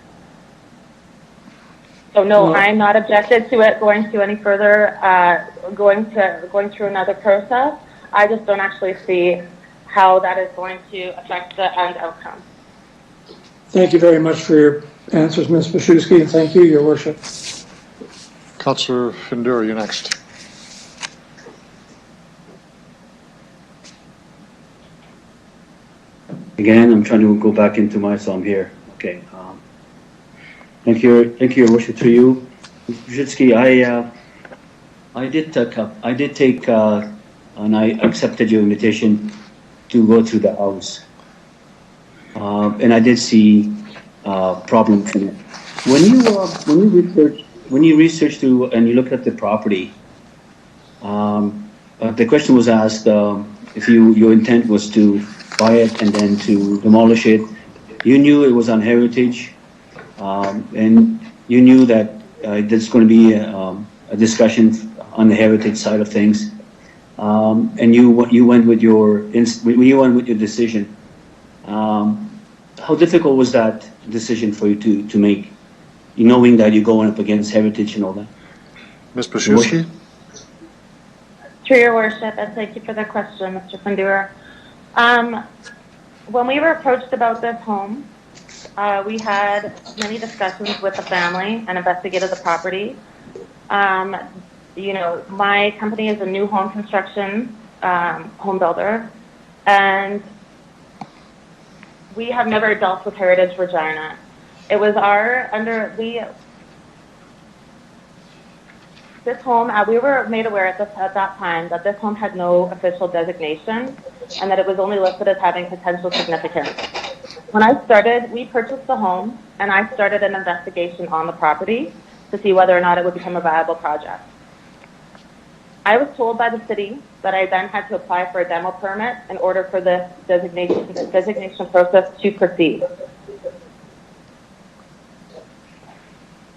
L: So no, I'm not objected to it going to any further, going through another process. I just don't actually see how that is going to affect the end outcome.
F: Thank you very much for your answers, Ms. Basiewski, and thank you, Your Worship.
A: Councillor Findura, you're next.
K: Again, I'm trying to go back into my song here. Okay. Thank you, Your Worship. To you, Brzezicki, I did take, and I accepted your invitation to go through the house, and I did see problems in it. When you research through and you look at the property, the question was asked if your intent was to buy it and then to demolish it. You knew it was on heritage, and you knew that there's going to be a discussion on the heritage side of things, and you went with your decision. How difficult was that decision for you to make, knowing that you're going up against heritage and all that?
A: Ms. Basiewski?
L: Through your worship, and thank you for the question, Mr. Findura. When we were approached about this home, we had many discussions with the family and investigated the property. You know, my company is a new home construction home builder, and we have never dealt with Heritage Regina. It was this home, we were made aware at that time that this home had no official designation and that it was only listed as having potential significance. When we purchased the home and I started an investigation on the property to see whether or not it would become a viable project. I was told by the city that I then had to apply for a demo permit in order for the designation process to proceed.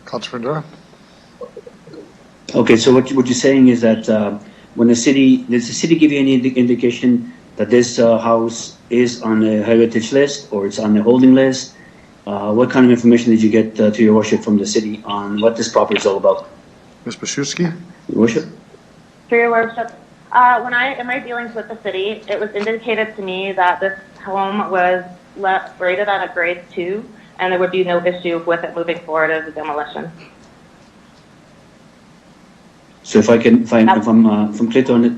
A: Councillor Findura?
K: Okay, so what you're saying is that does the city give you any indication that this house is on the heritage list or it's on the holding list? What kind of information did you get to your worship from the city on what this property is all about?
A: Ms. Basiewski?
K: Your worship?
L: Through your worship, in my dealings with the city, it was indicated to me that this home was rated on a grade 2 and there would be no issue with it moving forward as a demolition.
K: So if I'm clear on it.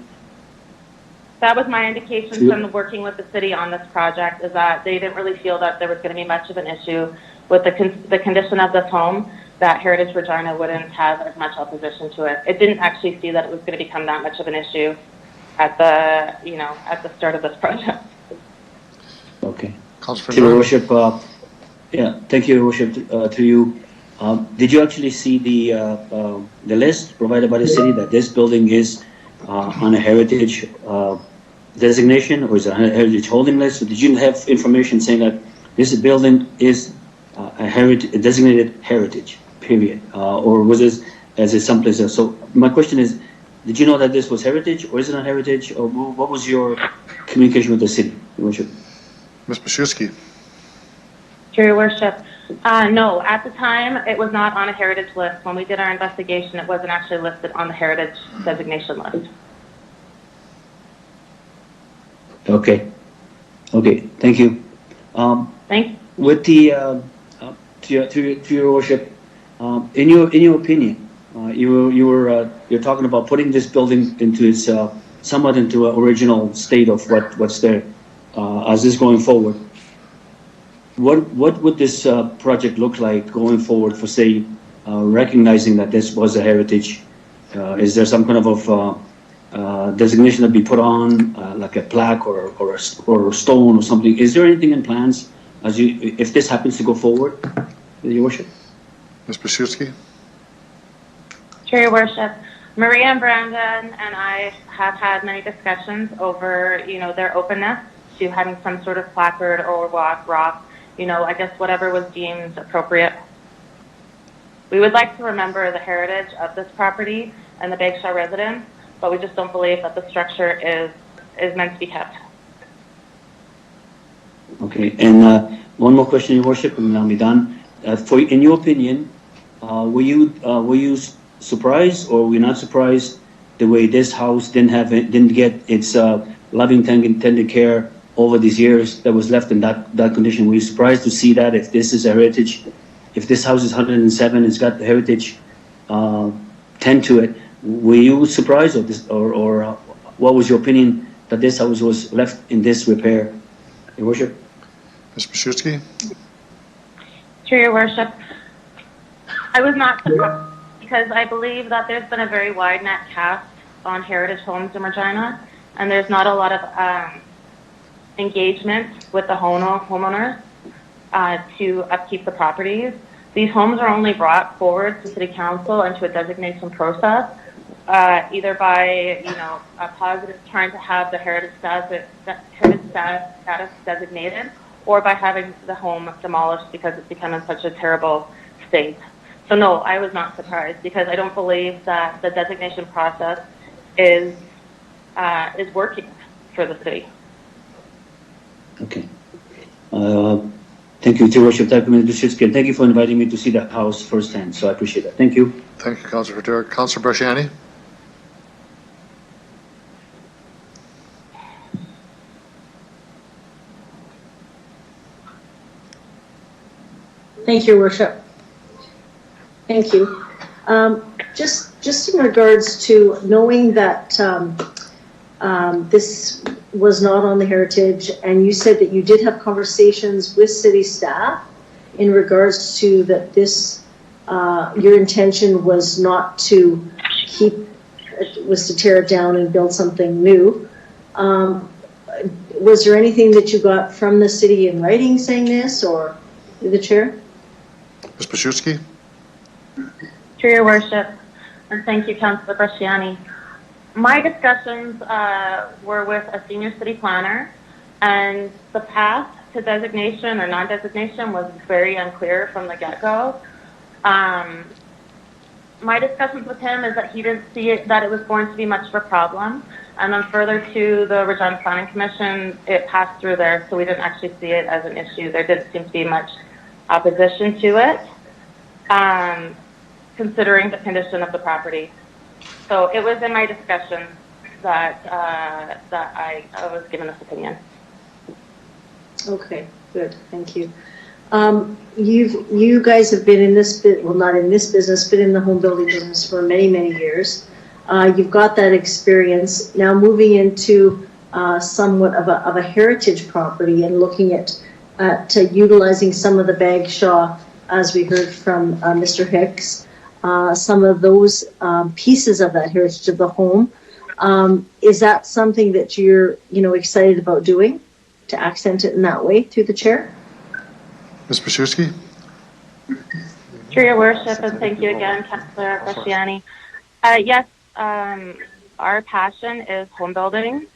L: That was my indication from working with the city on this project, is that they didn't really feel that there was going to be much of an issue with the condition of this home, that Heritage Regina wouldn't have as much opposition to it. It didn't actually see that it was going to become that much of an issue at the start of this project.
K: Okay.
A: Councillor
K: To your worship, yeah, thank you, Your Worship. To you, did you actually see the list provided by the city that this building is on a heritage designation, or is it a heritage holding list? So did you have information saying that this building is a designated heritage, period? Or was this as a someplace else? So my question is, did you know that this was heritage, or is it not heritage, or what was your communication with the city, Your Worship?
A: Ms. Basiewski?
L: Through your worship, no, at the time it was not on a heritage list. When we did our investigation, it wasn't actually listed on the heritage designation list.
K: Okay. Okay, thank you.
L: Thank you.
K: With the to your worship, in your opinion, You're talking about putting this building into its somewhat into an original state of what's there as is going forward. What would this project look like going forward for, say, recognizing that this was a heritage? Is there some kind of designation that be put on, like a plaque or a stone or something? Is there anything in plans if this happens to go forward, Your Worship?
A: Ms. Paszewski?
L: Sure, Your Worship. Maria and Brandon and I have had many discussions over, their openness to having some sort of placard or rock, I guess whatever was deemed appropriate. We would like to remember the heritage of this property and the Bagshaw residents, but we just don't believe that the structure is meant to be kept.
K: Okay, and one more question, Your Worship, and then I'll be done. In your opinion, were you surprised or were you not surprised the way this house didn't get its loving, tender care over these years that was left in that condition? Were you surprised to see that if this is a heritage, if this house is 107, it's got the heritage tend to it? Were you surprised or what was your opinion that this house was left in this repair, Your Worship?
A: Ms. Paszewski?
L: Sure, Your Worship. I was not surprised because I believe that there's been a very wide net cast on heritage homes in Regina, and there's not a lot of engagement with the homeowners to upkeep the properties. These homes are only brought forward to City Council and to a designation process, either by a positive trying to have the heritage status designated, or by having the home demolished because it's become in such a terrible state. So no, I was not surprised because I don't believe that the designation process is working for the city.
K: Okay. Thank you, Your Worship. Thank you for inviting me to see the house firsthand. So I appreciate that. Thank you.
A: Thank you, Councillor Federa. Councillor Bresciani?
I: Thank you, Your Worship. Thank you. Just in regards to knowing that this was not on the heritage, and you said that you did have conversations with city staff in regards to that this, your intention was not to was to tear it down and build something new. Was there anything that you got from the city in writing saying this, or the chair?
A: Ms. Paszewski?
L: Sure, Your Worship, and thank you, Councillor Bresciani. My discussions were with a senior city planner, and the path to designation or non-designation was very unclear from the get-go. My discussions with him is that he didn't see that it was going to be much of a problem, and then further to the Regina Planning Commission, it passed through there, so we didn't actually see it as an issue. There didn't seem to be much opposition to it, considering the condition of the property. So it was in my discussion that I was given this opinion.
I: Okay, good, thank you. You guys have been in this, well, not in this business, but in the home building business for many, many years. You've got that experience. Now moving into somewhat of a heritage property and looking at utilizing some of the Bagshaw, as we heard from Mr. Hicks, some of those pieces of that heritage of the home. Is that something that you're, excited about doing, to accent it in that way through the chair?
A: Ms. Paszewski?
L: Sure, Your Worship, and thank you again, Councillor Bresciani. Yes, our passion is home building,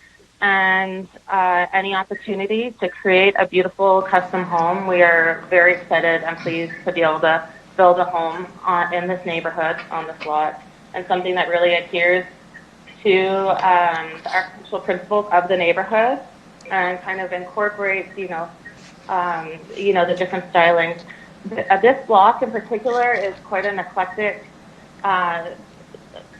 L: and any opportunity to create a beautiful custom home. We are very excited and pleased to be able to build a home in this neighborhood on this lot, and something that really adheres to the architectural principles of the neighborhood and kind of incorporates, the different stylings. This block in particular is quite an eclectic,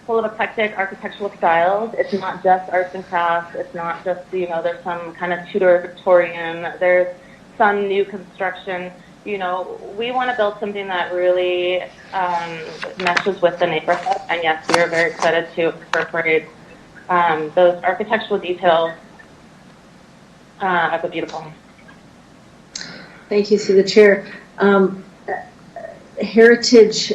L: full of eclectic architectural styles. It's not just arts and crafts. It's not just, there's some kind of Tudor Victorian. There's some new construction. you know, we want to build something that really meshes with the neighborhood. And yes, we are very excited to incorporate those architectural details of a beautiful home.
I: Thank you, through the chair. Heritage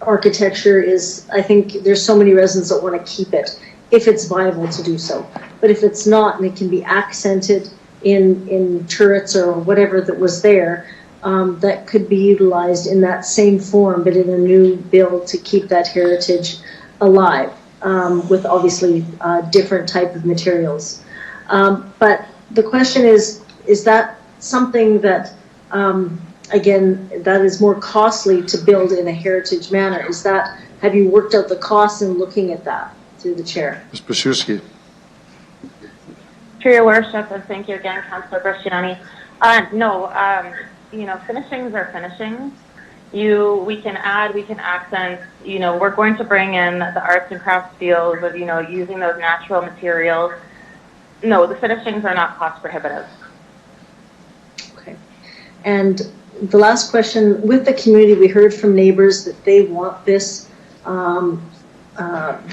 I: architecture is, I think there's so many residents that want to keep it if it's viable to do so. But if it's not, and it can be accented in turrets or whatever that was there, that could be utilized in that same form, but in a new build to keep that heritage alive, with obviously different type of materials. But the question is that something that, again, that is more costly to build in a heritage manner? Is that, have you worked out the costs in looking at that, through the chair?
A: Ms. Basiuski.
L: Through your worship, and thank you again, Councillor Bresciani. No, you know, finishings are finishings. We can add, we can accent, you know, we're going to bring in the arts and crafts fields of, you know, using those natural materials. No, the finishings are not cost prohibitive.
I: Okay. And the last question, with the community, we heard from neighbors that they want this, that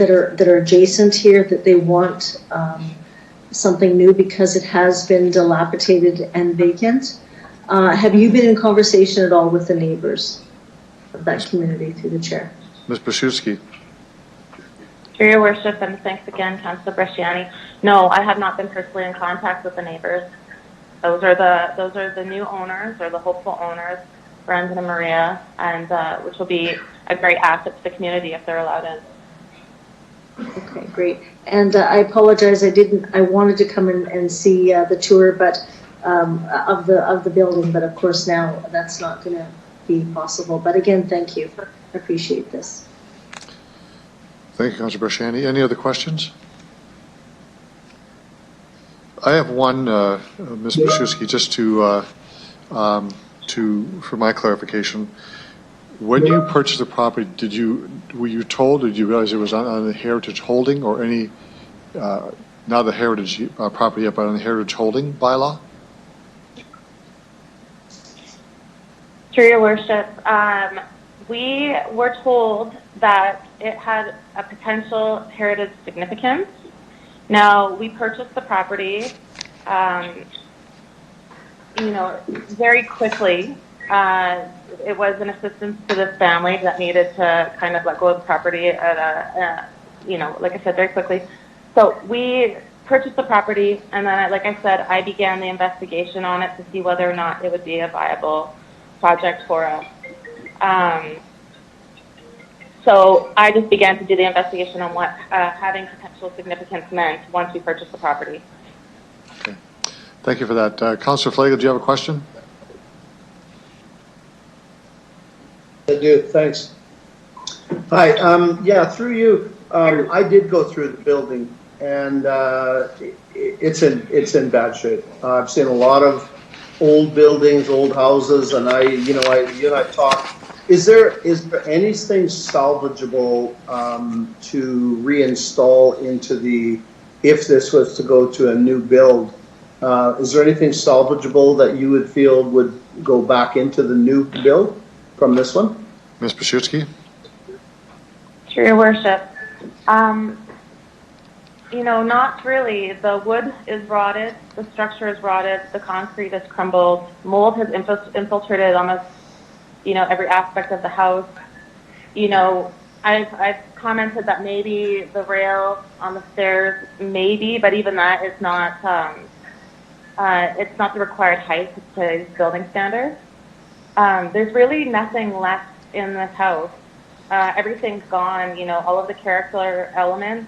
I: are adjacent here, that they want something new because it has been dilapidated and vacant. Have you been in conversation at all with the neighbors of that community, through the chair?
A: Ms. Basiuski.
L: Through your worship, and thanks again, Councillor Bresciani. No, I have not been personally in contact with the neighbors. Those are the new owners, or the hopeful owners, Brandon and Maria, and which will be a great asset to the community if they're allowed in.
I: Okay, great. And I apologize, I wanted to come in and see the tour, but of the building, but of course now that's not going to be possible. But again, thank you. I appreciate this.
A: Thank you, Councilor Bresciani. Any other questions? I have one, Ms. Basiuski, just for my clarification. When you purchased the property, were you told, or did you realize it was on the Heritage Holding or any, not the Heritage property yet, but on the Heritage Holding bylaw?
L: Through your worship, we were told that it had a potential heritage significance. Now, we purchased the property, you know, very quickly. It was an assistance to this family that needed to kind of let go of the property at you know, like I said, very quickly. So we purchased the property, and then, like I said, I began the investigation on it to see whether or not it would be a viable project for us. So I just began to do the investigation on what having potential significance meant once we purchased the property.
A: Okay. Thank you for that. Councillor Flagel, do you have a question?
T: I do, thanks. Hi, yeah, through you, I did go through the building, and it's in bad shape. I've seen a lot of old buildings, old houses, and you and I talked. Is there anything salvageable to reinstall into if this was to go to a new build? Is there anything salvageable that you would feel would go back into the new build from this one?
A: Ms. Basiuski?
L: Through your worship, you know, not really. The wood is rotted, the structure is rotted, the concrete is crumbled, mold has infiltrated almost, you know, every aspect of the house. You know, I've commented that maybe the rail on the stairs, maybe, but even that is not, it's not the required height to today's building standards. There's really nothing left in this house. Everything's gone, you know, all of the character elements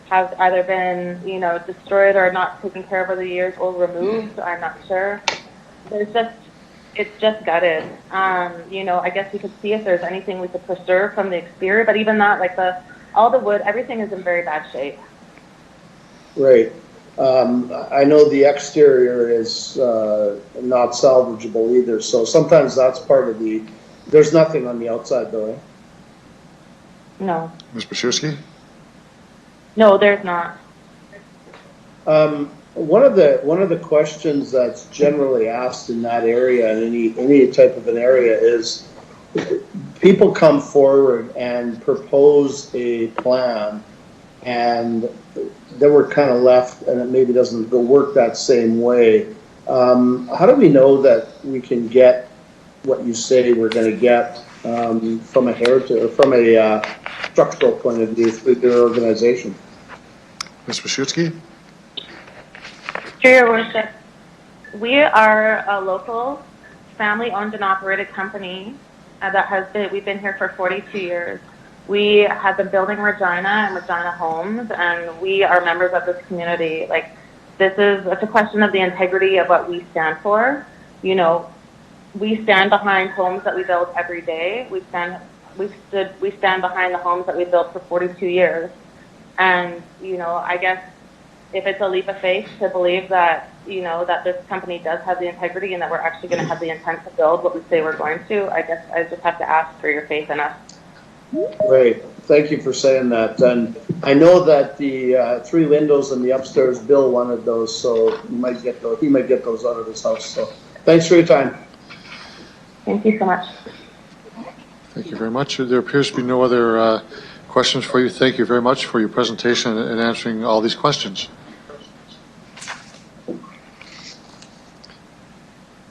L: have either been, you know, destroyed or not taken care of over the years or removed, I'm not sure. It's just gutted. You know, I guess we could see if there's anything we could preserve from the exterior, but even that, like all the wood, everything is in very bad shape.
T: Right. I know the exterior is not salvageable either, so sometimes that's part of there's nothing on the outside though, eh?
L: No.
A: Ms. Basiuski?
L: No, there's not.
T: one of the questions that's generally asked in that area, and any type of an area, is people come forward and propose a plan, and then we're kind of left, and it maybe doesn't go work that same way. How do we know that we can get what you say we're going to get from a heritage or from a structural point of view through their organization?
A: Ms. Wachitsky?
L: Through your worship, we are a local, family-owned and operated company we've been here for 42 years. We have been building Regina and Regina homes, and we are members of this community. Like, it's a question of the integrity of what we stand for. You know, we stand behind homes that we build every day. We stand behind the homes that we built for 42 years. And, you know, I guess if it's a leap of faith to believe that, you know, that this company does have the integrity and that we're actually going to have the intent to build what we say we're going to, I guess I just have to ask for your faith in us.
T: Great. Thank you for saying that. And I know that the 3 windows in the upstairs, Bill wanted those, so he might get those out of his house. So thanks for your time.
L: Thank you so much.
A: Thank you very much. There appears to be no other questions for you. Thank you very much for your presentation and answering all these questions.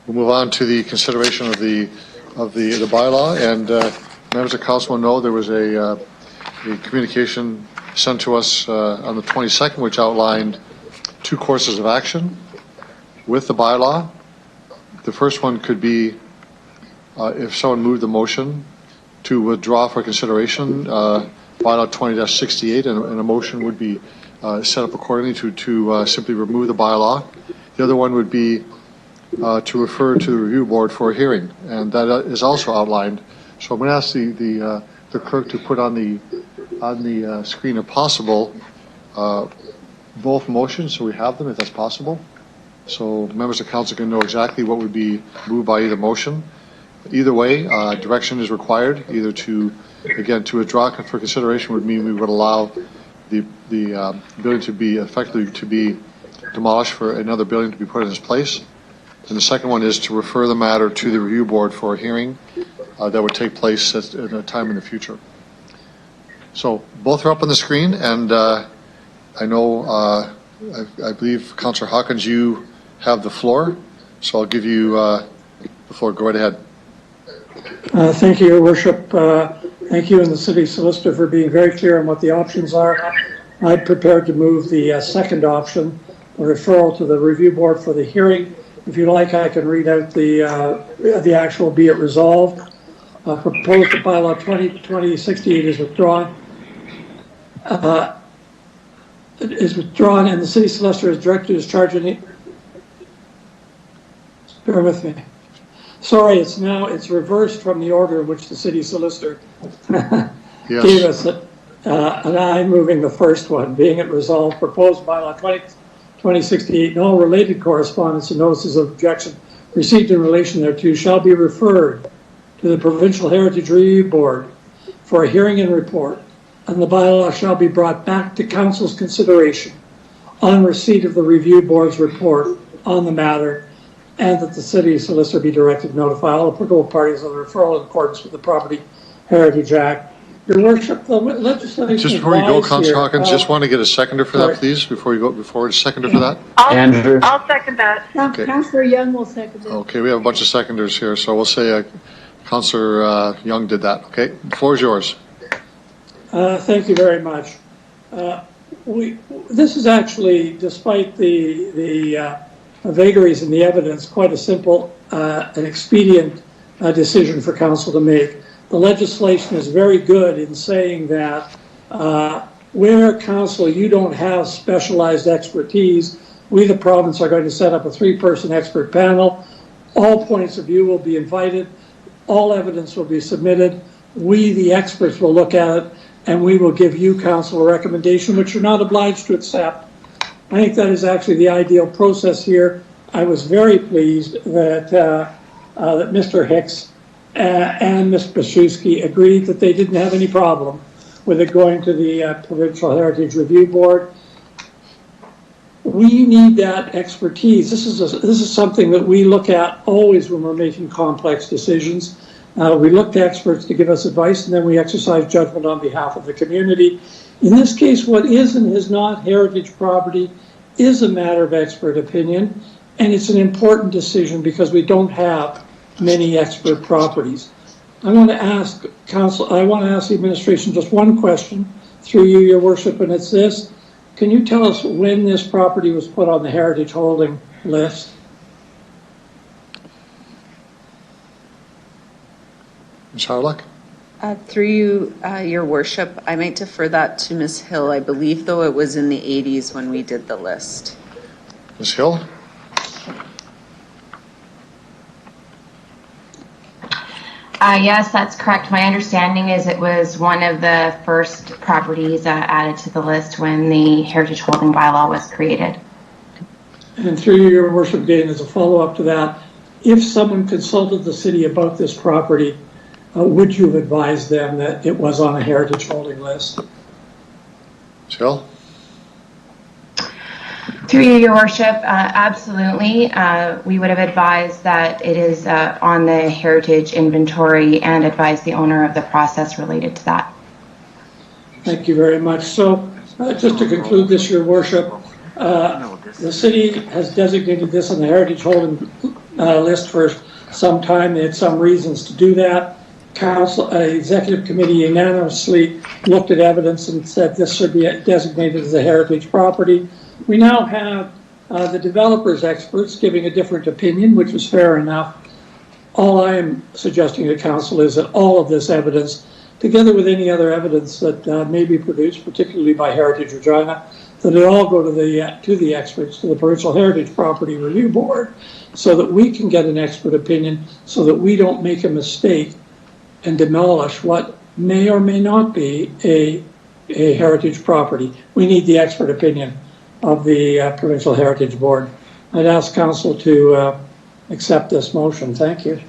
A: We'll move on to the consideration of the bylaw, and members of council will know there was a communication sent to us on the 22nd, which outlined 2 courses of action with the bylaw. The first one could be if someone moved the motion to withdraw for consideration bylaw 20-68, and a motion would be set up accordingly to simply remove the bylaw. The other one would be to refer to the review board for a hearing, and that is also outlined. So I'm going to ask the clerk to put on the screen, if possible, both motions, so we have them, if that's possible. So members of council can know exactly what would be moved by either motion. Either way, direction is required. Either to withdraw for consideration would mean we would allow the building to be effectively demolished for another building to be put in its place. And the second one is to refer the matter to the review board for a hearing that would take place at a time in the future. So both are up on the screen, and I know, I believe, Councillor Hawkins, you have the floor, so I'll give you the floor. Go right ahead.
F: Thank you, Your Worship. Thank you and the City Solicitor for being very clear on what the options are. I'm prepared to move the second option, a referral to the review board for the hearing. If you like, I can read out the actual be it resolved. Proposed bylaw 2068 is withdrawn. And the City Solicitor is directed to discharge any. Bear with me. Sorry, it's reversed from the order in which the City Solicitor gave us it. And I'm moving the first one, being it resolved, proposed bylaw 2068, and all related correspondence and notices of objection received in relation thereto shall be referred to the Provincial Heritage Review Board for a hearing and report, and the bylaw shall be brought back to Council's consideration on receipt of the Review Board's report on the matter, and that the City Solicitor be directed to notify all applicable parties of the referral in accordance with the Property Heritage Act. Your Worship, the legislation.
A: Just before you go, Councillor Hawkins, just want to get a seconder for that, please, before you go forward. A seconder for that?
N: I'll second that.
A: Okay.
G: Councillor Young will second it.
A: Okay, we have a bunch of seconders here, so we'll say Councillor Young did that. Okay, the floor is yours.
F: Thank you very much. This is actually, despite the vagaries in the evidence, quite a simple and expedient decision for Council to make. The legislation is very good in saying that where, Council, you don't have specialized expertise, we, the province, are going to set up a 3-person expert panel. All points of view will be invited. All evidence will be submitted. We, the experts, will look at it, and we will give you, Council, a recommendation which you're not obliged to accept. I think that is actually the ideal process here. I was very pleased that that Mr. Hicks and Ms. Baszewski agreed that they didn't have any problem with it going to the Provincial Heritage Review Board. we need that expertise. This is something that we look at always when we're making complex decisions. We look to experts to give us advice, and then we exercise judgment on behalf of the community. In this case, what is and is not heritage property is a matter of expert opinion, and it's an important decision because we don't have many expert properties. I want to ask the administration just one question through you, Your Worship, and it's this. Can you tell us when this property was put on the heritage holding list?
A: Ms. Harlock?
E: Through you, Your Worship, I might defer that to Ms. Hill. I believe, though, it was in the 80s when we did the list.
A: Ms. Hill?
R: Yes, that's correct. My understanding is it was one of the first properties added to the list when the heritage holding bylaw was created.
F: And through you, Your Worship, again, as a follow-up to that, if someone consulted the city about this property, would you have advised them that it was on a heritage holding list?
A: Jill?
R: Through you, Your Worship, absolutely. We would have advised that it is on the heritage inventory and advised the owner of the process related to that.
F: Thank you very much. So just to conclude this, Your Worship, the city has designated this on the heritage holding list for some time. They had some reasons to do that. Executive committee unanimously looked at evidence and said this should be designated as a heritage property. We now have the developers experts giving a different opinion, which is fair enough. All I am suggesting to council is that all of this evidence, together with any other evidence that may be produced, particularly by Heritage Regina, that it all go to the experts, to the Provincial Heritage Property Review Board, so that we can get an expert opinion, so that we don't make a mistake and demolish what may or may not be a heritage property. We need the expert opinion of the Provincial Heritage Board. I'd ask council to accept this motion. Thank you.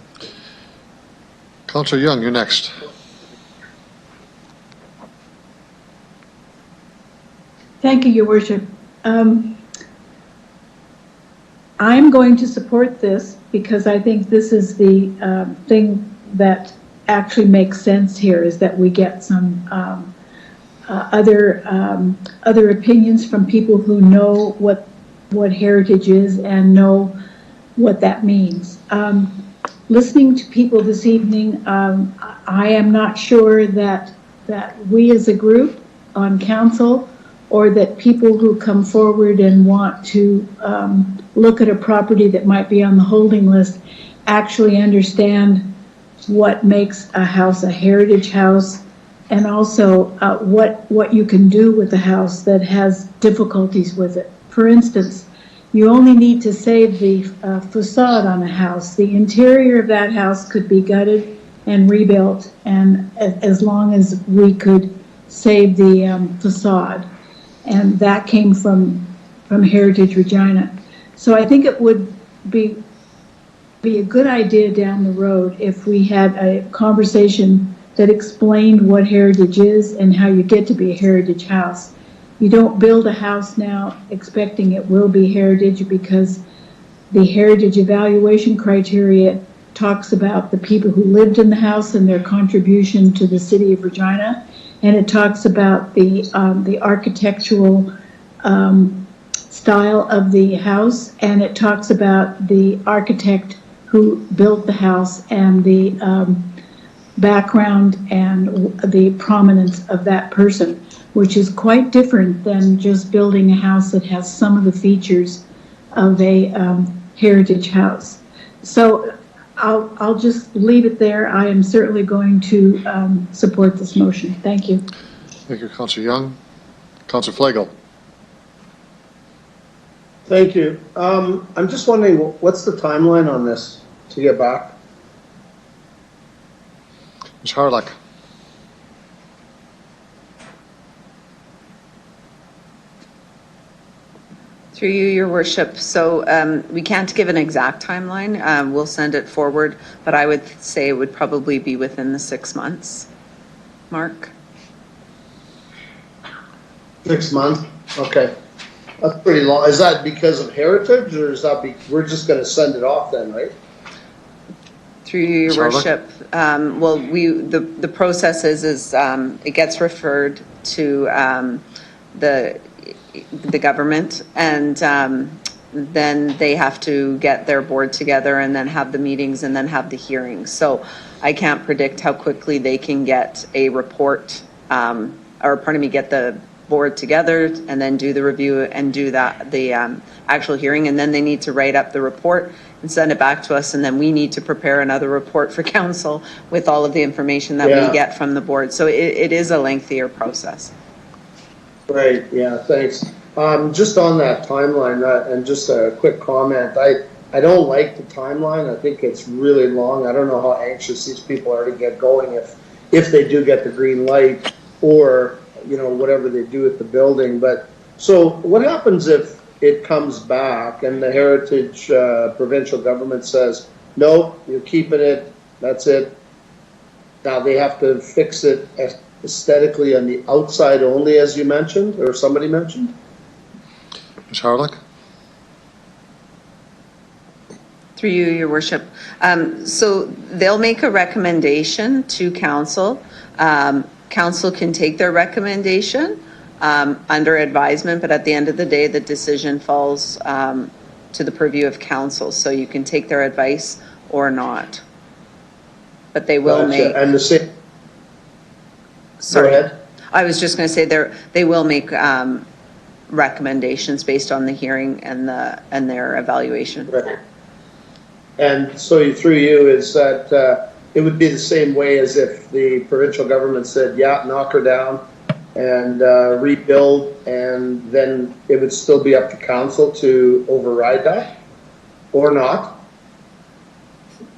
A: Councillor Young, you're next.
G: Thank you, Your Worship. I'm going to support this because I think this is the thing that actually makes sense here, is that we get some other opinions from people who know what heritage is and know what that means. Listening to people this evening, I am not sure that we as a group on council, or that people who come forward and want to look at a property that might be on the holding list actually understand what makes a house a heritage house, and also what you can do with a house that has difficulties with it. For instance, you only need to save the facade on a house. The interior of that house could be gutted and rebuilt, and as long as we could save the facade. And that came from Heritage Regina. So I think it would be a good idea down the road if we had a conversation that explained what heritage is and how you get to be a heritage house. You don't build a house now expecting it will be heritage, because the heritage evaluation criteria talks about the people who lived in the house and their contribution to the city of Regina, and it talks about the architectural style of the house, and it talks about the architect who built the house and the background and the prominence of that person, which is quite different than just building a house that has some of the features of a heritage house. So I'll just leave it there. I am certainly going to support this motion. Thank you.
A: Thank you, Councillor Young. Councillor Flagel.
T: Thank you. I'm just wondering, what's the timeline on this to get back?
A: Ms. Harlock.
E: Through you, Your Worship. So we can't give an exact timeline. We'll send it forward, but I would say it would probably be within the 6 months mark.
T: 6 months? Okay. That's pretty long. Is that because of heritage, or is that we're just going to send it off then, right?
E: Through you, your
T: Charlotte?
E: worship. Well, the process is it gets referred to the government, and then they have to get their board together and then have the meetings and then have the hearings. So I can't predict how quickly they can get a report, get the board together and then do the review and do the actual hearing, and then they need to write up the report and send it back to us, and then we need to prepare another report for council with all of the information that we get from the board. So it is a lengthier process.
T: Right, yeah, thanks. Just on that timeline, and just a quick comment, I don't like the timeline. I think it's really long. I don't know how anxious these people are to get going if they do get the green light, or whatever they do at the building. But so what happens if it comes back and the Heritage provincial government says, no, you're keeping it, that's it? Now they have to fix it aesthetically on the outside only, as you mentioned, or somebody mentioned?
A: Ms. Harlock?
E: Through you, your worship. So they'll make a recommendation to council. Council can take their recommendation under advisement, but at the end of the day, the decision falls to the purview of council. So you can take their advice or not. But they will make.
T: And the same.
E: Sorry.
T: Go ahead.
E: I was just going to say they will make recommendations based on the hearing and their evaluation.
T: Right. And so through you is that it would be the same way as if the provincial government said, yeah, knock her down and rebuild, and then it would still be up to council to override that, or not?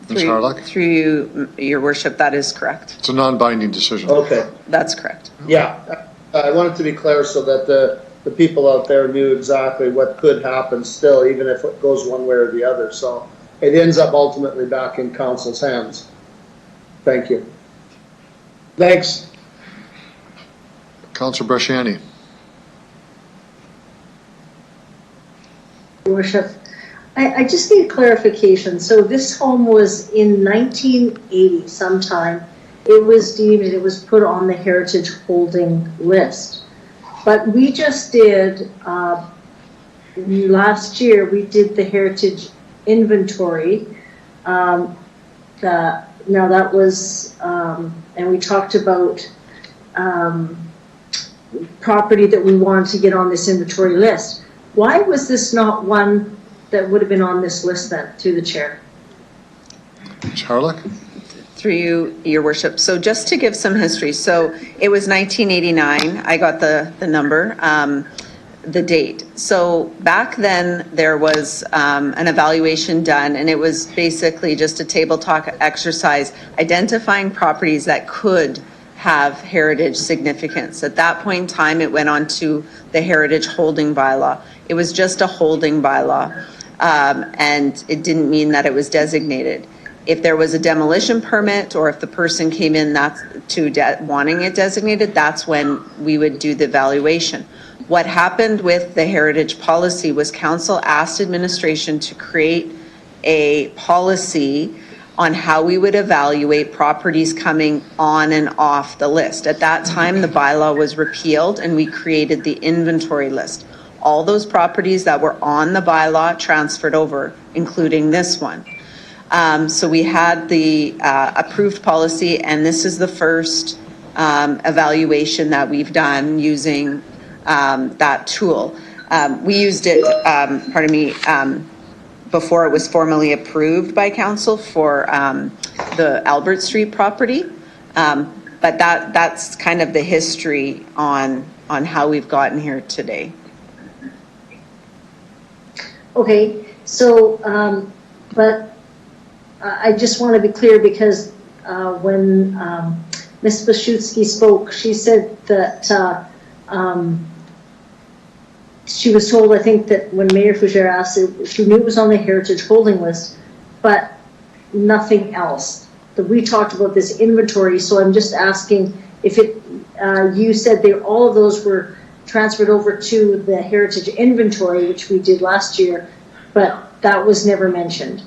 A: Ms. Harlock?
E: Through you, your worship, that is correct.
A: It's a non-binding decision.
T: Okay.
E: That's correct.
T: Yeah, I wanted to be clear so that the people out there knew exactly what could happen still, even if it goes one way or the other. So it ends up ultimately back in council's hands. Thank you. Thanks.
A: Councillor Bresciani.
I: Your Worship, I just need clarification. So this home was in 1980 sometime. It was deemed, it was put on the Heritage Holding list. But we just did, last year, we did the Heritage Inventory. Now that was, and we talked about property that we wanted to get on this inventory list. Why was this not one that would have been on this list then, through the chair?
A: Ms. Harlock?
E: Through you, your worship. So just to give some history, so it was 1989. I got the number, the date. So back then there was an evaluation done, and it was basically just a table talk exercise identifying properties that could have heritage significance. At that point in time, it went on to the Heritage Holding Bylaw. It was just a holding bylaw, and it didn't mean that it was designated. If there was a demolition permit, or if the person came in wanting it designated, that's when we would do the evaluation. What happened with the heritage policy was council asked administration to create a policy on how we would evaluate properties coming on and off the list. At that time, the bylaw was repealed and we created the inventory list. All those properties that were on the bylaw transferred over, including this one. So we had the approved policy, and this is the first evaluation that we've done using that tool. We used it, before it was formally approved by council for the Albert Street property. But that's kind of the history on how we've gotten here today.
I: Okay, so, but I just want to be clear, because when Ms. Blashutsky spoke, she said that she was told, I think, that when Mayor Fougere asked, she knew it was on the Heritage Holding list, but nothing else. That we talked about this inventory, so I'm just asking if it, you said all of those were transferred over to the heritage inventory, which we did last year, but that was never mentioned.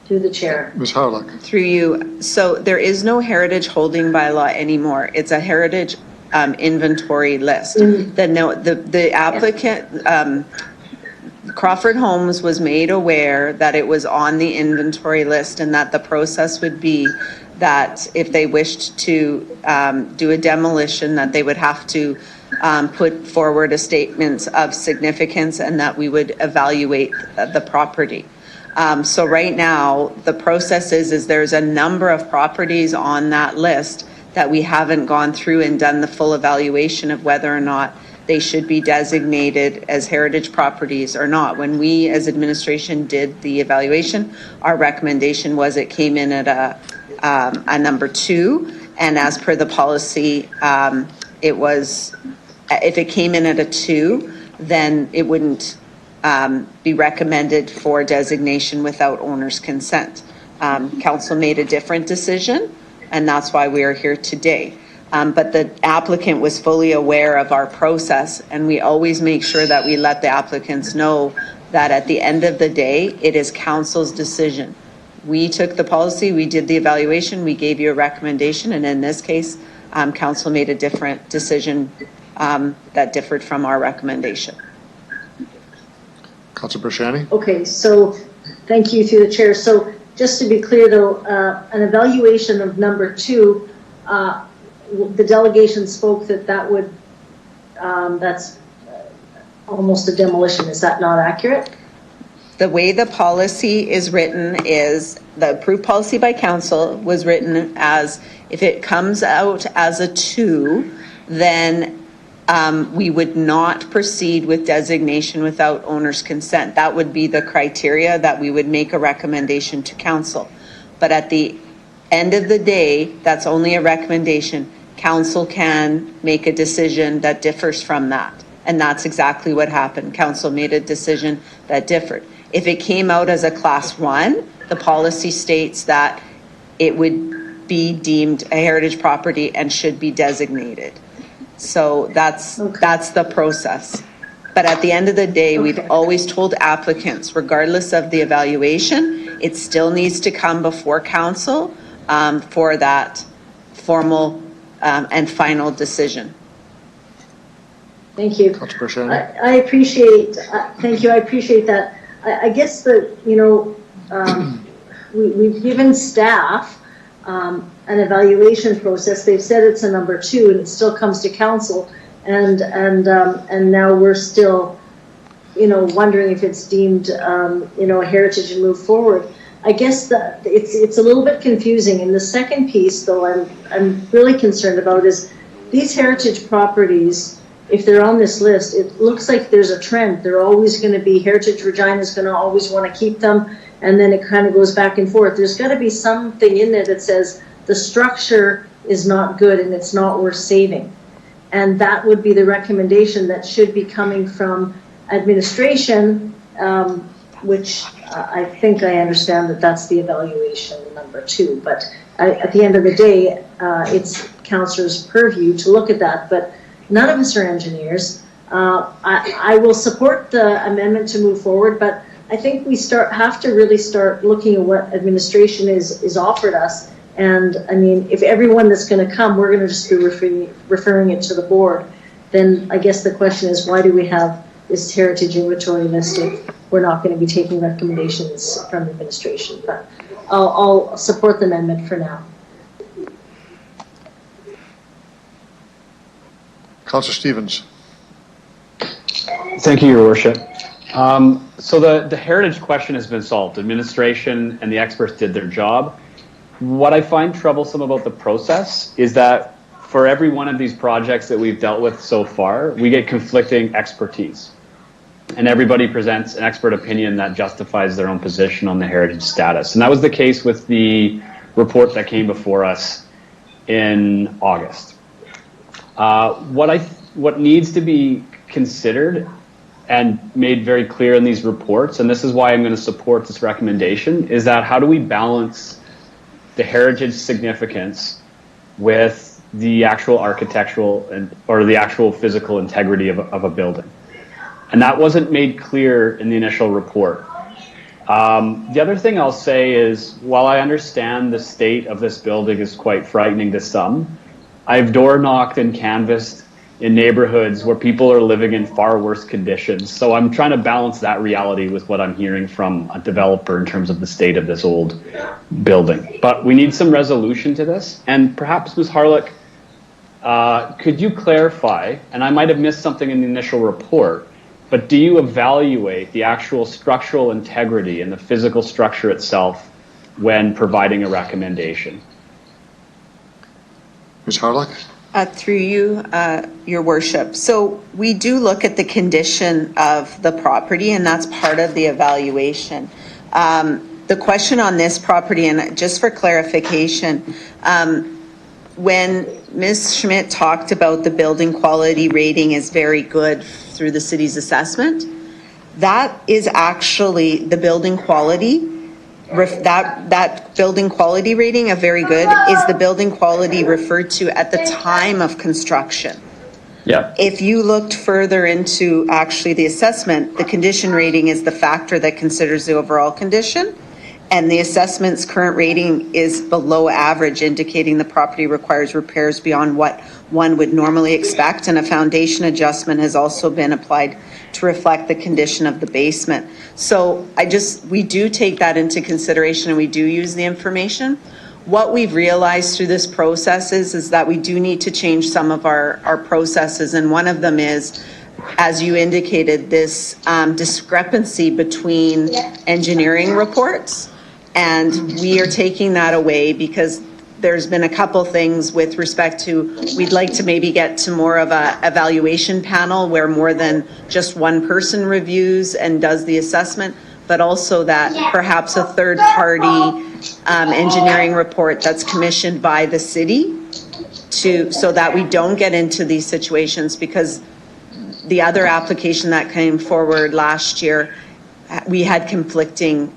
I: Through the chair.
A: Ms. Howlock.
E: Through you. So there is no heritage holding bylaw anymore. It's a heritage inventory list. The applicant, Crawford Homes, was made aware that it was on the inventory list and that the process would be that if they wished to do a demolition, that they would have to put forward a statement of significance and that we would evaluate the property. So right now, the process is there's a number of properties on that list that we haven't gone through and done the full evaluation of whether or not they should be designated as heritage properties or not. When we as administration did the evaluation, our recommendation was it came in at a number 2. And as per the policy, it was, if it came in at a 2, then it wouldn't be recommended for designation without owner's consent. Council made a different decision, and that's why we are here today. But the applicant was fully aware of our process, and we always make sure that we let the applicants know that at the end of the day, it is council's decision. We took the policy, we did the evaluation, we gave you a recommendation, and in this case, council made a different decision that differed from our recommendation.
A: Councilor Bershani?
I: Okay, so thank you through the chair. So just to be clear though, an evaluation of number 2, the delegation spoke that would, that's almost a demolition. Is that not accurate?
E: The way the policy is written is the approved policy by council was written as if it comes out as a 2, then we would not proceed with designation without owner's consent. That would be the criteria that we would make a recommendation to council. But at the end of the day, that's only a recommendation. Council can make a decision that differs from that. And that's exactly what happened. Council made a decision that differed. If it came out as a class 1, the policy states that it would be deemed a heritage property and should be designated. So that's the process. But at the end of the day, we've always told applicants, regardless of the evaluation, it still needs to come before council for that formal and final decision.
I: Thank you. I appreciate, thank you, I appreciate that. I guess that, you know, we've given staff an evaluation process. They've said it's a number 2 and it still comes to council, and now we're still, you know, wondering if it's deemed, you know, a heritage and move forward. I guess that it's a little bit confusing. And the second piece, though, I'm really concerned about is these heritage properties. If they're on this list, it looks like there's a trend. They're always going to be, Heritage Regina is going to always want to keep them, and then it kind of goes back and forth. There's got to be something in there that says the structure is not good and it's not worth saving. And that would be the recommendation that should be coming from administration, which I think I understand that that's the evaluation number 2. But at the end of the day, it's councillors' purview to look at that. But none of us are engineers. I will support the amendment to move forward, but I think we have to really start looking at what administration is offered us. And I mean, if everyone that's going to come, we're going to just be referring it to the board, then I guess the question is, why do we have this heritage inventory list if we're not going to be taking recommendations from administration? But I'll support the amendment for now.
A: Councillor Stevens.
M: Thank you, Your Worship. So the heritage question has been solved. Administration and the experts did their job. What I find troublesome about the process is that for every one of these projects that we've dealt with so far, we get conflicting expertise. And everybody presents an expert opinion that justifies their own position on the heritage status. And that was the case with the report that came before us in August. What needs to be considered and made very clear in these reports, and this is why I'm going to support this recommendation, is that how do we balance the heritage significance with the actual architectural or the actual physical integrity of a building. And that wasn't made clear in the initial report. The other thing I'll say is, while I understand the state of this building is quite frightening to some, I've door knocked and canvassed in neighborhoods where people are living in far worse conditions. So I'm trying to balance that reality with what I'm hearing from a developer in terms of the state of this old building. But we need some resolution to this. And perhaps, Ms. Harlech, could you clarify, and I might have missed something in the initial report, but do you evaluate the actual structural integrity and the physical structure itself when providing a recommendation?
A: Ms. Harlech?
E: Through you, Your Worship. So we do look at the condition of the property, and that's part of the evaluation. The question on this property, and just for clarification, when Ms. Schmidt talked about the building quality rating is very good through the city's assessment, that is actually the building quality. That building quality rating of very good is the building quality referred to at the time of construction.
M: Yeah.
E: If you looked further into actually the assessment, the condition rating is the factor that considers the overall condition, and the assessment's current rating is below average, indicating the property requires repairs beyond what one would normally expect, and a foundation adjustment has also been applied to reflect the condition of the basement. So we do take that into consideration, and we do use the information. What we've realized through this process is that we do need to change some of our processes, and one of them is, as you indicated, this discrepancy between engineering reports, and we are taking that away because there's been a couple things with respect to, we'd like to maybe get to more of a evaluation panel where more than just one person reviews and does the assessment, but also that perhaps a third party engineering report that's commissioned by the city so that we don't get into these situations, because the other application that came forward last year, we had conflicting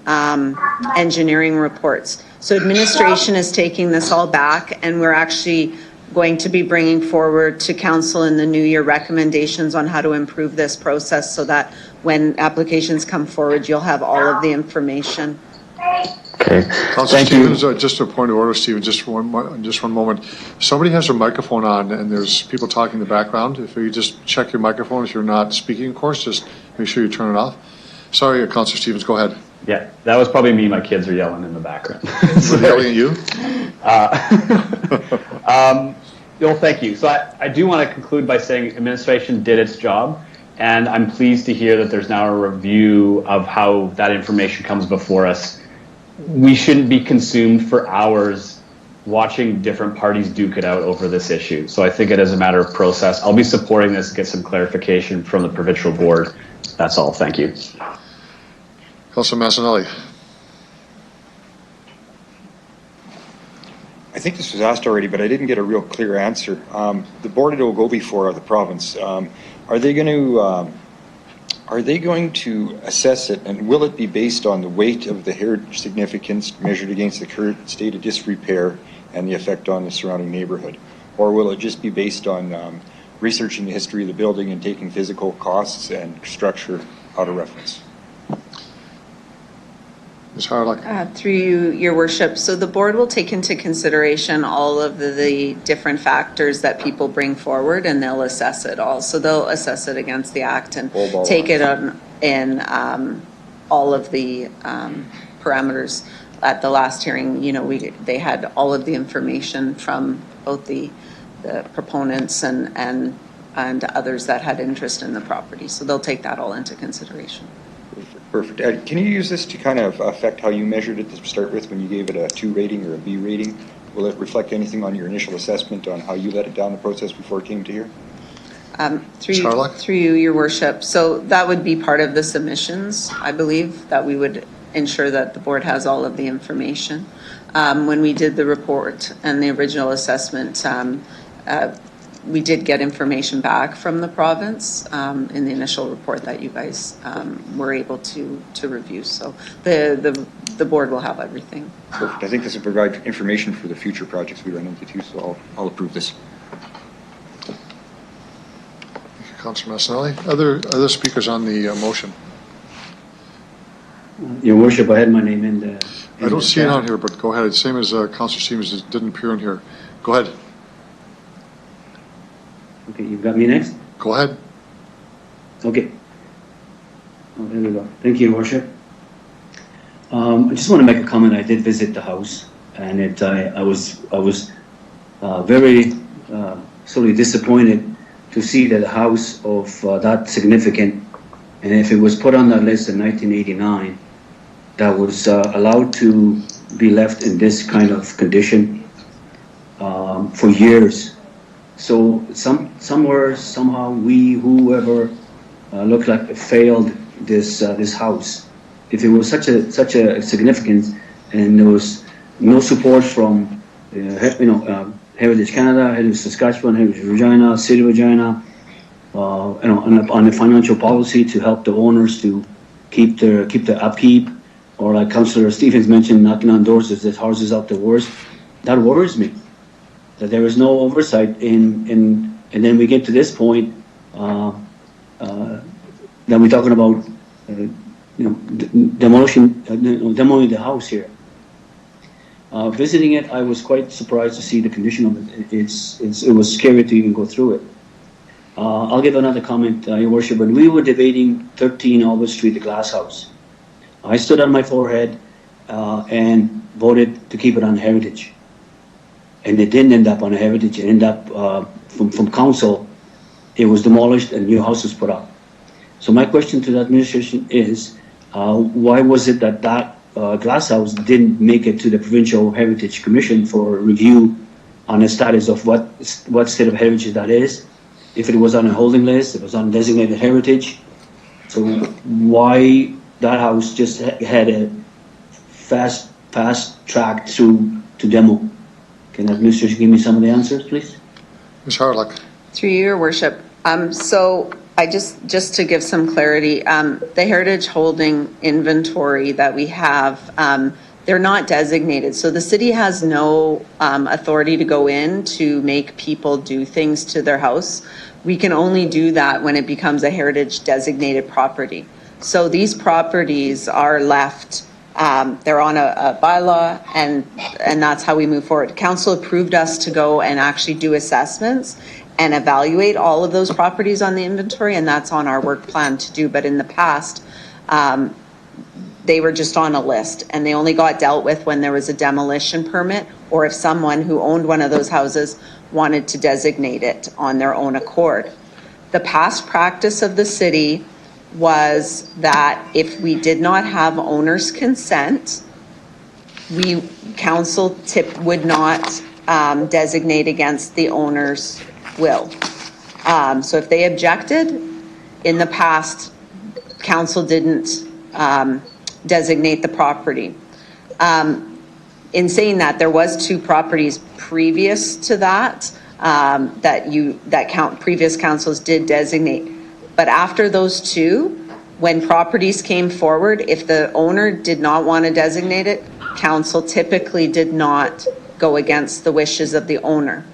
E: engineering reports. So administration is taking this all back, and we're actually going to be bringing forward to council in the new year recommendations on how to improve this process so that when applications come forward, you'll have all of the information.
M: Okay.
A: Councilor Stevens, just a point of order, Stephen, just one moment. Somebody has their microphone on and there's people talking in the background. If you just check your microphone, if you're not speaking, of course, just make sure you turn it off. Sorry, Councilor Stevens, go ahead.
M: Yeah, that was probably me. My kids are yelling in the background.
A: Were they yelling at you?
M: Well, thank you. So I do want to conclude by saying administration did its job, and I'm pleased to hear that there's now a review of how that information comes before us. We shouldn't be consumed for hours watching different parties duke it out over this issue. So I think it is a matter of process. I'll be supporting this, get some clarification from the provincial board. That's all. Thank you.
A: Councilor Massanelli.
V: I think this was asked already, but I didn't get a real clear answer. The board will go before the province. Are they going to assess it, and will it be based on the weight of the heritage significance measured against the current state of disrepair and the effect on the surrounding neighborhood? Or will it just be based on researching the history of the building and taking physical costs and structure out of reference?
A: Ms. Harlech.
E: Through you, Your Worship. So the board will take into consideration all of the different factors that people bring forward, and they'll assess it all. So they'll assess it against the act and take it on in all of the parameters. At the last hearing, they had all of the information from both the proponents and others that had interest in the property. So they'll take that all into consideration.
V: Perfect. Can you use this to kind of affect how you measured it to start with when you gave it a 2 rating or a B rating? Will it reflect anything on your initial assessment on how you let it down the process before it came to here?
E: Through you, Your Worship. So that would be part of the submissions, I believe, that we would ensure that the board has all of the information. When we did the report and the original assessment, we did get information back from the province in the initial report that you guys were able to review. So the board will have everything.
V: Perfect. I think this will provide information for the future projects we run into too, so I'll approve this.
A: Councillor Massanelli. Other speakers on the motion?
K: Your Worship, I had my name in the...
A: I don't see it on here, but go ahead. Same as Councillor Stevens, it didn't appear in here. Go ahead.
K: Okay, you've got me next?
A: Go ahead.
K: Okay. Oh, there we go. Thank you, Your Worship. I just want to make a comment. I did visit the house, and I was very sorely disappointed to see that a house of that significant, and if it was put on that list in 1989, that was allowed to be left in this kind of condition for years. So somewhere, somehow, whoever looked like it failed this house. If it was such a significance, and there was no support from Heritage Canada, Heritage Saskatchewan, Heritage Regina, City of Regina, on the financial policy to help the owners to keep the upkeep, or like Councillor Stevens mentioned, knocking on doors as the houses out the worst. That worries me, that there is no oversight and then we get to this point that we're talking about demolishing the house here. Visiting it, I was quite surprised to see the condition of it. It was scary to even go through it. I'll give another comment, Your Worship. When we were debating 13 Albert Street, the glass house, I stood on my forehead and voted to keep it on Heritage. And it didn't end up on Heritage. It ended up from council. It was demolished and a new house was put up. So my question to the administration is, why was it that glass house didn't make it to the Provincial Heritage Commission for review on the status of what state of heritage that is? If it was on a holding list, it was on designated heritage. So why that house just had a fast track to demo? Can the administration give me some of the answers, please?
A: Ms. Harlock.
E: Through you, Your Worship. So I just to give some clarity, the heritage holding inventory that we have, they're not designated. So the city has no authority to go in to make people do things to their house. We can only do that when it becomes a heritage designated property. So these properties are left, they're on a bylaw, and that's how we move forward. Council approved us to go and actually do assessments and evaluate all of those properties on the inventory, and that's on our work plan to do. But in the past, they were just on a list, and they only got dealt with when there was a demolition permit, or if someone who owned one of those houses wanted to designate it on their own accord. The past practice of the city was that if we did not have owner's consent, council would not designate against the owner's will. So if they objected, in the past, council didn't designate the property. In saying that, there was 2 properties previous to that previous councils did designate. But after those 2, when properties came forward, if the owner did not want to designate it, council typically did not go against the wishes of the owner.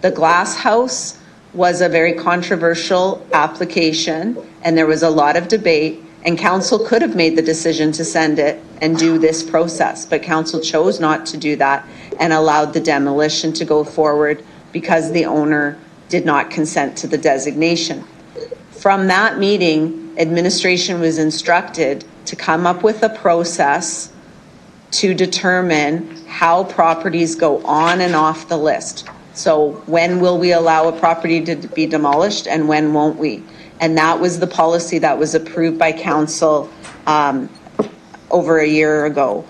E: The glass house was a very controversial application, and there was a lot of debate, and council could have made the decision to send it and do this process, but council chose not to do that and allowed the demolition to go forward because the owner did not consent to the designation. From that meeting, administration was instructed to come up with a process to determine how properties go on and off the list. So when will we allow a property to be demolished and when won't we? And that was the policy that was approved by council over a year ago.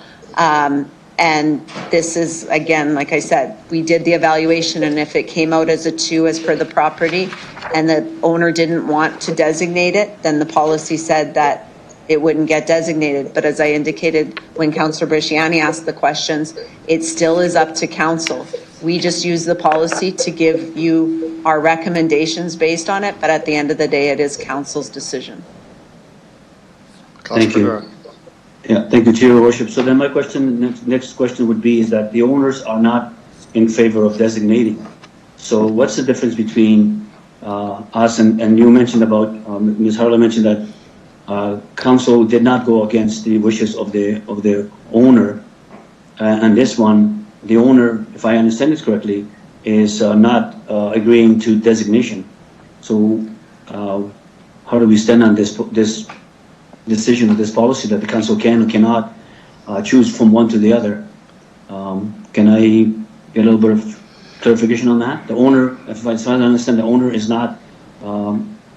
E: And this is, again, like I said, we did the evaluation, and if it came out as a 2 as per the property and the owner didn't want to designate it, then the policy said that it wouldn't get designated. But as I indicated when Councillor Bresciani asked the questions, it still is up to council. We just use the policy to give you our recommendations based on it, but at the end of the day, it is council's decision.
K: Thank you. Yeah, thank you, Chair, Your Worship. So then my question, next question would be is that the owners are not in favor of designating. So what's the difference between us and you mentioned about, Ms. Harlan mentioned that council did not go against the wishes of the owner, and this one, the owner, if I understand this correctly, is not agreeing to designation. So how do we stand on this decision of this policy that the council can or cannot choose from one to the other? Can I get a little bit of clarification on that? The owner, if I understand, the owner is not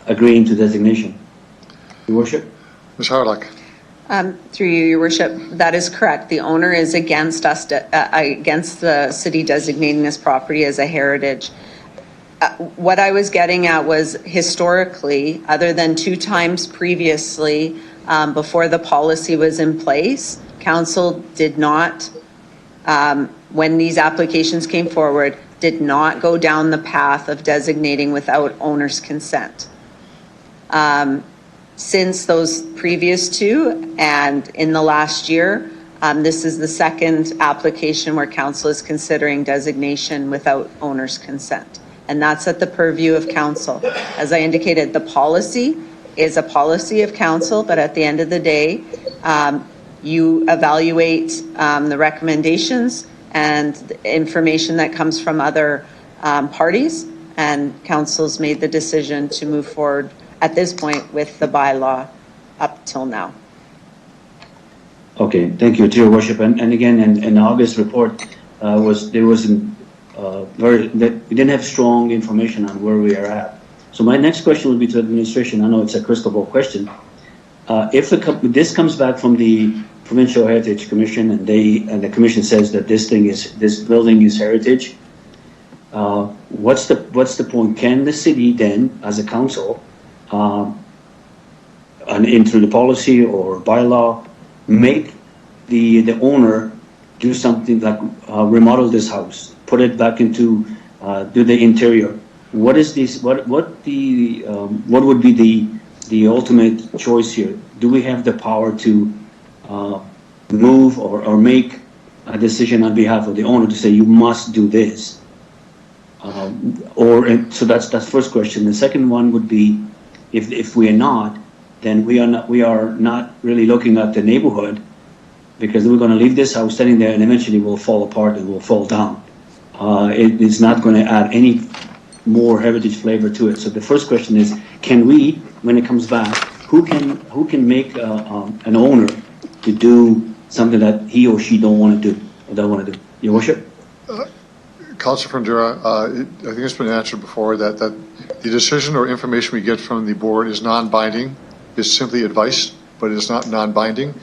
K: agreeing to designation. Your Worship?
A: Ms. Harlock.
E: Through you, Your Worship, that is correct. The owner is against us, against the city designating this property as a heritage. What I was getting at was historically, other than 2 times previously, before the policy was in place, council did not, when these applications came forward, did not go down the path of designating without owner's consent. Since those previous 2 and in the last year, this is the second application where council is considering designation without owner's consent. And that's at the purview of council. As I indicated, the policy is a policy of council, but at the end of the day, you evaluate the recommendations and the information that comes from other parties, and council's made the decision to move forward at this point with the bylaw up till now.
K: Okay, thank you, Your Worship. And again, in August report, we didn't have strong information on where we are at. So my next question would be to administration. I know it's a crystal ball question. If this comes back from the Provincial Heritage Commission and the commission says that this building is heritage, what's the point? Can the city then, as a council, and through the policy or bylaw, make the owner do something like remodel this house, put it back into do the interior? What is this? What would be the ultimate choice here? Do we have the power to move or make a decision on behalf of the owner to say you must do this? So that's the first question. The second one would be, if we are not, then we are not really looking at the neighborhood, because we're going to leave this house standing there and eventually will fall apart and will fall down. It's not going to add any more heritage flavor to it. So the first question is, can we, when it comes back, who can make an owner to do something that he or she don't want to do or don't want to do? Your Worship?
A: Councillor Frondura, I think it's been answered before that the decision or information we get from the board is non-binding. It's simply advice, but it's not non-binding.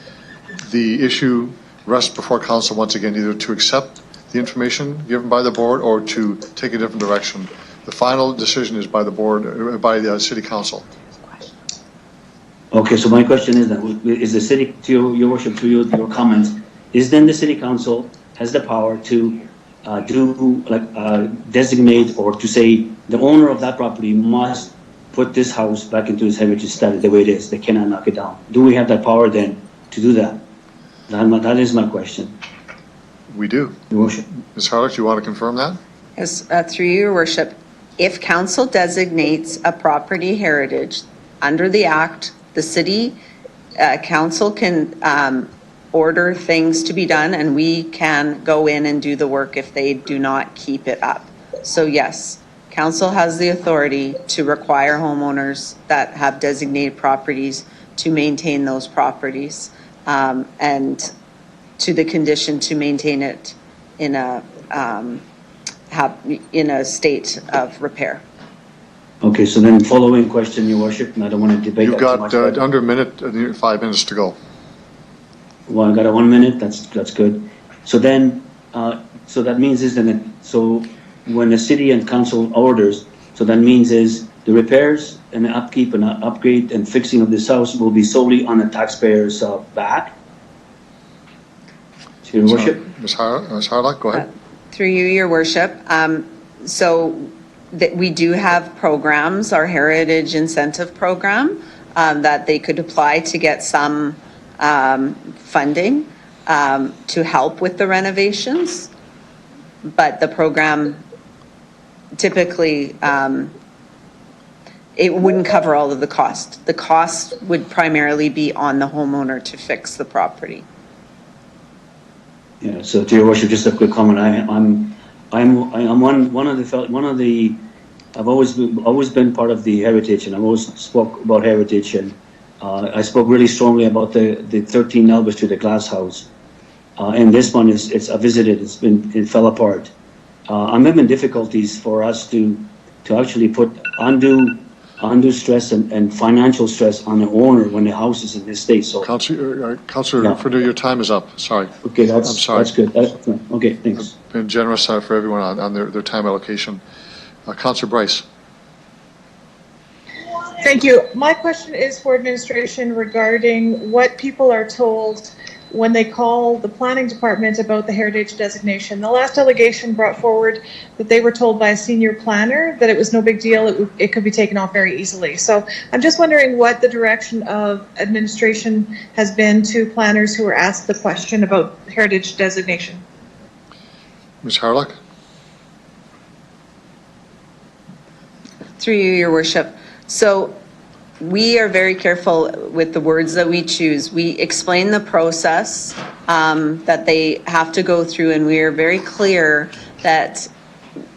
A: The issue rests before council once again, either to accept the information given by the board or to take a different direction. The final decision is by the board, by the city council.
K: Okay, so my question is then, is the city, to Your Worship, to your comments, is then the city council has the power to designate or to say the owner of that property must put this house back into its heritage status the way it is? They cannot knock it down. Do we have that power then to do that? That is my question.
A: We do.
K: Your Worship.
A: Ms. Harlock, do you want to confirm that?
E: Yes, through Your Worship, if council designates a property heritage under the Act, the city council can order things to be done, and we can go in and do the work if they do not keep it up. So yes, council has the authority to require homeowners that have designated properties to maintain those properties, and to the condition to maintain it in a state of repair.
K: Okay, so then following question, Your Worship, and I don't want to debate.
A: You've got under a minute, 5 minutes to go.
K: Well, I got 1 minute. That's good. So then, so that means is then, so when the city and council orders, so that means is the repairs and the upkeep and upgrade and fixing of this house will be solely on the taxpayers' back. Your Worship.
A: Ms. Harlock, go ahead.
E: Through you, your worship. So that we do have programs, our Heritage Incentive Program, that they could apply to get some funding to help with the renovations. But the program typically, it wouldn't cover all of the cost. The cost would primarily be on the homeowner to fix the property.
K: Yeah. So, to your worship, just a quick comment. I'm one of the. I've always been part of the heritage, and I've always spoke about heritage, and I spoke really strongly about the 13 Albert Street, the glass house. And this one I visited. It fell apart. I'm having difficulties for us to actually put undue stress and financial stress on the owner when the house is in this state. So,
A: Councillor
K: Yeah.
A: Fernando, your time is up. Sorry.
K: Okay,
A: I'm
K: that's
A: sorry.
K: good. Okay, thanks.
A: I've been generous for everyone on their time allocation. Councillor Bryce.
C: Thank you. My question is for administration regarding what people are told when they call the planning department about the heritage designation. The last delegation brought forward that they were told by a senior planner that it was no big deal, it could be taken off very easily. So I'm just wondering what the direction of administration has been to planners who were asked the question about heritage designation.
A: Ms. Harlock.
E: Through you, your worship. So we are very careful with the words that we choose. We explain the process that they have to go through, and we are very clear that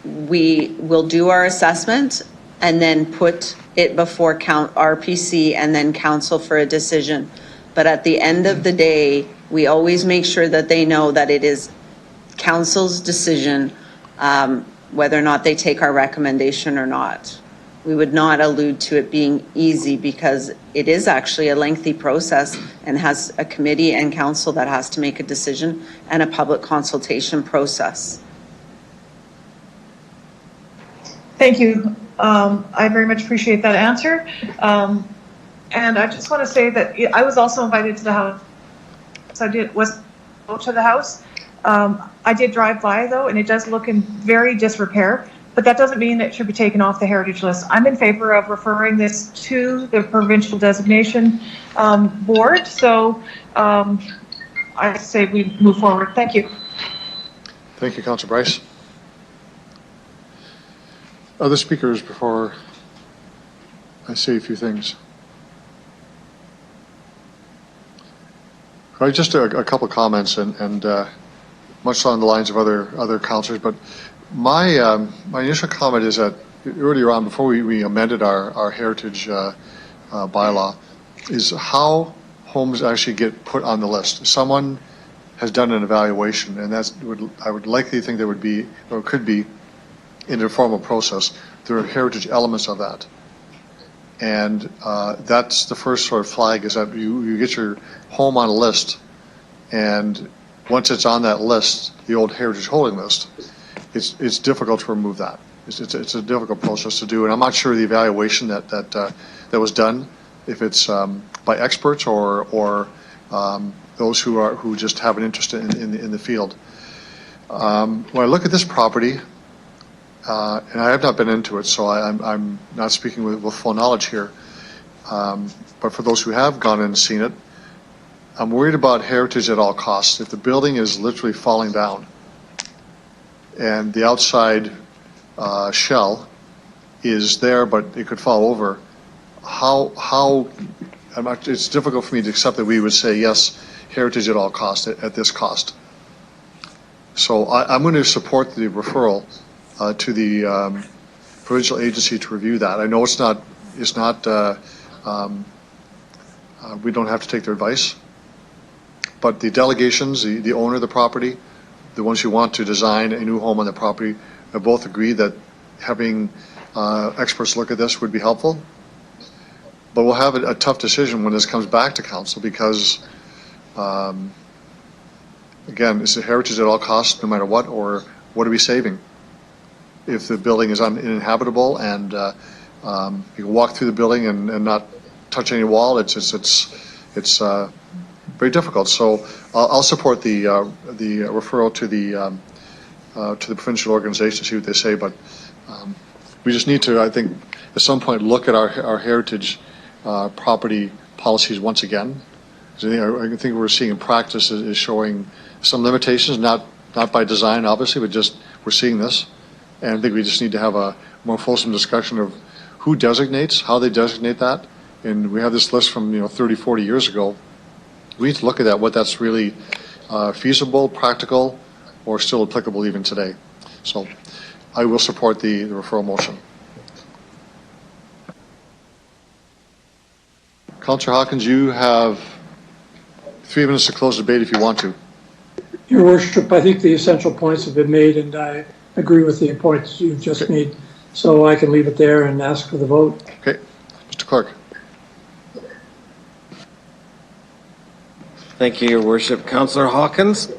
E: we will do our assessment and then put it before RPC and then council for a decision. But at the end of the day, we always make sure that they know that it is council's decision whether or not they take our recommendation or not. We would not allude to it being easy because it is actually a lengthy process and has a committee and council that has to make a decision and a public consultation process.
C: Thank you. I very much appreciate that answer. And I just want to say that I was also invited to the house. So I was to the house. I did drive by though, and it does look in very disrepair. But that doesn't mean it should be taken off the heritage list. I'm in favor of referring this to the provincial designation board. So I say we move forward. Thank you.
A: Thank you, Councillor Bryce. Other speakers before I say a few things. Right, just a couple of comments and much along the lines of other councillors, but my initial comment is that earlier on, before we amended our heritage bylaw, is how homes actually get put on the list. Someone has done an evaluation, and I would likely think there would be, or could be, in a formal process, there are heritage elements of that. And that's the first sort of flag, is that you get your home on a list, and once it's on that list, the old heritage holding list, it's difficult to remove that. It's a difficult process to do, and I'm not sure the evaluation that was done, if it's by experts or those who just have an interest in the field. When I look at this property, and I have not been into it, so I'm not speaking with full knowledge here. But for those who have gone in and seen it, I'm worried about heritage at all costs. If the building is literally falling down and the outside shell is there, but it could fall over, it's difficult for me to accept that we would say, yes, heritage at all costs at this cost. So I'm going to support the referral to the provincial agency to review that. I know it's not we don't have to take their advice, but the delegations, the owner of the property, the ones who want to design a new home on the property, have both agreed that having experts look at this would be helpful. But we'll have a tough decision when this comes back to council because, again, is it heritage at all costs no matter what, or what are we saving? If the building is uninhabitable and you can walk through the building and not touch any wall, it's very difficult. So I'll support the referral to the to the provincial organization, see what they say. But we just need to, I think, at some point look at our heritage property policies once again. I think what we're seeing in practice is showing some limitations, not by design, obviously, but just we're seeing this. And I think we just need to have a more fulsome discussion of who designates, how they designate that. And we have this list from 30, 40 years ago. We need to look at that, what that's really feasible, practical, or still applicable even today. So I will support the referral motion. Councillor Hawkins, you have 3 minutes to close the debate if you want to.
F: Your Worship, I think the essential points have been made, and I agree with the points you've just made. So I can leave it there and ask for the vote.
A: Okay. Mr. Clerk.
B: Thank you, Your Worship. Councillor Hawkins?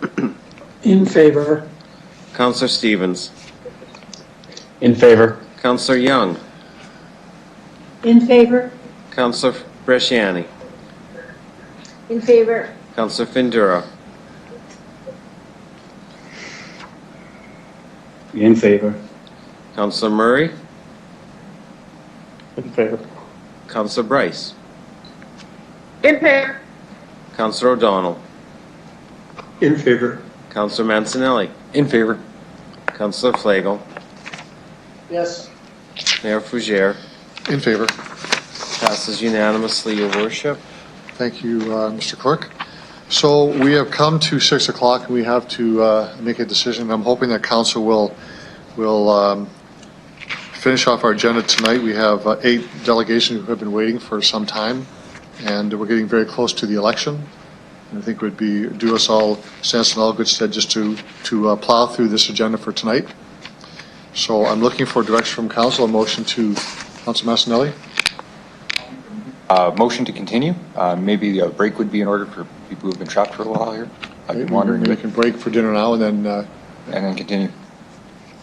F: In favor.
B: Councillor Stevens?
M: In favor.
B: Councillor Young?
G: In favor?
B: Councillor Bresciani?
I: In favor.
B: Councillor Findura?
K: In favor.
B: Councillor Murray?
U: In favor.
B: Councillor Bryce?
N: In favor.
B: Councillor O'Donnell?
D: In favor.
B: Councillor Mancinelli?
V: In favor.
B: Councillor Flagel?
T: Yes.
B: Mayor Fougere?
A: In favor.
B: Passes unanimously, Your Worship.
A: Thank you, Mr. Clerk. So we have come to 6 o'clock and we have to make a decision. I'm hoping that council will finish off our agenda tonight. We have 8 delegations who have been waiting for some time, and we're getting very close to the election. And I think it would do us all sense and all good stead just to plow through this agenda for tonight. So I'm looking for direction from council, a motion to Councilor Massanelli.
V: Motion to continue. Maybe a break would be in order for people who've been trapped for a while here. I've been wondering.
A: We can break for dinner now and then
V: continue.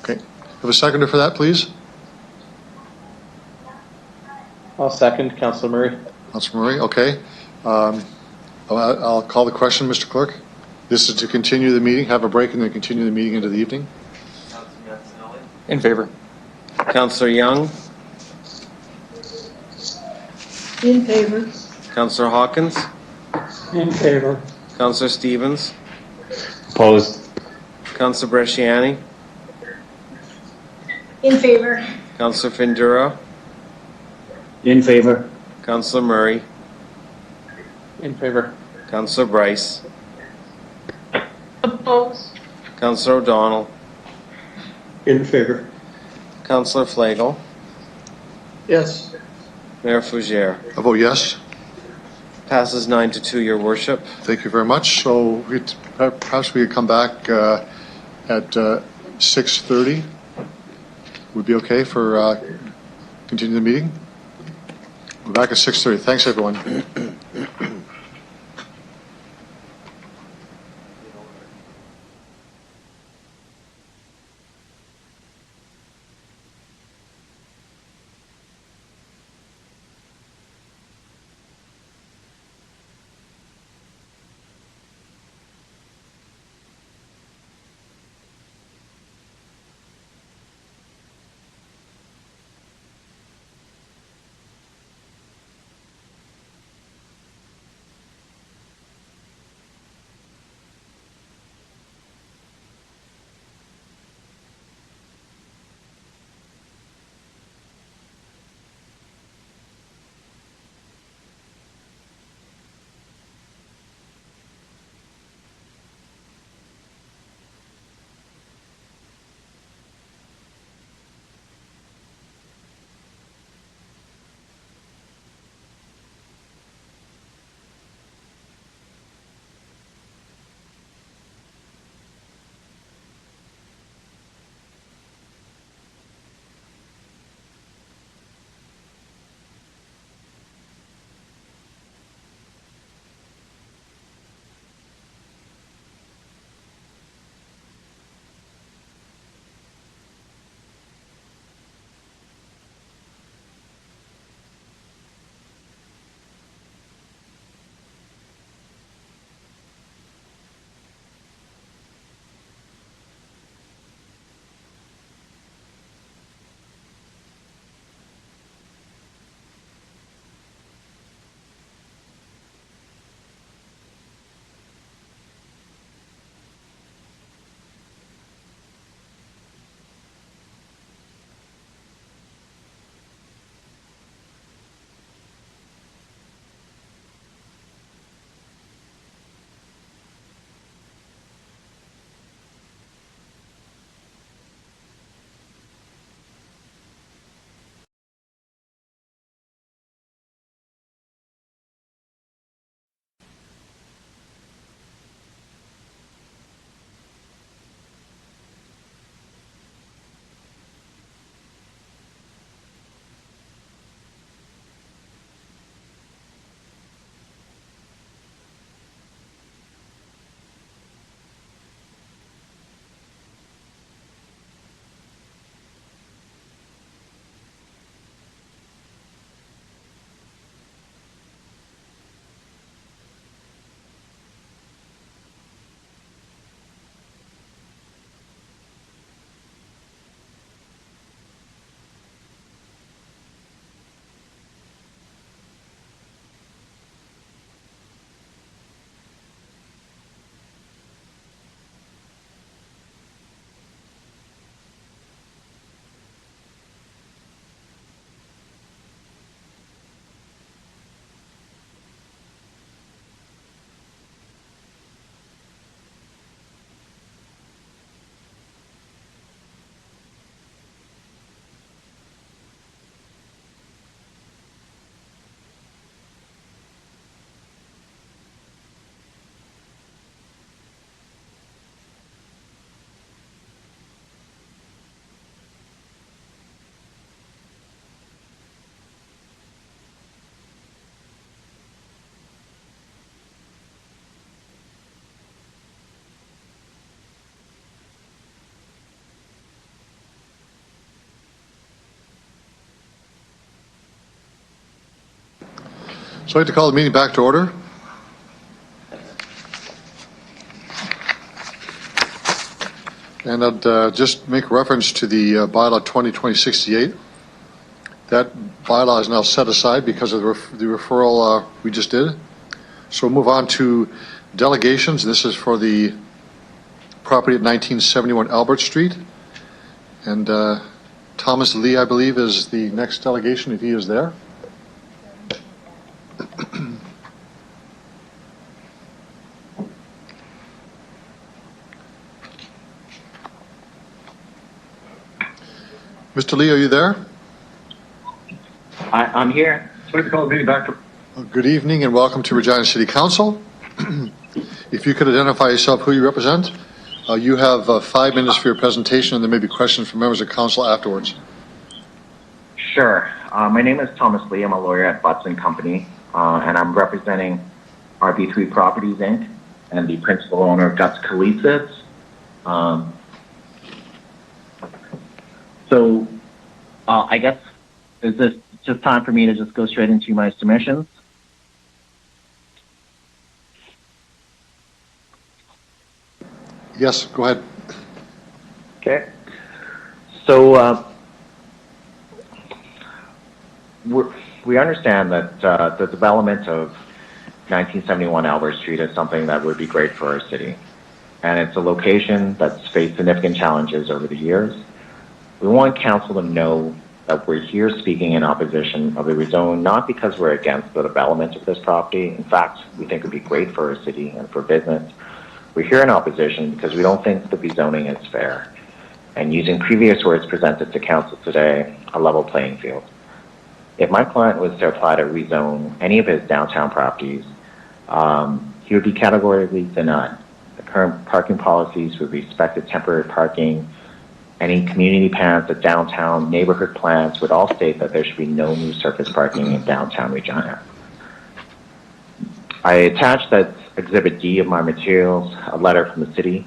A: Okay. Have a seconder for that, please.
U: I'll second. Councillor Murray.
A: Councilor Murray, okay. I'll call the question, Mr. Clerk. This is to continue the meeting, have a break, and then continue the meeting into the evening.
V: In favor.
B: Councillor Young?
G: In favor.
B: Councillor Hawkins?
F: In favor.
B: Councillor Stevens?
M: Opposed.
B: Councillor Bresciani?
I: In favor.
B: Councillor Findura?
K: In favor.
B: Councillor Murray?
U: In favor.
B: Councillor Bryce?
N: Opposed.
B: Councillor O'Donnell?
D: In favor.
B: Councillor Flagel?
T: Yes.
B: Mayor Fougere?
A: I vote yes.
B: Passes 9-2, Your Worship.
A: Thank you very much. So perhaps we could come back at 6:30. Would be okay for continue the meeting? We're back at 6:30. Thanks, everyone. So I'd like to call the meeting back to order. And I'd just make reference to the bylaw 2020-68. That bylaw is now set aside because of the referral we just did. So we'll move on to delegations. This is for the property at 1971 Albert Street. And Thomas Lee, I believe, is the next delegation, if he is there. Mr. Lee, are you there?
O: I'm here. So to call the meeting back to.
A: Good evening and welcome to Regina City Council. If you could identify yourself, who you represent. You have 5 minutes for your presentation, and there may be questions from members of council afterwards.
O: Sure. My name is Thomas Lee. I'm a lawyer at Butts & Company, and I'm representing RB3 Properties, Inc. and the principal owner of Guts Khaleesi's. So I guess, is this just time for me to just go straight into my submissions?
A: Yes, go ahead.
O: Okay. So we understand that the development of 1971 Albert Street is something that would be great for our city. And it's a location that's faced significant challenges over the years. We want council to know that we're here speaking in opposition of the rezone, not because we're against the development of this property. In fact, we think it would be great for our city and for business. We're here in opposition because we don't think the rezoning is fair. And using previous words presented to council today, a level playing field. If my client was to apply to rezone any of his downtown properties, he would be categorically denied. The current parking policies with respect to temporary parking, any community plans, the downtown neighborhood plans would all state that there should be no new surface parking in downtown Regina. I attached that Exhibit D of my materials, a letter from the city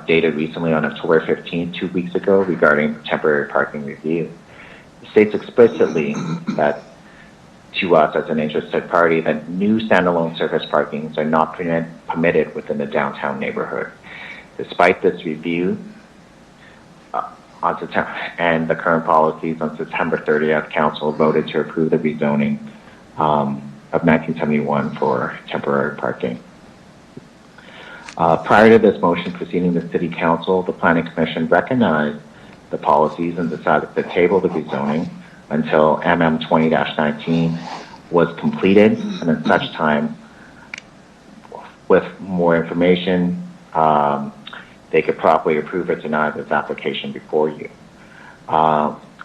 O: dated recently on October 15, 2 weeks ago, regarding temporary parking review. It states explicitly that to us as an interested party that new standalone surface parkings are not permitted within the downtown neighborhood. Despite this review and the current policies, on September 30th, council voted to approve the rezoning of 1971 for temporary parking. Prior to this motion proceeding to City Council, the Planning Commission recognized the policies and decided to table the rezoning until MM 20-19 was completed, and at such time, with more information, they could properly approve or deny this application before you.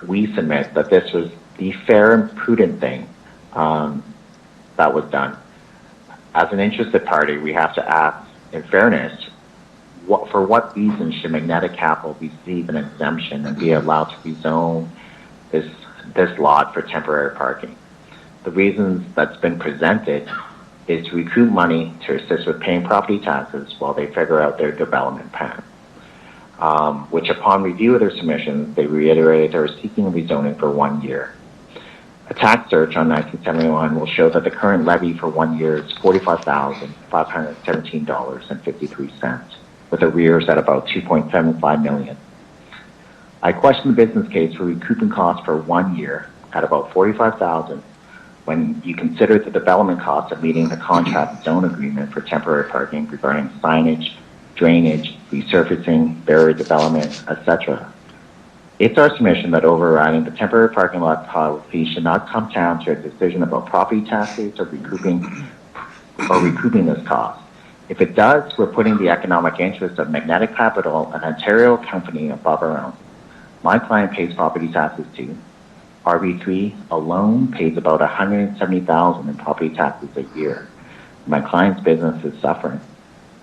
O: We submit that this was the fair and prudent thing that was done. As an interested party, we have to ask, in fairness, for what reason should Magnetic Capital receive an exemption and be allowed to rezone this lot for temporary parking? The reasons that's been presented is to recoup money to assist with paying property taxes while they figure out their development plan. Which upon review of their submissions, they reiterated they were seeking rezoning for 1 year. A tax search on 1971 will show that the current levy for 1 year is $45,517.53, with arrears at about $2.75 million. I question the business case for recouping costs for 1 year at about $45,000 when you consider the development costs of meeting the contract zone agreement for temporary parking regarding signage, drainage, resurfacing, barrier development, etc. It's our submission that overriding the temporary parking lot policy should not come down to a decision about property taxes or recouping this cost. If it does, we're putting the economic interests of Magnetic Capital, an Ontario company, above our own. My client pays property taxes too. RB3 alone pays about $170,000 in property taxes a year. My client's business is suffering.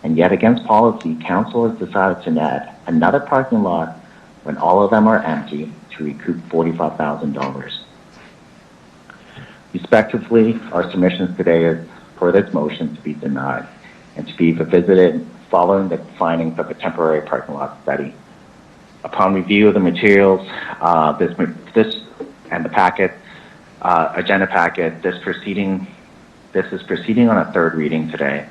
O: And yet against policy, council has decided to add another parking lot when all of them are empty to recoup $45,000. Respectively, our submissions today is for this motion to be denied and to be revisited following the findings of a temporary parking lot study. Upon review of the materials, this and the packet, agenda packet, this proceeding This is proceeding on a third reading today.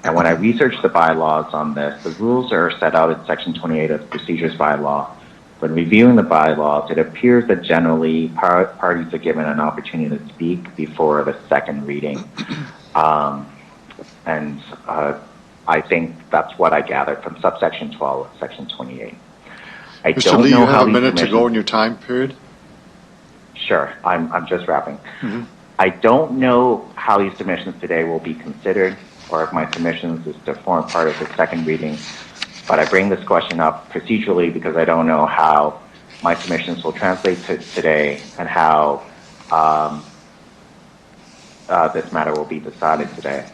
O: And when I researched the bylaws on this, the rules are set out in Section 28 of the Procedures Bylaw. When reviewing the bylaws, it appears that generally parties are given an opportunity to speak before the second reading. I think that's what I gathered from subsection 12 of Section 28. I
A: Mr.
O: don't
A: Lee,
O: know
A: you
O: how
A: have a
O: these
A: minute to go
O: submissions-
A: in your time period.
O: Sure, I'm just wrapping.
A: Mm-hmm.
O: I don't know how these submissions today will be considered, or if my submissions is to form part of the second reading, but I bring this question up procedurally because I don't know how my submissions will translate to today and how this matter will be decided today.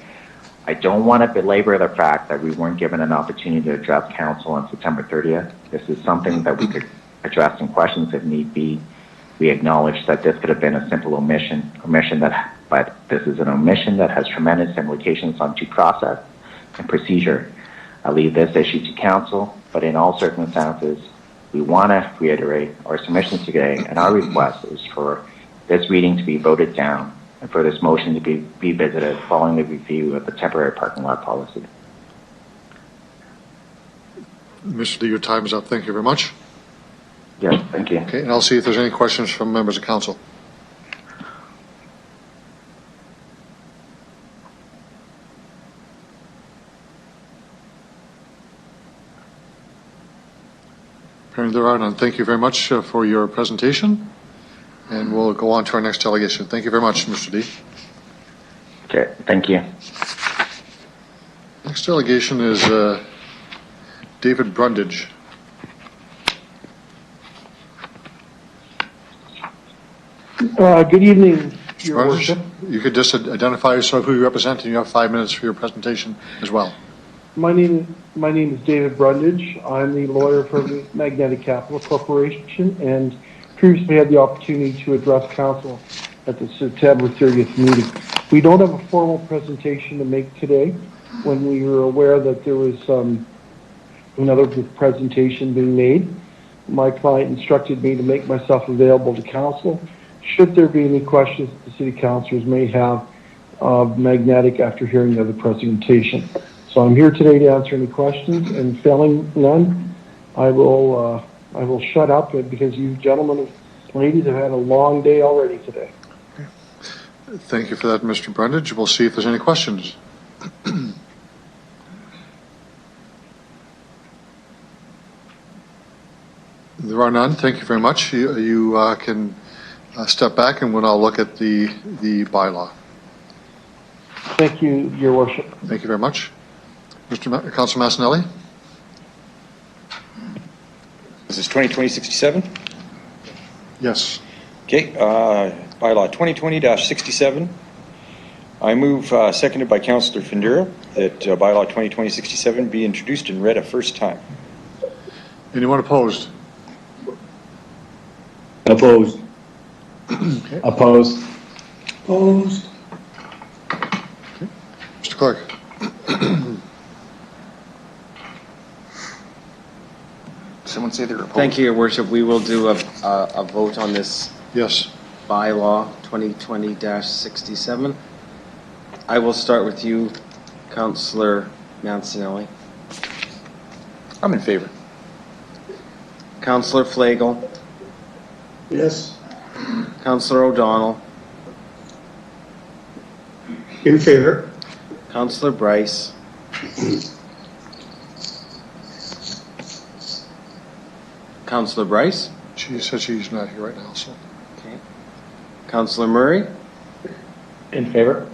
O: I don't want to belabor the fact that we weren't given an opportunity to address council on September 30th. This is something that we could address in questions if need be. We acknowledge that this could have been a simple omission but this is an omission that has tremendous implications on due process and procedure. I leave this issue to council, but in all circumstances, we want to reiterate our submissions today, and our request is for this reading to be voted down and for this motion to be revisited following the review of the temporary parking lot policy.
A: Mr. Lee, your time is up. Thank you very much.
O: Yes, thank you.
A: Okay, and I'll see if there's any questions from members of council. Apparently there are none. Thank you very much for your presentation, and we'll go on to our next delegation. Thank you very much, Mr. Lee.
O: Okay, thank you.
A: Next delegation is David Brundage.
H: Good evening, Your
A: Brundage,
H: Worship.
A: you could just identify yourself, who you represent, and you have 5 minutes for your presentation as well.
H: My name is David Brundage. I'm the lawyer for Magnetic Capital Corporation, and previously had the opportunity to address council at the September 30th meeting. We don't have a formal presentation to make today. When we were aware that there was another presentation being made, my client instructed me to make myself available to council should there be any questions that the city councilors may have of Magnetic after hearing the other presentation. So I'm here today to answer any questions, and failing none, I will shut up because you gentlemen and ladies have had a long day already today.
A: Thank you for that, Mr. Brundage. We'll see if there's any questions. There are none. Thank you very much. You can step back, and we'll now look at the bylaw.
H: Thank you, Your Worship.
A: Thank you very much. Councilor Massanelli?
V: This is 2020-67?
A: Yes.
V: Okay, bylaw 2020-67. I move, seconded by Councillor Findura, that bylaw 2020-67 be introduced and read a first time.
A: Anyone opposed?
K: Opposed.
A: Okay.
M: Opposed.
F: Opposed.
A: Okay. Mr. Clerk.
V: Someone say they're opposed.
B: Thank you, Your Worship. We will do a vote on this.
A: Yes.
B: Bylaw 2020-67. I will start with you, Councillor Mancinelli.
V: I'm in favor.
B: Councillor Flagel.
T: Yes.
B: Councillor O'Donnell.
D: In favor.
B: Councillor Bryce. Councillor Bryce.
A: She said she's not here right now, so.
B: Okay. Councillor Murray.
M: In favor.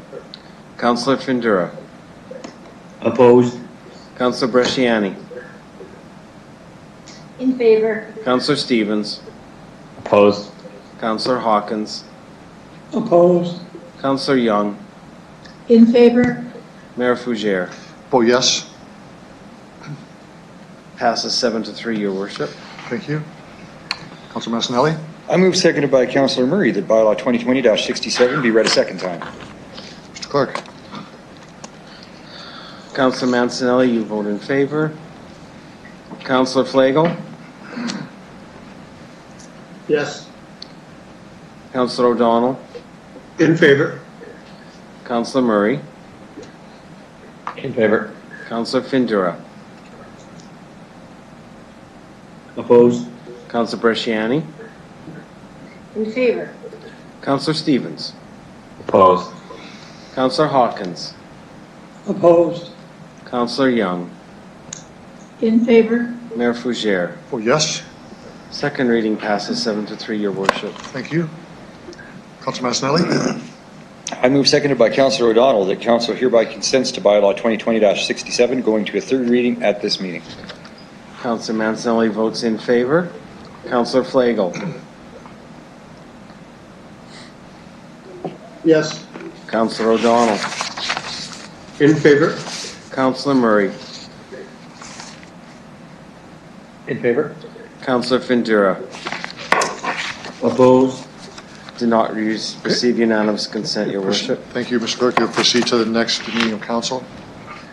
B: Councillor Findura.
K: Opposed.
B: Councillor Bresciani.
I: In favor.
B: Councillor Stevens.
M: Opposed.
B: Councillor Hawkins.
F: Opposed.
B: Councillor Young.
G: In favor?
B: Mayor Fougere.
A: Oh, yes.
B: Passes 7-3, Your Worship.
A: Thank you. Councilor Massanelli?
V: I move, seconded by Councillor Murray, that bylaw 2020-67 be read a second time.
A: Mr. Clerk?
B: Councillor Mancinelli, you vote in favor. Councillor Flagel.
T: Yes.
B: Councillor O'Donnell.
D: In favor.
B: Councillor Murray.
U: In favor.
B: Councillor Findura.
K: Opposed?
B: Councillor Bresciani.
I: In favor.
B: Councillor Stevens.
U: Opposed.
B: Councillor Hawkins.
F: Opposed.
B: Councillor Young.
G: In favor?
B: Mayor Fougere.
A: Oh, yes.
B: Second reading passes 7-3, Your Worship.
A: Thank you. Councilor Massanelli?
V: I move seconded by Councillor O'Donnell that Council hereby consents to bylaw 2020-67 going to a third reading at this meeting.
B: Councillor Mancinelli votes in favor. Councillor Flagel.
T: Yes.
B: Councillor O'Donnell.
D: In favor?
B: Councillor Murray.
U: In favor.
B: Councillor Findura.
K: Opposed?
B: Did not receive unanimous consent, Your Worship.
A: Thank you, Mr. Clerk. You'll proceed to the next meeting of council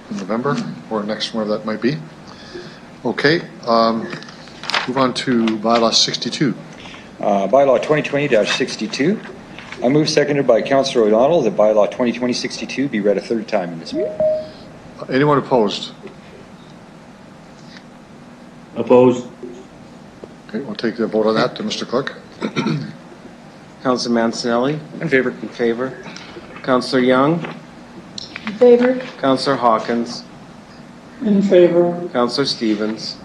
A: in November, or next, wherever that might be. Okay, move on to bylaw 62.
V: Bylaw 2020-62. I move seconded by Councillor O'Donnell that bylaw 2020-62 be read a third time in this meeting.
A: Anyone opposed?
K: Opposed?
A: Okay, we'll take the vote on that to Mr. Clerk.
B: Councillor Mancinelli.
V: In favor.
B: In favor. Councillor Young.
G: In favor?
B: Councillor Hawkins.
F: In favor?
B: Councillor Stevens.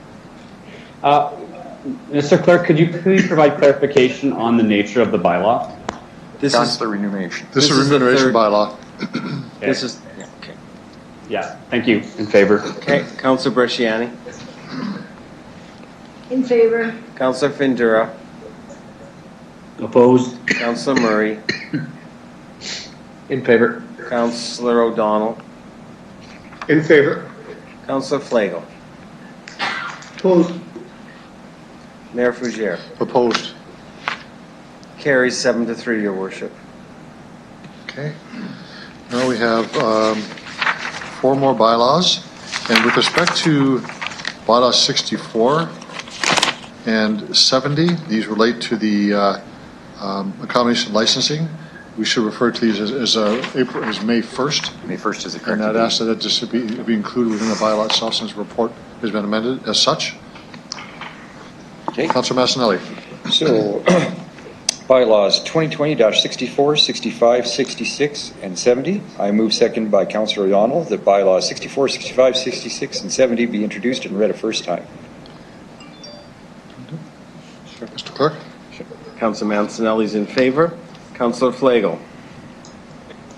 M: Mr. Clerk, could you please provide clarification on the nature of the bylaw?
B: This
V: That's
B: is
V: the remuneration.
A: This is
B: the
A: remuneration
B: third-
A: bylaw.
M: Okay.
B: This is okay.
M: Yeah, thank you. In favor.
B: Okay, Councillor Bresciani.
I: In favor.
B: Councillor Findura.
K: Opposed?
B: Councillor Murray.
U: In favor.
B: Councillor O'Donnell.
D: In favor?
B: Councillor Flagel.
D: Opposed?
B: Mayor Fougere.
A: Opposed.
B: Carries 7-3, Your Worship.
A: Okay. Now we have 4 more bylaws. And with respect to bylaws 64 and 70, these relate to the accommodation licensing. We should refer to these as May 1st.
V: May 1st is the correct
A: And I'd
V: date.
A: ask that it just be included within the bylaw itself since the report has been amended as such.
V: Okay.
A: Councilor Massanelli.
V: So, bylaws 2020-64, 65, 66, and 70. I move second by Councillor O'Donnell that bylaws 64, 65, 66, and 70 be introduced and read a first time.
A: Mr. Clerk.
B: Councillor Mancinelli's in favor. Councillor Flagel.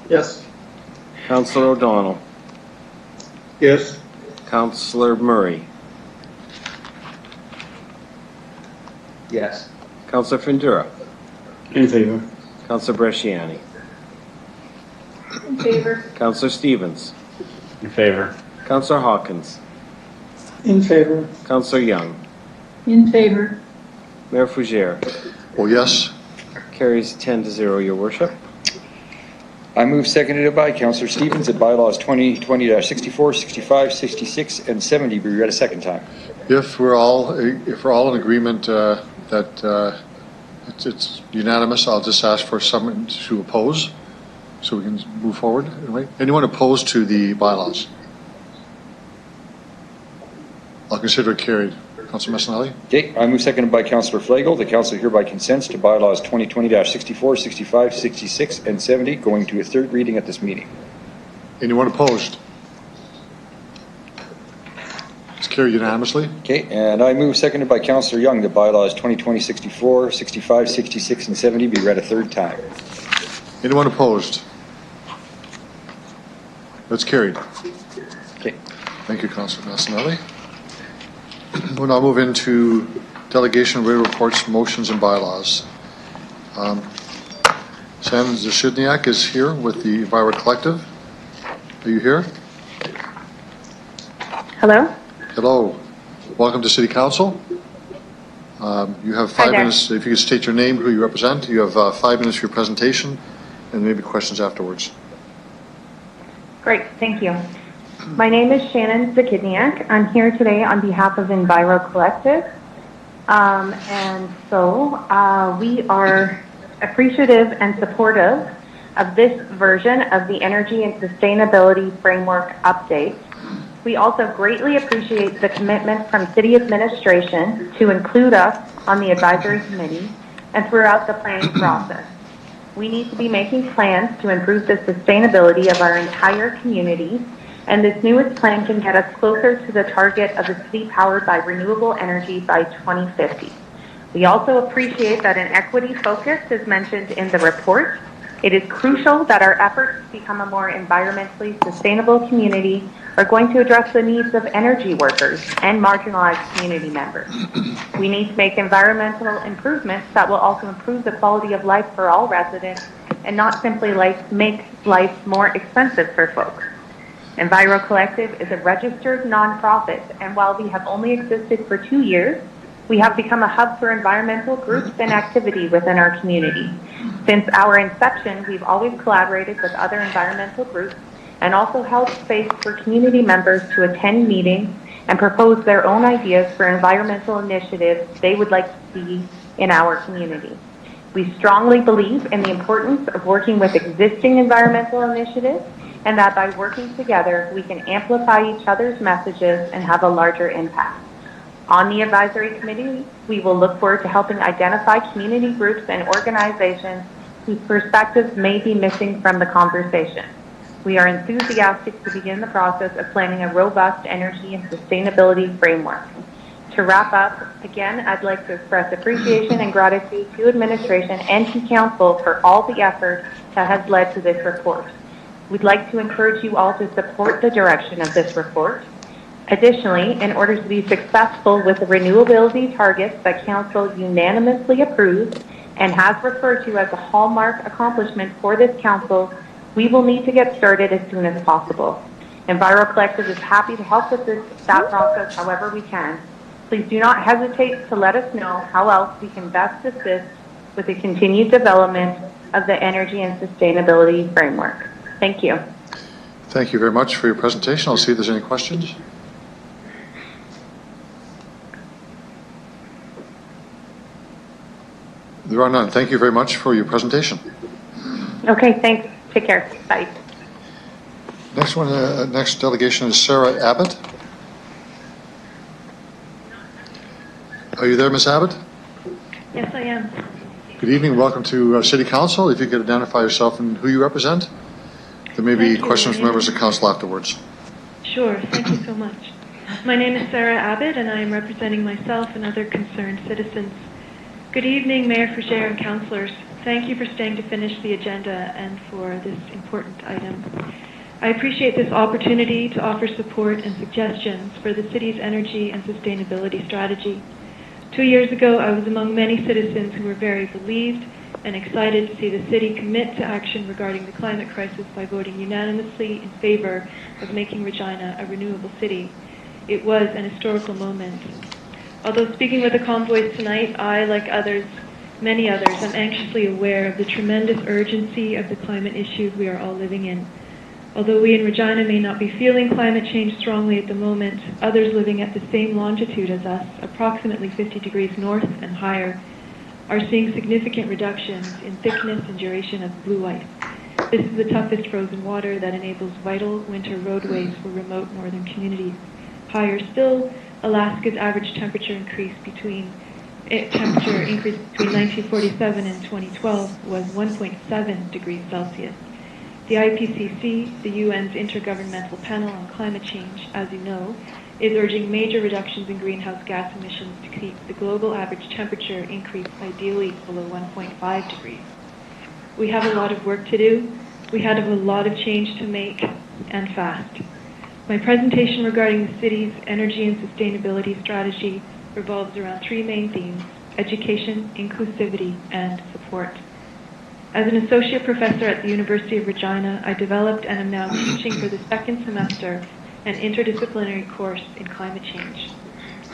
D: Yes.
B: Councillor O'Donnell.
D: Yes.
B: Councillor Murray.
U: Yes.
B: Councillor Findura.
K: In favor.
B: Councillor Bresciani.
G: In favor?
B: Councillor Stevens.
M: In favor.
B: Councillor Hawkins.
F: In favor?
B: Councillor Young.
G: In favor?
B: Mayor Fougere.
A: Oh, yes.
B: Carries 10-0, Your Worship.
V: I move seconded by Councillor Stevens that bylaws 2020-64, 65, 66, and 70 be read a second time.
A: If we're all in agreement that it's unanimous, I'll just ask for someone to oppose so we can move forward. Anyway, anyone opposed to the bylaws? I'll consider it carried. Councilor Massanelli?
V: Okay, I move seconded by Councillor Flagel. The council hereby consents to bylaws 2020-64, 65, 66, and 70 going to a third reading at this meeting.
A: Anyone opposed? It's carried unanimously.
V: Okay, and I move seconded by Councillor Young that bylaws 2020-64, 65, 66, and 70 be read a third time.
A: Anyone opposed? That's carried.
V: Okay.
A: Thank you, Councilor Massanelli. We'll now move into delegation of reports, motions, and bylaws. Sam Zashidniak is here with the Enviro Collective. Are you here?
L: Hello?
A: Hello. Welcome to City Council. You have 5
L: there.
A: minutes. If you could state your name, who you represent. You have 5 minutes for your presentation, and maybe questions afterwards.
P: Great, thank you. My name is Shannon Zakidniak. I'm here today on behalf of Enviro Collective. We are appreciative and supportive of this version of the Energy and Sustainability Framework update. We also greatly appreciate the commitment from City Administration to include us on the advisory committee and throughout the planning process. We need to be making plans to improve the sustainability of our entire community, and this newest plan can get us closer to the target of the city powered by renewable energy by 2050. We also appreciate that an equity focus is mentioned in the report. It is crucial that our efforts to become a more environmentally sustainable community are going to address the needs of energy workers and marginalized community members. We need to make environmental improvements that will also improve the quality of life for all residents and not simply make life more expensive for folks. Enviro Collective is a registered nonprofit, and while we have only existed for 2 years, we have become a hub for environmental groups and activity within our community. Since our inception, we've always collaborated with other environmental groups and also held space for community members to attend meetings and propose their own ideas for environmental initiatives they would like to see in our community. We strongly believe in the importance of working with existing environmental initiatives, and that by working together, we can amplify each other's messages and have a larger impact. On the advisory committee, we will look forward to helping identify community groups and organizations whose perspectives may be missing from the conversation. We are enthusiastic to begin the process of planning a robust energy and sustainability framework. To wrap up, again, I'd like to express appreciation and gratitude to administration and to council for all the effort that has led to this report. We'd like to encourage you all to support the direction of this report. Additionally, in order to be successful with the renewability targets that Council unanimously approved and has referred to as a hallmark accomplishment for this Council, we will need to get started as soon as possible. Enviro Collective is happy to help with that process however we can. Please do not hesitate to let us know how else we can best assist with the continued development of the Energy and Sustainability Framework. Thank you.
A: Thank you very much for your presentation. I'll see if there's any questions. There are none. Thank you very much for your presentation.
P: Okay, thanks. Take care. Bye.
A: Next delegation is Sarah Abbott. Are you there, Ms. Abbott?
Q: Yes, I am.
A: Good evening. Welcome to City Council. If you could identify yourself and who you represent. There may be questions from members of council afterwards.
Q: Sure. Thank you so much. My name is Sarah Abbott, and I am representing myself and other concerned citizens. Good evening, Mayor Fougere and councillors. Thank you for staying to finish the agenda and for this important item. I appreciate this opportunity to offer support and suggestions for the city's energy and sustainability strategy. 2 years ago, I was among many citizens who were very relieved and excited to see the city commit to action regarding the climate crisis by voting unanimously in favor of making Regina a renewable city. It was an historical moment. Although speaking with the convoys tonight, I, like others, many others, am anxiously aware of the tremendous urgency of the climate issues we are all living in. Although we in Regina may not be feeling climate change strongly at the moment, others living at the same longitude as us, approximately 50 degrees north and higher, are seeing significant reductions in thickness and duration of blue ice. This is the toughest frozen water that enables vital winter roadways for remote northern communities. Higher still, Alaska's average temperature increase between 1947 and 2012 was 1.7 degrees Celsius. The IPCC, the UN's Intergovernmental Panel on Climate Change, as you know, is urging major reductions in greenhouse gas emissions to keep the global average temperature increase ideally below 1.5 degrees. We have a lot of work to do. We have a lot of change to make, and fast. My presentation regarding the city's energy and sustainability strategy revolves around three main themes: education, inclusivity, and support. As an associate professor at the University of Regina, I developed and am now teaching for the second semester an interdisciplinary course in climate change.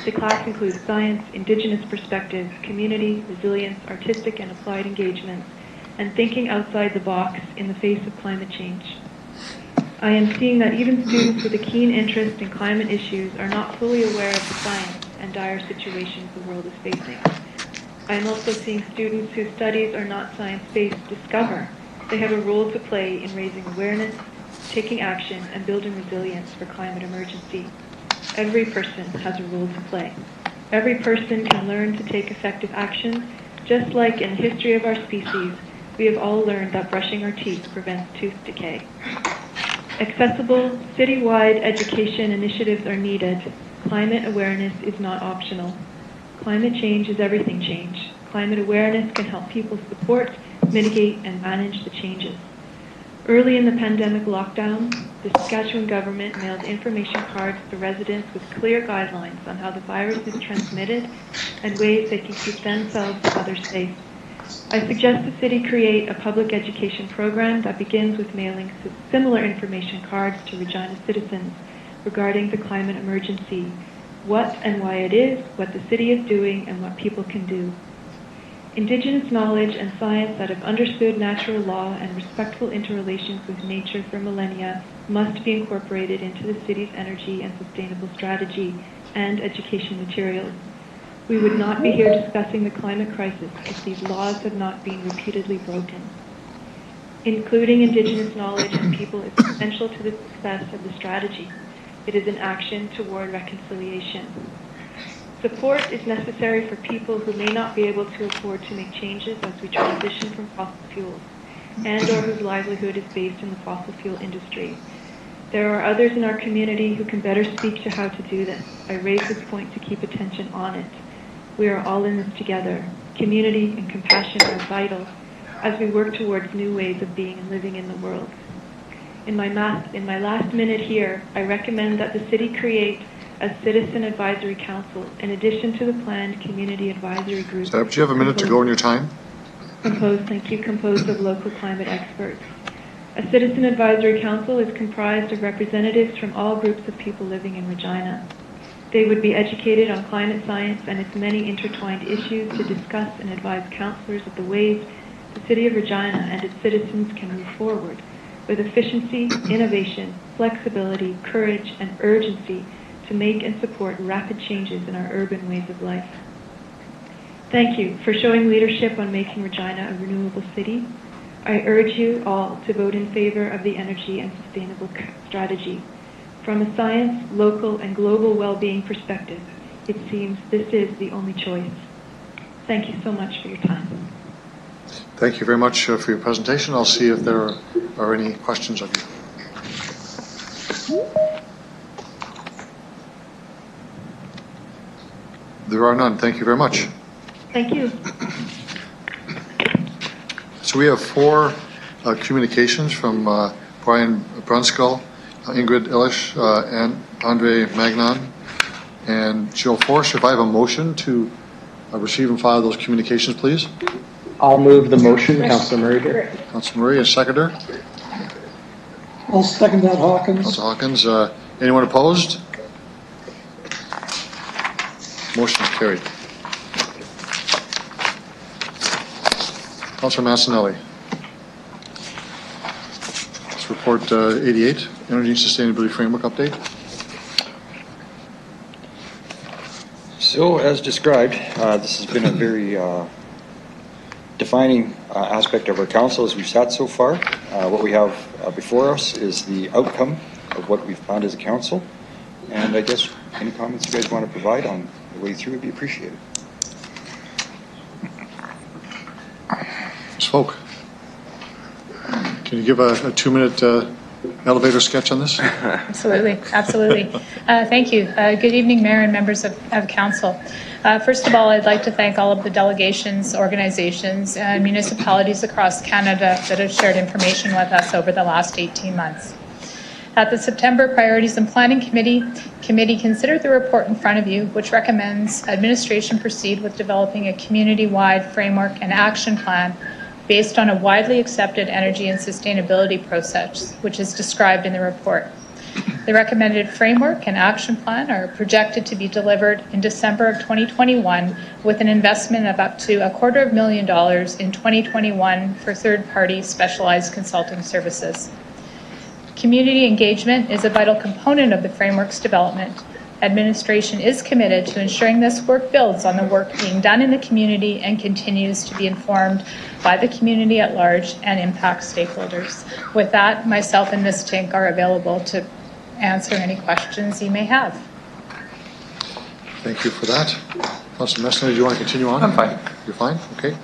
Q: The class includes science, indigenous perspectives, community, resilience, artistic and applied engagements, and thinking outside the box in the face of climate change. I am seeing that even students with a keen interest in climate issues are not fully aware of the science and dire situations the world is facing. I am also seeing students whose studies are not science-based discover They have a role to play in raising awareness, taking action, and building resilience for climate emergency. Every person has a role to play. Every person can learn to take effective action, just like in the history of our species, we have all learned that brushing our teeth prevents tooth decay. Accessible, citywide education initiatives are needed. Climate awareness is not optional. Climate change is everything change. Climate awareness can help people support, mitigate, and manage the changes. Early in the pandemic lockdown, the Saskatchewan government mailed information cards to residents with clear guidelines on how the virus is transmitted and ways they can keep themselves and others safe. I suggest the city create a public education program that begins with mailing similar information cards to Regina citizens regarding the climate emergency, what and why it is, what the city is doing, and what people can do. Indigenous knowledge and science that have understood natural law and respectful interrelations with nature for millennia must be incorporated into the city's energy and sustainable strategy and education materials. We would not be here discussing the climate crisis if these laws had not been repeatedly broken. Including Indigenous knowledge and people is essential to the success of the strategy. It is an action toward reconciliation. Support is necessary for people who may not be able to afford to make changes as we transition from fossil fuels, and or whose livelihood is based in the fossil fuel industry. There are others in our community who can better speak to how to do this. I raise this point to keep attention on it. We are all in this together. Community and compassion are vital as we work towards new ways of being and living in the world. In my last minute here, I recommend that the city create a citizen advisory council in addition to the planned community advisory group.
A: Do you have a minute to go in your time?
Q: Composed of local climate experts. A citizen advisory council is comprised of representatives from all groups of people living in Regina. They would be educated on climate science and its many intertwined issues to discuss and advise councillors of the ways the City of Regina and its citizens can move forward with efficiency, innovation, flexibility, courage, and urgency to make and support rapid changes in our urban ways of life. Thank you for showing leadership on making Regina a renewable city. I urge you all to vote in favor of the energy and sustainable strategy. From a science, local, and global well-being perspective, it seems this is the only choice. Thank you so much for your time.
A: Thank you very much for your presentation. I'll see if there are any questions of you. There are none. Thank you very much.
Q: Thank you.
A: So we have 4 communications from Brian Brunskill, Ingrid Illish, and Andre Magnan, and Jill Force. If I have a motion to receive and file those communications, please.
U: I'll move the motion, Councillor Murray here.
A: Councillor Murray, a seconder.
F: I'll second that, Hawkins.
A: Councillor Hawkins. Anyone opposed? Motion is carried. Councillor Massanelli. Let's report 88, Energy and Sustainability Framework Update.
V: So, as described, this has been a very defining aspect of our council as we've sat so far. What we have before us is the outcome of what we've found as a council. And I guess any comments you guys want to provide on the way through would be appreciated.
A: Ms. Folk, can you give a 2-minute elevator sketch on this?
J: Absolutely. Thank you. Good evening, Mayor and members of Council. First of all, I'd like to thank all of the delegations, organizations, and municipalities across Canada that have shared information with us over the last 18 months. At the September Priorities and Planning Committee considered the report in front of you, which recommends administration proceed with developing a community-wide framework and action plan based on a widely accepted energy and sustainability process, which is described in the report. The recommended framework and action plan are projected to be delivered in December of 2021 with an investment of up to $250,000 in 2021 for third-party specialized consulting services. Community engagement is a vital component of the framework's development, Administration is committed to ensuring this work builds on the work being done in the community and continues to be informed by the community at large and impact stakeholders. With that, myself and Ms. Tink are available to answer any questions you may have.
A: Thank you for that. Councilor Messina, do you want to continue on?
B: I'm fine.
A: You're fine? Okay.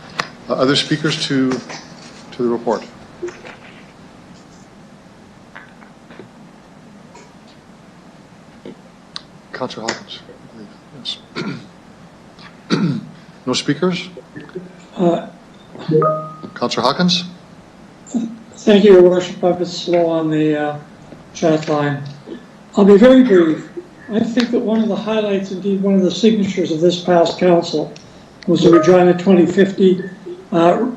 A: Other speakers to the report? Councillor Hawkins, I believe. Yes. No speakers? Councillor Hawkins?
F: Thank you, Your Worship. I was slow on the chat line. I'll be very brief. I think that one of the highlights, indeed one of the signatures of this past council, was the Regina 2050,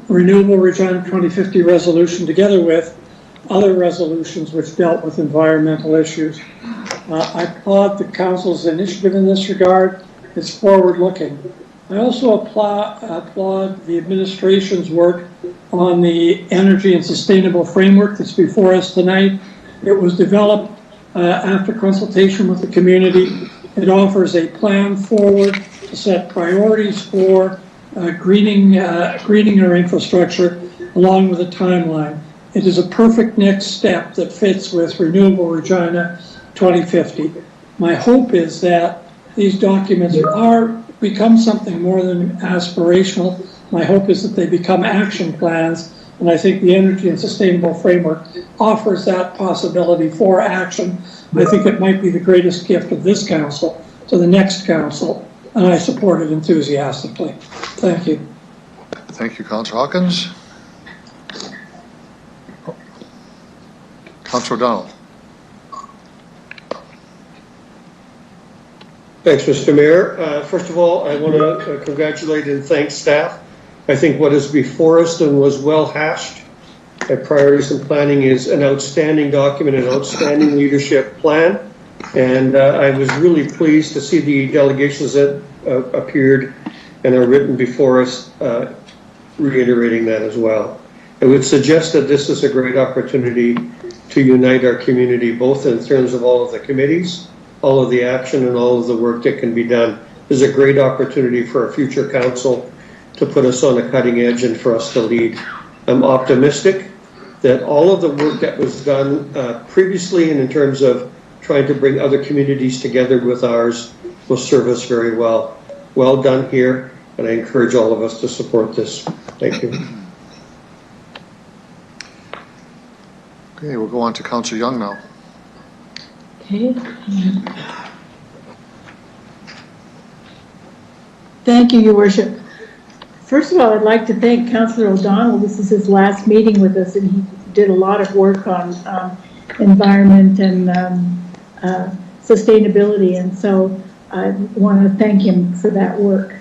F: Renewable Regina 2050 resolution, together with other resolutions which dealt with environmental issues. I applaud the council's initiative in this regard. It's forward-looking. I also applaud the administration's work on the energy and sustainable framework that's before us tonight. It was developed after consultation with the community. It offers a plan forward to set priorities for greening our infrastructure along with a timeline. It is a perfect next step that fits with Renewable Regina 2050. My hope is that these documents become something more than aspirational. My hope is that they become action plans, and I think the Energy and Sustainable Framework offers that possibility for action. I think it might be the greatest gift of this council to the next council, and I support it enthusiastically. Thank you.
A: Thank you, Councillor Hawkins. Councillor O'Donnell.
D: Thanks, Mr. Mayor. First of all, I want to congratulate and thank staff. I think what is before us and was well hashed at Priorities and Planning is an outstanding document, an outstanding leadership plan. And I was really pleased to see the delegations that appeared and are written before us reiterating that as well. I would suggest that this is a great opportunity to unite our community, both in terms of all of the committees, all of the action, and all of the work that can be done. This is a great opportunity for a future council to put us on the cutting edge and for us to lead. I'm optimistic that all of the work that was done previously and in terms of trying to bring other communities together with ours will serve us very well. Well done here, and I encourage all of us to support this. Thank you.
A: Okay, we'll go on to Councillor Young now.
G: Okay. Thank you, Your Worship. First of all, I'd like to thank Councillor O'Donnell. This is his last meeting with us, and he did a lot of work on environment and sustainability, and so I want to thank him for that work.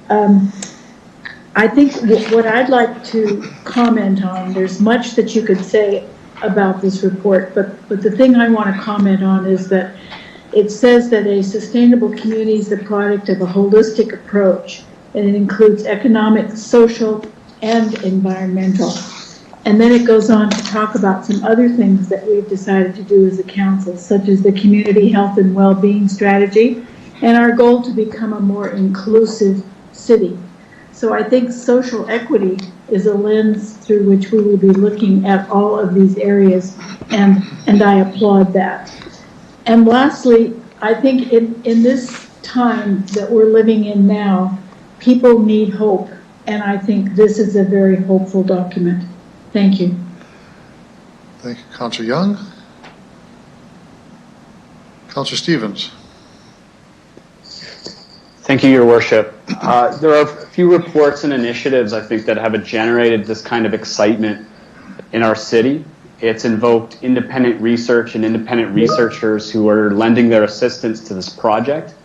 G: I think what I'd like to comment on, there's much that you could say about this report, but the thing I want to comment on is that it says that a sustainable community is the product of a holistic approach, and it includes economic, social, and environmental. And then it goes on to talk about some other things that we've decided to do as a council, such as the community health and well-being strategy, and our goal to become a more inclusive city. So I think social equity is a lens through which we will be looking at all of these areas, and I applaud that. And lastly, I think in this time that we're living in now, people need hope, and I think this is a very hopeful document. Thank you.
A: Thank you, Councillor Young. Councillor Stevens.
M: Thank you, Your Worship. There are a few reports and initiatives, I think, that have generated this kind of excitement in our city. It's invoked independent research and independent researchers who are lending their assistance to this project.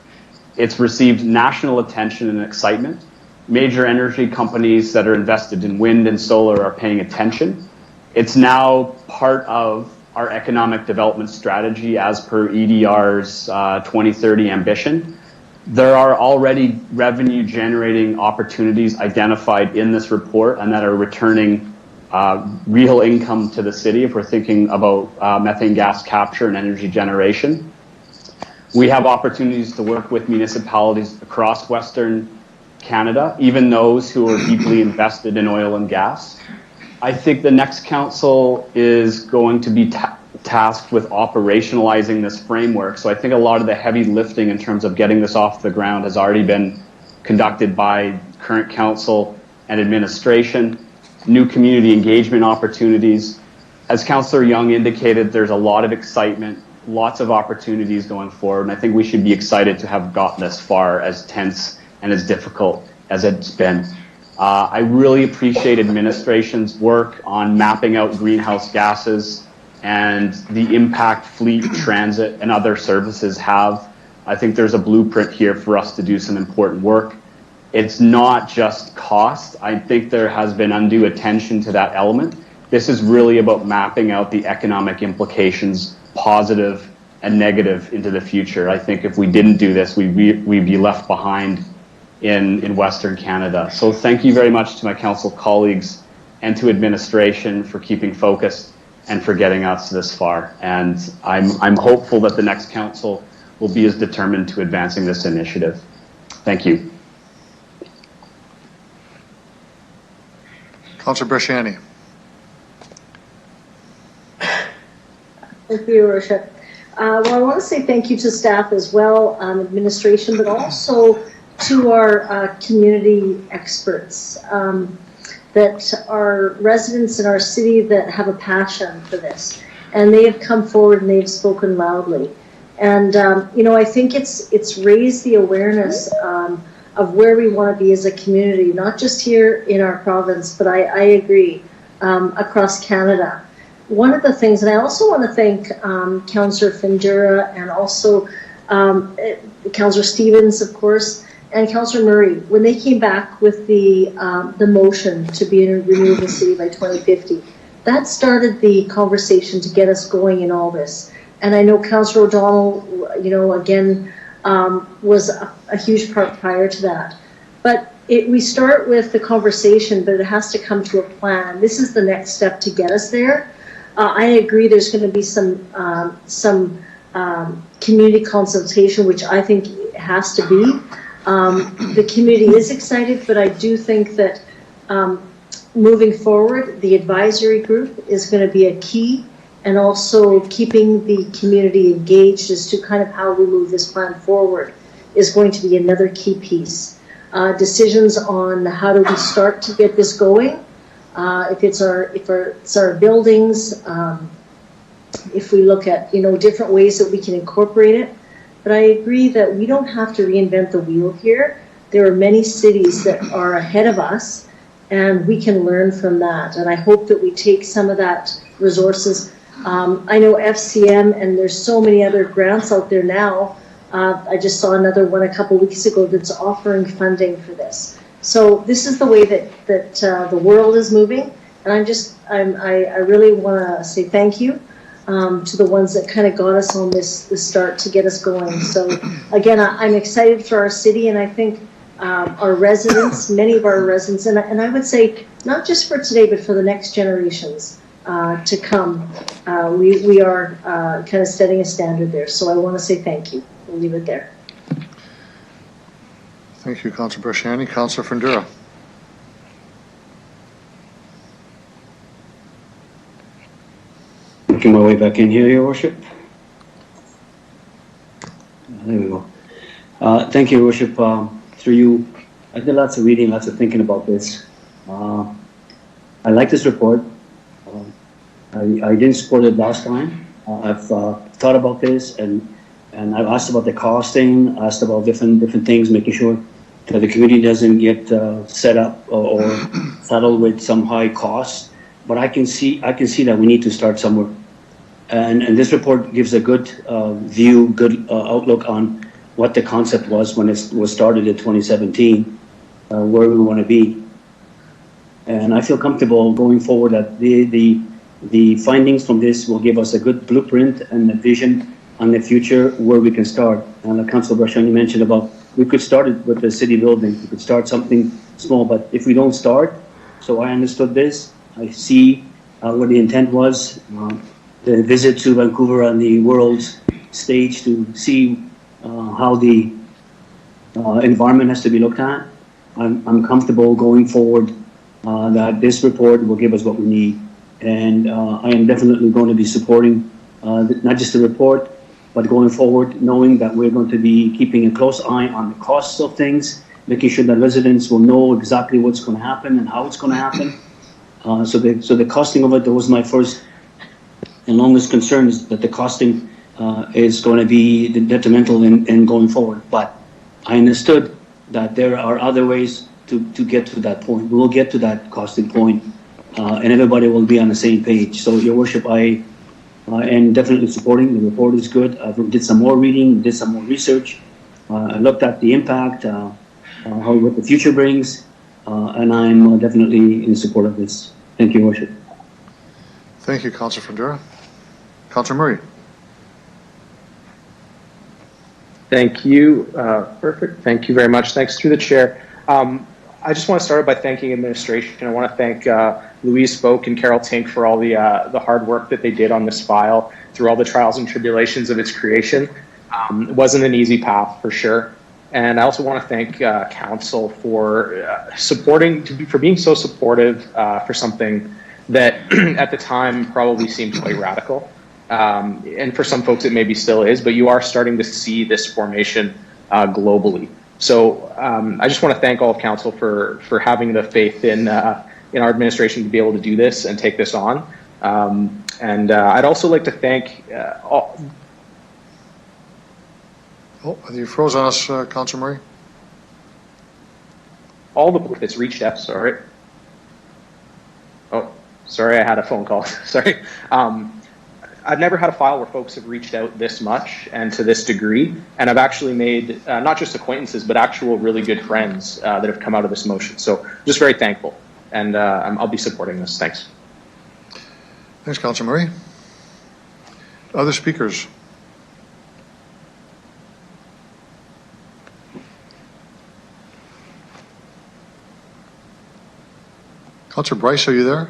M: It's received national attention and excitement. Major energy companies that are invested in wind and solar are paying attention. It's now part of our economic development strategy as per EDR's 2030 ambition. There are already revenue-generating opportunities identified in this report and that are returning real income to the city if we're thinking about methane gas capture and energy generation. We have opportunities to work with municipalities across Western Canada, even those who are deeply invested in oil and gas. I think the next council is going to be tasked with operationalizing this framework. So I think a lot of the heavy lifting in terms of getting this off the ground has already been conducted by current council and administration. New community engagement opportunities. As Councillor Young indicated, there's a lot of excitement, lots of opportunities going forward, and I think we should be excited to have gotten this far, as tense and as difficult as it's been. I really appreciate administration's work on mapping out greenhouse gases and the impact fleet, transit, and other services have. I think there's a blueprint here for us to do some important work. It's not just cost. I think there has been undue attention to that element. This is really about mapping out the economic implications, positive and negative, into the future. I think if we didn't do this, we'd be left behind in Western Canada. So thank you very much to my council colleagues and to administration for keeping focused and for getting us this far. And I'm hopeful that the next council will be as determined to advancing this initiative. Thank you.
A: Councillor Bresciani.
I: Thank you, Your Worship. Well, I want to say thank you to staff as well, administration, but also to our community experts that are residents in our city that have a passion for this. And they have come forward and they've spoken loudly. And, you know, I think it's raised the awareness of where we want to be as a community, not just here in our province, but I agree, across Canada. One of the things, and I also want to thank Councillor Findura and also Councillor Stevens, of course, and Councillor Murray, when they came back with the motion to be a renewable city by 2050, that started the conversation to get us going in all this. And I know Councillor O'Donnell, you know, again, was a huge part prior to that. But we start with the conversation, but it has to come to a plan. This is the next step to get us there. I agree there's going to be some community consultation, which I think has to be. The community is excited, but I do think that moving forward, the advisory group is going to be a key, and also keeping the community engaged as to kind of how we move this plan forward is going to be another key piece. Decisions on how do we start to get this going, if it's our buildings, if we look at, you know, different ways that we can incorporate it. But I agree that we don't have to reinvent the wheel here. There are many cities that are ahead of us, and we can learn from that. And I hope that we take some of that resources. I know FCM, and there's so many other grants out there now. I just saw another one a couple weeks ago that's offering funding for this. So this is the way that the world is moving. And I really want to say thank you to the ones that kind of got us on this start to get us going. So again, I'm excited for our city, and I think our residents, many of our residents, and I would say not just for today, but for the next generations to come, we are kind of setting a standard there. So I want to say thank you. We'll leave it there.
A: Thank you, Councillor Bresciani. Councillor Findura.
K: Working my way back in here, Your Worship. There we go. Thank you, Your Worship. Through you, I did lots of reading, lots of thinking about this. I like this report. I didn't support it last time. I've thought about this, and I've asked about the costing, asked about different things, making sure that the community doesn't get set up or saddled with some high costs. But I can see that we need to start somewhere. And this report gives a good view, good outlook on what the concept was when it was started in 2017, where we want to be. And I feel comfortable going forward that the findings from this will give us a good blueprint and a vision on the future where we can start. And Councillor Bresciani mentioned about we could start it with the city building. We could start something small, but if we don't start, so I understood this, I see what the intent was. The visit to Vancouver on the world stage to see how the environment has to be looked at. I'm comfortable going forward that this report will give us what we need. And I am definitely going to be supporting not just the report, but going forward, knowing that we're going to be keeping a close eye on the costs of things, making sure that residents will know exactly what's going to happen and how it's going to happen. So the costing of it, that was my first and longest concern, is that the costing is going to be detrimental in going forward. But I understood that there are other ways to get to that point. We will get to that costing point, and everybody will be on the same page. So, Your Worship, I am definitely supporting. The report is good. I did some more reading, did some more research. I looked at the impact, what the future brings, and I'm definitely in support of this. Thank you, Your Worship.
A: Thank you, Councillor Fundera. Councillor Murray.
U: Thank you. Perfect. Thank you very much. Thanks through the chair. I just want to start by thanking administration. I want to thank Louise Spoke and Carol Tink for all the hard work that they did on this file through all the trials and tribulations of its creation. It wasn't an easy path for sure. And I also want to thank council for for being so supportive for something that at the time probably seemed quite radical. And for some folks it maybe still is, but you are starting to see this formation globally. So I just want to thank all of council for having the faith in our administration to be able to do this and take this on. And I'd also like to thank all.
A: Oh, you froze on us, Councillor Murray.
U: All the that's reached out. Sorry. Oh, sorry, I had a phone call. Sorry. I've never had a file where folks have reached out this much and to this degree, and I've actually made not just acquaintances, but actual really good friends that have come out of this motion. So just very thankful, and I'll be supporting this. Thanks.
A: Thanks, Councillor Murray. Other speakers? Councillor Bryce, are you there?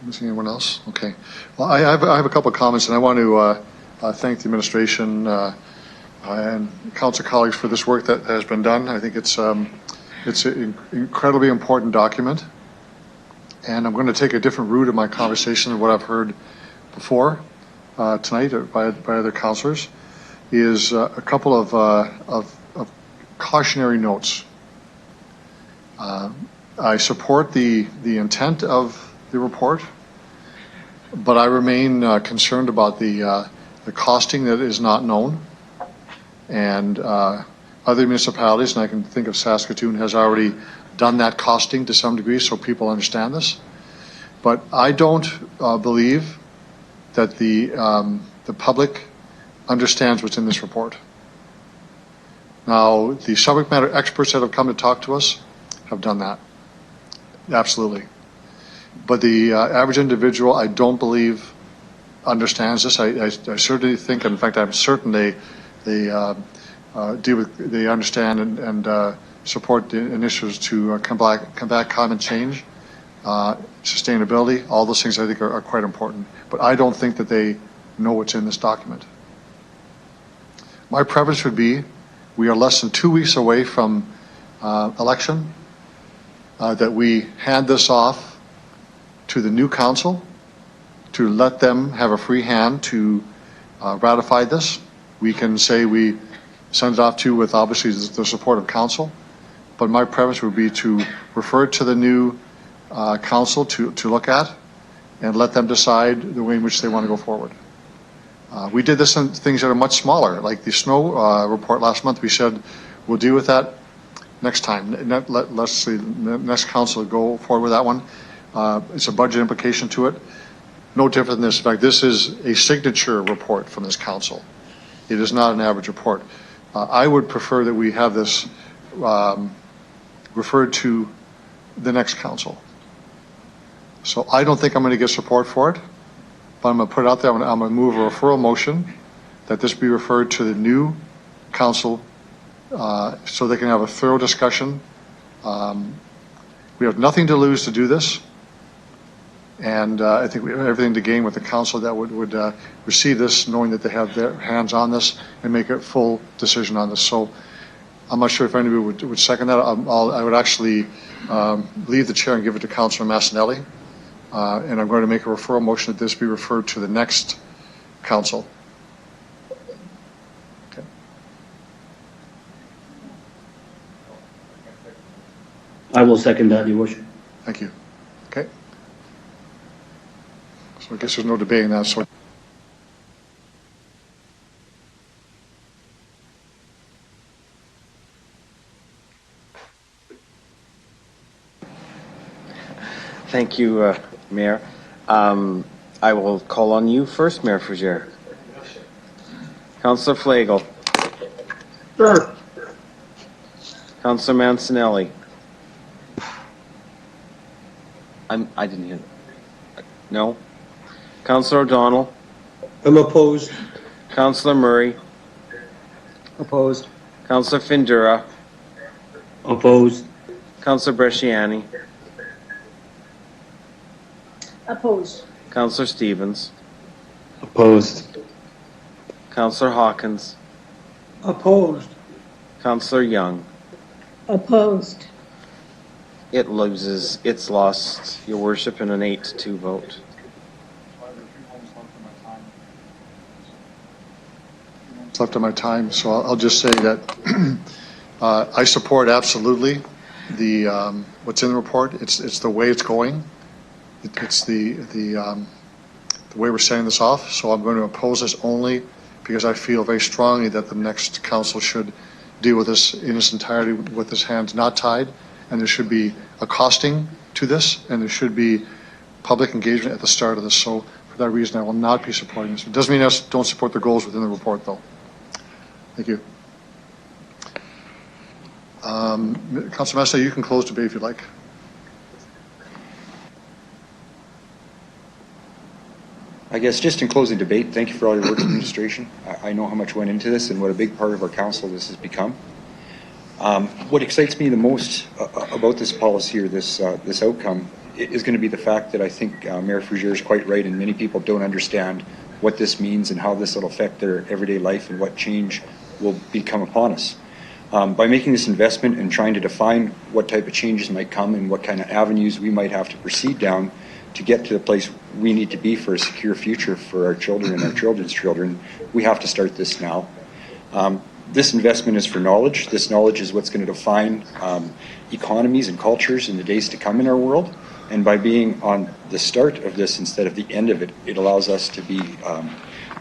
A: Missing anyone else? Okay. Well, I have a couple of comments, and I want to thank the administration and council colleagues for this work that has been done. I think it's an incredibly important document, and I'm going to take a different route in my conversation than what I've heard before tonight by other councillors. Is a couple of cautionary notes. I support the intent of the report, but I remain concerned about the costing that is not known. And other municipalities, and I can think of Saskatoon, has already done that costing to some degree, so people understand this. But I don't believe that the public understands what's in this report. Now, the subject matter experts that have come to talk to us have done that. Absolutely. But the average individual, I don't believe, understands this. I certainly think, in fact, I'm certain they understand and support the initiatives to combat climate change, sustainability. All those things I think are quite important. But I don't think that they know what's in this document. My preference would be, we are less than 2 weeks away from election, that we hand this off to the new council to let them have a free hand to ratify this. We can say we send it off to with obviously the support of council, but my preference would be to refer it to the new council to look at and let them decide the way in which they want to go forward. We did this in things that are much smaller, like the snow report last month. We said we'll deal with that next time. Let's the next council go forward with that one. It's a budget implication to it. No different than this. In fact, this is a signature report from this council. It is not an average report. I would prefer that we have this referred to the next council. So I don't think I'm going to get support for it, but I'm going to put it out there. I'm going to move a referral motion that this be referred to the new council so they can have a thorough discussion. We have nothing to lose to do this. And I think we have everything to gain with the council that would receive this, knowing that they have their hands on this and make a full decision on this. So I'm not sure if anybody would second that. I would actually leave the chair and give it to Councilor Massanelli. And I'm going to make a referral motion that this be referred to the next council. Okay.
K: I will second that, Your Worship.
A: Thank you. Okay. So I guess there's no debating that. So
B: Thank you, Mayor. I will call on you first, Mayor Fougere. Councillor Flagel.
F: Sure.
B: Councillor Mancinelli. I didn't hear. No. Councillor O'Donnell.
D: I'm opposed.
B: Councillor Murray.
R: Opposed.
B: Councillor Findura.
K: Opposed.
B: Councillor Bresciani.
I: Opposed.
B: Councillor Stevens.
U: Opposed.
B: Councillor Hawkins.
F: Opposed.
B: Councillor Young.
G: Opposed.
B: It loses. It's lost, Your Worship, in an 8-2 vote.
A: it's left of my time, so I'll just say that I support absolutely the what's in the report. It's the way it's going. It's the way we're setting this off. So I'm going to oppose this only because I feel very strongly that the next council should deal with this in its entirety with its hands not tied, and there should be a costing to this, and there should be public engagement at the start of this. So for that reason, I will not be supporting this. It doesn't mean I don't support the goals within the report, though. Thank you. Councilor Massa, you can close debate if you'd like.
V: I guess just in closing debate, thank you for all your work, administration. I know how much went into this and what a big part of our council this has become. What excites me the most about this policy or this outcome is going to be the fact that I think Mayor Fougere is quite right, and many people don't understand what this means and how this will affect their everyday life and what change will become upon us. By making this investment and trying to define what type of changes might come and what kind of avenues we might have to proceed down to get to the place we need to be for a secure future for our children and our children's children, we have to start this now. This investment is for knowledge. This knowledge is what's going to define economies and cultures in the days to come in our world. And by being on the start of this instead of the end of it, it allows us to be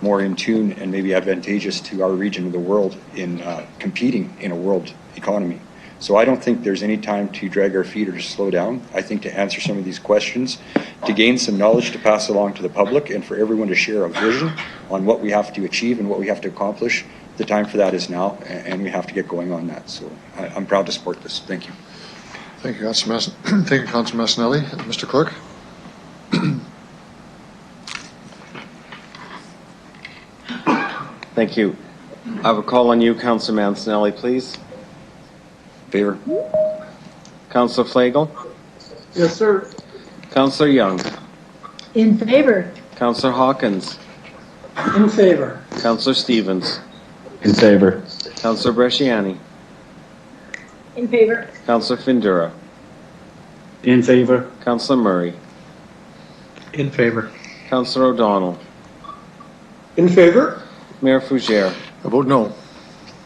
V: more in tune and maybe advantageous to our region of the world in competing in a world economy. So I don't think there's any time to drag our feet or to slow down. I think to answer some of these questions, to gain some knowledge to pass along to the public, and for everyone to share a vision on what we have to achieve and what we have to accomplish, the time for that is now, and we have to get going on that. So I'm proud to support this. Thank you.
A: Thank you, Councilor Thank you, Councilor Massanelli. Mr. Clerk.
B: Thank you. I will call on you, Councilor Mancinelli, please. Favor. Councilor Flagel.
F: Yes, sir.
B: Councilor Young.
G: In favor.
B: Councilor Hawkins.
F: In favor.
B: Councilor Stevens.
U: In favor.
B: Councilor Bresciani.
I: In favor.
B: Councilor Findura.
K: In favor.
B: Councilor Murray.
U: In favor.
B: Councilor O'Donnell.
D: In favor?
B: Mayor Fougere.
A: I vote no.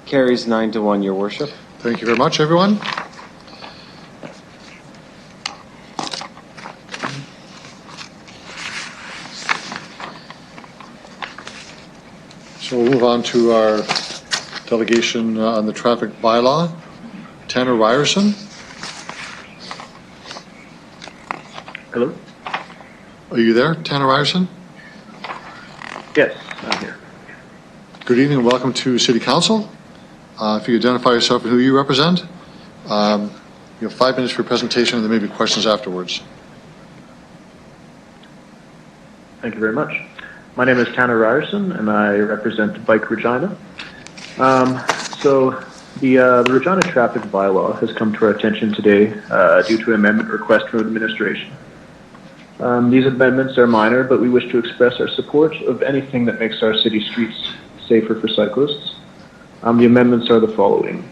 B: Carries 9-1, Your Worship.
A: Thank you very much, everyone. So we'll move on to our delegation on the traffic bylaw. Tanner Ryerson.
S: Hello?
A: Are you there, Tanner Ryerson?
S: Yes, I'm here.
A: Good evening and welcome to City Council. If you identify yourself and who you represent, you have 5 minutes for your presentation and there may be questions afterwards.
S: Thank you very much. My name is Tanner Ryerson and I represent Bike Regina. So the Regina traffic bylaw has come to our attention today due to an amendment request from administration. These amendments are minor, but we wish to express our support of anything that makes our city streets safer for cyclists. The amendments are the following.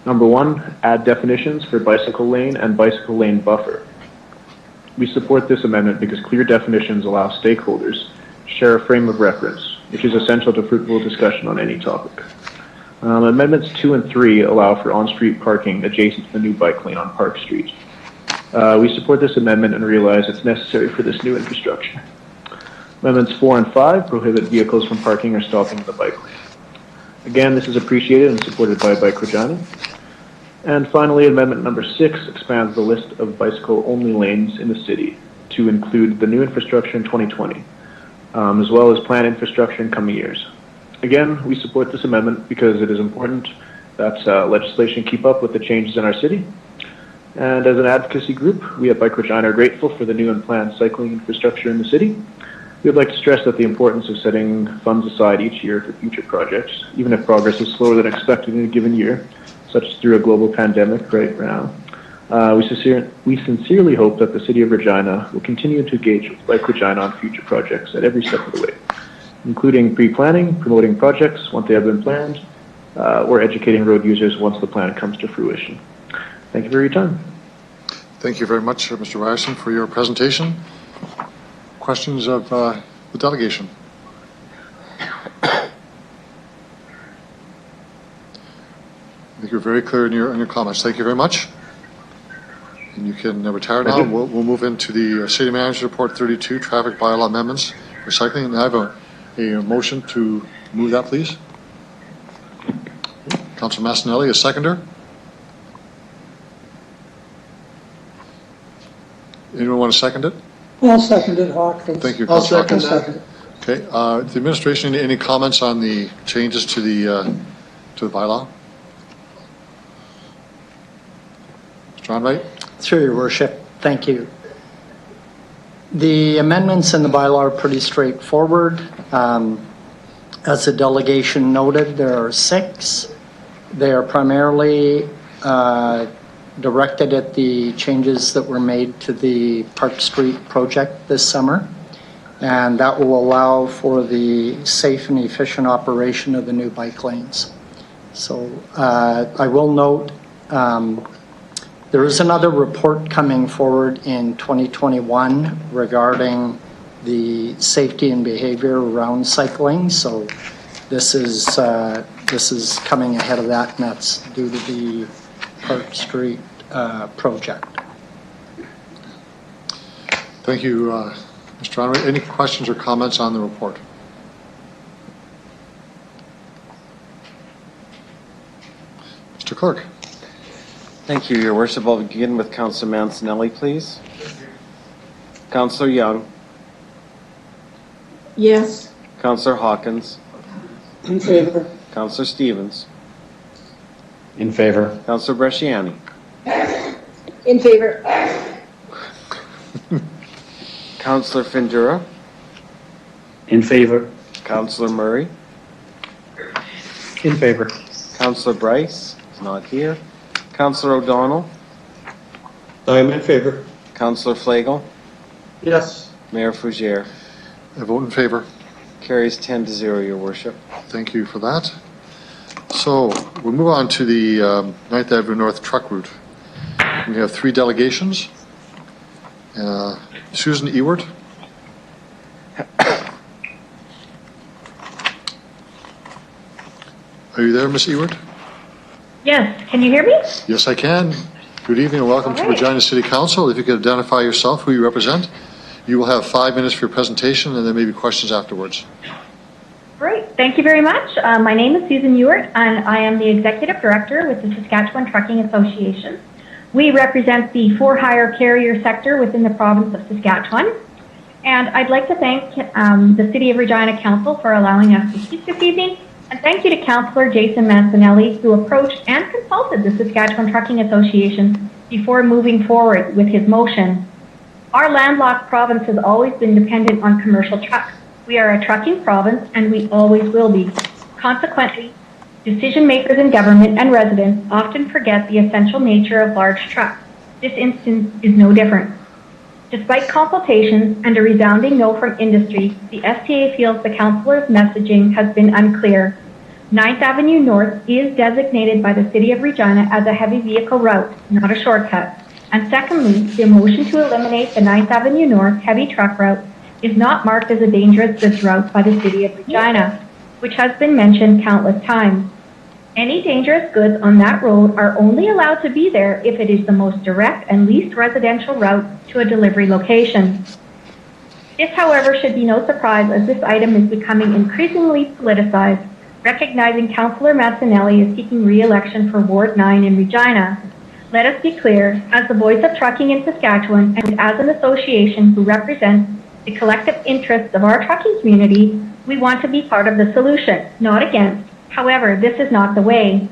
S: Number 1, add definitions for bicycle lane and bicycle lane buffer. We support this amendment because clear definitions allow stakeholders to share a frame of reference, which is essential to fruitful discussion on any topic. Amendments 2 and 3 allow for on-street parking adjacent to the new bike lane on Park Street. We support this amendment and realize it's necessary for this new infrastructure. Amendments 4 and 5 prohibit vehicles from parking or stopping in the bike lane. Again, this is appreciated and supported by Bike Regina. And finally, amendment number 6 expands the list of bicycle-only lanes in the city to include the new infrastructure in 2020, as well as planned infrastructure in coming years. Again, we support this amendment because it is important that legislation keep up with the changes in our city. And as an advocacy group, we at Bike Regina are grateful for the new and planned cycling infrastructure in the city. We would like to stress that the importance of setting funds aside each year for future projects, even if progress is slower than expected in a given year, such as through a global pandemic right now. We sincerely hope that the City of Regina will continue to engage with Bike Regina on future projects at every step of the way, including pre-planning, promoting projects once they have been planned, or educating road users once the plan comes to fruition. Thank you for your time.
A: Thank you very much, Mr. Ryerson, for your presentation. Questions of the delegation? I think you're very clear in your comments. Thank you very much. And you can retire now. We'll move into the City Manager's Report 32, Traffic Bylaw Amendments, Recycling. And I have a motion to move that, please. Councilor Mastinelli, a seconder. Anyone want to second it?
F: I'll second it, Hawkins.
A: Thank you,
F: I'll
A: Councilor
F: second
A: Hawkins.
F: that.
A: Okay. The administration, any comments on the changes to the bylaw? Mr. Enright?
C: Through your worship, thank you. The amendments in the bylaw are pretty straightforward. As the delegation noted, there are 6. They are primarily directed at the changes that were made to the Park Street project this summer, and that will allow for the safe and efficient operation of the new bike lanes. So I will note there is another report coming forward in 2021 regarding the safety and behavior around cycling. So this is coming ahead of that, and that's due to the Park Street project.
A: Thank you, Mr. Enright. Any questions or comments on the report? Mr. Clerk.
B: Thank you, Your Worship. I'll begin with Councilor Mancinelli, please. Councilor Young.
G: Yes.
B: Councilor Hawkins.
F: In favor.
B: Councilor Stevens.
M: In favor.
B: Councilor Bresciani.
I: In favor.
B: Councilor Findura.
K: In favor.
B: Councilor Murray.
H: In favor.
B: Councilor Bryce is not here. Councilor O'Donnell.
D: I am in favor.
B: Councilor Flagel.
F: Yes.
B: Mayor Fougere.
A: I vote in favor.
B: Carries 10-0, Your Worship.
A: Thank you for that. So we'll move on to the 9th Avenue North truck route. We have 3 delegations. Susan Ewart. Are you there, Ms. Ewart?
E: Yes, can you hear me?
A: Yes, I can. Good evening and welcome to Regina City Council. If you could identify yourself, who you represent. You will have 5 minutes for your presentation and then maybe questions afterwards.
E: Great, thank you very much. My name is Susan Ewart and I am the Executive Director with the Saskatchewan Trucking Association. We represent the for-hire carrier sector within the province of Saskatchewan. And I'd like to thank the City of Regina Council for allowing us to speak this evening. And thank you to Councillor Jason Mancinelli, who approached and consulted the Saskatchewan Trucking Association before moving forward with his motion. Our landlocked province has always been dependent on commercial trucks. We are a trucking province and we always will be. Consequently, decision makers in government and residents often forget the essential nature of large trucks. This instance is no different. Despite consultations and a resounding no from industry, the STA feels the councillor's messaging has been unclear. 9th Avenue North is designated by the City of Regina as a heavy vehicle route, not a shortcut. And secondly, the motion to eliminate the 9th Avenue North heavy truck route is not marked as a dangerous goods route by the City of Regina, which has been mentioned countless times. Any dangerous goods on that road are only allowed to be there if it is the most direct and least residential route to a delivery location. This, however, should be no surprise as this item is becoming increasingly politicized, recognizing Councillor Mazzinelli is seeking re-election for Ward 9 in Regina. Let us be clear, as the voice of trucking in Saskatchewan and as an association who represents the collective interests of our trucking community, we want to be part of the solution, not against. However, this is not the way.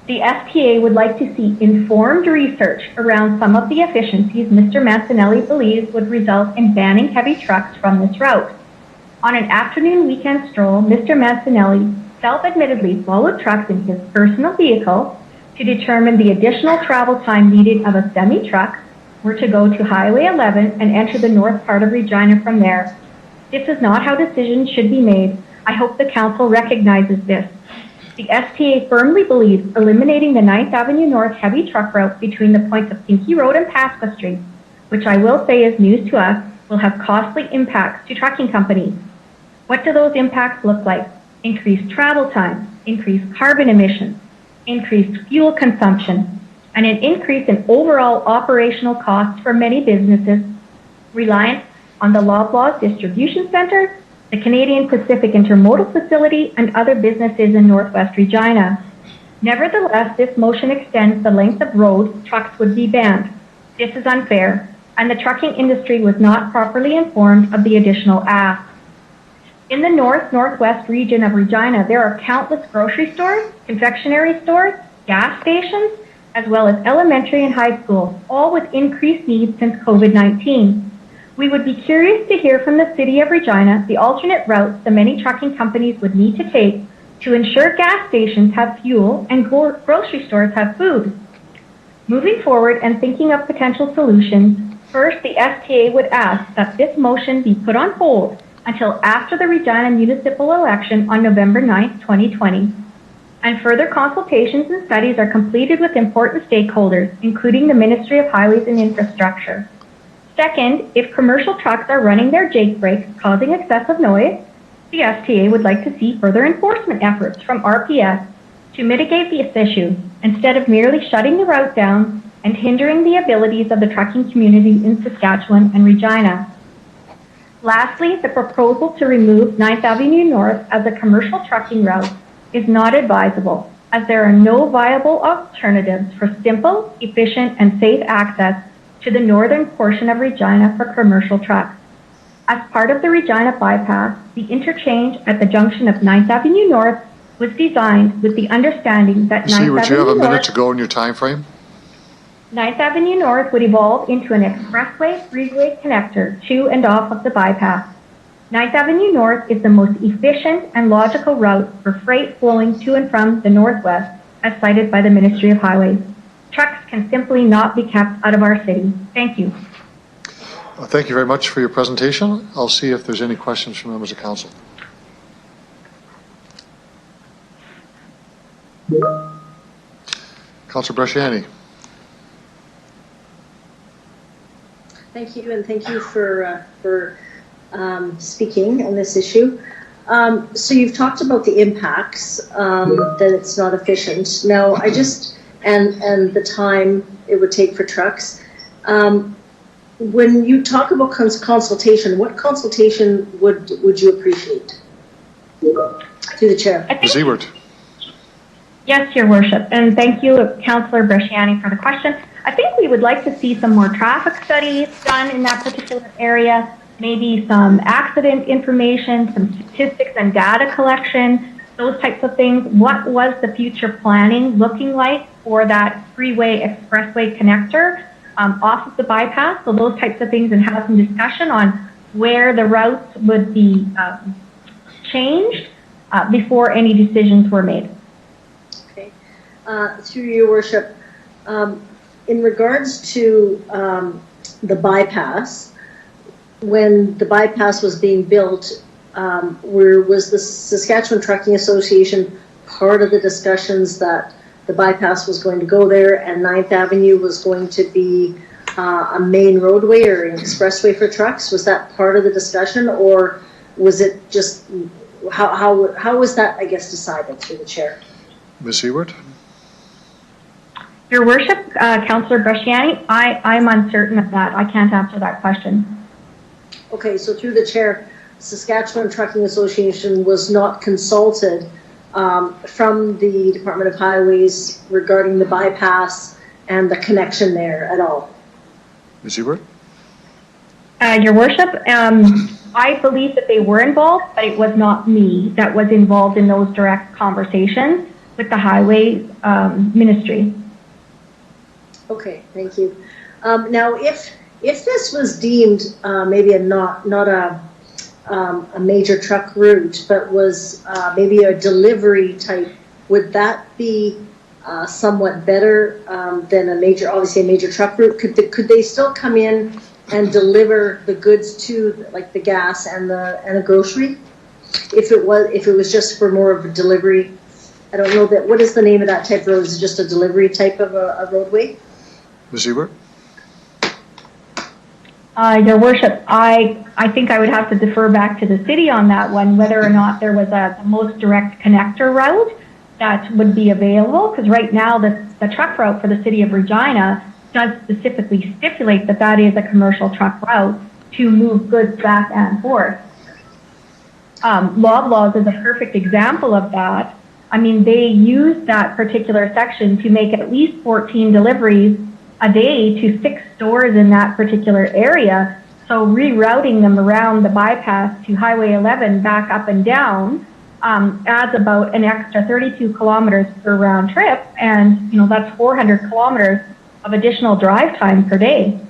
E: The STA would like to see informed research around some of the efficiencies Mr. Mazzinelli believes would result in banning heavy trucks from this route. On an afternoon weekend stroll, Mr. Mazzinelli self-admittedly followed trucks in his personal vehicle to determine the additional travel time needed of a semi-truck were to go to Highway 11 and enter the north part of Regina from there. This is not how decisions should be made. I hope the council recognizes this. The STA firmly believes eliminating the 9th Avenue North heavy truck route between the points of Pinkey Road and Pasqua Street, which I will say is news to us, will have costly impacts to trucking companies. What do those impacts look like? Increased travel time, increased carbon emissions, increased fuel consumption, and an increase in overall operational costs for many businesses reliant on the Loblaws Distribution Centre, the Canadian Pacific Intermodal Facility, and other businesses in Northwest Regina. Nevertheless, this motion extends the length of road trucks would be banned. This is unfair, and the trucking industry was not properly informed of the additional ask. In the northwest region of Regina, there are countless grocery stores, confectionery stores, gas stations, as well as elementary and high schools, all with increased needs since COVID-19. We would be curious to hear from the City of Regina the alternate routes the many trucking companies would need to take to ensure gas stations have fuel and grocery stores have food. Moving forward and thinking of potential solutions, first the STA would ask that this motion be put on hold until after the Regina municipal election on November 9th, 2020. And further consultations and studies are completed with important stakeholders, including the Ministry of Highways and Infrastructure. Second, if commercial trucks are running their Jake brakes, causing excessive noise, the STA would like to see further enforcement efforts from RPS to mitigate this issue, instead of merely shutting the route down and hindering the abilities of the trucking community in Saskatchewan and Regina. Lastly, the proposal to remove 9th Avenue North as a commercial trucking route is not advisable, as there are no viable alternatives for simple, efficient, and safe access to the northern portion of Regina for commercial trucks. As part of the Regina bypass, the interchange at the junction of 9th Avenue North was designed with the understanding that 9th Avenue North...
A: you have a minute to go in your time frame?
E: 9th Avenue North would evolve into an expressway freeway connector to and off of the bypass. 9th Avenue North is the most efficient and logical route for freight flowing to and from the northwest, as cited by the Ministry of Highways. Trucks can simply not be kept out of our city. Thank you.
A: Thank you very much for your presentation. I'll see if there's any questions from members of council. Councillor Bresciani.
I: Thank you, and thank you for speaking on this issue. So you've talked about the impacts, that it's not efficient. Now, and the time it would take for trucks. When you talk about consultation, what consultation would you appreciate? To the chair.
A: Ms. Ewert.
E: Yes, Your Worship, and thank you, Councillor Bresciani, for the question. I think we would like to see some more traffic studies done in that particular area, maybe some accident information, some statistics and data collection, those types of things. What was the future planning looking like for that freeway expressway connector off of the bypass? So those types of things, and have some discussion on where the routes would be changed before any decisions were made.
I: Okay. Through Your Worship, in regards to the bypass. When the bypass was being built, was the Saskatchewan Trucking Association part of the discussions that the bypass was going to go there and 9th Avenue was going to be a main roadway or an expressway for trucks? Was that part of the discussion, or was it just, how was that, I guess, decided through the chair?
A: Ms. Ewart?
E: Your Worship, Councillor Bresciani, I'm uncertain of that. I can't answer that question.
I: Okay, so through the chair, Saskatchewan Trucking Association was not consulted from the Department of Highways regarding the bypass and the connection there at all.
A: Ms. Ewart?
E: Your Worship, I believe that they were involved, but it was not me that was involved in those direct conversations with the Highway Ministry.
I: Okay, thank you. Now, if this was deemed maybe not a major truck route, but was maybe a delivery type, would that be somewhat better than obviously a major truck route? Could they still come in and deliver the goods to, like, the gas and the grocery, if it was just for more of a delivery? I don't know what is the name of that type of road? Is it just a delivery type of a roadway?
A: Ms. Ewart?
E: Your Worship, I think I would have to defer back to the city on that one, whether or not there was the most direct connector route that would be available, because right now the truck route for the city of Regina does specifically stipulate that that is a commercial truck route to move goods back and forth. Loblaws is a perfect example of that. I mean, they use that particular section to make at least 14 deliveries a day to 6 stores in that particular area. So rerouting them around the bypass to Highway 11 back up and down adds about an extra 32 kilometers per round trip. And, that's 400 kilometers of additional drive time per day.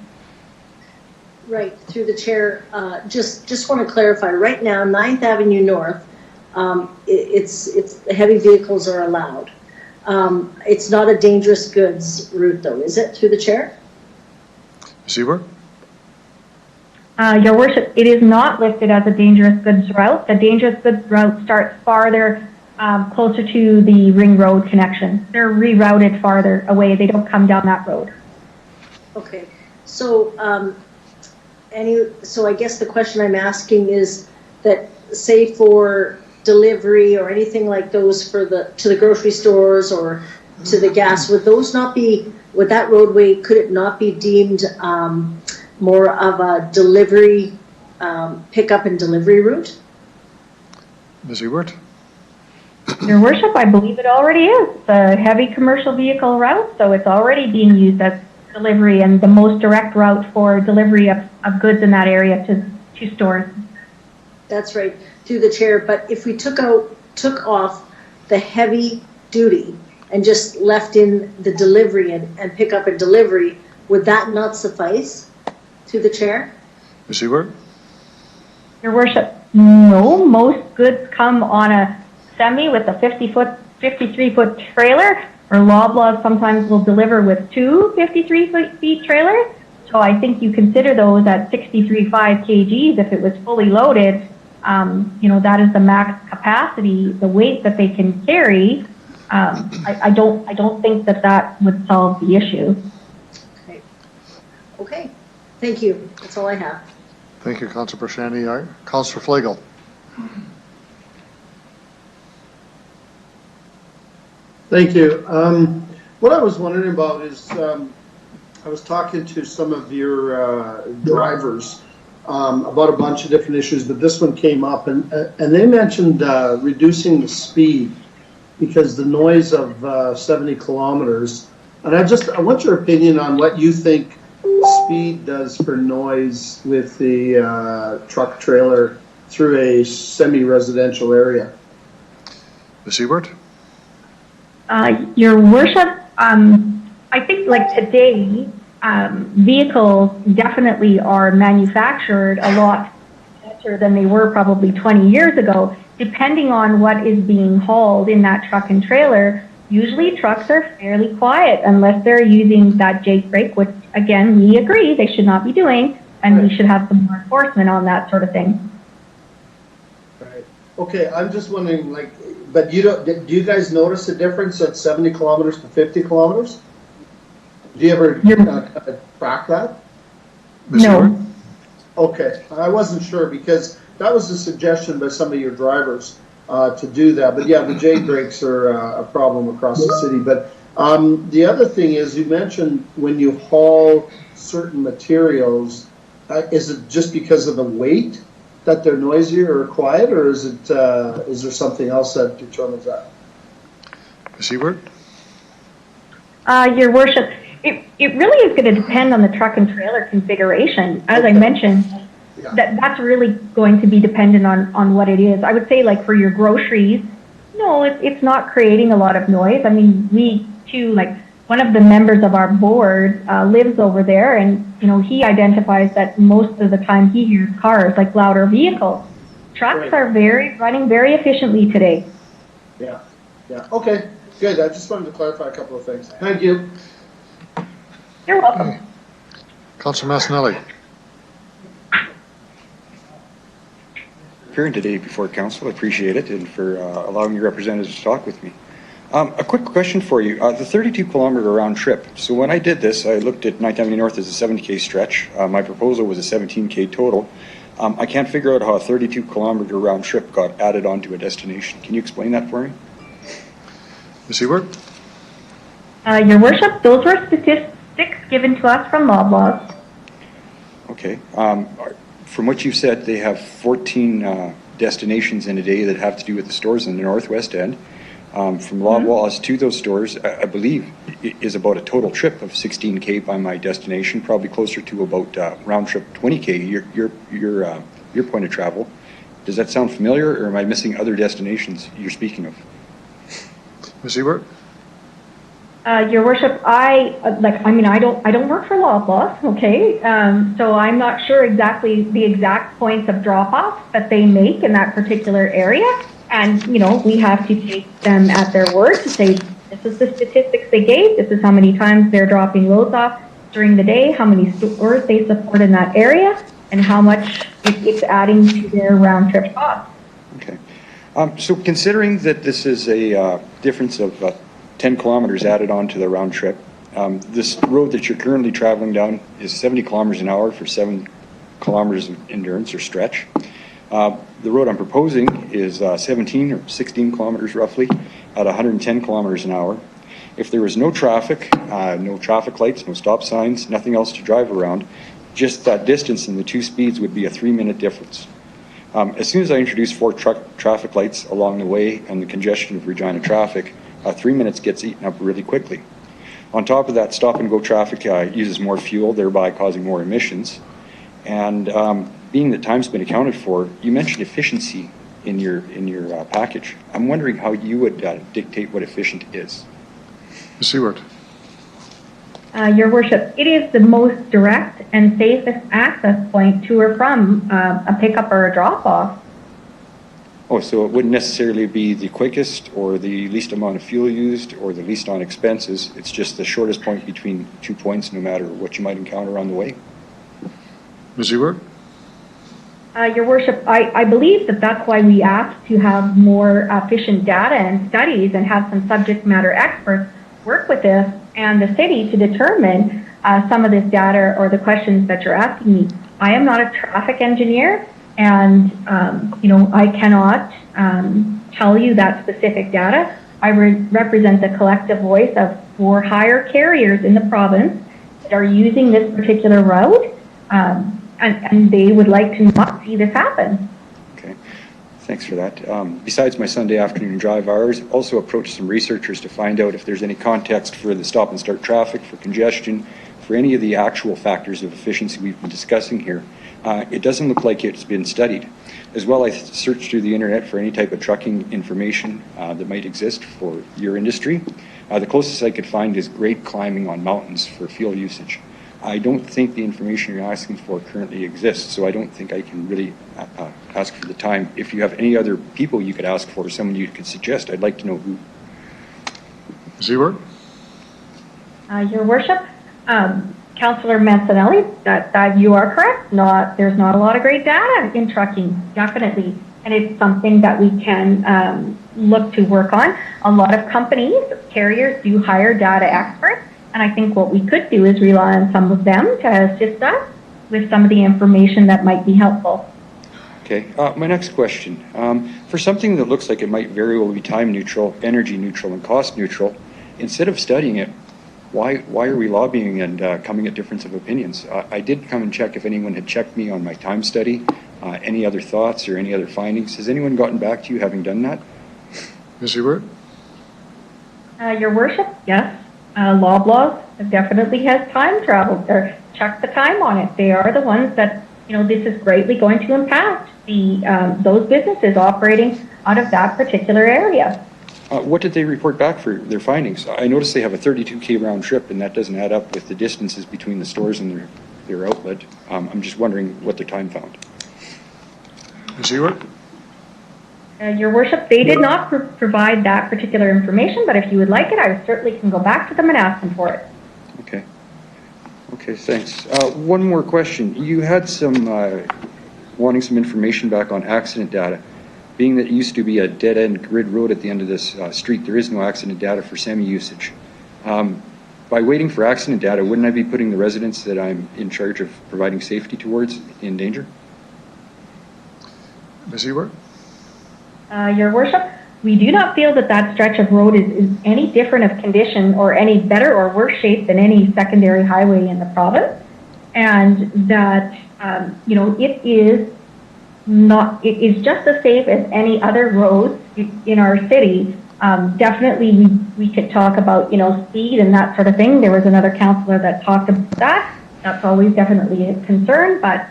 I: Right, through the chair, just want to clarify, right now, 9th Avenue North, it's heavy vehicles are allowed. It's not a dangerous goods route, though, is it, through the chair?
A: Ms. Ewart?
E: Your Worship, it is not listed as a dangerous goods route. The dangerous goods route starts farther, closer to the Ring Road connection. They're rerouted farther away. They don't come down that road. Okay,
I: so so I guess the question I'm asking is that, say for delivery or anything like those to the grocery stores or to the gas, would that roadway, could it not be deemed more of a delivery, pickup and delivery route?
A: Ms. Ewart?
E: Your Worship, I believe it already is. It's a heavy commercial vehicle route, so it's already being used as delivery and the most direct route for delivery of goods in that area to stores.
I: That's right, through the chair. But if we took off the heavy duty and just left in the delivery and pick up and delivery, would that not suffice? Through the chair.
A: Ms. Ewart?
E: Your Worship, no. Most goods come on a semi with a 53-foot trailer, or Loblaws sometimes will deliver with 2 53-foot trailers. So I think you consider those at 63.5 kgs if it was fully loaded. That is the max capacity, the weight that they can carry. I don't think that would solve the issue.
I: Okay. Thank you. That's all I have.
A: Thank you, Councillor Bresciani. Councillor Flegel.
T: Thank you. What I was wondering about is, I was talking to some of your drivers about a bunch of different issues, but this one came up, and they mentioned reducing the speed because the noise of 70 kilometers. And I want your opinion on what you think speed does for noise with the truck trailer through a semi-residential area.
A: Ms. Ewart?
E: Your Worship, I think like today, vehicles definitely are manufactured a lot better than they were probably 20 years ago. Depending on what is being hauled in that truck and trailer, Usually trucks are fairly quiet unless they're using that Jake brake, which again, we agree they should not be doing, and we should have some more enforcement on that sort of thing.
T: Right. Okay, I'm just wondering, like, but do you guys notice a difference at 70 kilometers to 50 kilometers? Do you ever track that?
E: No.
T: Okay, I wasn't sure because that was a suggestion by some of your drivers to do that. But yeah, the J brakes are a problem across the city. But the other thing is, you mentioned when you haul certain materials, is it just because of the weight that they're noisier or quiet, or is it is there something else that determines that?
A: Ms. Ebert?
E: Your worship, it really is going to depend on the truck and trailer configuration. As I mentioned, that's really going to be dependent on what it is. I would say, like, for your groceries, no, it's not creating a lot of noise. I mean, we too, like, one of the members of our board lives over there, and he identifies that most of the time he hears cars, like louder vehicles. Trucks are running very efficiently today.
T: Yeah. Okay, good. I just wanted to clarify a couple of things. Thank you.
E: You're welcome.
A: Councilor Massanelli.
V: Appearing today before council, I appreciate it, and for allowing your representatives to talk with me. A quick question for you. The 32-kilometer round trip. So when I did this, I looked at 9th Avenue North as a 70K stretch. My proposal was a 17K total. I can't figure out how a 32-kilometer round trip got added onto a destination. Can you explain that for me?
A: Ms. Ebert?
E: Your worship, those were statistics given to us from Loblaws.
V: Okay. From what you've said, they have 14 destinations in a day that have to do with the stores in the northwest end. From Loblaws to those stores, I believe, is about a total trip of 16K by my destination, probably closer to about round trip 20K, your point of travel. Does that sound familiar, or am I missing other destinations you're speaking of?
A: Ms. Ebert?
E: Your worship, I don't work for Loblaws, okay? So I'm not sure exactly the exact points of drop-off that they make in that particular area. And, we have to take them at their word to say, this is the statistics they gave, this is how many times they're dropping loads off during the day, how many stores they support in that area, and how much it's adding to their round trip cost.
V: Okay. So considering that this is a difference of 10 kilometers added on to the round trip, this road that you're currently traveling down is 70 kilometers an hour for 7 kilometers of endurance or stretch. The road I'm proposing is 17 or 16 kilometers roughly at 110 kilometers an hour. If there was no traffic lights, no stop signs, nothing else to drive around, just that distance in the two speeds would be a 3-minute difference. As soon as I introduce 4 traffic lights along the way and the congestion of Regina traffic, 3 minutes gets eaten up really quickly. On top of that, stop and go traffic uses more fuel, thereby causing more emissions. And being that time's been accounted for, you mentioned efficiency in your package. I'm wondering how you would dictate what efficient is.
A: Ms. Seward.
E: Your worship, it is the most direct and safest access point to or from a pickup or a drop-off.
V: Oh, so it wouldn't necessarily be the quickest or the least amount of fuel used or the least on expenses. It's just the shortest point between 2 points, no matter what you might encounter on the way.
A: Ms. Ewert?
E: Your worship, I believe that's why we asked to have more efficient data and studies and have some subject matter experts work with this and the city to determine some of this data or the questions that you're asking me. I am not a traffic engineer, and I cannot tell you that specific data. I represent the collective voice of 4 hire carriers in the province that are using this particular route, and they would like to not see this happen.
V: Okay, thanks for that. Besides my Sunday afternoon drive hours, also approached some researchers to find out if there's any context for the stop and start traffic, for congestion, for any of the actual factors of efficiency we've been discussing here. It doesn't look like it's been studied. As well, I searched through the internet for any type of trucking information that might exist for your industry. The closest I could find is grade climbing on mountains for fuel usage. I don't think the information you're asking for currently exists, so I don't think I can really ask for the time. If you have any other people you could ask for, someone you could suggest, I'd like to know who.
A: Ms. Ewart?
E: Your Worship, Councillor Mancinelli, that you are correct. There's not a lot of great data in trucking, definitely, and it's something that we can look to work on. A lot of companies, carriers, do hire data experts, and I think what we could do is rely on some of them to assist us with some of the information that might be helpful.
V: Okay, my next question. For something that looks like it might very well be time neutral, energy neutral, and cost neutral, instead of studying it, why are we lobbying and coming at difference of opinions? I did come and check if anyone had checked me on my time study, any other thoughts or any other findings. Has anyone gotten back to you having done that?
A: Ms. Ewart?
E: Your Worship, yes. Loblaws definitely has time travel, or check the time on it. They are the ones that, this is greatly going to impact those businesses operating out of that particular area.
V: What did they report back for their findings? I noticed they have a 32K round trip, and that doesn't add up with the distances between the stores and their outlet. I'm just wondering what their time found.
A: Ms. Ewart?
E: Your Worship, they did not provide that particular information, but if you would like it, I certainly can go back to them and ask them for it.
V: Okay. Okay, thanks. One more question. You had some wanting some information back on accident data. Being that it used to be a dead-end grid road at the end of this street, there is no accident data for semi-usage. By waiting for accident data, wouldn't I be putting the residents that I'm in charge of providing safety towards in danger?
A: Ms. Ewart?
E: Your Worship, we do not feel that that stretch of road is any different of condition or any better or worse shape than any secondary highway in the province, and that it is just as safe as any other road in our city. Definitely, we could talk about speed and that sort of thing. There was another councillor that talked about that. That's always definitely a concern, but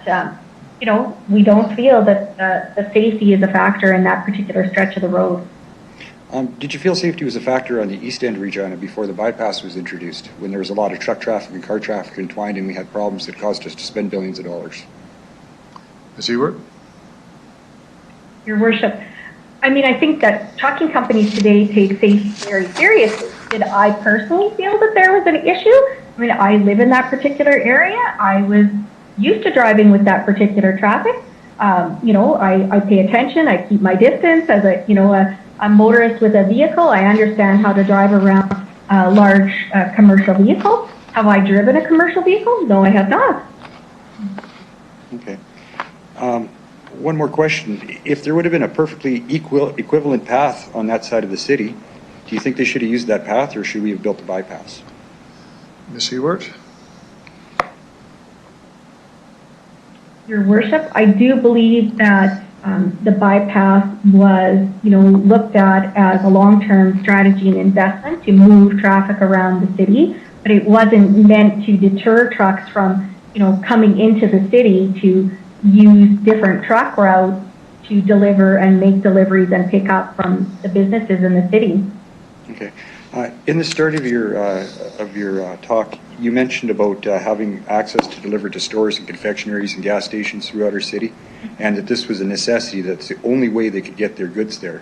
E: we don't feel that the safety is a factor in that particular stretch of the road.
V: Did you feel safety was a factor on the East End Regina before the bypass was introduced, when there was a lot of truck traffic and car traffic entwined and we had problems that caused us to spend billions of dollars?
A: Ms. Ewart?
E: Your Worship, I think that trucking companies today take safety very seriously. Did I personally feel that there was an issue? I live in that particular area. I was used to driving with that particular traffic. I pay attention. I keep my distance as a motorist with a vehicle. I understand how to drive around large commercial vehicles. Have I driven a commercial vehicle? No, I have not.
V: Okay. One more question. If there would have been a perfectly equivalent path on that side of the city, do you think they should have used that path, or should we have built a bypass?
A: Ms. Ewart?
E: Your Worship, I do believe that the bypass was, looked at as a long-term strategy and investment to move traffic around the city, but it wasn't meant to deter trucks from, coming into the city to use different truck routes to deliver and make deliveries and pick up from the businesses in the city.
V: Okay. In the start of your talk, you mentioned about having access to deliver to stores and confectionaries and gas stations throughout our city, and that this was a necessity. That's the only way they could get their goods there.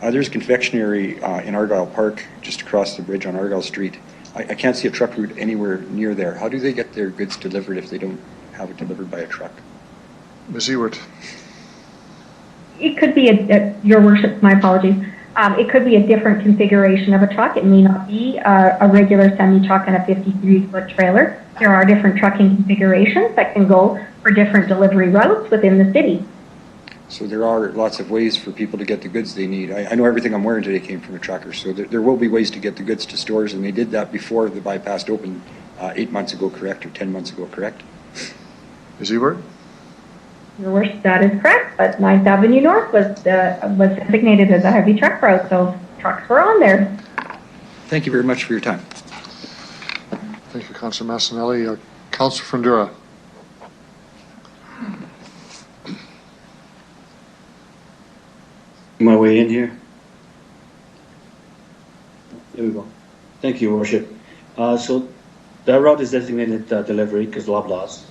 V: There's confectionery in Argyle Park, just across the bridge on Argyle Street. I can't see a truck route anywhere near there. How do they get their goods delivered if they don't have it delivered by a truck?
A: Ms. Ewart?
E: It could be Your Worship, my apologies. It could be a different configuration of a truck. It may not be a regular semi-truck and a 53-foot trailer. There are different trucking configurations that can go for different delivery routes within the city.
V: So there are lots of ways for people to get the goods they need. I know everything I'm wearing today came from a trucker, so there will be ways to get the goods to stores, and they did that before the bypass opened 8 months ago, correct, or 10 months ago, correct?
A: Ms. Ewart?
E: Your Worship, that is correct, but 9th Avenue North was designated as a heavy truck route, so trucks were on there.
V: Thank you very much for your time.
A: Thank you, Councillor Massanelli. Councillor Fundura?
K: My way in here. There we go. Thank you, Worship. So that route is designated delivery because Loblaws.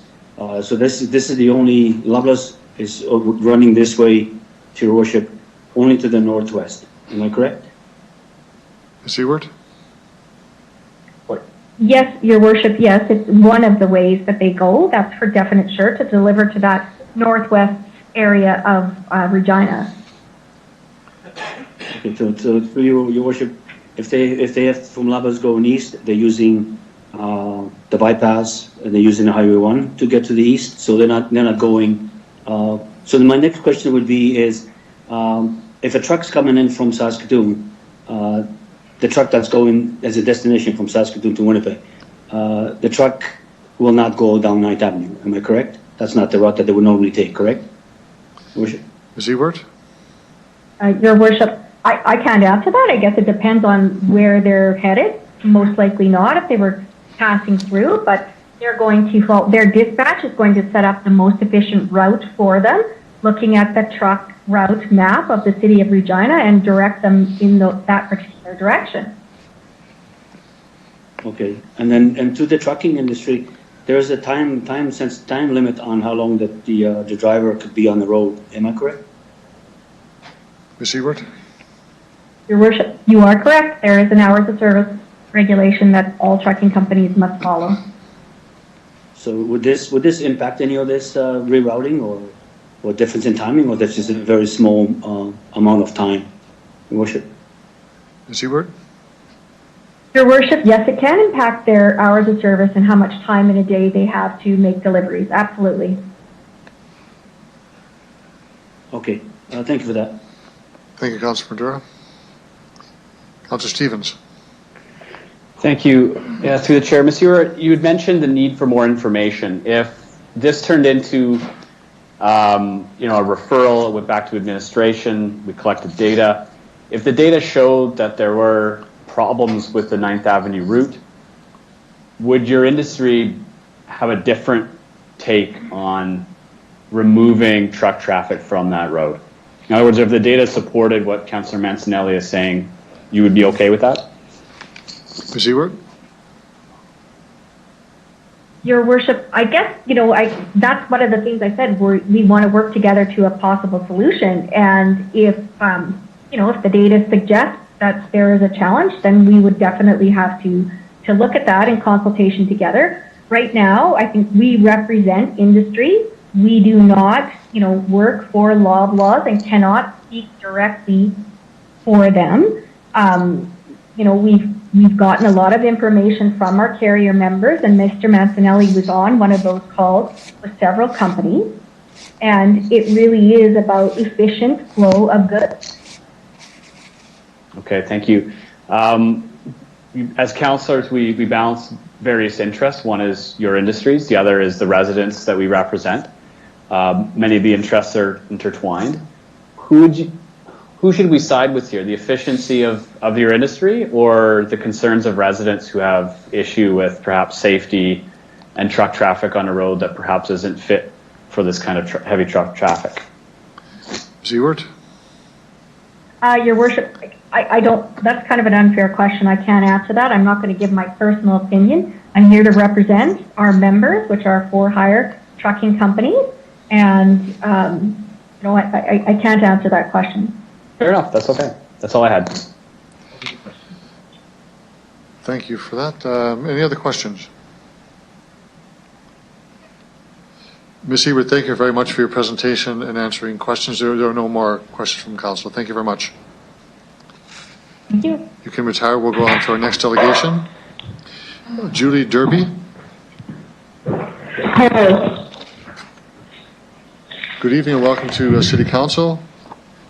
K: So this is the only Loblaws is running this way, to Your Worship, only to the northwest. Am I correct?
A: Ms. Ewart?
E: Yes, Your Worship, yes, it's one of the ways that they go. That's for definite sure, to deliver to that northwest area of Regina.
K: Okay, so for your worship, if they have from Labas going east, they're using the bypass and they're using the Highway 1 to get to the east, so they're not going. So then my next question would be is, if a truck's coming in from Saskatoon, the truck that's going as a destination from Saskatoon to Winnipeg, the truck will not go down 9th Avenue. Am I correct? That's not the route that they would normally take, correct? Worship.
A: Ms. Ewert?
E: Your Worship, I can't answer that. I guess it depends on where they're headed. Most likely not if they were passing through, but they're going to their dispatch is going to set up the most efficient route for them, looking at the truck route map of the city of Regina and direct them in that particular direction.
K: Okay, and to the trucking industry, there's a time limit on how long that the driver could be on the road. Am I correct?
A: Ms. Ewert?
E: Your Worship, you are correct. There is an hours of service regulation that all trucking companies must follow.
K: So would this impact any of this rerouting or difference in timing, or that's just a very small amount of time? Your Worship.
A: Ms. Ewert?
E: Your Worship, yes, it can impact their hours of service and how much time in a day they have to make deliveries. Absolutely.
K: Okay, thank you for that.
A: Thank you, Councilor Madura. Councilor Stevens.
M: Thank you. Yeah, through the chair, Ms. Ewert, you had mentioned the need for more information. If this turned into, a referral, it went back to administration, we collected data. If the data showed that there were problems with the 9th Avenue route, would your industry have a different take on removing truck traffic from that road? In other words, if the data supported what Councillor Mancinelli is saying, you would be okay with that?
A: Ms. Ewert?
E: Your Worship, I guess, that's one of the things I said, we want to work together to a possible solution. And if the data suggests that there is a challenge, then we would definitely have to look at that in consultation together. Right now, I think we represent industry. We do not, work for Loblaws and cannot speak directly for them. We've gotten a lot of information from our carrier members, and Mr. Mancinelli was on one of those calls with several companies, and it really is about efficient flow of goods.
M: Okay, thank you. As councillors, we balance various interests. One is your industries, the other is the residents that we represent. Many of the interests are intertwined. Who should we side with here? The efficiency of your industry or the concerns of residents who have issue with perhaps safety and truck traffic on a road that perhaps isn't fit for this kind of heavy truck traffic?
A: Ms. Ewert?
E: Your Worship, I don't, that's kind of an unfair question. I can't answer that. I'm not going to give my personal opinion. I'm here to represent our members, which are for-hire trucking companies, and I can't answer that question.
M: Fair enough. That's okay. That's all I had.
A: Thank you for that. Any other questions? Ms. Ewert, thank you very much for your presentation and answering questions. There are no more questions from council. Thank you very much.
E: Thank you.
A: You can retire. We'll go on to our next delegation. Julie Derby.
N: Hello.
A: Good evening and welcome to City Council.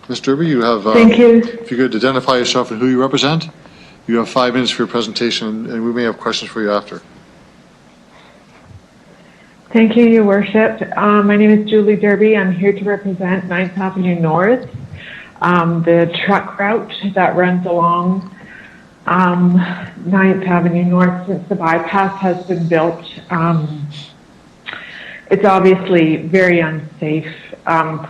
A: Ms. Derby, you have,
N: Thank you.
A: If you could identify yourself and who you represent, you have 5 minutes for your presentation, and we may have questions for you after.
N: Thank you, Your Worship. My name is Julie Derby. I'm here to represent 9th Avenue North, the truck route that runs along 9th Avenue North since the bypass has been built. It's obviously very unsafe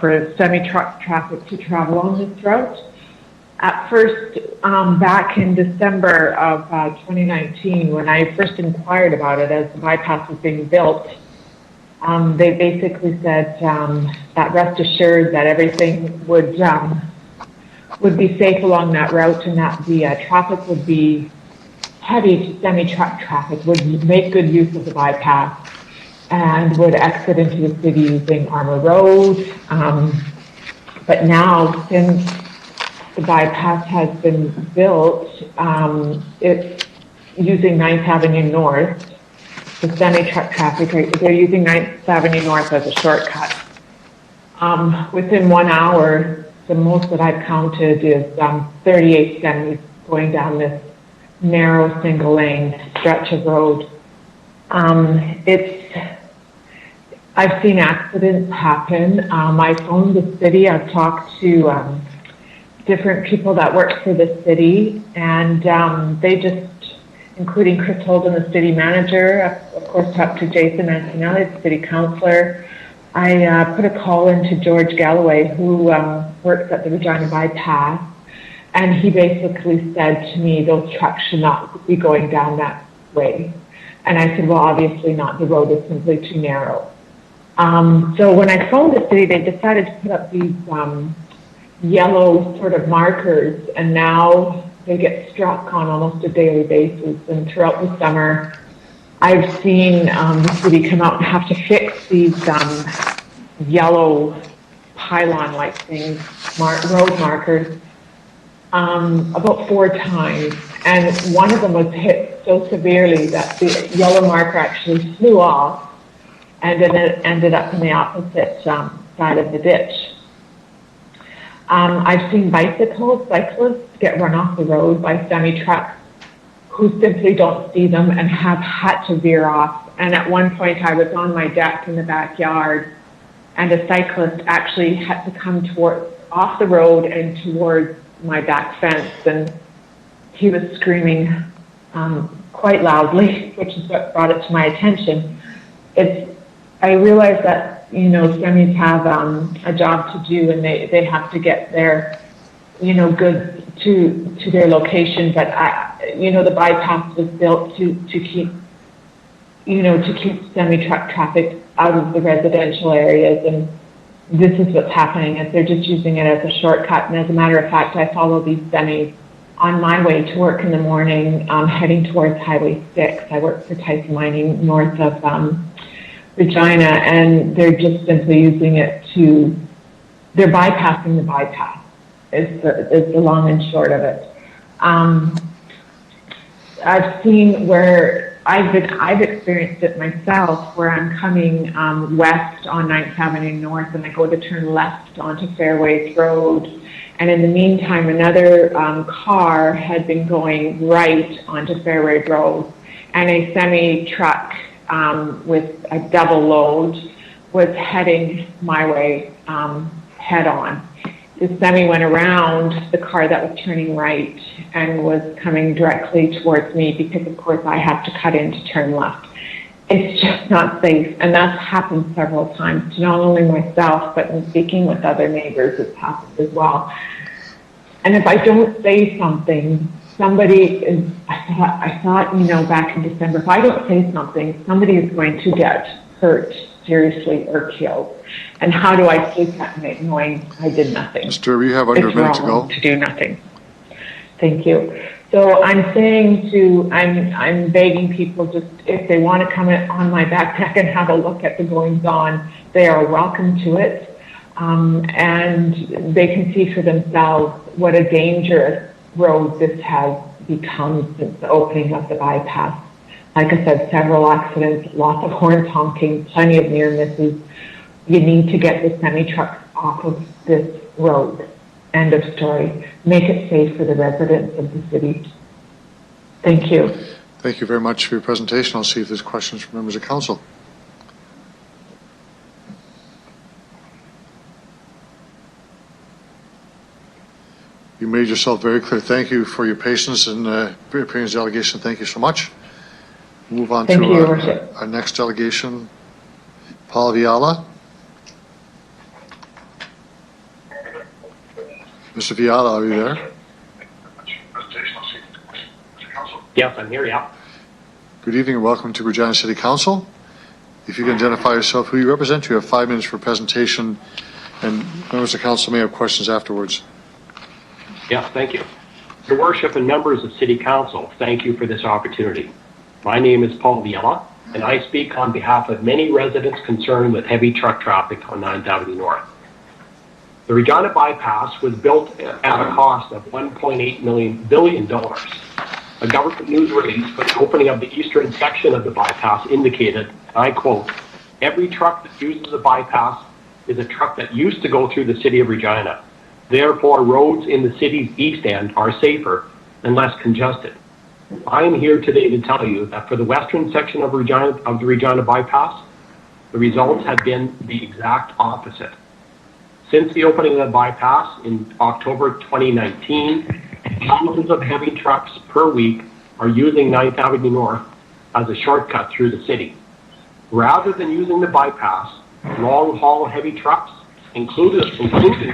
N: for semi-truck traffic to travel on this route. At first, back in December of 2019, when I first inquired about it as the bypass was being built, they basically said that rest assured that everything would be safe along that route and that the traffic would be heavy to semi-truck traffic would make good use of the bypass and would exit into the city using Armour Road. But now, since the bypass has been built, it's using 9th Avenue North. The semi-truck traffic, they're using 9th Avenue North as a shortcut. Within 1 hour, the most that I've counted is 38 semis going down this narrow single lane stretch of road. I've seen accidents happen. I phoned the city. I've talked to different people that work for the city, and they just, including Chris Holden, the city manager, of course talked to Jason Antonelli, the city councillor. I put a call into George Galloway, who works at the Regina Bypass, and he basically said to me, those trucks should not be going down that way. And I said, well, obviously not. The road is simply too narrow. So when I phoned the city, they decided to put up these yellow sort of markers, and now they get struck on almost a daily basis. And throughout the summer, I've seen the city come out and have to fix these yellow pylon-like things, road markers, about 4 times. And one of them was hit so severely that the yellow marker actually flew off, and then it ended up in the opposite side of the ditch. I've seen cyclists get run off the road by semi-trucks who simply don't see them and have had to veer off. And at one point I was on my deck in the backyard, and a cyclist actually had to come off the road and towards my back fence, and he was screaming quite loudly, which is what brought it to my attention. I realize that, semis have a job to do, and they have to get their, goods to their location. But the bypass was built to keep semi-truck traffic out of the residential areas, and this is what's happening. Is they're just using it as a shortcut. And as a matter of fact, I follow these semis on my way to work in the morning, heading towards Highway 6. I work for Tyson Mining north of Regina, and they're just simply using it they're bypassing the bypass, is the long and short of it. I've seen where I've experienced it myself, where I'm coming west on 9th Avenue North, and I go to turn left onto Fairways Road. And in the meantime, another car had been going right onto Fairway Road, and a semi-truck with a double load was heading my way head on. The semi went around the car that was turning right and was coming directly towards me, because of course I have to cut in to turn left. It's just not safe, and that's happened several times to not only myself, but in speaking with other neighbors, it's happened as well. And if I don't say something, I thought, back in December, if I don't say something, somebody is going to get hurt seriously or killed. And how do I sleep at night knowing I did nothing?
A: Mr. We have under a minute to go.
N: To do nothing. Thank you. So I'm I'm begging people, just if they want to come on my backpack and have a look at the goings on, they are welcome to it. And they can see for themselves what a dangerous road this has become since the opening of the bypass. Like I said, several accidents, lots of horns honking, plenty of near misses. You need to get the semi-trucks off of this road. End of story. Make it safe for the residents of the city. Thank you.
A: Thank you very much for your presentation. I'll see if there's questions from members of council. You made yourself very clear. Thank you for your patience and appearing as delegation. Thank you so much. Move on to our next delegation, Paul Viala. Mr. Viala, are you there?
L: Yes, I'm here, yeah.
A: Good evening and welcome to Regina City Council. If you can identify yourself, who you represent, you have 5 minutes for presentation, and members of council may have questions afterwards.
L: Yeah, thank you. Your Worship and members of City Council, thank you for this opportunity. My name is Paul Viella, and I speak on behalf of many residents concerned with heavy truck traffic on 9th Avenue North. The Regina Bypass was built at a cost of $1.8 billion. A government news release for the opening of the eastern section of the bypass indicated, I quote, "Every truck that uses the bypass is a truck that used to go through the city of Regina. Therefore, roads in the city's east end are safer and less congested." I am here today to tell you that for the western section of the Regina Bypass, the results have been the exact opposite. Since the opening of the bypass in October 2019, thousands of heavy trucks per week are using 9th Avenue North as a shortcut through the city. Rather than using the bypass, long-haul heavy trucks, including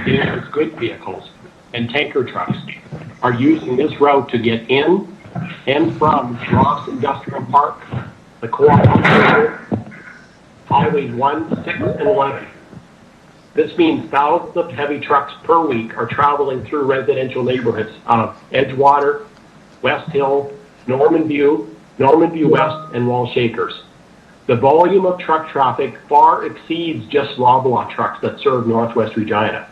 L: dangerous goods vehicles and tanker trucks, are using this route to get in and from Ross Industrial Park, the Co-op Road, Highways 1, 6, and 11. This means thousands of heavy trucks per week are traveling through residential neighborhoods of Edgewater, West Hill, Norman View West, and Walsh Acres. The volume of truck traffic far exceeds just Loblaw trucks that serve Northwest Regina.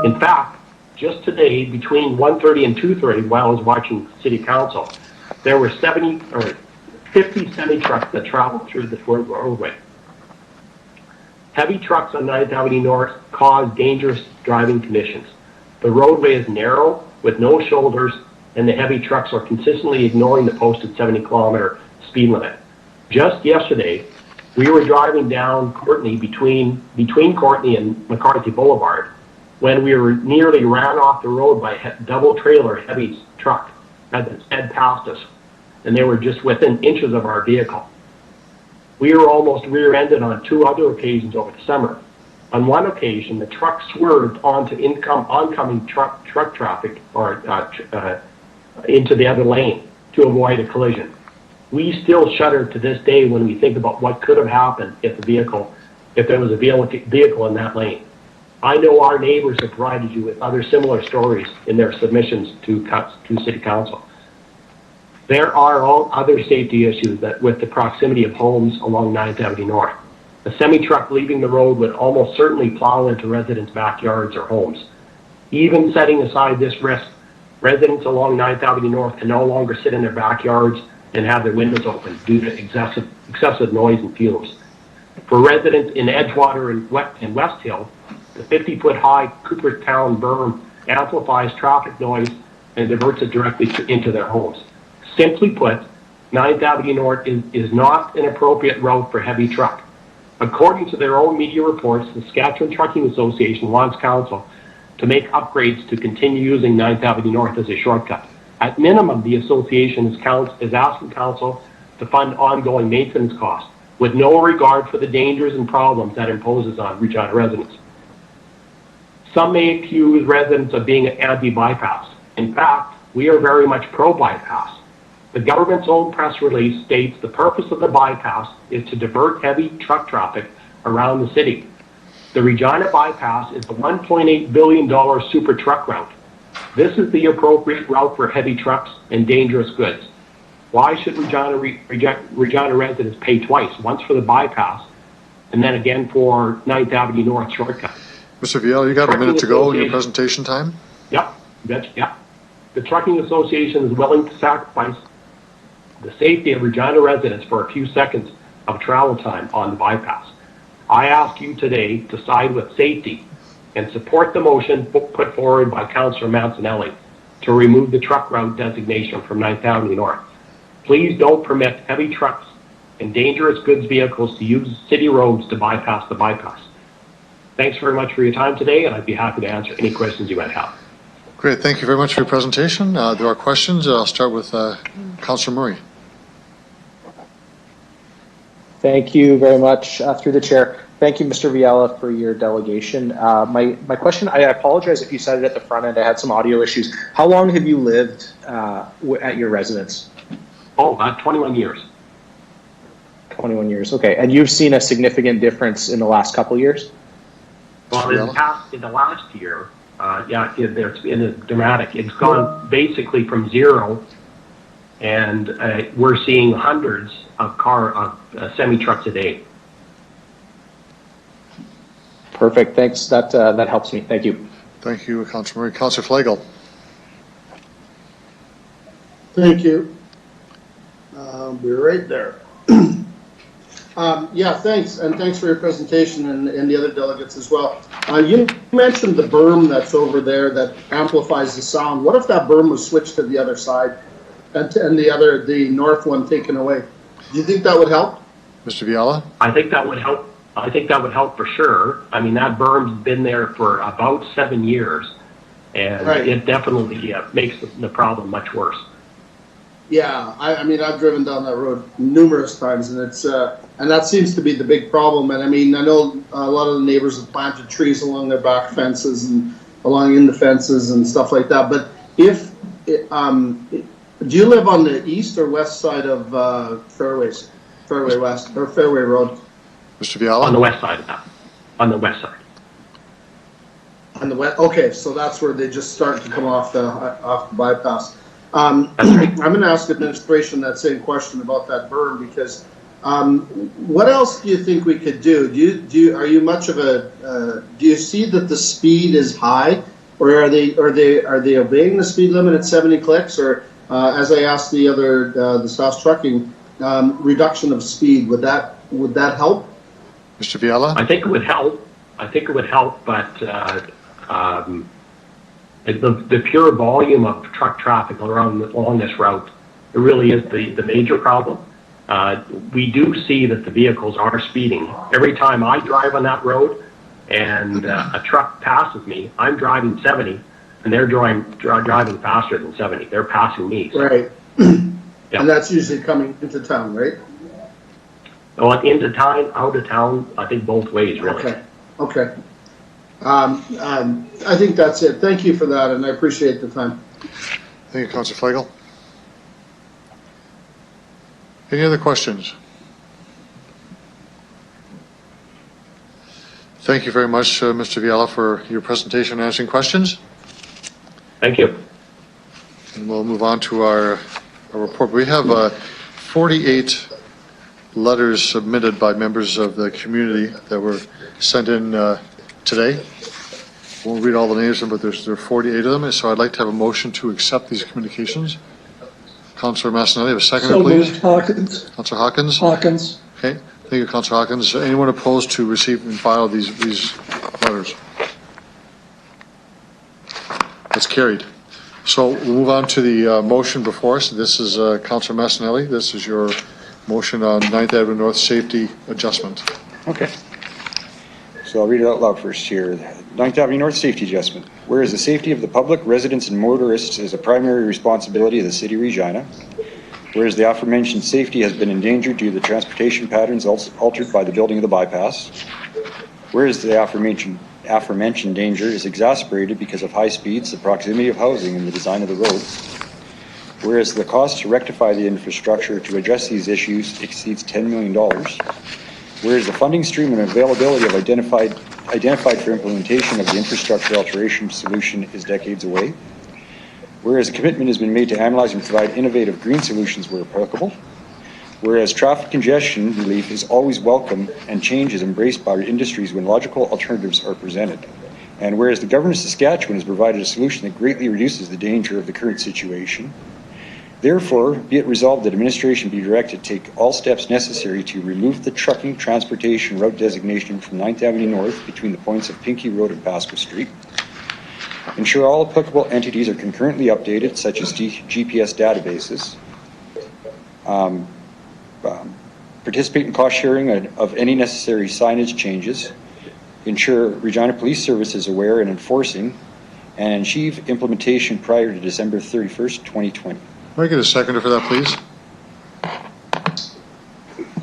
L: In fact, just today, between 1:30 and 2:30, while I was watching City Council, there were 50 semi-trucks that traveled through the roadway. Heavy trucks on 9th Avenue North cause dangerous driving conditions. The roadway is narrow with no shoulders, and the heavy trucks are consistently ignoring the posted 70-kilometer speed limit. Just yesterday, we were driving down Courtney between Courtney and McCarthy Boulevard when we were nearly ran off the road by a double trailer heavy truck as it sped past us, and they were just within inches of our vehicle. We were almost rear-ended on 2 other occasions over the summer. On one occasion, the truck swerved onto oncoming truck traffic or into the other lane to avoid a collision. We still shudder to this day when we think about what could have happened if there was a vehicle in that lane. I know our neighbors have provided you with other similar stories in their submissions to City Council. There are all other safety issues that with the proximity of homes along 9th Avenue North. A semi-truck leaving the road would almost certainly plow into residents' backyards or homes. Even setting aside this risk, residents along 9th Avenue North can no longer sit in their backyards and have their windows open due to excessive noise and fumes. For residents in Edgewater and West Hill, the 50-foot-high Cooperstown berm amplifies traffic noise and diverts it directly into their homes. Simply put, 9th Avenue North is not an appropriate route for heavy truck. According to their own media reports, the Saskatchewan Trucking Association wants Council to make upgrades to continue using 9th Avenue North as a shortcut. At minimum, the association is asking Council to fund ongoing maintenance costs with no regard for the dangers and problems that imposes on Regina residents. Some may accuse residents of being anti-bypass. In fact, we are very much pro-bypass. The government's own press release states the purpose of the bypass is to divert heavy truck traffic around the city. The Regina Bypass is a $1.8 billion super truck route. This is the appropriate route for heavy trucks and dangerous goods. Why should Regina residents pay twice, once for the bypass and then again for 9th Avenue North shortcut?
A: Mr. Viella, you got a minute to go in your presentation time?
L: Yep. The Trucking Association is willing to sacrifice the safety of Regina residents for a few seconds of travel time on the bypass. I ask you today to side with safety and support the motion put forward by Councillor Mancinelli to remove the truck route designation from 9th Avenue North. Please don't permit heavy trucks and dangerous goods vehicles to use city roads to bypass the bypass. Thanks very much for your time today, and I'd be happy to answer any questions you might have.
A: Great. Thank you very much for your presentation. There are questions. I'll start with Councillor Murray.
U: Thank you very much, through the chair. Thank you, Mr. Viella, for your delegation. My question, I apologize if you said it at the front end. I had some audio issues. How long have you lived at your residence?
L: 21 years.
U: 21 years, okay. And you've seen a significant difference in the last couple of years?
L: Well, in the last year, It's been dramatic. It's gone basically from zero, and we're seeing hundreds of semi-trucks a day.
U: Perfect. Thanks. That helps me. Thank you.
A: Thank you, Councilor Murray. Councilor Flagel.
T: Thank you. I'll be right there. Yeah, thanks, and thanks for your presentation and the other delegates as well. You mentioned the berm that's over there that amplifies the sound. What if that berm was switched to the other side and the north one taken away? Do you think that would help?
A: Mr. Viala?
L: I think that would help. I think that would help for sure. I mean, that berm's been there for about 7 years, and it definitely makes the problem much worse.
T: Yeah, I mean, I've driven down that road numerous times, and it's and that seems to be the big problem. And I mean, I know a lot of the neighbors have planted trees along their back fences and along in the fences and stuff like that. But if do you live on the east or west side of Fairway West or Fairway Road?
A: Mr. Viala?
L: On the west side of that. On the west side.
T: On the west. Okay, so that's where they just start to come off the bypass. I'm going to ask administration that same question about that berm because what else do you think we could do? Are you much of a do you see that the speed is high, or are they obeying the speed limit at 70 clicks, or as I asked the other the South Trucking reduction of speed, would that help?
A: Mr. Viala?
L: I think it would help. But the pure volume of truck traffic along this route, it really is the major problem. We do see that the vehicles are speeding. Every time I drive on that road and a truck passes me, I'm driving 70, and they're driving faster than 70. They're passing me. So.
T: Right. Yeah. And that's usually coming into town, right?
L: Well, into town, out of town, I think both ways, really.
T: Okay. I think that's it. Thank you for that, and I appreciate the time.
A: Thank you, Councilor Flagel. Any other questions? Thank you very much, Mr. Viala, for your presentation and answering questions.
L: Thank you.
A: And we'll move on to our report. We have 48 letters submitted by members of the community that were sent in today. Won't read all the names, but there are 48 of them, so I'd like to have a motion to accept these communications. Councillor Massanelli, have a seconder, please.
F: Moved, Hawkins.
A: Councillor Hawkins.
F: Hawkins.
A: Okay, thank you, Councillor Hawkins. Anyone opposed to receive and file these letters? That's carried. So we'll move on to the motion before us. This is Councillor Massanelli. This is your motion on 9th Avenue North safety adjustment.
V: Okay. So I'll read it out loud first here. 9th Avenue North safety adjustment. Whereas the safety of the public, residents, and motorists is a primary responsibility of the City of Regina. Whereas the aforementioned safety has been endangered due to the transportation patterns altered by the building of the bypass. Whereas the aforementioned danger is exacerbated because of high speeds, the proximity of housing, and the design of the road. Whereas the cost to rectify the infrastructure to address these issues exceeds $10 million. Whereas the funding stream and availability of identified for implementation of the infrastructure alteration solution is decades away. Whereas a commitment has been made to analyze and provide innovative green solutions where applicable. Whereas traffic congestion relief is always welcome and change is embraced by industries when logical alternatives are presented. And whereas the government of Saskatchewan has provided a solution that greatly reduces the danger of the current situation. Therefore, be it resolved that administration be directed to take all steps necessary to remove the trucking transportation route designation from 9th Avenue North between the points of Pinkey Road and Pasco Street. Ensure all applicable entities are concurrently updated, such as GPS databases. Participate in cost sharing of any necessary signage changes. Ensure Regina Police Service is aware and enforcing, and achieve implementation prior to December 31st, 2020.
A: Can I get a seconder for that, please?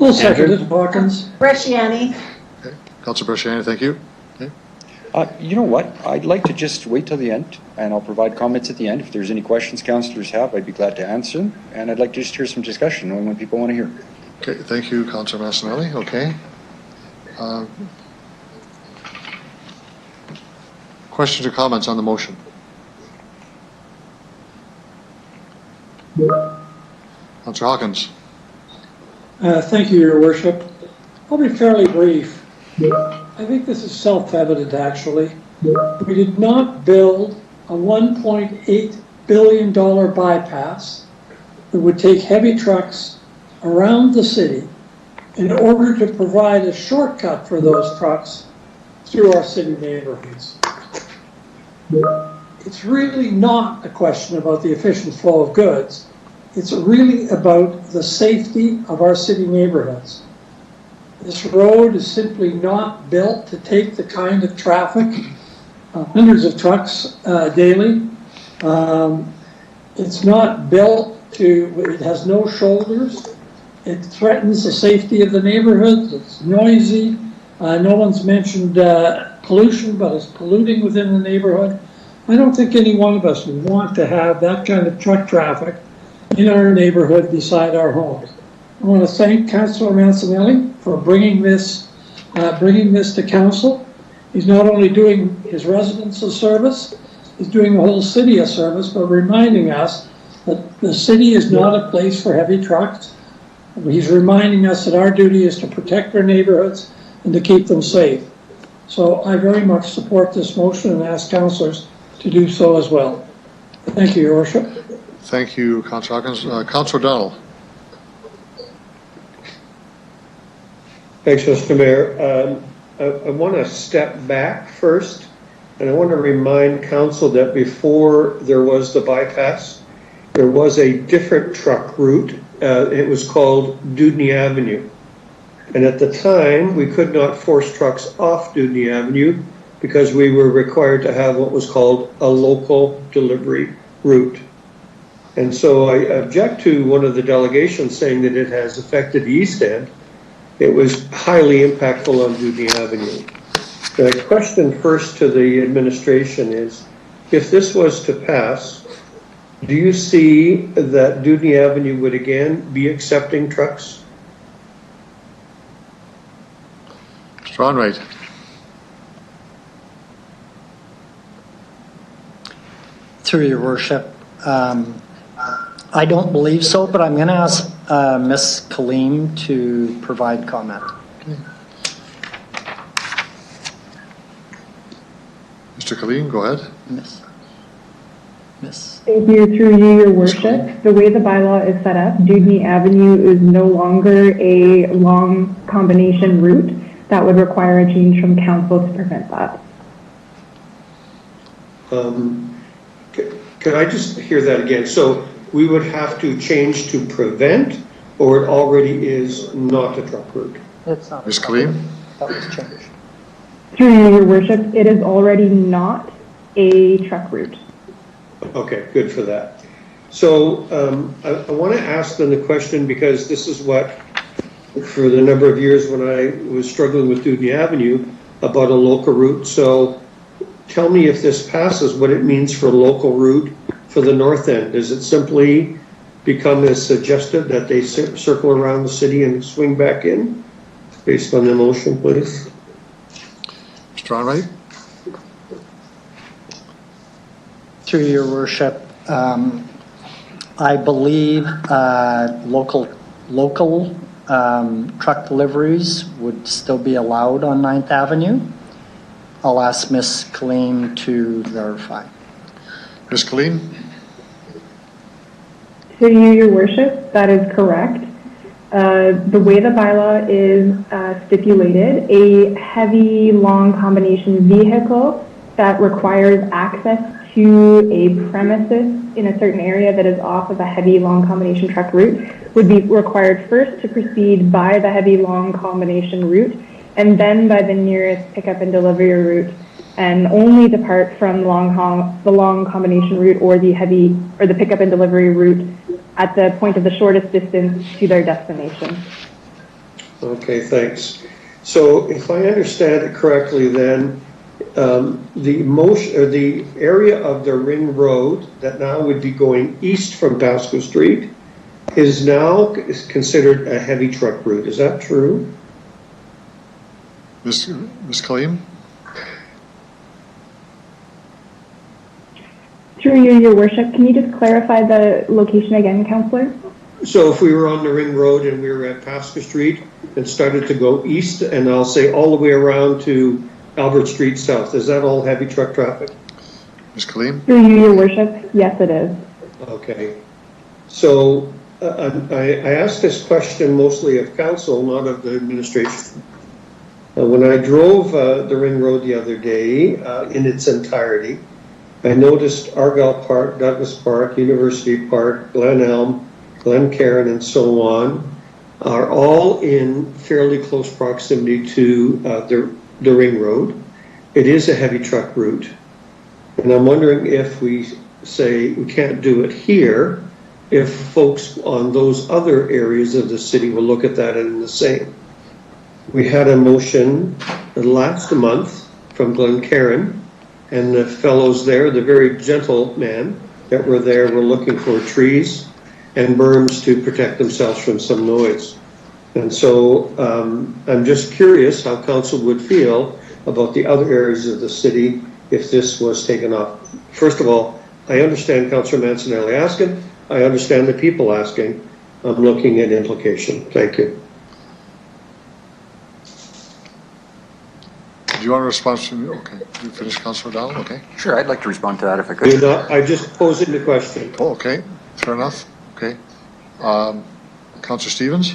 F: We'll second it, Hawkins.
I: Bresciani.
A: Okay. Councillor Bresciani, thank you. Okay.
V: You know what? I'd like to just wait till the end, and I'll provide comments at the end. If there's any questions councillors have, I'd be glad to answer them, and I'd like to just hear some discussion, knowing what people want to hear.
A: Okay, thank you, Councillor Massanelli. Okay. Questions or comments on the motion? Councillor Hawkins.
F: Thank you, Your Worship. I'll be fairly brief. I think this is self-evident, actually. We did not build a $1.8 billion bypass that would take heavy trucks around the city in order to provide a shortcut for those trucks through our city neighborhoods. It's really not a question about the efficient flow of goods. It's really about the safety of our city neighborhoods. This road is simply not built to take the kind of traffic, hundreds of trucks daily. It's not built it has no shoulders. It threatens the safety of the neighborhoods. It's noisy. No one's mentioned pollution, but it's polluting within the neighborhood. I don't think any one of us would want to have that kind of truck traffic in our neighborhood beside our homes. I want to thank Councillor Mancinelli for bringing this to council. He's not only doing his residents a service, he's doing the whole city a service by reminding us that the city is not a place for heavy trucks. He's reminding us that our duty is to protect our neighborhoods and to keep them safe. So I very much support this motion and ask councillors to do so as well. Thank you, Your Worship.
A: Thank you, Councillor Hawkins. Councillor O'Donnell.
D: Thanks, Mr. Mayor. I want to step back first, and I want to remind council that before there was the bypass, there was a different truck route. It was called Dudney Avenue. And at the time, we could not force trucks off Dudney Avenue because we were required to have what was called a local delivery route. And so I object to one of the delegations saying that it has affected the East End. It was highly impactful on Dudney Avenue. The question first to the administration is, if this was to pass, do you see that Dudney Avenue would again be accepting trucks?
A: Mr. Onrait.
C: Through Your Worship, I don't believe so, but I'm going to ask Ms. Kaleem to provide comment.
A: Okay. Mr. Kaleem, go ahead.
C: Miss.
O: Thank you, through you, Your Worship. The way the bylaw is set up, Dudney Avenue is no longer a long combination route. That would require a change from council to prevent that.
D: Could I just hear that again? So we would have to change to prevent, or it already is not a truck route?
C: It's not.
A: Ms. Kaleem?
C: That was changed.
O: Through you, Your Worship, it is already not a truck route.
D: Okay, good for that. So I want to ask them the question, because this is what, for the number of years when I was struggling with Dudney Avenue, about a local route. So tell me, if this passes, what it means for a local route for the north end. Does it simply become as suggested that they circle around the city and swing back in? Based on the motion, please.
A: Mr. Onrait.
C: Through Your Worship, I believe local truck deliveries would still be allowed on 9th Avenue. I'll ask Ms. Kaleem to verify.
A: Ms. Kaleem?
O: Through you, Your Worship, that is correct. The way the bylaw is stipulated, a heavy, long combination vehicle that requires access to a premises in a certain area that is off of a heavy, long combination truck route would be required first to proceed by the heavy, long combination route and then by the nearest pickup and delivery route, and only depart from the long combination route or the pickup and delivery route at the point of the shortest distance to their destination.
D: Okay, thanks. So if I understand it correctly, then the area of the ring road that now would be going east from Pasco Street is now considered a heavy truck route. Is that true?
A: Ms. Kaleem?
O: Through you, Your Worship, can you just clarify the location again, Councillor?
D: So if we were on the Ring Road and we were at Pasca Street and started to go east, and I'll say all the way around to Albert Street South, is that all heavy truck traffic?
A: Ms. Kaleem?
O: Through you, Your Worship, yes, it is.
D: Okay. So I asked this question mostly of council, not of the administration. When I drove the Ring Road the other day in its entirety, I noticed Argyle Park, Douglas Park, University Park, Glen Elm, Glen Cairn, and so on are all in fairly close proximity to the Ring Road. It is a heavy truck route. And I'm wondering if we say we can't do it here, if folks on those other areas of the city will look at that and the same. We had a motion last month from Glen Cairn, and the fellows there, the very gentlemen that were there, were looking for trees and berms to protect themselves from some noise. And so I'm just curious how council would feel about the other areas of the city if this was taken off. First of all, I understand Councillor Mancinelli asking. I understand the people asking. I'm looking at implication. Thank you.
A: Do you want to respond to me? Okay. You finish, Councillor O'Donnell? Okay.
P: Sure, I'd like to respond to that if I could.
D: I just posed the question.
A: Oh, okay. Fair enough. Okay. Councillor Stevens?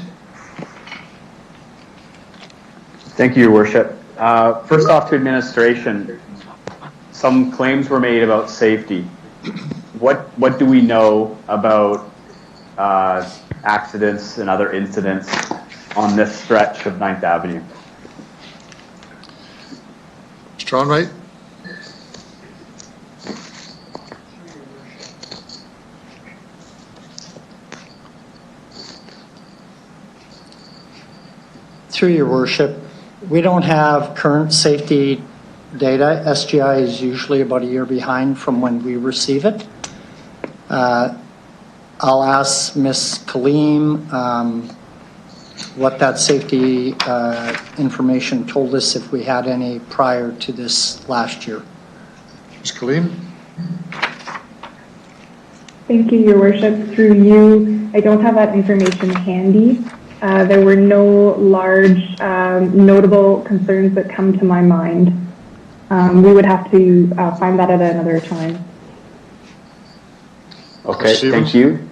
M: Thank you, Your Worship. First off to administration, some claims were made about safety. What do we know about accidents and other incidents on this stretch of 9th Avenue?
A: Mr. Onright?
C: Through Your Worship, we don't have current safety data. SGI is usually about a year behind from when we receive it. I'll ask Ms. Kaleem what that safety information told us, if we had any prior to this last year.
A: Ms. Kaleem?
O: Thank you, Your Worship. Through you, I don't have that information handy. There were no large notable concerns that come to my mind. We would have to find that at another time.
M: Okay, thank you.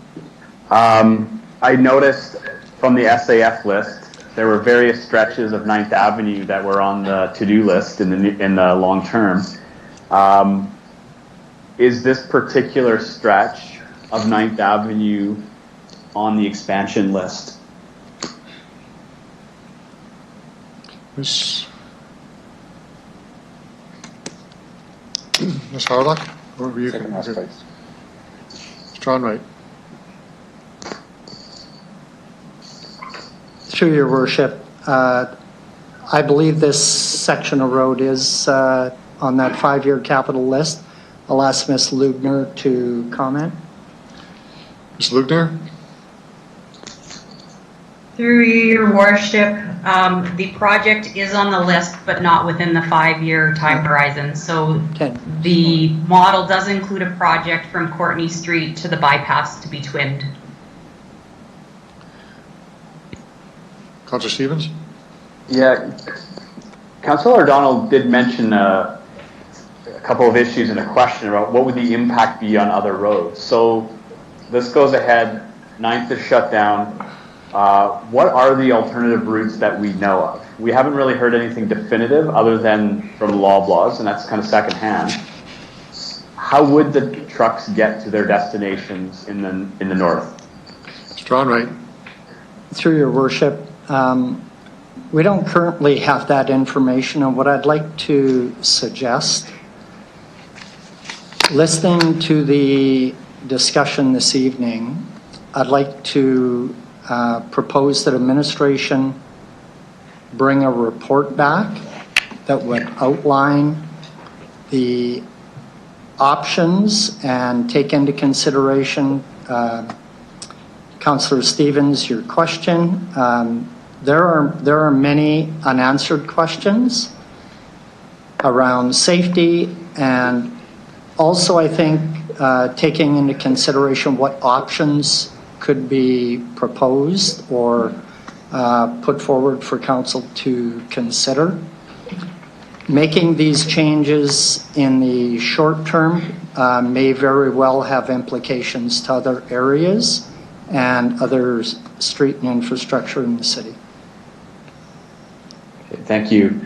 M: I noticed from the SAF list, there were various stretches of 9th Avenue that were on the to-do list in the long term. Is this particular stretch of 9th Avenue on the expansion list?
A: Ms. Harlock? Or were you? Mr. Onright?
C: Through Your Worship, I believe this section of road is on that 5-year capital list. I'll ask Ms. Lugner to comment.
A: Ms. Lugner?
Q: Through Your Worship, the project is on the list, but not within the 5-year time horizon. So the model does include a project from Courtney Street to the bypass to be twinned.
A: Councillor Stevens?
M: Yeah, Councillor O'Donnell did mention a couple of issues in a question about what would the impact be on other roads. So this goes ahead, 9th is shut down. What are the alternative routes that we know of? We haven't really heard anything definitive other than from Loblaws, and that's kind of secondhand. How would the trucks get to their destinations in the north?
A: Mr. Onright?
C: Through Your Worship, we don't currently have that information, and what I'd like to suggest, listening to the discussion this evening, I'd like to propose that administration bring a report back that would outline the options and take into consideration, Councillor Stevens, your question. There are many unanswered questions around safety, and also I think taking into consideration what options could be proposed or put forward for council to consider. Making these changes in the short term may very well have implications to other areas and other street and infrastructure in the city.
M: Okay, thank you.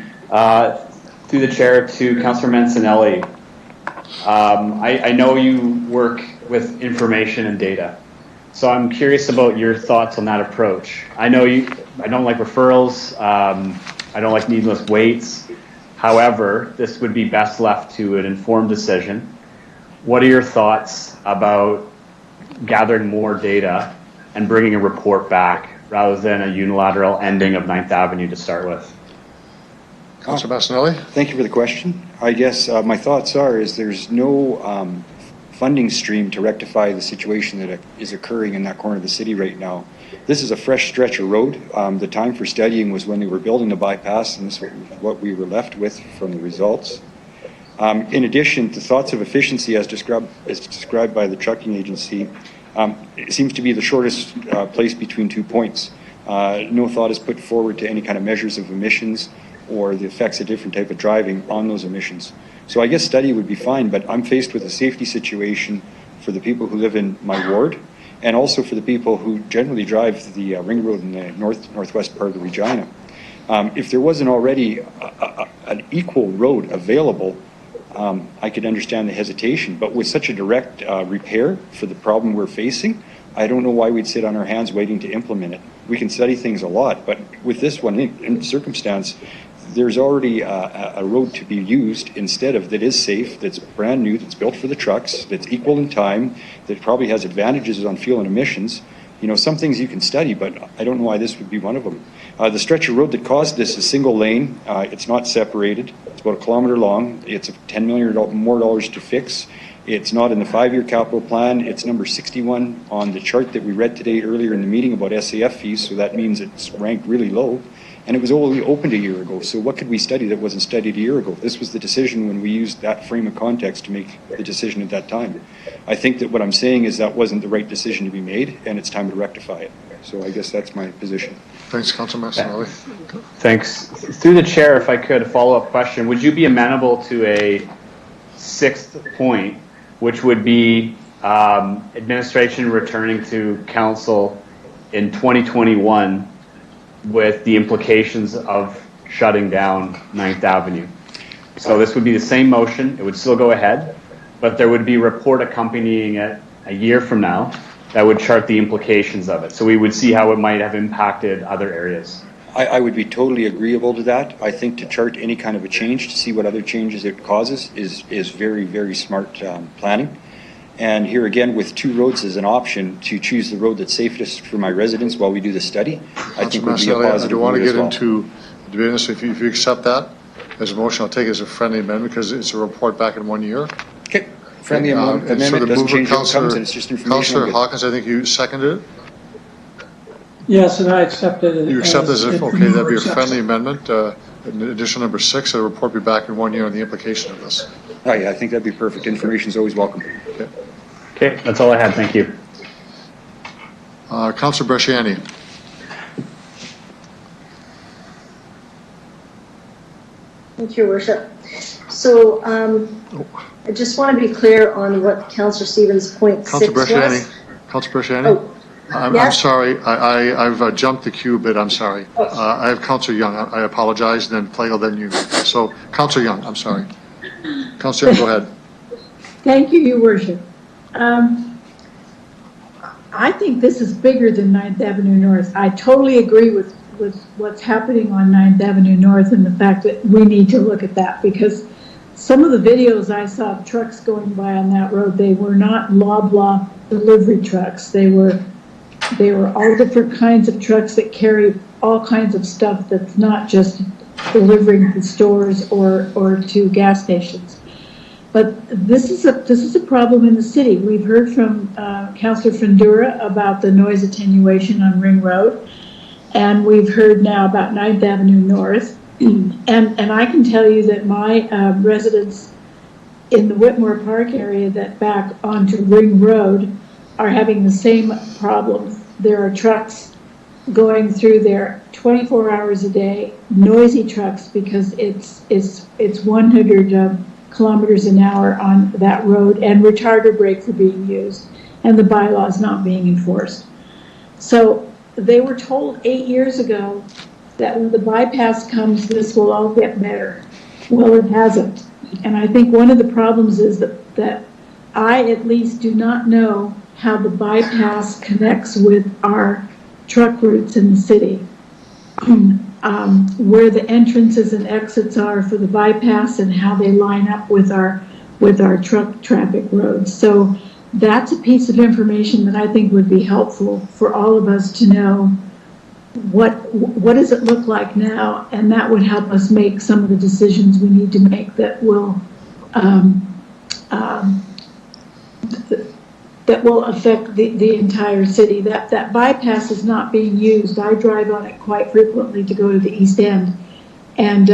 M: Through the chair to Councillor Mancinelli. I know you work with information and data, so I'm curious about your thoughts on that approach. I don't like referrals. I don't like needless waits. However, this would be best left to an informed decision. What are your thoughts about gathering more data and bringing a report back rather than a unilateral ending of 9th Avenue to start with?
A: Councillor Mancinelli?
V: Thank you for the question. I guess my thoughts is there's no funding stream to rectify the situation that is occurring in that corner of the city right now. This is a fresh stretch of road. The time for studying was when they were building the bypass, and this is what we were left with from the results. In addition, the thoughts of efficiency as described by the trucking agency, it seems to be the shortest place between 2 points. No thought is put forward to any kind of measures of emissions or the effects of different type of driving on those emissions. So I guess study would be fine, but I'm faced with a safety situation for the people who live in my ward and also for the people who generally drive the ring road in the northwest part of Regina. If there wasn't already an equal road available, I could understand the hesitation, but with such a direct repair for the problem we're facing, I don't know why we'd sit on our hands waiting to implement it. We can study things a lot, but with this one in circumstance, there's already a road to be used instead of that is safe, that's brand new, that's built for the trucks, that's equal in time, that probably has advantages on fuel and emissions. You know, some things you can study, but I don't know why this would be one of them. The stretch of road that caused this is single lane. It's not separated. It's about 1 kilometer long. It's $10 million more to fix. It's not in the 5-year capital plan. It's number 61 on the chart that we read today earlier in the meeting about SAF fees, so that means it's ranked really low. And it was only opened a year ago, so what could we study that wasn't studied a year ago? This was the decision when we used that frame of context to make the decision at that time. I think that what I'm saying is that wasn't the right decision to be made, and it's time to rectify it. So I guess that's my position.
A: Thanks, Councillor Mancinelli.
M: Thanks. Through the chair, if I could, a follow-up question. Would you be amenable to a 6th point, which would be administration returning to council in 2021 with the implications of shutting down 9th Avenue? So this would be the same motion. It would still go ahead, but there would be a report accompanying it a year from now that would chart the implications of it. So we would see how it might have impacted other areas.
V: I would be totally agreeable to that. I think to chart any kind of a change, to see what other changes it causes is very, very smart planning. And here again, with 2 roads as an option, to choose the road that's safest for my residents while we do the study, I think would be a positive.
A: I don't want to get into the business. If you accept that as a motion, I'll take it as a friendly amendment because it's a report back in 1 year.
V: Okay. Friendly amendment
A: so
V: doesn't change outcomes, and it's just information.
A: Councillor Hawkins, I think you seconded it.
F: Yes, and I accepted it.
A: You accept as if, okay, that'd be a friendly amendment. Additional number 6, a report be back in 1 year on the implication of this.
V: Oh, yeah, I think that'd be perfect. Information is always welcome.
M: Okay, that's all I had. Thank you.
A: Councillor Bresciani.
I: Thank you, Your Worship. So I just want to be clear on what Councillor Stevens' point 6 was.
A: Councillor Bresciani. I'm sorry. I've jumped the queue a bit. I'm sorry. I have Councillor Young. I apologize. Then Plagle, then you. So Councillor Young, I'm sorry. Councillor Young, go ahead.
G: Thank you, Your Worship. I think this is bigger than 9th Avenue North. I totally agree with what's happening on 9th Avenue North and the fact that we need to look at that, because some of the videos I saw of trucks going by on that road, they were not blah delivery trucks. They were all different kinds of trucks that carry all kinds of stuff that's not just delivering to stores or to gas stations. But this is a problem in the city. We've heard from Councillor Fundura about the noise attenuation on Ring Road, and we've heard now about 9th Avenue North. And I can tell you that my residents in the Whitmore Park area that back onto Ring Road are having the same problems. There are trucks going through there 24 hours a day, noisy trucks, because it's 100 kilometers an hour on that road, and retarder brakes are being used, and the bylaw is not being enforced. So they were told 8 years ago that when the bypass comes, this will all get better. Well, it hasn't. And I think one of the problems is that I at least do not know how the bypass connects with our truck routes in the city. Where the entrances and exits are for the bypass and how they line up with our truck traffic roads. So that's a piece of information that I think would be helpful for all of us to know. What does it look like now? And that would help us make some of the decisions we need to make that will affect the entire city. That bypass is not being used. I drive on it quite frequently to go to the East End, and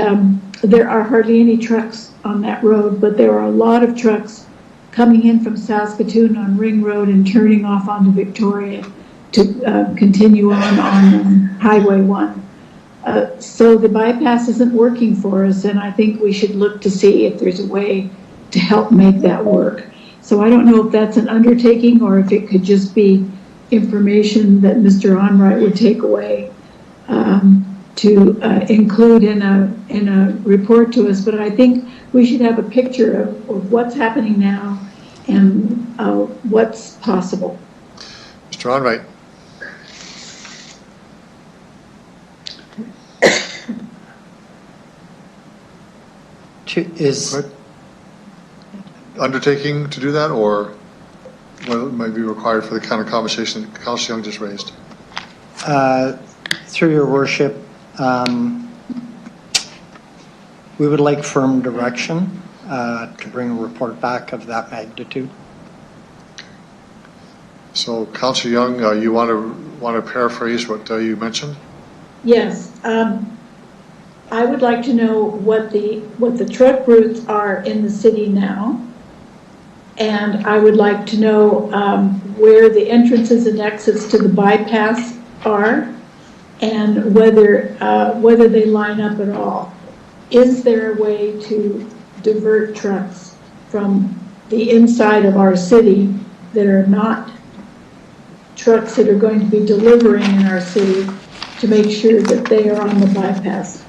G: there are hardly any trucks on that road, but there are a lot of trucks coming in from Saskatoon on Ring Road and turning off onto Victoria to continue on Highway 1. So the bypass isn't working for us, and I think we should look to see if there's a way to help make that work. So I don't know if that's an undertaking or if it could just be information that Mr. Onright would take away to include in a report to us. But I think we should have a picture of what's happening now and what's possible.
A: Mr. Onright.
C: Is
A: undertaking to do that, or what might be required for the kind of conversation that Councillor Young just raised?
C: Through your worship, we would like firm direction to bring a report back of that magnitude.
A: So, Councillor Young, you want to paraphrase what you mentioned?
G: Yes. I would like to know what the truck routes are in the city now, and I would like to know where the entrances and exits to the bypass are, and whether they line up at all. Is there a way to divert trucks from the inside of our city that are not trucks that are going to be delivering in our city to make sure that they are on the bypass?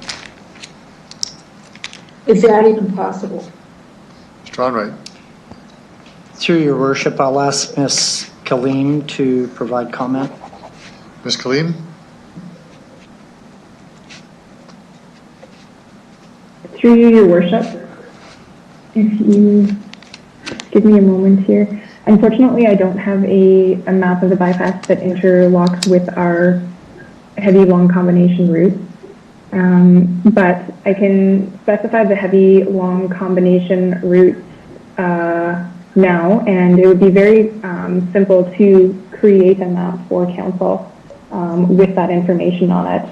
G: Is that even possible?
A: Mr. Onright.
C: Through your worship, I'll ask Ms. Kaleem to provide comment.
A: Ms. Kaleem?
O: Through you, your worship, if you give me a moment here. Unfortunately, I don't have a map of the bypass that interlocks with our heavy long combination route. But I can specify the heavy long combination routes now, and it would be very simple to create a map for council with that information on it.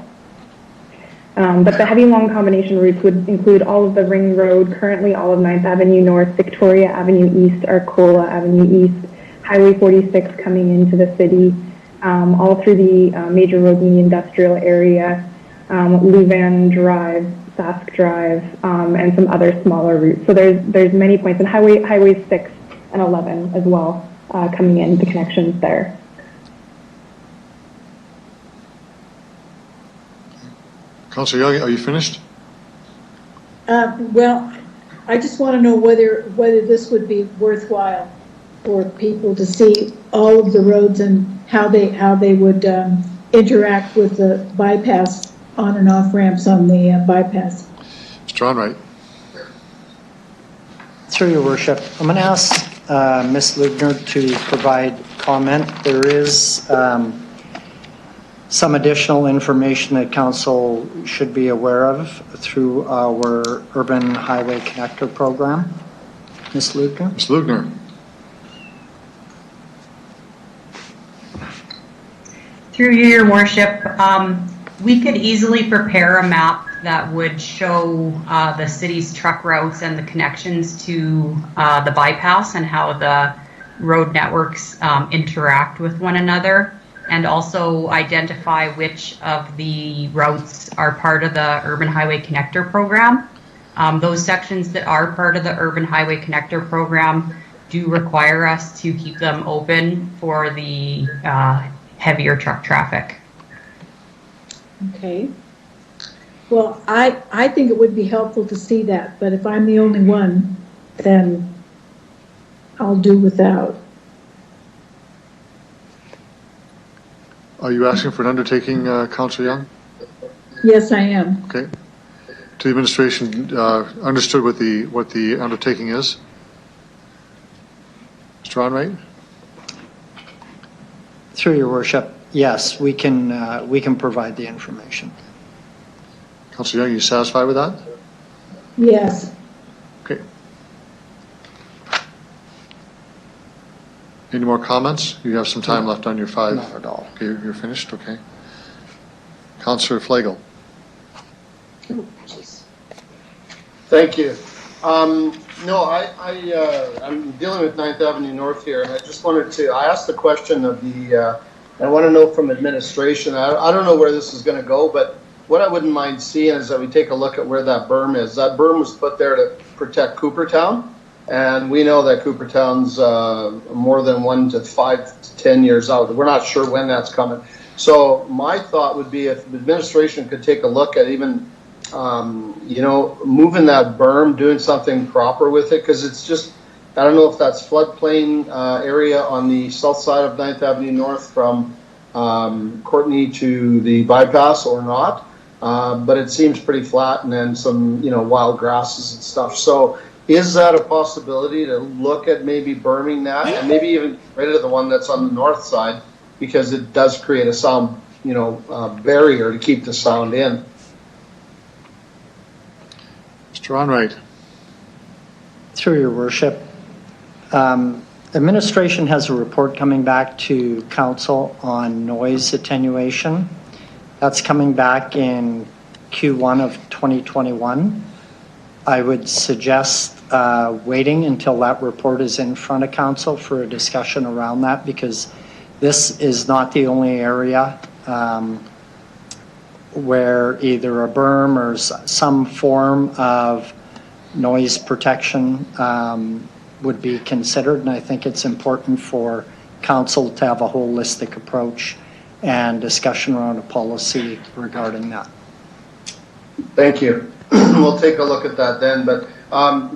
O: But the heavy long combination routes would include all of the Ring Road, currently all of 9th Avenue North, Victoria Avenue East, Arcola Avenue East, Highway 46 coming into the city, all through the major road in the industrial area, Louvain Drive, Sask Drive, and some other smaller routes. So there's many points, and highways 6 and 11 as well, coming in, the connections there.
A: Councillor Young, are you finished?
G: Well, I just want to know whether this would be worthwhile for people to see all of the roads and how they would interact with the bypass on and off ramps on the bypass.
A: Mr. Onright.
C: Through your worship, I'm going to ask Ms. Lugner to provide comment. There is some additional information that council should be aware of through our Urban Highway Connector program. Ms. Lugner?
A: Ms. Lugner.
Q: Through your worship, we could easily prepare a map that would show the city's truck routes and the connections to the bypass and how the road networks interact with one another, and also identify which of the routes are part of the Urban Highway Connector program. Those sections that are part of the Urban Highway Connector program do require us to keep them open for the heavier truck traffic.
G: Okay. Well, I think it would be helpful to see that, but if I'm the only one, then I'll do without.
A: Are you asking for an undertaking, Councillor Young?
G: Yes, I am.
A: Okay. To the administration, understood what the undertaking is? Mr. Onrait?
C: Through your worship, yes, we can provide the information.
A: Councillor Young, you satisfied with that?
G: Yes.
A: Okay. Any more comments? You have some time left on your 5.
C: Not at all.
A: Okay, you're finished? Okay. Councillor Flagel.
T: Thank you. No, I'm dealing with 9th Avenue North here, and I just wanted to, I asked the question of the, I want to know from administration, I don't know where this is going to go, but what I wouldn't mind seeing is that we take a look at where that berm is. That berm was put there to protect Coopertown, and we know that Coopertown's more than 1 to 5 to 10 years out. We're not sure when that's coming. So my thought would be if the administration could take a look at even moving that berm, doing something proper with it, because it's just, I don't know if that's floodplain area on the south side of 9th Avenue North from Courtney to the bypass or not, but it seems pretty flat, and then some, wild grasses and stuff. So is that a possibility to look at maybe berming that, and maybe even get rid of the one that's on the north side, because it does create a sound, barrier to keep the sound in?
A: Mr. Onrait.
C: Through your worship, administration has a report coming back to council on noise attenuation. That's coming back in Q1 of 2021. I would suggest waiting until that report is in front of council for a discussion around that, because this is not the only area where either a berm or some form of noise protection would be considered. And I think it's important for council to have a holistic approach and discussion around a policy regarding that.
T: Thank you. We'll take a look at that then. But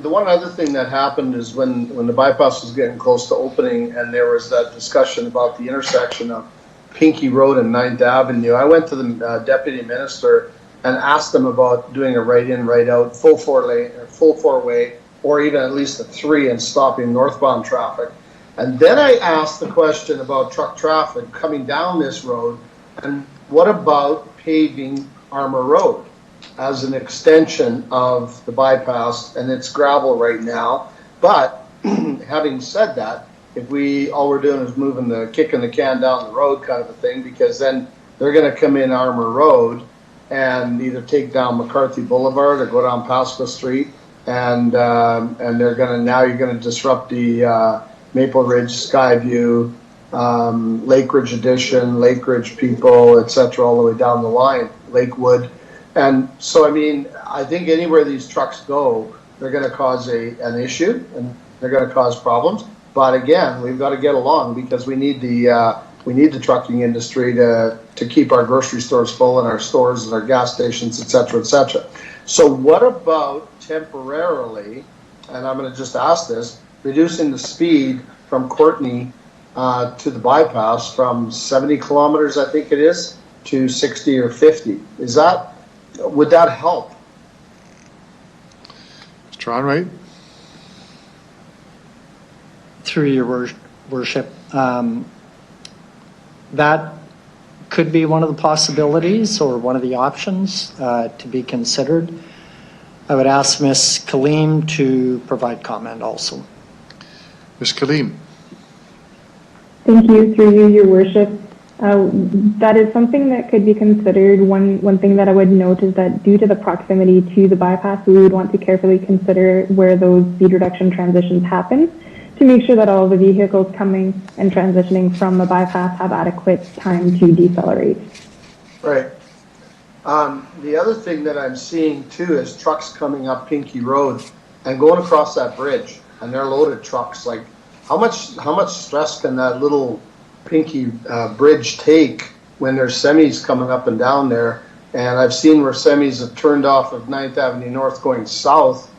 T: the one other thing that happened is when the bypass was getting close to opening, and there was that discussion about the intersection of Pinkey Road and 9th Avenue, I went to the deputy minister and asked them about doing a right-in, right-out, full four-way, or even at least a 3 and stopping northbound traffic. And then I asked the question about truck traffic coming down this road, and what about paving Armour Road as an extension of the bypass? And it's gravel right now. But having said that, if all we're doing is kicking the can down the road kind of a thing, because then they're going to come in Armour Road and either take down McCarthy Boulevard or go down Pasco Street, and you're going to disrupt the Maple Ridge, Skyview, Lake Ridge Addition, Lake Ridge people, etc., all the way down the line, Lakewood. And so, I think anywhere these trucks go, they're going to cause an issue, and they're going to cause problems. But again, we've got to get along, because we need the trucking industry to keep our grocery stores full, and our stores and our gas stations, etc., etc. So what about temporarily, and I'm going to just ask this, reducing the speed from Courtney to the bypass from 70 kilometers, I think it is, to 60 or 50? Would that help?
A: Mr. Onrait.
C: Through your worship, that could be one of the possibilities or one of the options to be considered. I would ask Ms. Kaleem to provide comment also.
A: Ms. Kaleem.
O: Thank you. Through you, your worship. That is something that could be considered. One thing that I would note is that due to the proximity to the bypass, we would want to carefully consider where those speed reduction transitions happen to make sure that all the vehicles coming and transitioning from the bypass have adequate time to decelerate.
T: Right. The other thing that I'm seeing too is trucks coming up Pinkey Road and going across that bridge, and they're loaded trucks. Like, how much stress can that little Pinkey bridge take when there's semis coming up and down there? And I've seen where semis have turned off of 9th Avenue North going south,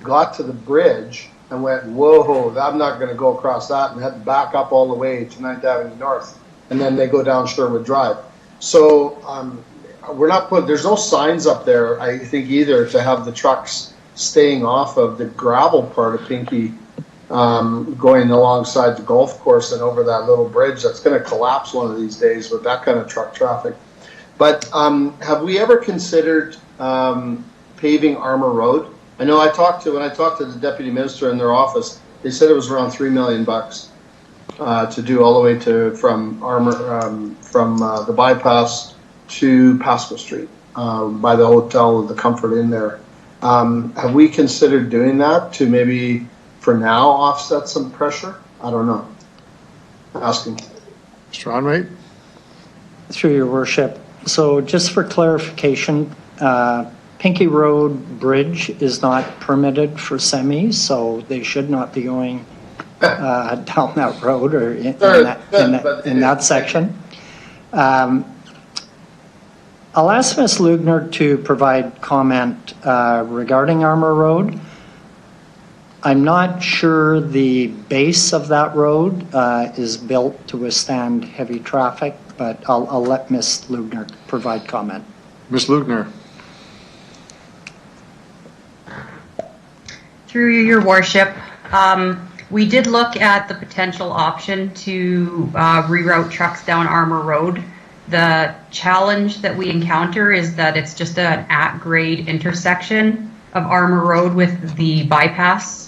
T: got to the bridge and went, whoa, I'm not going to go across that, and had to back up all the way to 9th Avenue North, and then they go down Sherwood Drive. So we're not there's no signs up there, I think, either, to have the trucks staying off of the gravel part of Pinkey, going alongside the golf course and over that little bridge that's going to collapse one of these days with that kind of truck traffic. But have we ever considered paving Armour Road? I know when I talked to the deputy minister in their office, they said it was around $3 million to do all the way from the bypass to Pasco Street by the hotel, the Comfort Inn there. Have we considered doing that to maybe for now offset some pressure? I don't know. Asking.
A: Mr. Onrait?
C: Through your worship. So just for clarification, Pinkey Road Bridge is not permitted for semis, so they should not be going down that road or in that section. I'll ask Ms. Lugner to provide comment regarding Armour Road. I'm not sure the base of that road is built to withstand heavy traffic, but I'll let Ms. Lugner provide comment.
A: Ms. Lugner.
Q: Through your worship, we did look at the potential option to reroute trucks down Armour Road. The challenge that we encounter is that it's just an at-grade intersection of Armour Road with the bypass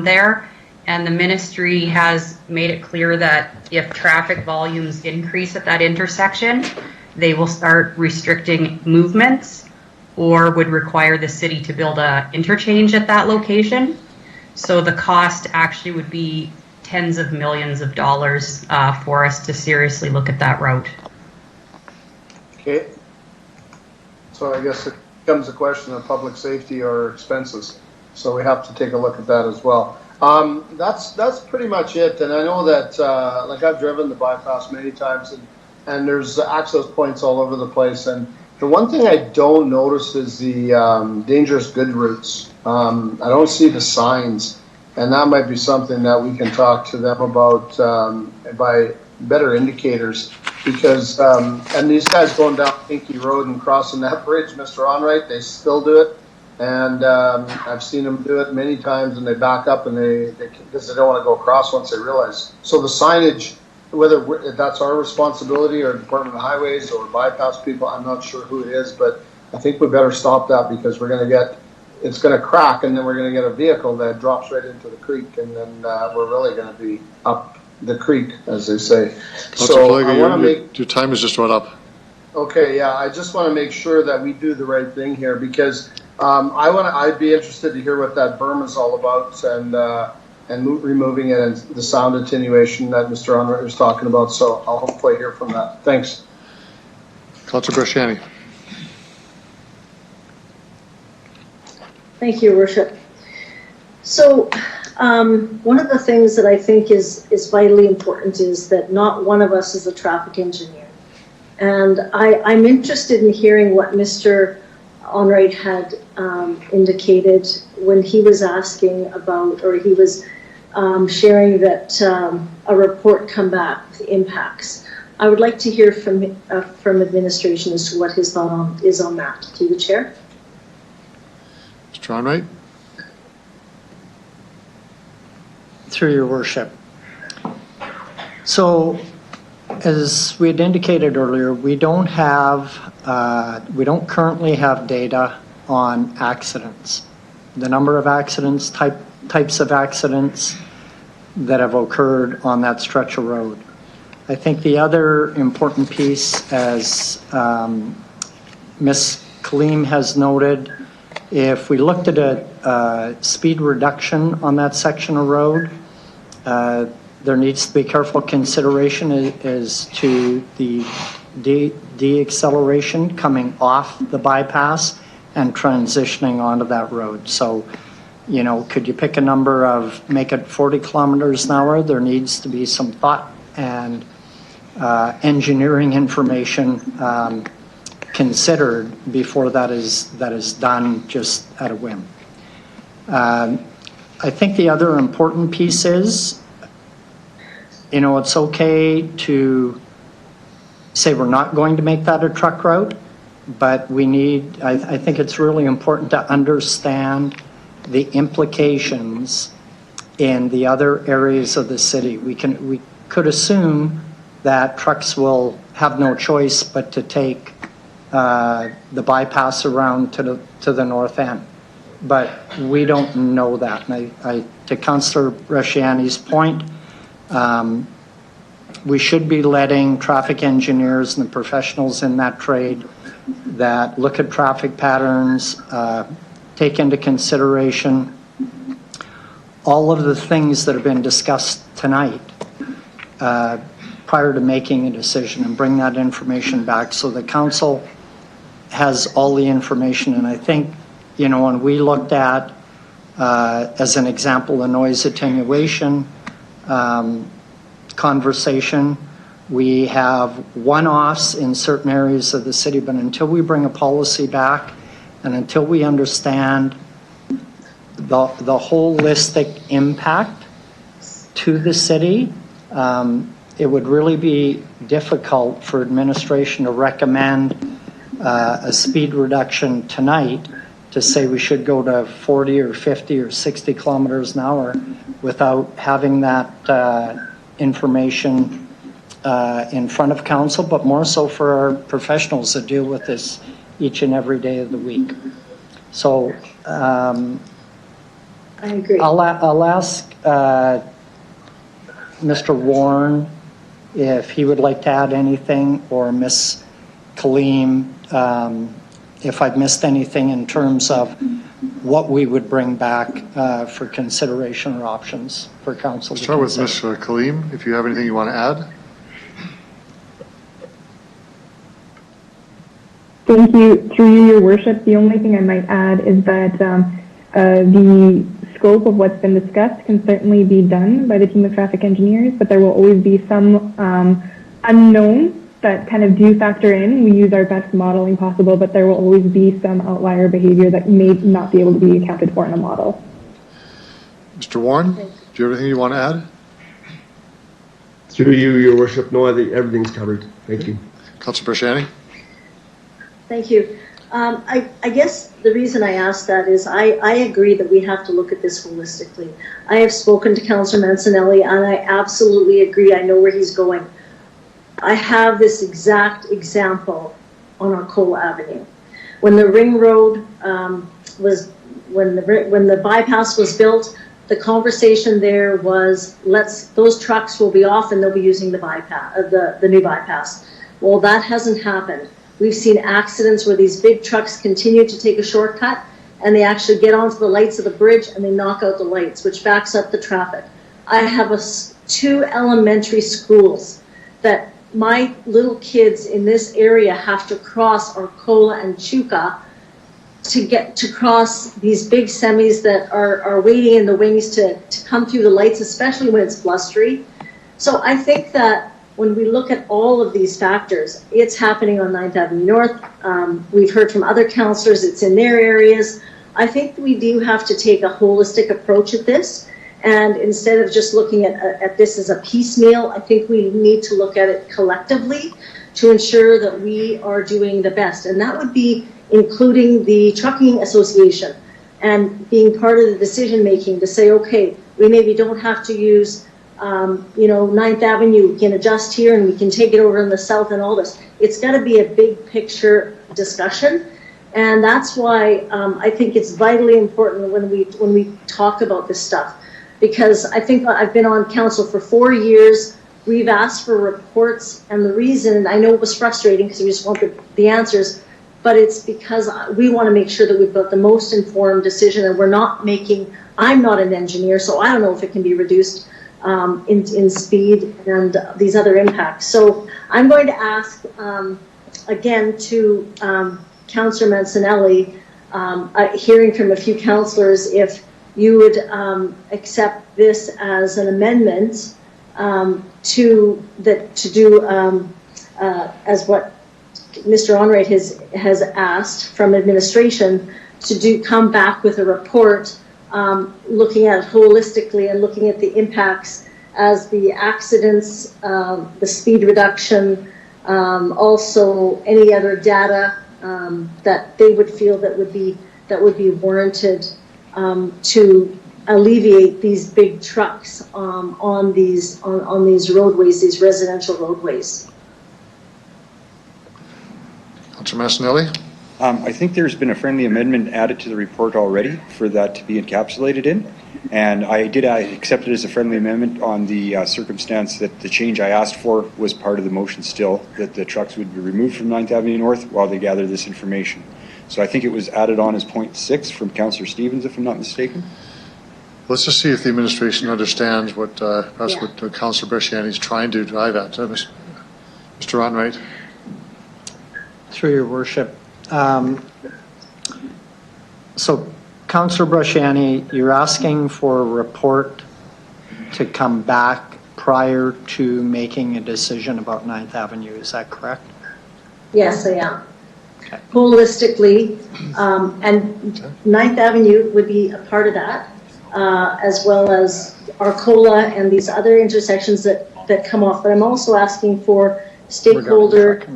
Q: there. And the ministry has made it clear that if traffic volumes increase at that intersection, they will start restricting movements or would require the city to build an interchange at that location. So the cost actually would be tens of millions of dollars for us to seriously look at that route.
T: Okay. So I guess it becomes a question of public safety or expenses. So we have to take a look at that as well. That's pretty much it. And I know that, like, I've driven the bypass many times, and there's access points all over the place. And the one thing I don't notice is the dangerous good routes. I don't see the signs, and that might be something that we can talk to them about by better indicators. Because and these guys going down Pinkey Road and crossing that bridge, Mr. Onrait, they still do it. And I've seen them do it many times, and they back up and because they don't want to go across once they realize. So the signage, whether that's our responsibility or Department of Highways or bypass people, I'm not sure who it is, but I think we better stop that, because it's going to crack, and then we're going to get a vehicle that drops right into the creek, and then we're really going to be up the creek, as they say. So I want to
A: your time has just run up.
T: Okay, yeah, I just want to make sure that we do the right thing here, because I'd be interested to hear what that berm is all about, and removing it, and the sound attenuation that Mr. Onrait was talking about. So I'll hopefully hear from that. Thanks.
A: Councilor Grosciani.
I: Thank you, Your Worship. So one of the things that I think is vitally important is that not one of us is a traffic engineer. And I'm interested in hearing what Mr. Onrait had indicated when he was asking about, or he was sharing that a report come back with impacts. I would like to hear from administration as to what his thought is on that. Through the chair.
A: Mr. Onrait.
C: Through your worship. So, as we had indicated earlier, we don't currently have data on accidents. The number of accidents, types of accidents that have occurred on that stretch of road. I think the other important piece, as Ms. Kaleem has noted, if we looked at a speed reduction on that section of road, there needs to be careful consideration as to the de-acceleration coming off the bypass and transitioning onto that road. So, you know, could you pick a number of, make it 40 kilometers an hour? There needs to be some thought and engineering information considered before that is done just at a whim. I think the other important piece is, you know, it's okay to say we're not going to make that a truck route, but we need, I think it's really important to understand the implications in the other areas of the city. We could assume that trucks will have no choice but to take the bypass around to the north end. But we don't know that. And to Councillor Resciani's point, we should be letting traffic engineers and the professionals in that trade that look at traffic patterns, take into consideration all of the things that have been discussed tonight prior to making a decision, and bring that information back so the council has all the information. And I think, you know, when we looked at, as an example, the noise attenuation conversation, we have one-offs in certain areas of the city, but until we bring a policy back and until we understand the holistic impact to the city, it would really be difficult for administration to recommend a speed reduction tonight to say we should go to 40 or 50 or 60 kilometers an hour without having that information in front of council, but more so for our professionals that deal with this each and every day of the week. So
I: I agree.
C: I'll ask Mr. Warren if he would like to add anything, or Ms. Kaleem, if I've missed anything in terms of what we would bring back for consideration or options for council to
A: Start with
C: consider.
A: Ms. Kaleem, if you have anything you want to add.
O: Thank you. Through you, Your Worship, the only thing I might add is that the scope of what's been discussed can certainly be done by the team of traffic engineers, but there will always be some unknowns that kind of do factor in. We use our best modeling possible, but there will always be some outlier behavior that may not be able to be accounted for in a model.
A: Mr. Warren, do you have anything you want to add?
J: Through you, Your Worship, no, I think everything's covered. Thank you.
A: Councillor Bershani?
I: Thank you. I guess the reason I asked that is I agree that we have to look at this holistically. I have spoken to Councillor Mancinelli, and I absolutely agree. I know where he's going. I have this exact example on Arcola Avenue. When the ring road when the bypass was built, the conversation there was, those trucks will be off and they'll be using the bypass, the new bypass. Well, that hasn't happened. We've seen accidents where these big trucks continue to take a shortcut and they actually get onto the lights of the bridge and they knock out the lights, which backs up the traffic. I have 2 elementary schools that my little kids in this area have to cross Arcola and Chuka to cross these big semis that are waiting in the wings to come through the lights, especially when it's blustery. So I think that when we look at all of these factors, it's happening on 9th Avenue North. We've heard from other councillors, it's in their areas. I think we do have to take a holistic approach at this. And instead of just looking at this as a piecemeal, I think we need to look at it collectively to ensure that we are doing the best. And that would be including the Trucking Association and being part of the decision making to say, okay, we maybe don't have to use 9th Avenue, we can adjust here and we can take it over in the south and all this. It's got to be a big picture discussion. And that's why I think it's vitally important when we talk about this stuff. Because I think I've been on council for 4 years. we've asked for reports, and the reason, I know it was frustrating because we just wanted the answers, but it's because we want to make sure that we've got the most informed decision, and we're not making, I'm not an engineer, so I don't know if it can be reduced in speed and these other impacts. So I'm going to ask again to Councillor Mancinelli, hearing from a few councillors, if you would accept this as an amendment to do as what Mr. Onrait has asked from administration, to come back with a report looking at it holistically and looking at the impacts as the accidents, the speed reduction, also any other data that they would feel that would be warranted to alleviate these big trucks on these roadways, these residential roadways.
A: Councillor Massanelli?
V: I think there's been a friendly amendment added to the report already for that to be encapsulated in. And I accept it as a friendly amendment on the circumstance that the change I asked for was part of the motion still, that the trucks would be removed from 9th Avenue North while they gather this information. So I think it was added on as point 6 from Councillor Stevens, if I'm not mistaken.
A: Let's just see if the administration understands what what Councillor Bresciani is trying to drive at. Mr. Onrait.
C: Through your worship. So, Councillor Bresciani, you're asking for a report to come back prior to making a decision about 9th Avenue, is that correct?
I: Yes, I am. Okay. Holistically, and 9th Avenue would be a part of that, as well as Arcola and these other intersections that come off. But I'm also asking for stakeholder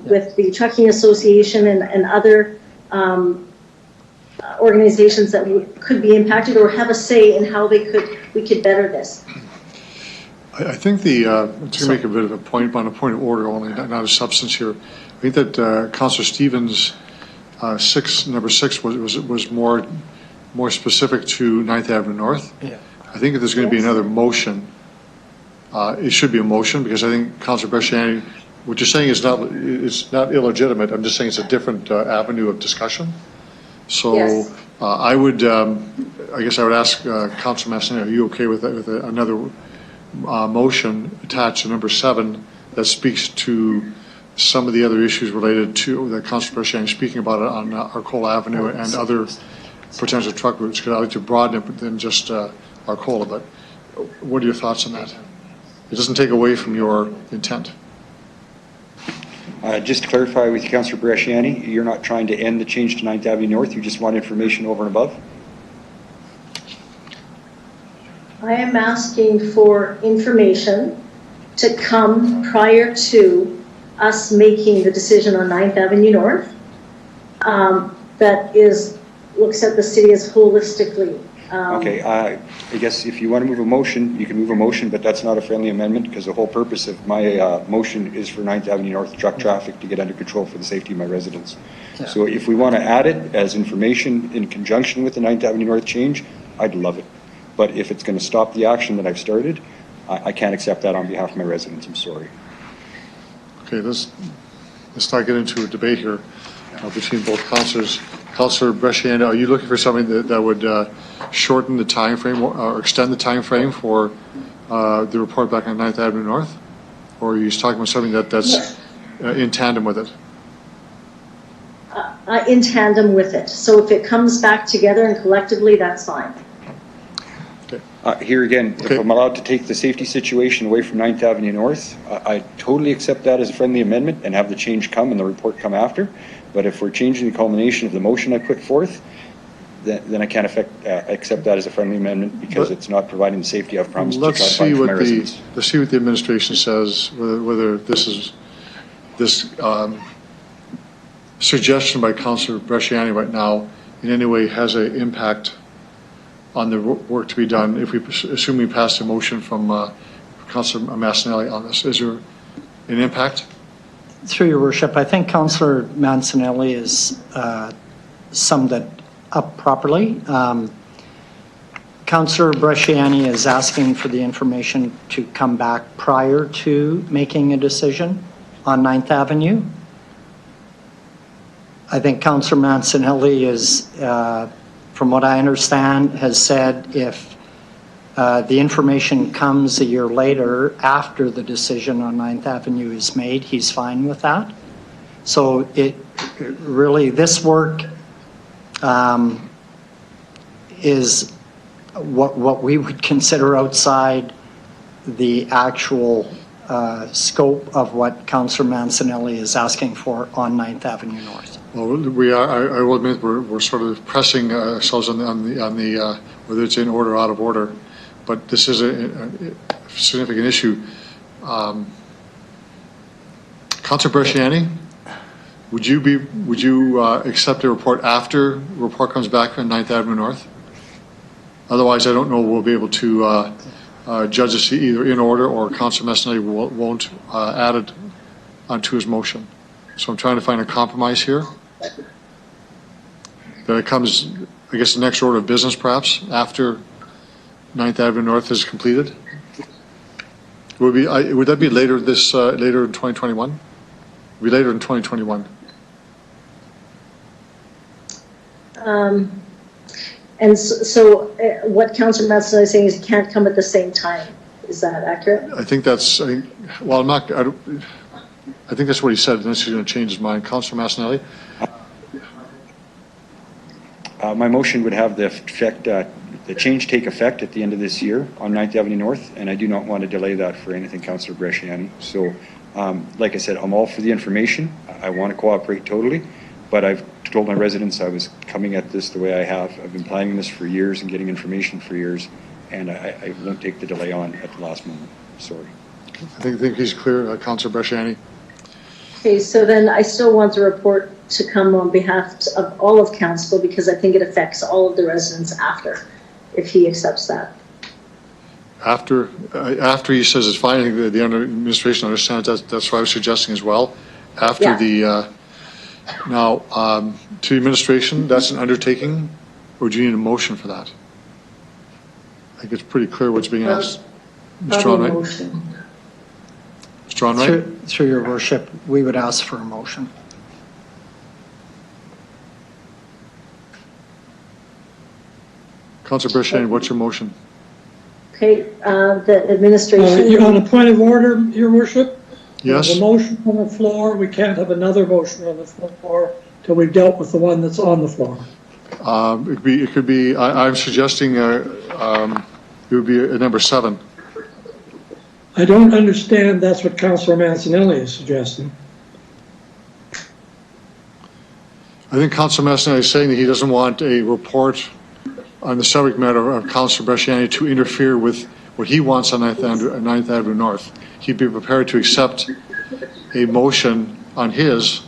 I: with the Trucking Association and other organizations that could be impacted or have a say in how we could better this.
A: I think to make a bit of a point, on a point of order only, not a substance here. I think that Councillor Stevens' number 6 was more specific to 9th Avenue North. Yeah. I think if there's going to be another motion, it should be a motion, because I think Councillor Bresciani, what you're saying is not illegitimate. I'm just saying it's a different avenue of discussion. So yes. I guess I would ask Councillor Masson, are you okay with that, with another motion attached to number 7 that speaks to some of the other issues related to that Councillor Bresciani is speaking about it on Arcola Avenue and other potential truck routes? Because I'd like to broaden it than just Arcola, but what are your thoughts on that? It doesn't take away from your intent.
V: Just to clarify with Councillor Bresciani, you're not trying to end the change to 9th Avenue North, you just want information over and above?
I: I am asking for information to come prior to us making the decision on 9th Avenue North that looks at the city as holistically.
V: Okay, I guess if you want to move a motion, you can move a motion, but that's not a friendly amendment, because the whole purpose of my motion is for 9th Avenue North truck traffic to get under control for the safety of my residents. Yeah. So if we want to add it as information in conjunction with the 9th Avenue North change, I'd love it. But if it's going to stop the action that I've started, I can't accept that on behalf of my residents. I'm sorry.
A: Okay, let's not get into a debate here between both councillors. Councillor Bresciani, are you looking for something that would shorten the time frame or extend the time frame for the report back on 9th Avenue North? Or are you talking about something that's in tandem with it?
I: In tandem with it. So if it comes back together and collectively, that's fine.
V: Here again, if I'm allowed to take the safety situation away from 9th Avenue North, I totally accept that as a friendly amendment and have the change come and the report come after. But if we're changing the culmination of the motion I put forth, then I can't accept that as a friendly amendment, because it's not providing the safety I've promised to try to find for my residents.
A: Let's see what the administration says, whether this suggestion by Councillor Bresciani right now in any way has an impact on the work to be done. If we assume we passed a motion from Councillor Massanelli on this, is there an impact?
C: Through your worship, I think Councillor Mancinelli has summed it up properly. Councillor Bresciani is asking for the information to come back prior to making a decision on 9th Avenue. I think Councillor Mancinelli is, from what I understand, has said if the information comes a year later after the decision on 9th Avenue is made, he's fine with that. So it really, this work is what we would consider outside the actual scope of what Councillor Mancinelli is asking for on 9th Avenue North.
A: Well, we are. I will admit we're sort of pressing ourselves on the whether it's in order or out of order, but this is a significant issue. Councillor Bresciani, would you accept a report after the report comes back on 9th Avenue North? Otherwise, I don't know we'll be able to judge this either in order, or Councillor Mancinelli won't add it onto his motion. So I'm trying to find a compromise here. That it comes, I guess, the next order of business, perhaps, after 9th Avenue North is completed. Would that be later later in 2021? Be later in 2021.
I: And so what Councillor Mancinelli is saying is it can't come at the same time. Is that accurate?
A: I think that's, well, I'm not, I think that's what he said, unless he's going to change his mind. Councillor Mancinelli?
V: My motion would have the effect, the change take effect at the end of this year on 9th Avenue North, and I do not want to delay that for anything, Councillor Bresciani. So, like I said, I'm all for the information. I want to cooperate totally, but I've told my residents I was coming at this the way I have. I've been planning this for years and getting information for years, and I won't take the delay on at the last moment. Sorry.
A: I think he's clear, Councillor Bresciani.
I: Okay, so then I still want the report to come on behalf of all of council because I think it affects all of the residents after, if he accepts that.
A: After he says it's fine, I think the administration understands that's what I was suggesting as well. After the, now, to the administration, that's an undertaking, or do you need a motion for that? I think it's pretty clear what's being asked. Mr. Onright? Mr. Onright?
C: Through your worship, we would ask for a motion.
A: Councillor Bresciani, what's your motion?
I: Okay, the administration.
F: You're on a point of order, your worship?
A: Yes.
F: There's a motion on the floor. We can't have another motion on the floor till we've dealt with the one that's on the floor.
A: It could be. I'm suggesting it would be number 7.
F: I don't understand that's what Councillor Mancinelli is suggesting.
A: I think Councillor Mancinelli is saying that he doesn't want a report on the subject matter of Councillor Bresciani to interfere with what he wants on 9th Avenue North. He'd be prepared to accept a motion on his,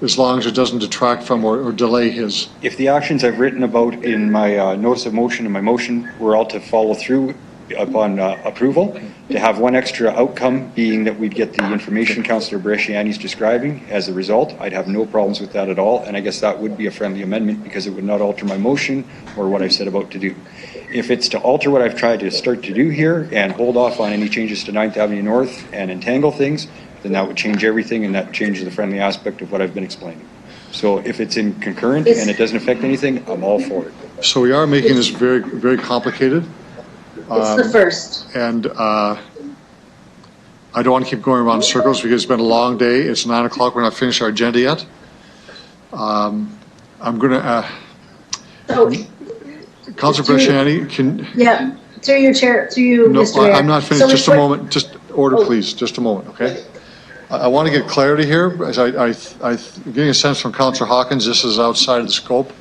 A: as long as it doesn't detract from or delay his.
V: If the actions I've written about in my notice of motion and my motion were all to follow through upon approval, to have one extra outcome being that we'd get the information Councillor Bresciani is describing as a result, I'd have no problems with that at all, and I guess that would be a friendly amendment because it would not alter my motion or what I've said about to do. If it's to alter what I've tried to start to do here and hold off on any changes to 9th Avenue North and entangle things, then that would change everything, and that changes the friendly aspect of what I've been explaining. So if it's in concurrent and it doesn't affect anything, I'm all for it.
A: So we are making this very, very complicated.
I: It's the first.
A: And I don't want to keep going around in circles because it's been a long day. It's 9 o'clock. We're not finished our agenda yet. I'm going to... Councillor Bresciani, can...
I: Yeah, through your chair, through you,
A: no,
I: Mr. Mayor.
A: I'm not finished. Just a moment. Just order, please. Just a moment, okay? I want to get clarity here. As I'm getting a sense from Councillor Hawkins, this is outside of the scope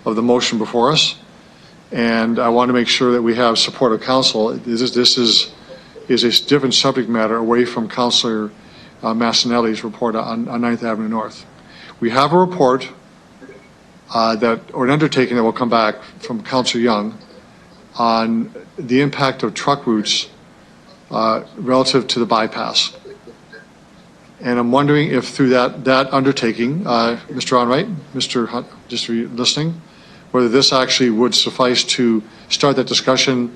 A: of the motion before us. And I want to make sure that we have support of council. This is a different subject matter away from Councillor Mancinelli's report on 9th Avenue North. We have a report or an undertaking that will come back from Councillor Young on the impact of truck routes relative to the bypass. And I'm wondering if through that undertaking, Mr. Onright, Mr. Hunt, just listening, whether this actually would suffice to start that discussion,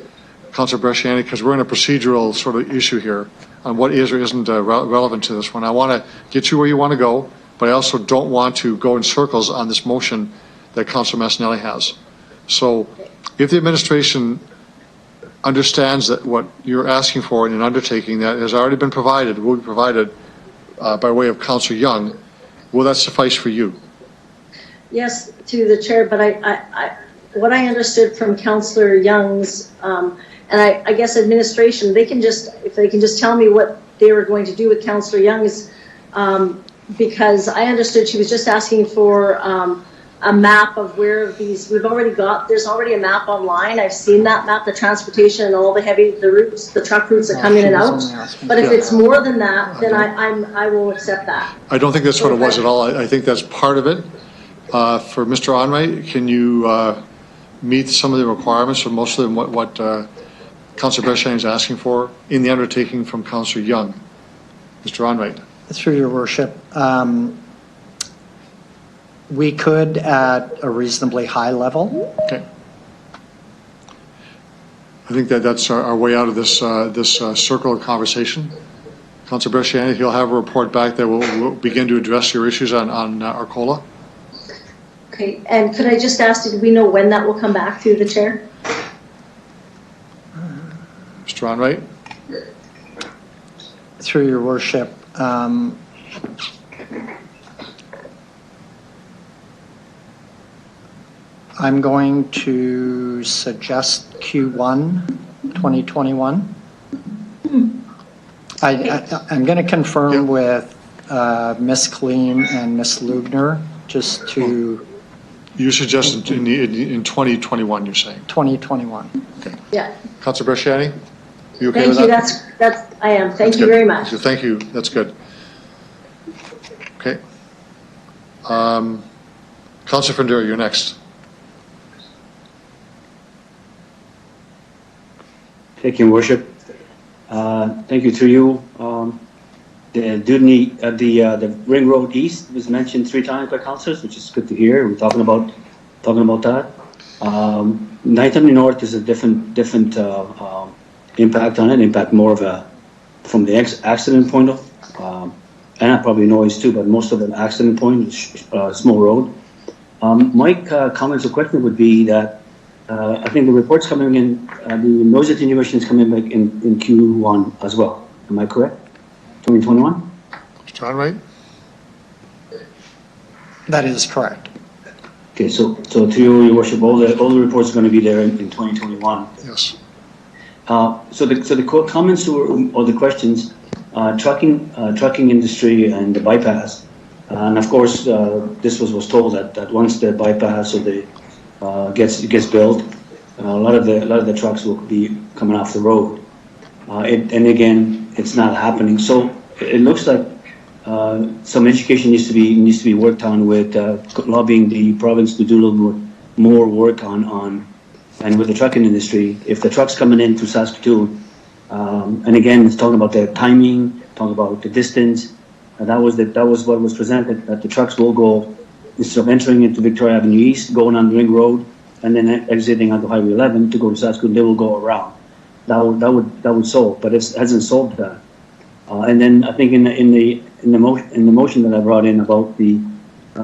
A: Councilor Bresciani, because we're in a procedural sort of issue here on what is or isn't relevant to this one. I want to get you where you want to go, but I also don't want to go in circles on this motion that Councilor Massanelli has. So if the administration understands that what you're asking for in an undertaking that has already been provided, will be provided by way of Councilor Young, will that suffice for you?
I: Yes, to the chair, but what I understood from Councillor Young's, and I guess administration, if they can just tell me what they were going to do with Councillor Young's, because I understood she was just asking for a map of where these, there's already a map online. I've seen that map, the transportation and all the routes, the truck routes that come in and out. But if it's more than that, then I will accept that.
A: I don't think that's what it was at all. I think that's part of it. For Mr. Onrait, can you meet some of the requirements or most of them what Councilor Bresciani is asking for in the undertaking from Councilor Young? Mr. Onrait.
C: Through your worship, we could at a reasonably high level.
A: Okay. I think that's our way out of this circle of conversation. Councilor Bresciani, he'll have a report back that will begin to address your issues on Arcola.
I: Okay, and could I just ask, do we know when that will come back to the chair?
A: Mr. Onrait.
C: Through your worship, I'm going to suggest Q1 2021. I'm going to confirm with Ms. Kleen and Ms. Lugner just to...
A: You suggest in 2021, you're saying?
C: 2021.
A: Okay.
I: Yeah.
A: Councilor Bresciani, you okay
I: Thank
A: with
I: you.
A: that?
I: I am. Thank you very much.
A: Thank you. That's good. Okay. Councilor Findura, you're next.
K: Thank you, Worship. Thank you to you. The Ring Road East was mentioned 3 times by councillors, which is good to hear. We're talking about that. 9th Avenue North is a different impact on it. Impact more of from the accident point of, and probably noise too, but most of an accident point is small road. My comments or question would be that I think the report's coming in, the noise attenuation is coming back in Q1 as well. Am I correct? 2021?
A: Mr. Onrait?
C: That is correct.
K: Okay, so to you, Your Worship, all the reports are going to be there in 2021.
A: Yes.
K: So the comments or the questions, trucking industry and the bypass, and of course this was told that once the bypass or the gets built, a lot of the trucks will be coming off the road, and again it's not happening. So it looks like some education needs to be worked on with lobbying the province to do a little more work on and with the trucking industry. If the truck's coming into Saskatoon, and again it's talking about the timing, talking about the distance, that was what was presented, that the trucks will go, instead of entering into Victoria Avenue East, going on Ring Road, and then exiting onto Highway 11 to go to Saskatoon, they will go around. That would solve, but it hasn't solved that. And then I think in the motion that I brought in about the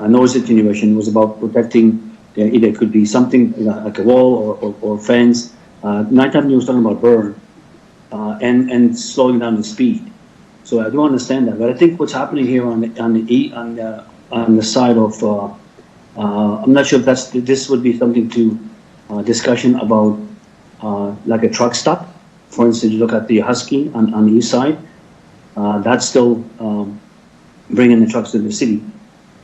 K: noise attenuation was about protecting. Either it could be something like a wall or fence. 9th Avenue was talking about burn and slowing down the speed. So I do understand that, but I think what's happening here on the side of I'm not sure if this would be something to discussion about like a truck stop. For instance, you look at the Husky on the east side. That's still bringing the trucks to the city.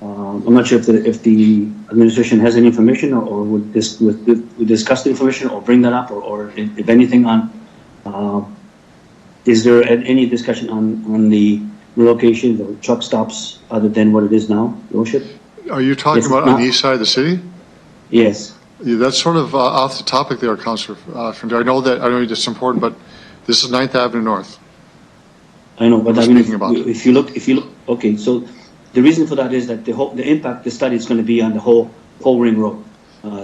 K: I'm not sure if the administration has any information or would discuss the information or bring that up or if anything on. Is there any discussion on the relocation of truck stops other than what it is now, Your Worship?
A: Are you talking about on the east side of the city?
K: Yes.
A: Yeah, that's sort of off the topic there, Councillor Findura. I know it's important, but this is 9th Avenue North.
K: I know, but I mean, if you look, okay, so the reason for that is that the impact, the study is going to be on the whole Ring Road.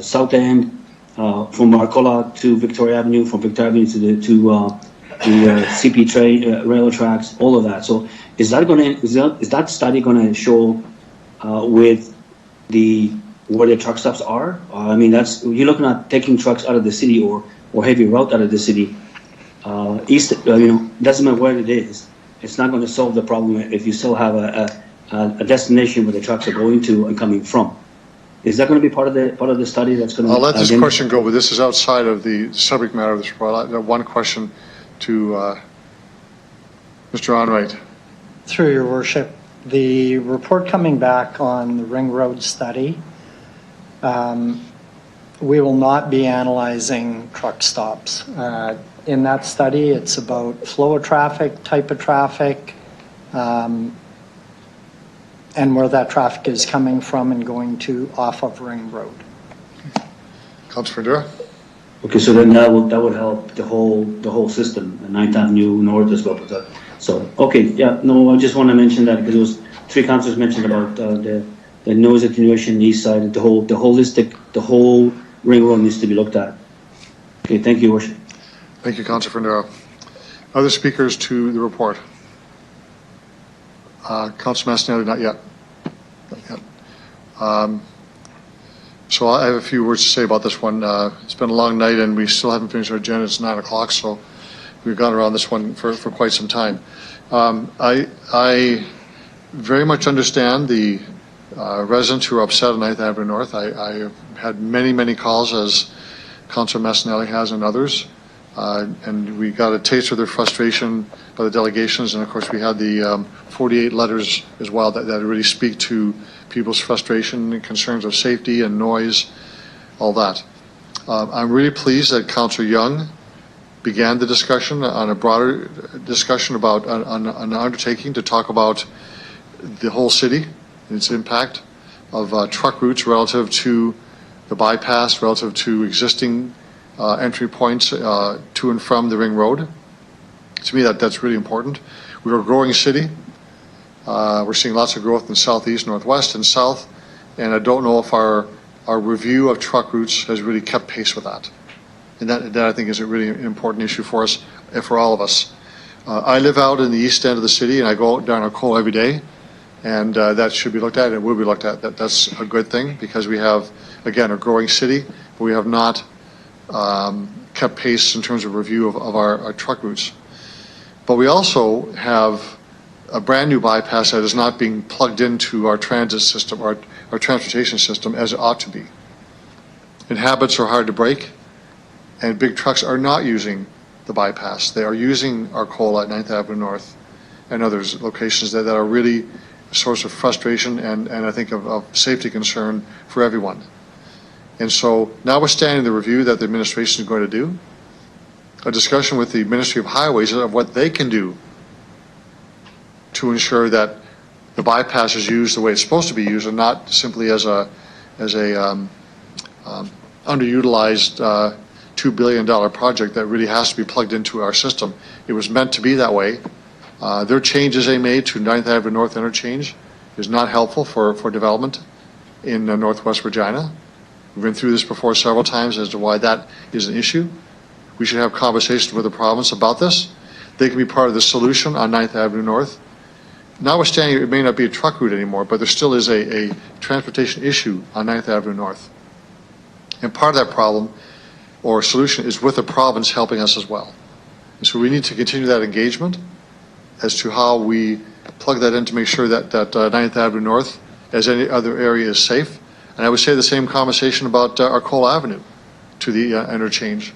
K: South End, from Arcola to Victoria Avenue, from Victoria Avenue to the CP railroad tracks, all of that. So is that study going to show with where the truck stops are? I mean, you're looking at taking trucks out of the city or heavy route out of the city. Doesn't matter where it is. It's not going to solve the problem if you still have a destination where the trucks are going to and coming from. Is that going to be part of the study that's going to?
A: I'll let this question go, but this is outside of the subject matter of this report. I have one question to Mr. Onright.
C: Through your worship, the report coming back on the Ring Road study, we will not be analyzing truck stops. In that study, it's about flow of traffic, type of traffic, and where that traffic is coming from and going to off of Ring Road.
A: Councilor Dura?
K: Okay, so then that would help the whole system, the 9th Avenue North as well. So okay, yeah, no, I just want to mention that because there was 3 councillors mentioned about the noise attenuation east side, the whole Ring Road needs to be looked at. Okay, thank you, Worship.
A: Thank you, Councilor Dura. Other speakers to the report? Councilor Mastinelli, not yet. So I have a few words to say about this one. It's been a long night and we still haven't finished our agenda. It's 9 o'clock, so we've gone around this one for quite some time. I very much understand the residents who are upset on 9th Avenue North. I have had many calls, as Councilor Mastinelli has and others, and we got a taste of their frustration by the delegations, and of course we had the 48 letters as well that really speak to people's frustration and concerns of safety and noise, all that. I'm really pleased that Councillor Young began the discussion on a broader discussion about an undertaking to talk about the whole city and its impact of truck routes relative to the bypass, relative to existing entry points to and from the Ring Road. To me, that's really important. We're a growing city. We're seeing lots of growth in southeast, northwest, and south, and I don't know if our review of truck routes has really kept pace with that. And that I think is a really important issue for us, for all of us. I live out in the east end of the city, and I go down Arcola every day, and that should be looked at, and it will be looked at. That's a good thing, because we have, again, a growing city, but we have not kept pace in terms of review of our truck routes. But we also have a brand new bypass that is not being plugged into our transit system, our transportation system, as it ought to be. And habits are hard to break, and big trucks are not using the bypass. They are using Arcola at 9th Avenue North and other locations that are really a source of frustration and I think of safety concern for everyone. And so, notwithstanding the review that the administration is going to do, a discussion with the Ministry of Highways of what they can do to ensure that the bypass is used the way it's supposed to be used, and not simply as a underutilized $2 billion project that really has to be plugged into our system. It was meant to be that way. Their changes they made to 9th Avenue North interchange is not helpful for development in Northwest Regina. We've been through this before several times as to why that is an issue. We should have conversations with the province about this. They can be part of the solution on 9th Avenue North. Notwithstanding, it may not be a truck route anymore, but there still is a transportation issue on 9th Avenue North. And part of that problem or solution is with the province helping us as well. And so we need to continue that engagement as to how we plug that in to make sure that 9th Avenue North, as any other area, is safe. And I would say the same conversation about Arcola Avenue to the interchange,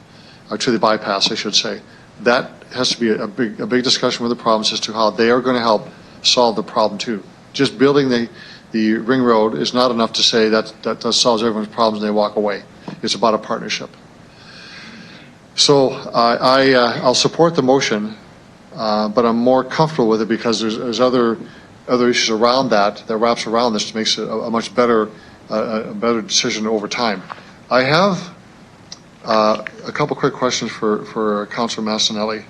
A: or to the bypass, I should say. That has to be a big discussion with the province as to how they are going to help solve the problem too. Just building the Ring Road is not enough to say that solves everyone's problems and they walk away. It's about a partnership. So I'll support the motion, but I'm more comfortable with it because there's other issues around that wraps around this to make it a much better decision over time. I have a couple quick questions for Councillor Mastinelli.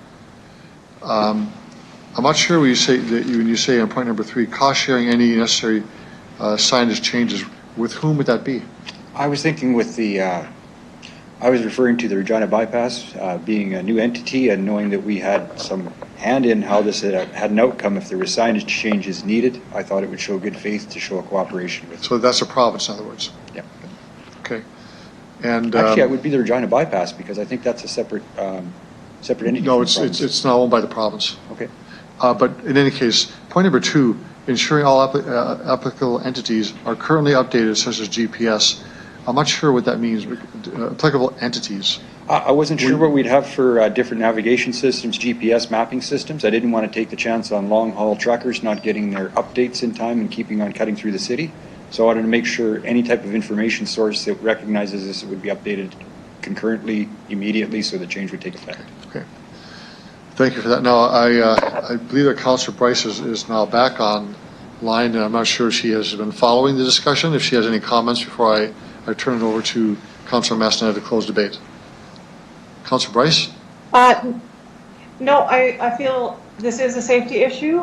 A: I'm not sure when you say on point number 3, cost sharing any necessary signage changes, with whom would that be?
V: I was thinking with the, I was referring to the Regina bypass being a new entity and knowing that we had some hand in how this had an outcome. If there were signage changes needed, I thought it would show good faith to show a cooperation with.
A: So that's a province, in other words?
V: Yeah.
A: Okay. And
V: actually, it would be the Regina bypass because I think that's a separate entity.
A: No, it's not owned by the province.
V: Okay.
A: But in any case, point number 2, ensuring all applicable entities are currently updated, such as GPS. I'm not sure what that means. Applicable entities.
V: I wasn't sure what we'd have for different navigation systems, GPS mapping systems. I didn't want to take the chance on long-haul truckers not getting their updates in time and keeping on cutting through the city. So I wanted to make sure any type of information source that recognizes this would be updated concurrently, immediately, so the change would take effect.
A: Okay. Thank you for that. Now, I believe that Councillor Bryce is now back online, and I'm not sure if she has been following the discussion. If she has any comments before I turn it over to Councillor Massanet to close debate. Councillor Bryce?
R: No, I feel this is a safety issue,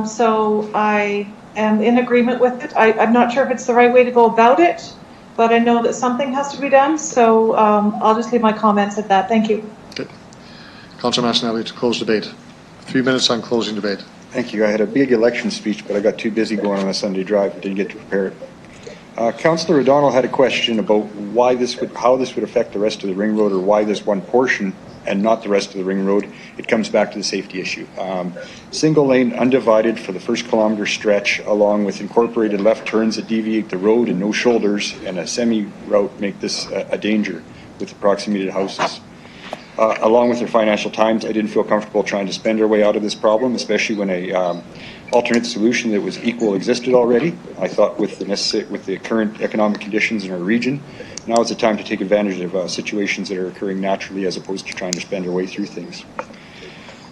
R: so I am in agreement with it. I'm not sure if it's the right way to go about it, but I know that something has to be done, so I'll just leave my comments at that. Thank you.
A: Okay. Councillor Massanet to close debate. 3 minutes on closing debate.
V: Thank you. I had a big election speech, but I got too busy going on a Sunday drive. Didn't get to prepare it. Councillor O'Donnell had a question about how this would affect the rest of the ring road, or why this one portion and not the rest of the ring road. It comes back to the safety issue. Single lane, undivided for the first kilometer stretch, along with incorporated left turns that deviate the road and no shoulders, and a semi-route make this a danger with the proximity to houses. Along with their financial times, I didn't feel comfortable trying to spend our way out of this problem, especially when a alternate solution that was equal existed already. I thought with the current economic conditions in our region, now is the time to take advantage of situations that are occurring naturally as opposed to trying to spend our way through things.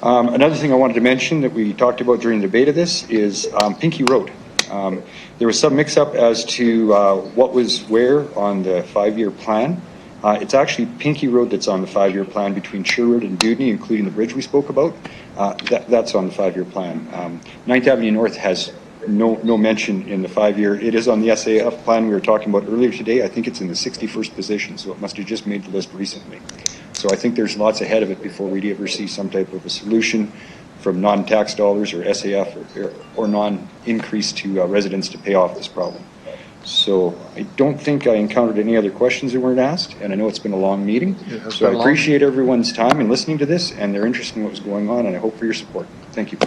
V: Another thing I wanted to mention that we talked about during the debate of this is Pinky Road. There was some mix-up as to what was where on the 5-year plan. It's actually Pinky Road that's on the 5-year plan between Sherwood and Dewdney, including the bridge we spoke about. That's on the 5-year plan. 9th Avenue North has no mention in the 5-year. It is on the SAF plan we were talking about earlier today. I think it's in the 61st position, so it must have just made the list recently. So I think there's lots ahead of it before we'd ever see some type of a solution from non-tax dollars or SAF or non-increase to residents to pay off this problem. So I don't think I encountered any other questions that weren't asked, and I know it's been a long meeting. So I appreciate everyone's time in listening to this and their interest in what was going on, and I hope for your support. Thank you.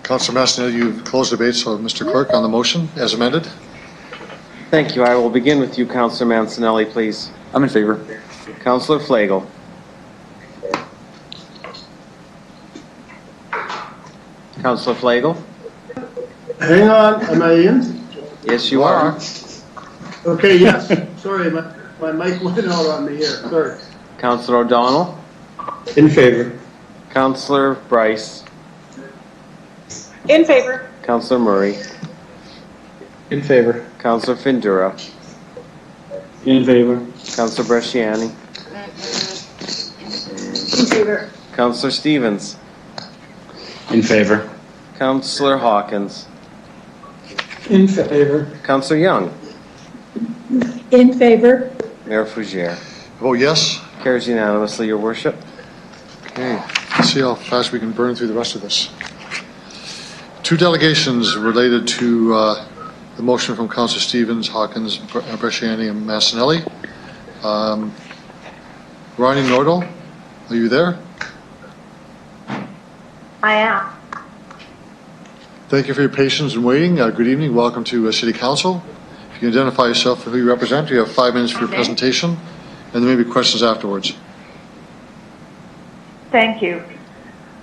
A: Councillor Massanet, you've closed debate, so Mr. Clerk, on the motion as amended.
B: Thank you. I will begin with you, Councillor Mancinelli, please.
P: I'm in favor.
B: Councillor Flagel. Councillor Flagel.
T: Hang on, am I in?
B: Yes, you are.
T: Okay, yes. Sorry, my mic went out on me here. Sorry.
B: Councillor O'Donnell.
T: In favor.
B: Councillor Bryce.
R: In favor.
B: Councillor Murray.
U: In favor.
B: Councillor Findura.
K: In favor.
B: Councillor Bresciani.
I: In favor.
B: Councillor Stevens.
K: In favor.
B: Councillor Hawkins.
F: In favor.
B: Councillor Young.
G: In favor.
B: Mayor Fougere.
A: Vote yes.
B: Carries unanimously, Your Worship.
A: Okay, let's see how fast we can burn through the rest of this. 2 delegations related to the motion from Councillor Stevens, Hawkins, Bresciani, and Massinelli. Ronnie Nordal, are you there?
E: I am.
A: Thank you for your patience and waiting. Good evening. Welcome to City Council. If you can identify yourself and who you represent, you have 5 minutes for your presentation, and there may be questions afterwards.
S: Thank you.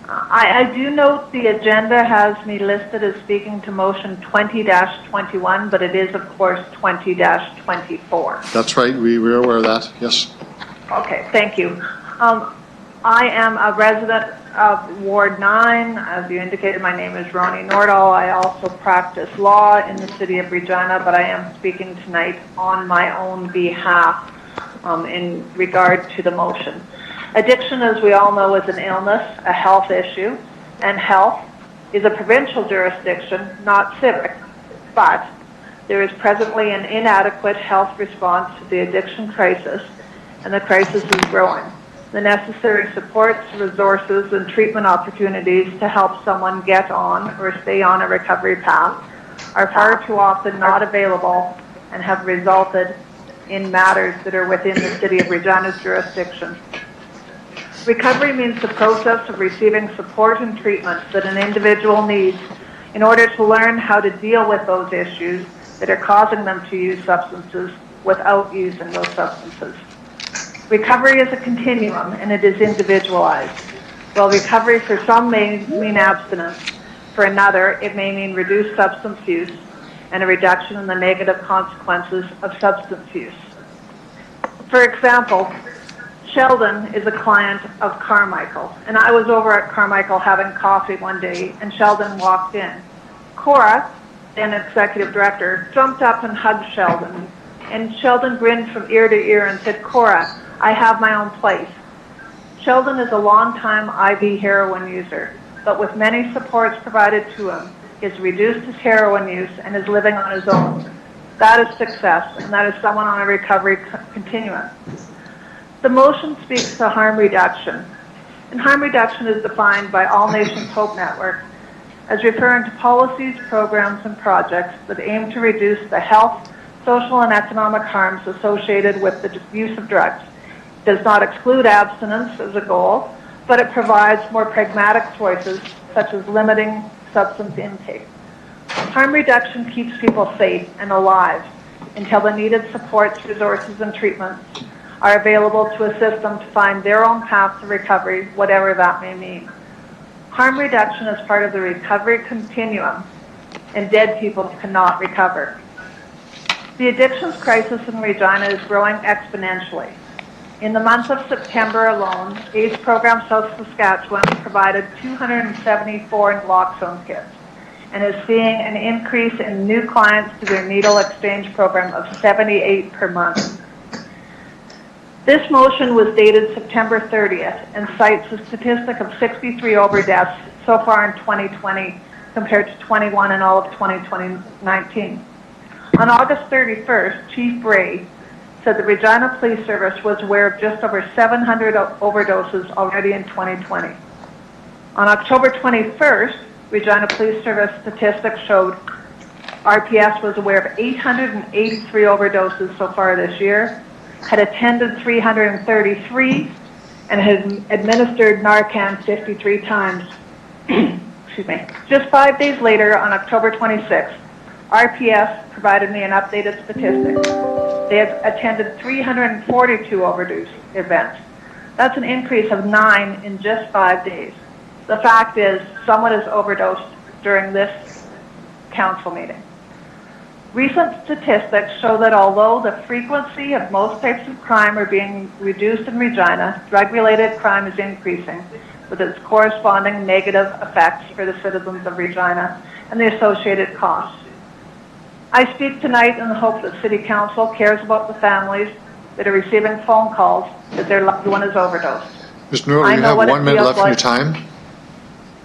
S: I do note the agenda has me listed as speaking to motion 20-21, but it is, of course, 20-24.
A: That's right. We're aware of that. Yes.
S: Okay. Thank you. I am a resident of Ward 9. As you indicated, my name is Ronnie Nordal. I also practice law in the city of Regina, but I am speaking tonight on my own behalf in regard to the motion. Addiction, as we all know, is an illness, a health issue, and health is a provincial jurisdiction, not civic. But There is presently an inadequate health response to the addiction crisis, and the crisis is growing. The necessary supports, resources, and treatment opportunities to help someone get on or stay on a recovery path are far too often not available and have resulted in matters that are within the City of Regina's jurisdiction. Recovery means the process of receiving support and treatment that an individual needs in order to learn how to deal with those issues that are causing them to use substances without using those substances. Recovery is a continuum and it is individualized. While recovery for some may mean abstinence, for another it may mean reduced substance use and a reduction in the negative consequences of substance use. For example, Sheldon is a client of Carmichael, and I was over at Carmichael having coffee one day, and Sheldon walked in. Cora, then executive director, jumped up and hugged Sheldon, and Sheldon grinned from ear to ear and said, "Cora, I have my own place." Sheldon is a long-time IV heroin user, but with many supports provided to him, he has reduced his heroin use and is living on his own. That is success, and that is someone on a recovery continuum. The motion speaks to harm reduction, and harm reduction is defined by All Nations Hope Network as referring to policies, programs, and projects that aim to reduce the health, social, and economic harms associated with the use of drugs. It does not exclude abstinence as a goal, but it provides more pragmatic choices, such as limiting substance intake. Harm reduction keeps people safe and alive until the needed supports, resources, and treatments are available to assist them to find their own path to recovery, whatever that may mean. Harm reduction is part of the recovery continuum, and dead people cannot recover. The addictions crisis in Regina is growing exponentially. In the month of September alone, AIDS Program South Saskatchewan provided 274 naloxone kits and is seeing an increase in new clients to their needle exchange program of 78 per month. This motion was dated September 30th and cites a statistic of 63 overdoses so far in 2020 compared to 21 in all of 2019. On August 31st, Chief Bray said the Regina Police Service was aware of just over 700 overdoses already in 2020. On October 21st, Regina Police Service statistics showed RPS was aware of 883 overdoses so far this year, had attended 333, and had administered Narcan 53 times. Excuse me. Just 5 days later, on October 26th, RPS provided me an updated statistic. They have attended 342 overdose events. That's an increase of 9 in just 5 days. The fact is, someone is overdosed during this council meeting. Recent statistics show that although the frequency of most types of crime are being reduced in Regina, drug-related crime is increasing, with its corresponding negative effects for the citizens of Regina and the associated costs. I speak tonight in the hope that City Council cares about the families that are receiving phone calls that their loved one is overdosed.
A: Ms. Noor, you have 1 minute left in your time.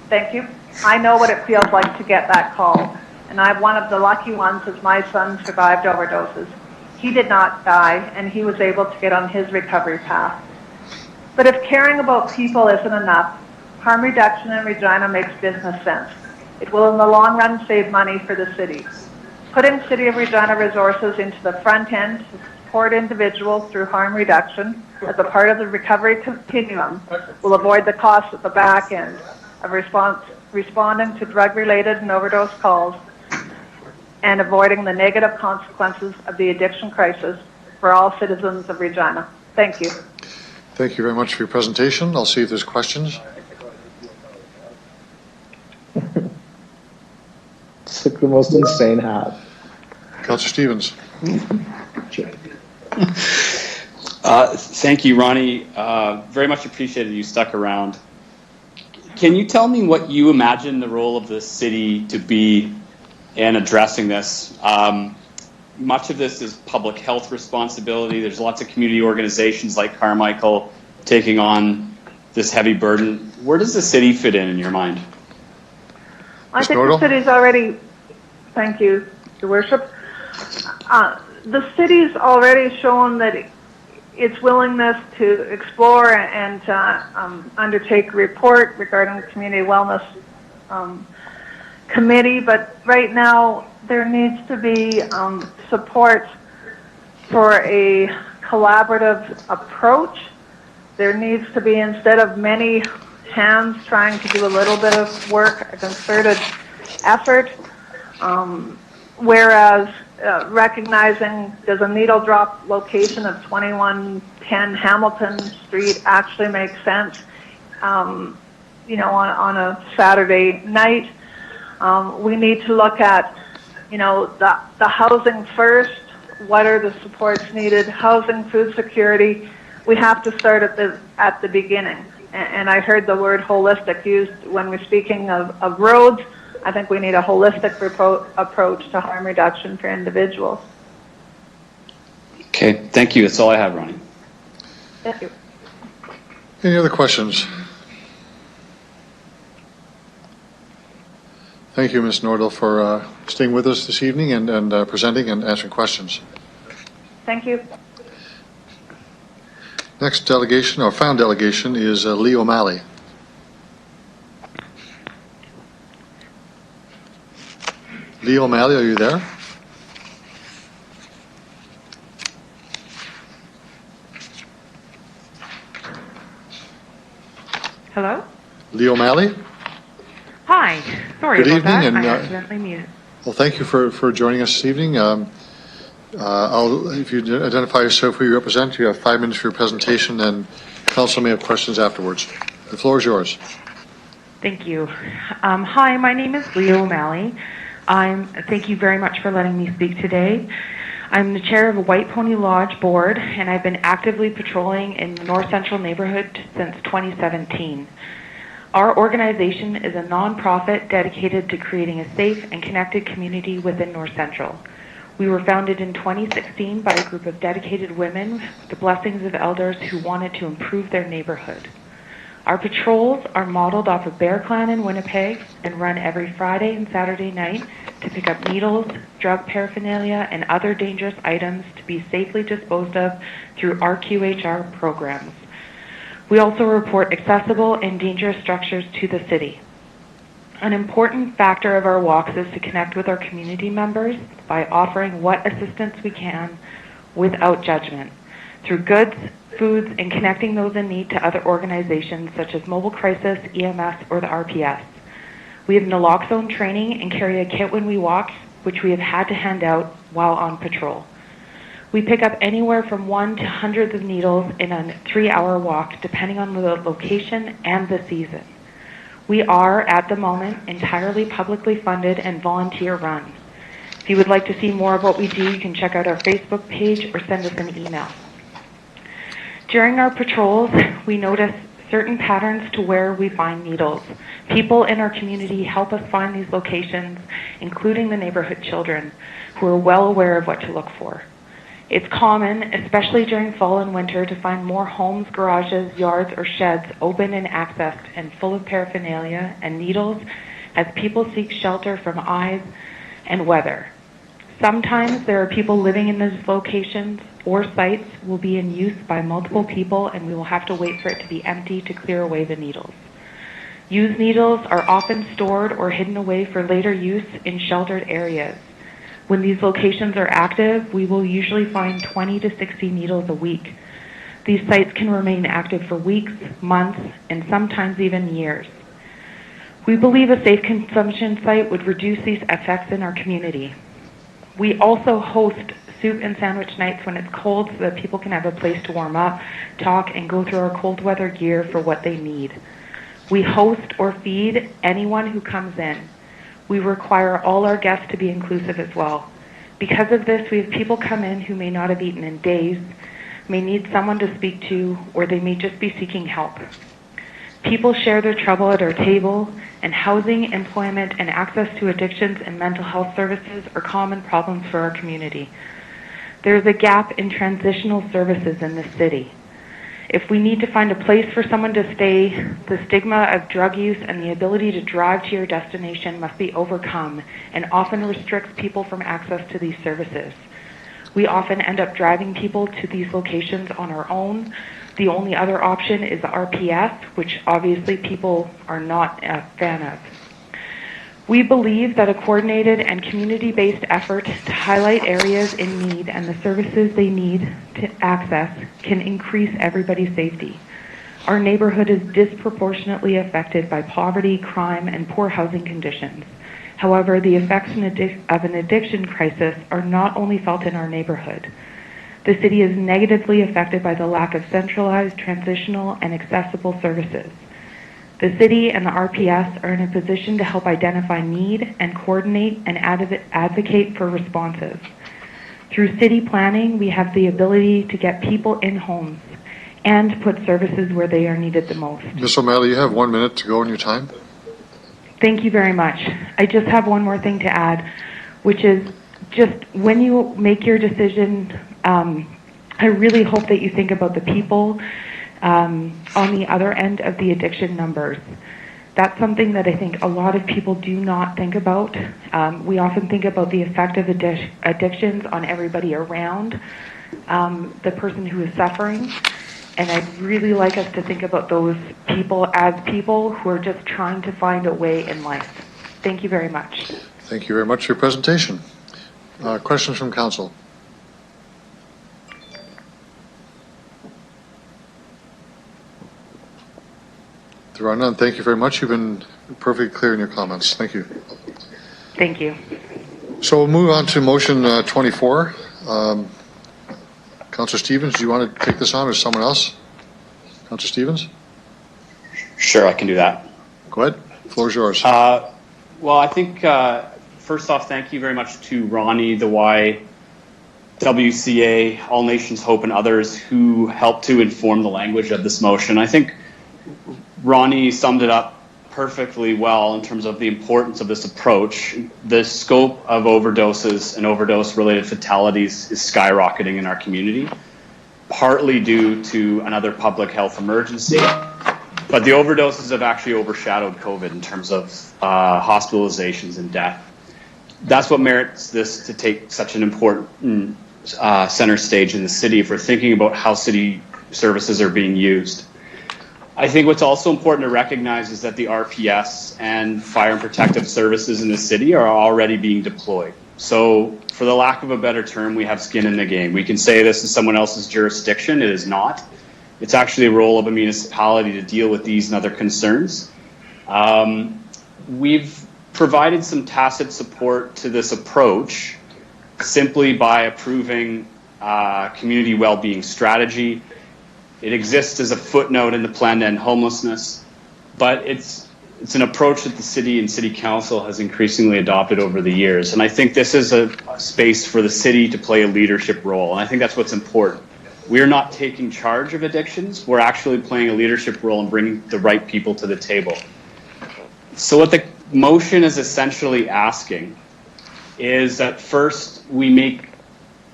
S: Thank you. I know what it feels like to get that call, and I'm one of the lucky ones as my son survived overdoses. He did not die, and he was able to get on his recovery path. But if caring about people isn't enough, harm reduction in Regina makes business sense. It will in the long run save money for the city. Putting City of Regina resources into the front end to support individuals through harm reduction as a part of the recovery continuum will avoid the costs at the back end of responding to drug-related and overdose calls and avoiding the negative consequences of the addiction crisis for all citizens of Regina. Thank you.
A: Thank you very much for your presentation. I'll see if there's questions.
U: It's like the most insane hat.
A: Councillor Stevens.
M: Thank you, Ronnie. Very much appreciated you stuck around. Can you tell me what you imagine the role of the city to be in addressing this? Much of this is public health responsibility. There's lots of community organizations like Carmichael taking on this heavy burden. Where does the city fit in your mind?
S: I think the city's already, thank you, Your Worship. The city's already shown that its willingness to explore and to undertake a report regarding the community wellness committee, but right now there needs to be support for a collaborative approach. There needs to be, instead of many hands trying to do a little bit of work, a concerted effort, whereas recognizing does a needle drop location of 2110 Hamilton Street actually make sense, you know, on a Saturday night. We need to look at, you know, the housing first. What are the supports needed? Housing, food security. We have to start at the beginning. And I heard the word holistic used when we're speaking of roads. I think we need a holistic approach to harm reduction for individuals.
M: Okay, thank you. That's all I have, Ronnie.
S: Thank you.
A: Any other questions? Thank you, Ms. Nordal, for staying with us this evening and presenting and answering questions.
S: Thank you.
A: Next delegation, or found delegation, is Lee O'Malley. Lee O'Malley, are you there?
H: Hello?
A: Lee O'Malley?
H: Hi. Sorry
A: Good
H: about
A: evening,
H: that.
A: and
H: I accidentally muted.
A: well, thank you for joining us this evening. If you identify yourself, who you represent, you have 5 minutes for your presentation, and council may have questions afterwards. The floor is yours.
H: Thank you. Hi, my name is Leo O'Malley. Thank you very much for letting me speak today. I'm the chair of a White Pony Lodge board, and I've been actively patrolling in the North Central neighborhood since 2017. Our organization is a nonprofit dedicated to creating a safe and connected community within North Central. We were founded in 2016 by a group of dedicated women with the blessings of elders who wanted to improve their neighborhood. Our patrols are modeled off of Bear Clan in Winnipeg and run every Friday and Saturday night to pick up needles, drug paraphernalia, and other dangerous items to be safely disposed of through our QHR programs. We also report accessible and dangerous structures to the city. An important factor of our walks is to connect with our community members by offering what assistance we can without judgment, through goods, foods, and connecting those in need to other organizations such as Mobile Crisis, EMS, or the RPS. We have naloxone training and carry a kit when we walk, which we have had to hand out while on patrol. We pick up anywhere from 1 to hundreds of needles in a 3-hour walk, depending on the location and the season. We are, at the moment, entirely publicly funded and volunteer run. If you would like to see more of what we do, you can check out our Facebook page or send us an email. During our patrols, we notice certain patterns to where we find needles. People in our community help us find these locations, including the neighborhood children, who are well aware of what to look for. It's common, especially during fall and winter, to find more homes, garages, yards, or sheds open and accessed and full of paraphernalia and needles as people seek shelter from eyes and weather. Sometimes there are people living in these locations or sites will be in use by multiple people, and we will have to wait for it to be empty to clear away the needles. Used needles are often stored or hidden away for later use in sheltered areas. When these locations are active, we will usually find 20 to 60 needles a week. These sites can remain active for weeks, months, and sometimes even years. We believe a safe consumption site would reduce these effects in our community. We also host soup and sandwich nights when it's cold so that people can have a place to warm up, talk, and go through our cold weather gear for what they need. We host or feed anyone who comes in. We require all our guests to be inclusive as well. Because of this, we have people come in who may not have eaten in days, may need someone to speak to, or they may just be seeking help. People share their trouble at our table, and housing, employment, and access to addictions and mental health services are common problems for our community. There is a gap in transitional services in this city. If we need to find a place for someone to stay, the stigma of drug use and the ability to drive to your destination must be overcome and often restricts people from access to these services. We often end up driving people to these locations on our own. The only other option is the RPS, which obviously people are not a fan of. We believe that a coordinated and community-based effort to highlight areas in need and the services they need to access can increase everybody's safety. Our neighborhood is disproportionately affected by poverty, crime, and poor housing conditions. However, the effects of an addiction crisis are not only felt in our neighborhood. The city is negatively affected by the lack of centralized, transitional, and accessible services. The city and the RPS are in a position to help identify need and coordinate and advocate for responses. Through city planning, we have the ability to get people in homes and put services where they are needed the most.
A: Ms. O'Malley, you have 1 minute to go in your time.
H: Thank you very much. I just have one more thing to add, which is just when you make your decision, I really hope that you think about the people on the other end of the addiction numbers. That's something that I think a lot of people do not think about. We often think about the effect of addictions on everybody around the person who is suffering. And I'd really like us to think about those people as people who are just trying to find a way in life. Thank you very much.
A: Thank you very much for your presentation. Questions from council? There are none. Thank you very much. You've been perfectly clear in your comments. Thank you.
H: Thank you.
A: So we'll move on to motion 24. Councillor Stevens, do you want to take this on or someone else? Councillor Stevens?
M: Sure, I can do that.
A: Go ahead. The floor is yours.
M: Well, I think first off, thank you very much to Ronnie, the YWCA, All Nations Hope, and others who helped to inform the language of this motion. I think Ronnie summed it up perfectly well in terms of the importance of this approach. The scope of overdoses and overdose-related fatalities is skyrocketing in our community, partly due to another public health emergency, but the overdoses have actually overshadowed COVID in terms of hospitalizations and death. That's what merits this to take such an important center stage in the city if we're thinking about how city services are being used. I think what's also important to recognize is that the RPS and fire and protective services in the city are already being deployed. So for the lack of a better term, we have skin in the game. We can say this is someone else's jurisdiction. It is not. It's actually a role of a municipality to deal with these and other concerns. We've provided some tacit support to this approach simply by approving community well-being strategy. It exists as a footnote in the plan to end homelessness, but it's an approach that the city and city council has increasingly adopted over the years. And I think this is a space for the city to play a leadership role. And I think that's what's important. We're not taking charge of addictions. We're actually playing a leadership role and bringing the right people to the table. So what the motion is essentially asking is that first we make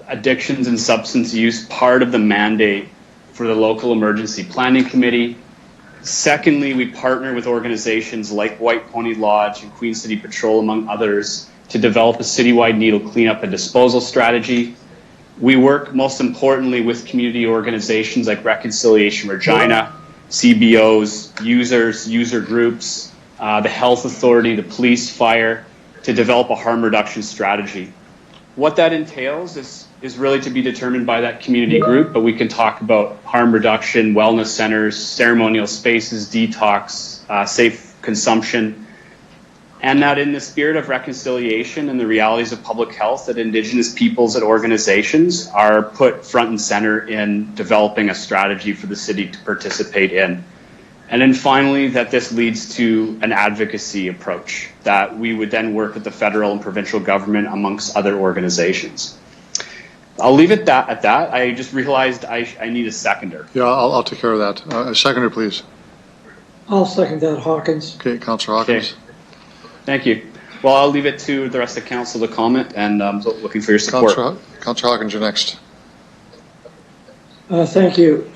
M: addictions and substance use part of the mandate for the local emergency planning committee. Secondly, we partner with organizations like White Pony Lodge and Queen City Patrol, among others, to develop a citywide needle cleanup and disposal strategy. We work most importantly with community organizations like Reconciliation Regina, CBOs, users, user groups, the health authority, the police, fire, to develop a harm reduction strategy. What that entails is really to be determined by that community group, but we can talk about harm reduction, wellness centers, ceremonial spaces, detox, safe consumption, and that in the spirit of reconciliation and the realities of public health, that Indigenous peoples and organizations are put front and center in developing a strategy for the city to participate in. And then finally, that this leads to an advocacy approach, that we would then work with the federal and provincial government amongst other organizations. I'll leave it at that. I just realized I need a seconder.
A: Yeah, I'll take care of that. A seconder, please.
F: I'll second that, Hawkins.
A: Okay, Councillor Hawkins.
M: Okay. Thank you. Well, I'll leave it to the rest of council to comment, and I'm looking for your support.
A: Councillor Hawkins, you're next.
F: Thank you.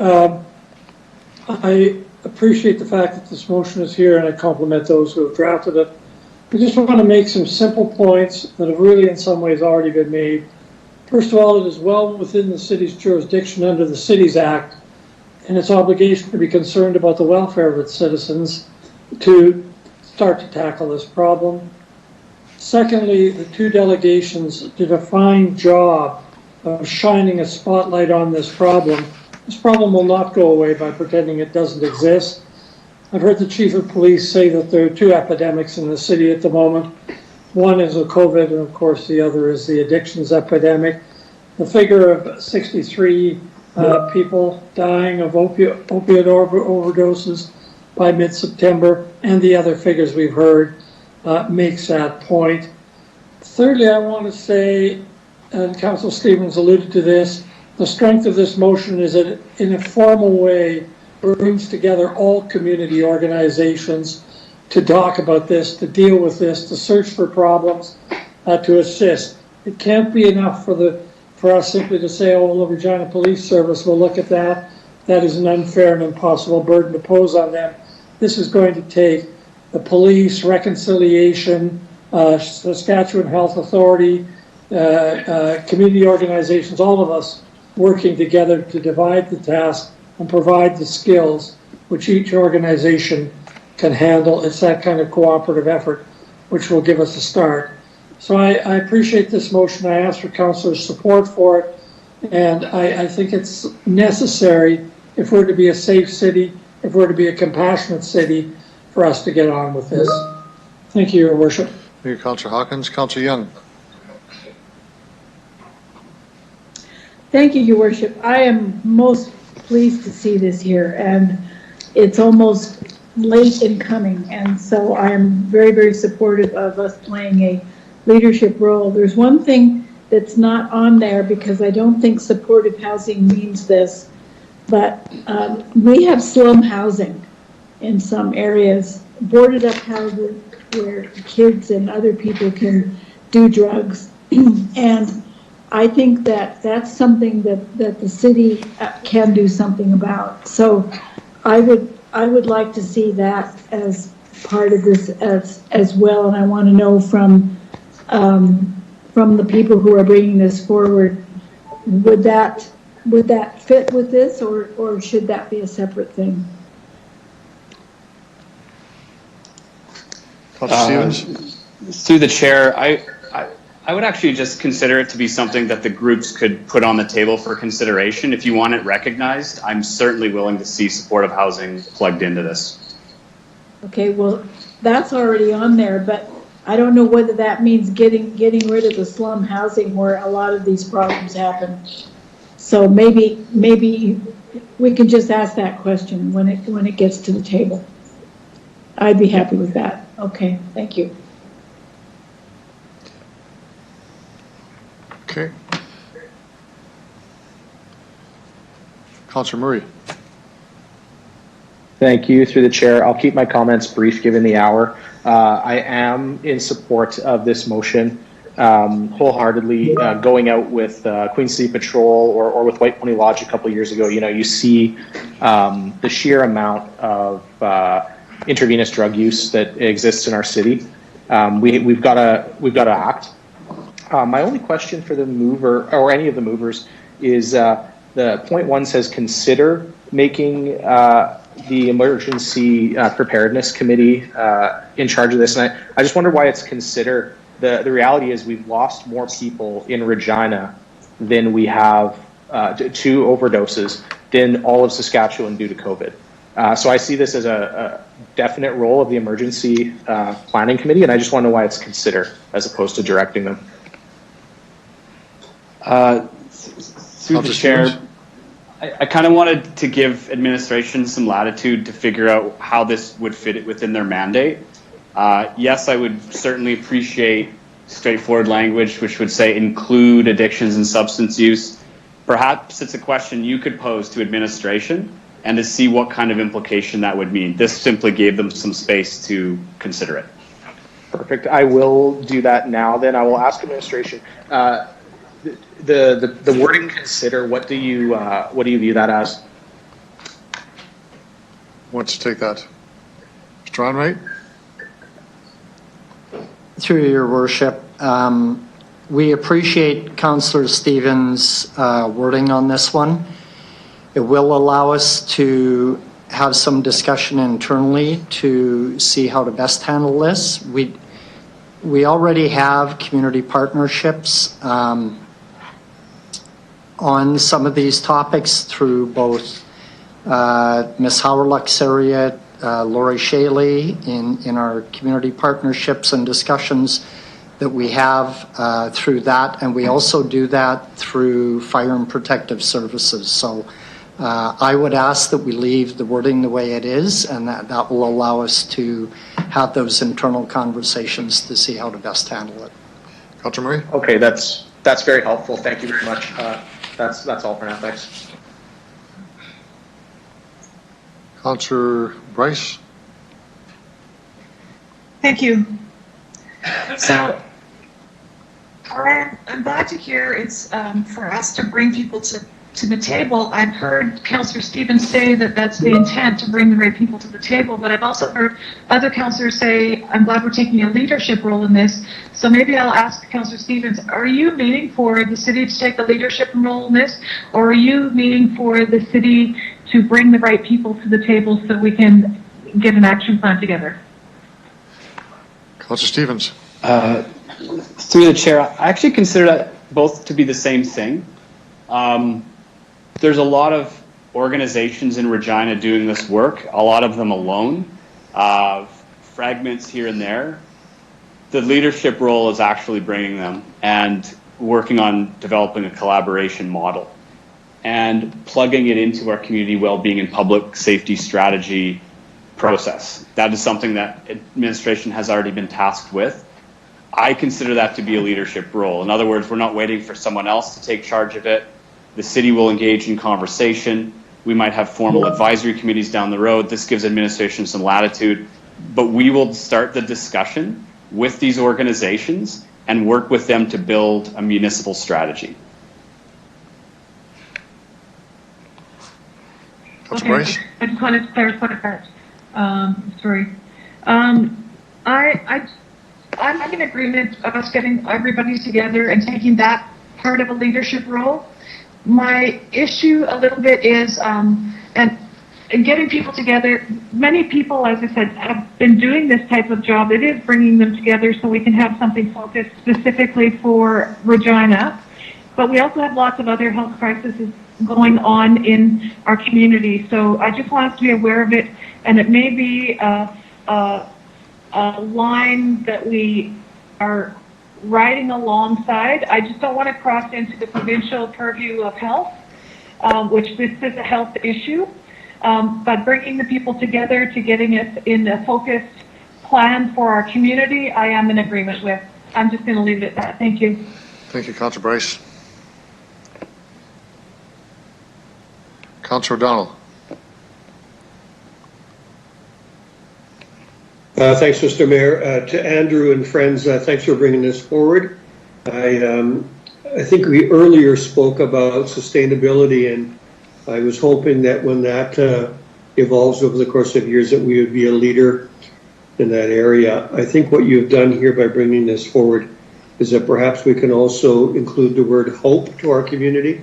F: I appreciate the fact that this motion is here, and I compliment those who have drafted it. I just want to make some simple points that have really in some ways already been made First of all, it is well within the city's jurisdiction under the Cities Act and its obligation to be concerned about the welfare of its citizens to start to tackle this problem. Secondly, the two delegations did a fine job of shining a spotlight on this problem. This problem will not go away by pretending it doesn't exist. I've heard the chief of police say that there are two epidemics in the city at the moment. One is the COVID, and of course the other is the addictions epidemic. The figure of 63 people dying of opioid overdoses by mid-September, and the other figures we've heard, makes that point. Thirdly, I want to say, and Councillor Stevens alluded to this, the strength of this motion is that it, in a formal way, brings together all community organizations to talk about this, to deal with this, to search for problems, to assist. It can't be enough for us simply to say, oh, well, the Regina Police Service will look at that. That is an unfair and impossible burden to pose on them. This is going to take the police, reconciliation, Saskatchewan Health Authority, community organizations, all of us working together to divide the task and provide the skills which each organization can handle. It's that kind of cooperative effort which will give us a start. So I appreciate this motion. I ask for councillors' support for it, and I think it's necessary if we're to be a safe city, if we're to be a compassionate city, for us to get on with this. Thank you, Your Worship.
A: Thank you, Councillor Hawkins. Councillor Young.
G: Thank you, Your Worship. I am most pleased to see this here, and it's almost late in coming, and so I am very, very supportive of us playing a leadership role. There's one thing that's not on there because I don't think supportive housing means this, but we have slum housing in some areas, boarded up houses where kids and other people can do drugs. And I think that that's something that the city can do something about. So I would like to see that as part of this as well. And I want to know from the people who are bringing this forward, would that fit with this, or should that be a separate thing?
A: Stevens?
M: Through the chair, I would actually just consider it to be something that the groups could put on the table for consideration. If you want it recognized, I'm certainly willing to see supportive housing plugged into this.
G: Okay, well, that's already on there, but I don't know whether that means getting rid of the slum housing where a lot of these problems happen. So maybe we can just ask that question when it gets to the table. I'd be happy with that. Okay, thank you.
A: Okay. Councillor Murray.
U: Thank you. Through the chair, I'll keep my comments brief given the hour. I am in support of this motion, wholeheartedly. Going out with Queen City Patrol or with White Pony Lodge a couple of years ago, you see the sheer amount of intravenous drug use that exists in our city. We've got to act. My only question for the mover or any of the movers is the point one says consider making the emergency preparedness committee in charge of this, and I just wonder why it's consider. The reality is we've lost more people in Regina than we have to overdoses than all of Saskatchewan due to COVID. So I see this as a definite role of the emergency planning committee, and I just want to know why it's consider as opposed to directing them.
M: Through the chair, I kind of wanted to give administration some latitude to figure out how this would fit within their mandate. Yes, I would certainly appreciate straightforward language which would say include addictions and substance use. Perhaps it's a question you could pose to administration and to see what kind of implication that would mean. This simply gave them some space to consider it.
U: Perfect. I will do that now. Then I will ask administration. The wording consider. What do you view that as?
A: Wants to take that? Mr. Onwright?
C: Through your worship, we appreciate Councillor Stevens' wording on this one. It will allow us to have some discussion internally to see how to best handle this. We already have community partnerships on some of these topics through both Ms. Howrluck's area, Lori Shaley, in our community partnerships and discussions that we have through that, and we also do that through Fire and Protective Services. So I would ask that we leave the wording the way it is, and that will allow us to have those internal conversations to see how to best handle it.
A: Councillor Murray?
U: Okay, that's very helpful. Thank you very much. That's all for now. Thanks.
A: Councillor Bryce?
R: Thank you. So I'm glad to hear it's for us to bring people to the table. I've heard Councillor Stevens say that that's the intent, to bring the right people to the table, but I've also heard other councillors say, I'm glad we're taking a leadership role in this. So maybe I'll ask Councillor Stevens, are you meaning for the city to take a leadership role in this, or are you meaning for the city to bring the right people to the table so we can get an action plan together?
A: Councillor Stevens?
M: Through the chair, I actually consider that both to be the same thing. There's a lot of organizations in Regina doing this work, a lot of them alone, fragments here and there. The leadership role is actually bringing them and working on developing a collaboration model and plugging it into our community well-being and public safety strategy process. That is something that administration has already been tasked with. I consider that to be a leadership role. In other words, we're not waiting for someone else to take charge of it. The city will engage in conversation. We might have formal advisory committees down the road. This gives administration some latitude, but we will start the discussion with these organizations and work with them to build a municipal strategy.
A: Councillor Bryce?
R: I just wanted to clarify that. Sorry. I'm in agreement of us getting everybody together and taking that part of a leadership role. My issue a little bit is, and getting people together, many people, as I said, have been doing this type of job. It is bringing them together so we can have something focused specifically for Regina. But we also have lots of other health crises going on in our community. So I just want us to be aware of it, and it may be a line that we are riding alongside. I just don't want to cross into the provincial purview of health, which this is a health issue. But bringing the people together to getting it in a focused plan for our community, I am in agreement with. I'm just going to leave it at that. Thank you.
A: Thank you, Councillor Bryce. Councillor O'Donnell.
D: Thanks, Mr. Mayor. To Andrew and friends, thanks for bringing this forward. I think we earlier spoke about sustainability, and I was hoping that when that evolves over the course of years that we would be a leader in that area. I think what you've done here by bringing this forward is that perhaps we can also include the word hope to our community,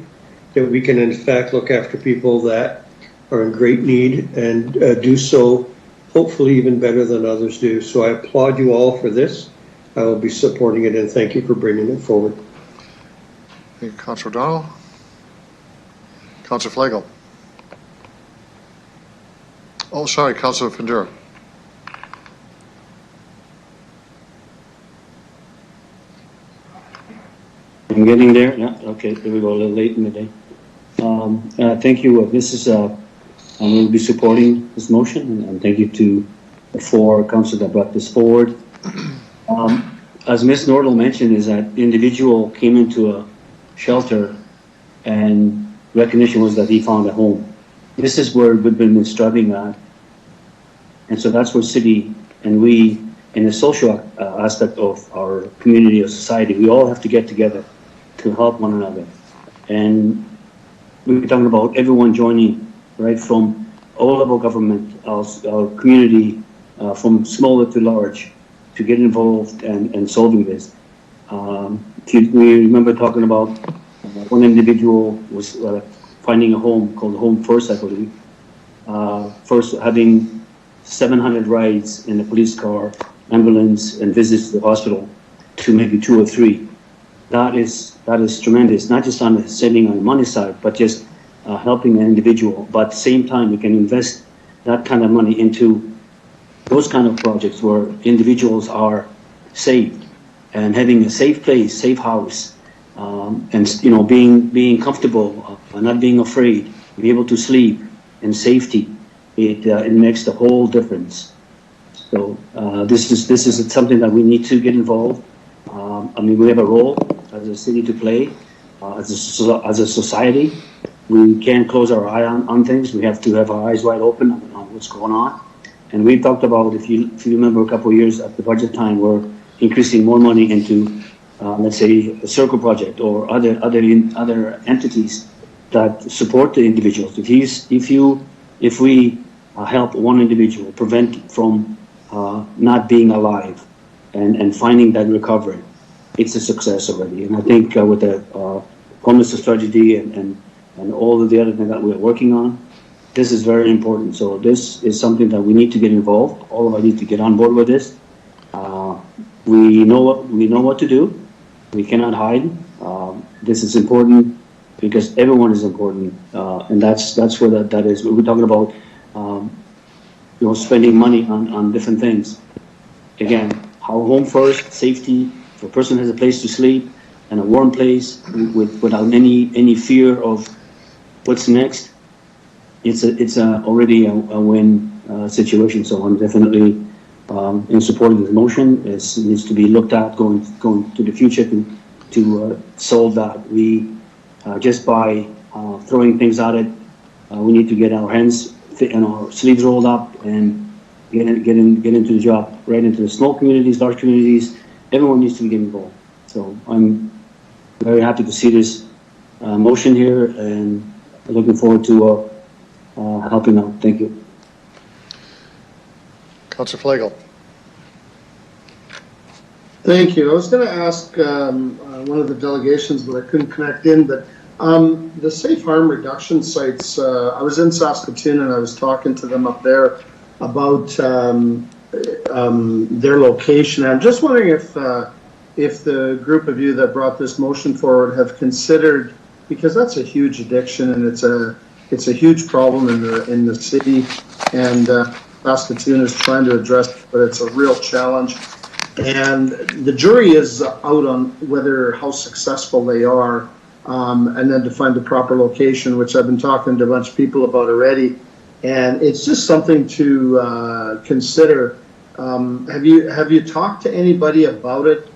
D: that we can in fact look after people that are in great need and do so hopefully even better than others do. So I applaud you all for this. I will be supporting it, and thank you for bringing it forward.
A: Thank you, Councillor O'Donnell. Councillor Flagel. Oh, sorry, Councillor Findura.
K: I'm getting there. Yeah, okay, here we go, a little late in the day. Thank you. I will be supporting this motion, and thank you to the four councillors that brought this forward. As Ms. Nordal mentioned, is that the individual came into a shelter and recognition was that he found a home. This is where we've been struggling at. And so that's where city and we, in the social aspect of our community or society, we all have to get together to help one another. And we're talking about everyone joining, right, from all level government, our community, from smaller to large, to get involved and solving this. we remember talking about one individual was finding a home called Home First, I believe. First having 700 rides in a police car, ambulance, and visits to the hospital to maybe 2 or 3. That is tremendous, not just on the saving on the money side, but just helping an individual. But at the same time, we can invest that kind of money into those kind of projects where individuals are saved and having a safe place, safe house, and being comfortable, not being afraid, be able to sleep in safety. It makes the whole difference. So this is something that we need to get involved. We have a role as a city to play, as a society. We can't close our eye on things. We have to have our eyes wide open on what's going on. And we talked about, if you remember, a couple of years at the budget time, we're increasing more money into, let's say, a circle project or other entities that support the individuals. If we help one individual prevent from not being alive and finding that recovery, it's a success already. And I think with the homelessness strategy and all of the other things that we're working on, this is very important. So this is something that we need to get involved. All of us need to get on board with this. We know what to do. We cannot hide. This is important because everyone is important, and that's where that is. We're talking about spending money on different things. Again, our home first, safety. If a person has a place to sleep and a warm place without any fear of what's next, it's already a win situation. So I'm definitely in support of this motion. It needs to be looked at going to the future to solve that. We just by throwing things at it, we need to get our hands and our sleeves rolled up and get into the job, right into the small communities, large communities. Everyone needs to get involved. So I'm very happy to see this motion here, and looking forward to helping out. Thank you.
A: Councillor Flagel.
T: Thank you. I was going to ask one of the delegations, but I couldn't connect in. But the safe harm reduction sites, I was in Saskatoon and I was talking to them up there about their location. I'm just wondering if the group of you that brought this motion forward have considered, because that's a huge addiction and it's a huge problem in the city, and Saskatoon is trying to address it, but it's a real challenge. And the jury is out on how successful they are, and then to find the proper location, which I've been talking to a bunch of people about already. And it's just something to consider. Have you talked to anybody about it?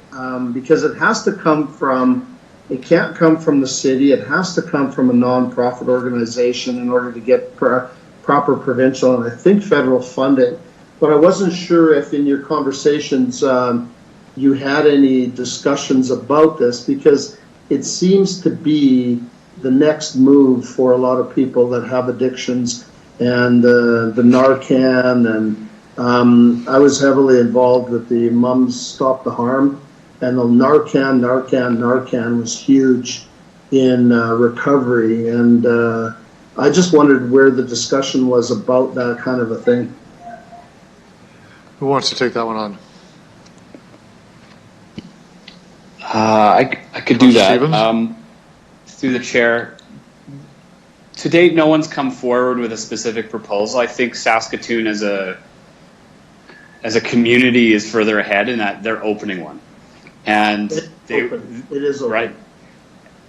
T: Because it has to come from, it can't come from the city. It has to come from a non-profit organization in order to get proper provincial and I think federal funding. But I wasn't sure if in your conversations you had any discussions about this, because it seems to be the next move for a lot of people that have addictions, and the Narcan, and I was heavily involved with the Mums Stop the Harm, and the Narcan was huge in recovery, and I just wondered where the discussion was about that kind of a thing.
A: Who wants to take that one on?
M: I could do that. Through the chair. To date, no one's come forward with a specific proposal. I think Saskatoon as a community is further ahead in that they're opening one. And
T: it is open.
M: Right.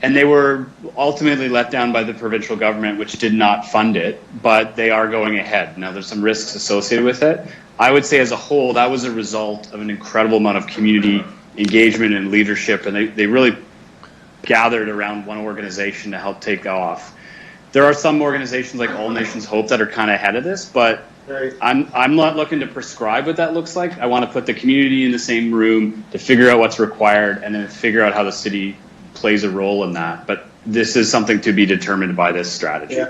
M: And they were ultimately let down by the provincial government, which did not fund it, but they are going ahead. Now, there's some risks associated with it. I would say as a whole, that was a result of an incredible amount of community engagement and leadership, and they really gathered around one organization to help take off. There are some organizations like All Nations Hope that are kind of ahead of this, but I'm not looking to prescribe what that looks like. I want to put the community in the same room to figure out what's required and then figure out how the city plays a role in that. But this is something to be determined by this strategy.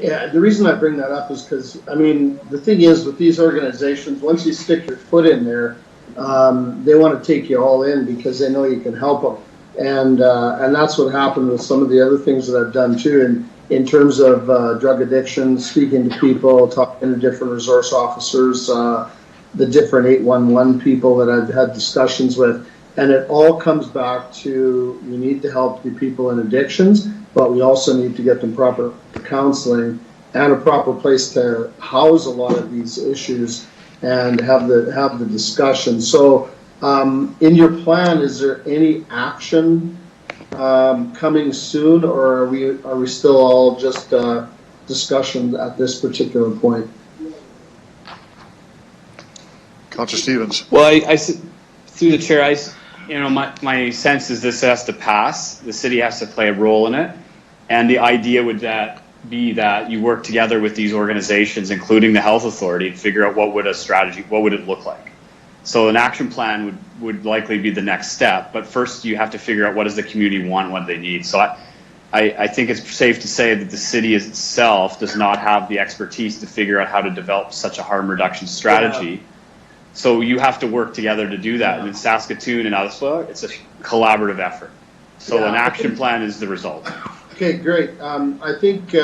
T: Yeah, the reason I bring that up is because, I mean, the thing is with these organizations, once you stick your foot in there, they want to take you all in because they know you can help them. And that's what happened with some of the other things that I've done too, in terms of drug addiction, speaking to people, talking to different resource officers, the different 811 people that I've had discussions with. And it all comes back to, we need to help the people in addictions, but we also need to get them proper counseling and a proper place to house a lot of these issues and have the discussion. So in your plan, is there any action coming soon, or are we still all just discussion at this particular point?
A: Councillor Stevens.
M: Well, I through the chair, my sense is this has to pass. The city has to play a role in it, and the idea would be that you work together with these organizations, including the health authority, to figure out what would it look like. So an action plan would likely be the next step, but first you have to figure out what does the community want, what they need. So I think it's safe to say that the city itself does not have the expertise to figure out how to develop such a harm reduction strategy. Yeah. So you have to work together to do that. And in Saskatoon and elsewhere, it's a collaborative effort. So an action plan is the result.
T: Okay, great. I think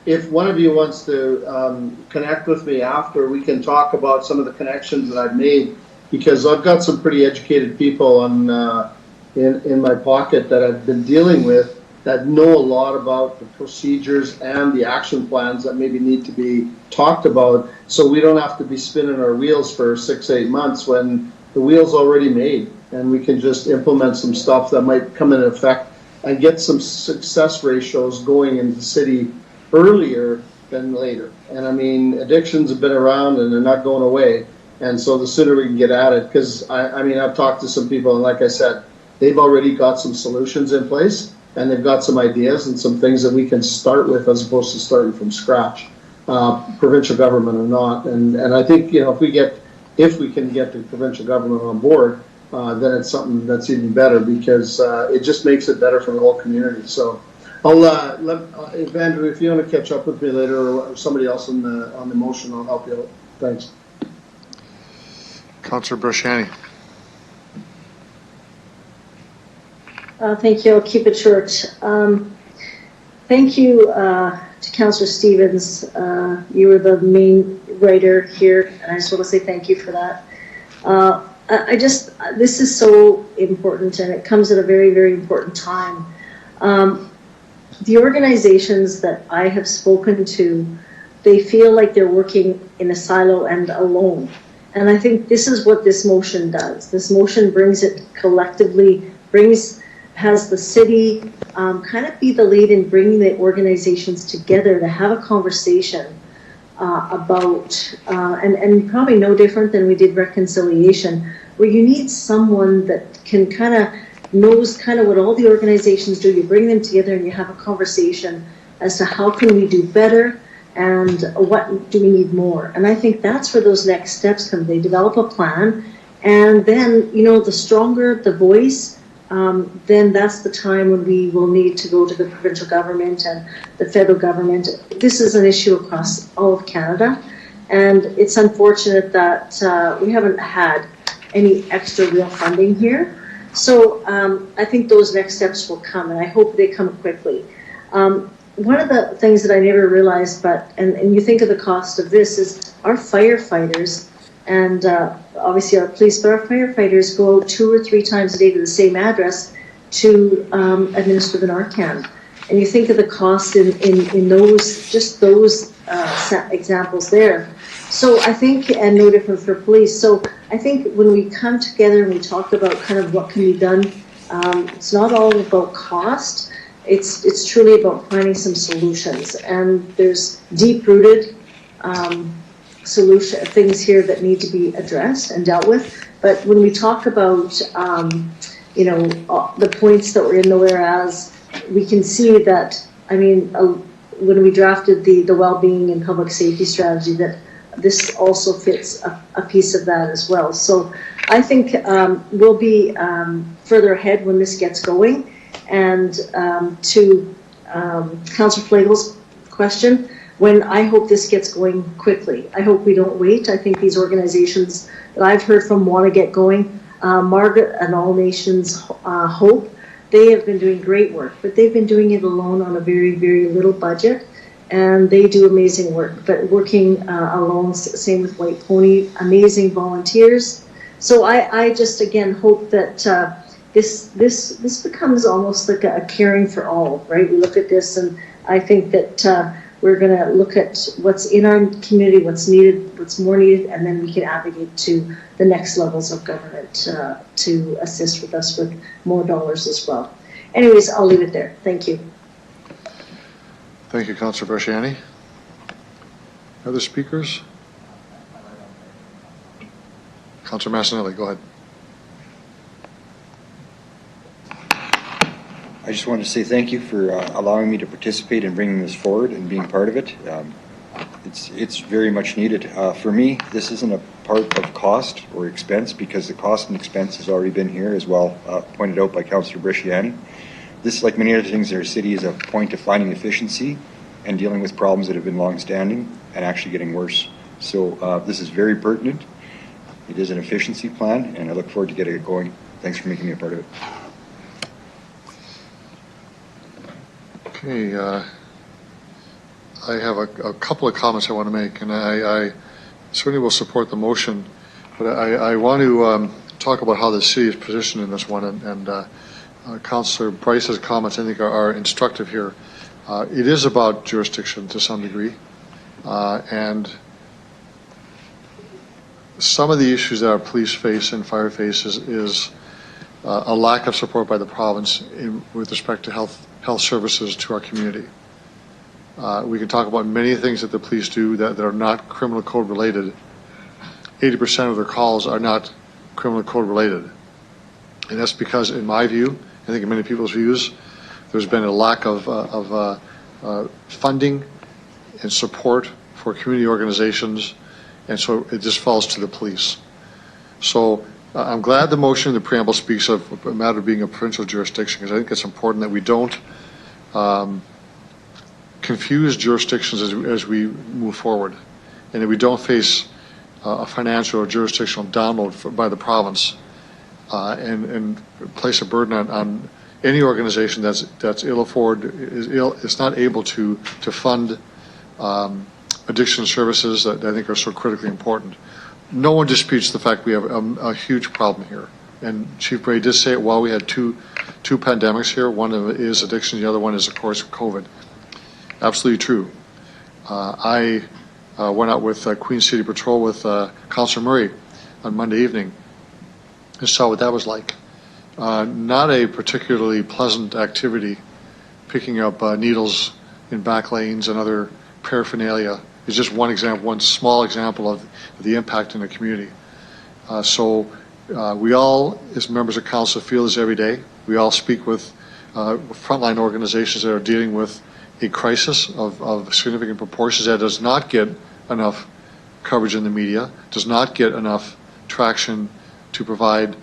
T: if one of you wants to connect with me after, we can talk about some of the connections that I've made, because I've got some pretty educated people in my pocket that I've been dealing with that know a lot about the procedures and the action plans that maybe need to be talked about, so we don't have to be spinning our wheels for 6-8 months when the wheel's already made, and we can just implement some stuff that might come into effect and get some success ratios going in the city earlier than later. And I mean, addictions have been around and they're not going away, and so the sooner we can get at it, because I mean, I've talked to some people, and like I said, they've already got some solutions in place, and they've got some ideas and some things that we can start with as opposed to starting from scratch, provincial government or not. And I think, you know, if we can get the provincial government on board, then it's something that's even better, because it just makes it better for the whole community. So I'll if Andrew, if you want to catch up with me later, or somebody else on the motion, I'll help you out. Thanks.
A: Councillor Brashani.
I: Thank you. I'll keep it short. Thank you to Councillor Stevens. You were the main writer here, and I just want to say thank you for that. This is so important, and it comes at a very, very important time. The organizations that I have spoken to, they feel like they're working in a silo and alone. And I think this is what this motion does. This motion brings it collectively, has the city kind of be the lead in bringing the organizations together to have a conversation about, and probably no different than we did reconciliation, where you need someone that can knows what all the organizations do. You bring them together and you have a conversation as to how can we do better and what do we need more. And I think that's where those next steps come. They develop a plan, and then, you know, the stronger the voice, then that's the time when we will need to go to the provincial government and the federal government. This is an issue across all of Canada, and it's unfortunate that we haven't had any extra real funding here. So I think those next steps will come, and I hope they come quickly. One of the things that I never realized, and you think of the cost of this, is our firefighters, and obviously our police, but our firefighters go 2 or 3 times a day to the same address to administer the Narcan. And you think of the cost in those examples there. So I think, and no different for police. So I think when we come together and we talk about kind of what can be done, it's not all about cost. It's truly about finding some solutions. And there's deep-rooted things here that need to be addressed and dealt with. But when we talk about, the points that were in the whereas, we can see that, I mean, when we drafted the well-being and public safety strategy, that this also fits a piece of that as well. So I think we'll be further ahead when this gets going. And to Councillor Flagle's question, when I hope this gets going quickly. I hope we don't wait. I think these organizations that I've heard from want to get going. Margaret and All Nations Hope, they have been doing great work, but they've been doing it alone on a very, very little budget, and they do amazing work. But working alone, same with White Pony, amazing volunteers. So I just again hope that this becomes almost like a caring for all, right? We look at this, and I think that we're going to look at what's in our community, what's needed, what's more needed, and then we can advocate to the next levels of government to assist with us with more dollars as well. Anyways, I'll leave it there. Thank you.
A: Thank you, Councillor Bresciani. Other speakers? Councillor Massanelli, go ahead.
V: I just wanted to say thank you for allowing me to participate in bringing this forward and being part of it. It's very much needed. For me, this isn't a part of cost or expense, because the cost and expense has already been here as well, pointed out by Councillor Bresciani. This, like many other things in our city, is a point of finding efficiency and dealing with problems that have been long-standing and actually getting worse. So this is very pertinent. It is an efficiency plan, and I look forward to getting it going. Thanks for making me a part of it.
A: Okay, I have a couple of comments I want to make, and I certainly will support the motion, but I want to talk about how the city is positioned in this one, and Councillor Bryce's comments, I think, are instructive here. It is about jurisdiction to some degree, and some of the issues that our police face and fire face is a lack of support by the province with respect to health services to our community. We can talk about many things that the police do that are not criminal code related. 80% of their calls are not criminal code related. And that's because, in my view, I think in many people's views, there's been a lack of funding and support for community organizations, and so it just falls to the police. So I'm glad the motion in the preamble speaks of a matter being a provincial jurisdiction, because I think it's important that we don't confuse jurisdictions as we move forward, and that we don't face a financial or jurisdictional download by the province and place a burden on any organization that's is not able to fund addiction services that I think are so critically important. No one disputes the fact we have a huge problem here. And Chief Bray did say it while we had two pandemics here. One of it is addiction, the other one is, of course, COVID. Absolutely true. I went out with Queen City Patrol with Councillor Murray on Monday evening and saw what that was like. Not a particularly pleasant activity, picking up needles in back lanes and other paraphernalia. It's just one example, one small example of the impact in the community. So we all, as members of council, feel this every day. We all speak with frontline organizations that are dealing with a crisis of significant proportions that does not get enough coverage in the media, does not get enough traction to provide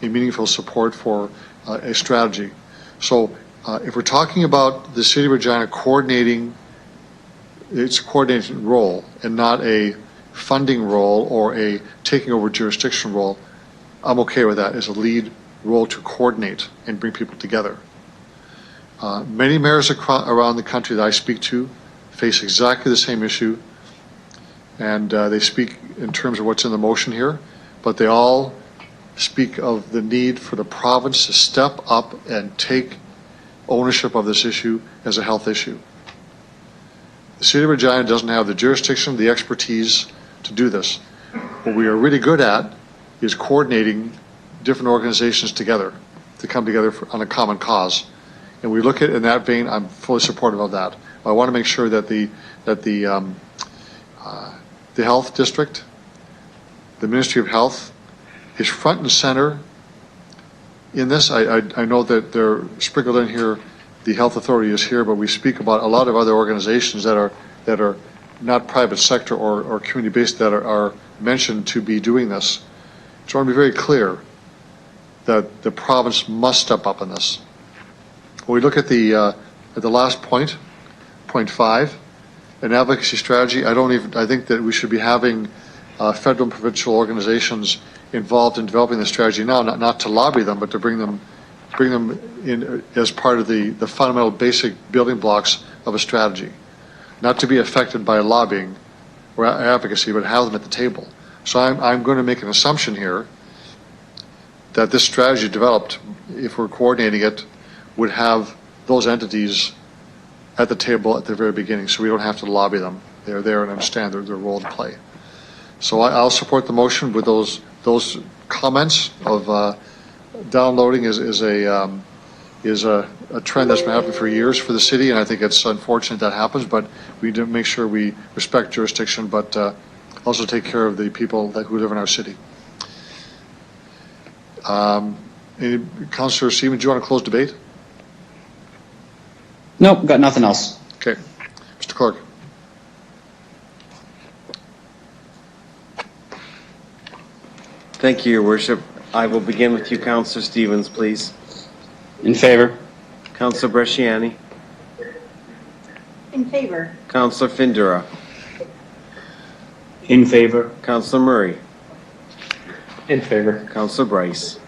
A: a meaningful support for a strategy. So if we're talking about the City of Regina coordinating its coordinating role and not a funding role or a taking over jurisdiction role, I'm okay with that as a lead role to coordinate and bring people together. Many mayors around the country that I speak to face exactly the same issue, and they speak in terms of what's in the motion here, but they all speak of the need for the province to step up and take ownership of this issue as a health issue. The City of Regina doesn't have the jurisdiction, the expertise to do this. What we are really good at is coordinating different organizations together to come together on a common cause. And we look at in that vein, I'm fully supportive of that. I want to make sure that the health district, the Ministry of Health, is front and center in this. I know that they're sprinkled in here. The health authority is here, but we speak about a lot of other organizations that are not private sector or community based that are mentioned to be doing this. So I want to be very clear that the province must step up in this. When we look at the last point, point 5, an advocacy strategy. I think that we should be having federal and provincial organizations involved in developing the strategy now, not to lobby them, but to bring them in as part of the fundamental basic building blocks of a strategy. Not to be affected by lobbying or advocacy, but have them at the table. So I'm going to make an assumption here that this strategy developed, if we're coordinating it, would have those entities at the table at the very beginning, so we don't have to lobby them. They're there and understand their role to play. So I'll support the motion with those comments of downloading is a trend that's been happening for years for the city, and I think it's unfortunate that happens, but we do make sure we respect jurisdiction, but also take care of the people who live in our city. Councillor Stevens, do you want to close debate?
M: Nope, got nothing else.
A: Okay. Mr. Clerk.
B: Thank you, Your Worship. I will begin with you, Councillor Stevens, please.
M: In favor.
B: Councillor Bresciani.
I: In favor.
B: Councillor Findura.
K: In favor.
B: Councillor Murray.
U: In favor.
B: Councillor Bryce.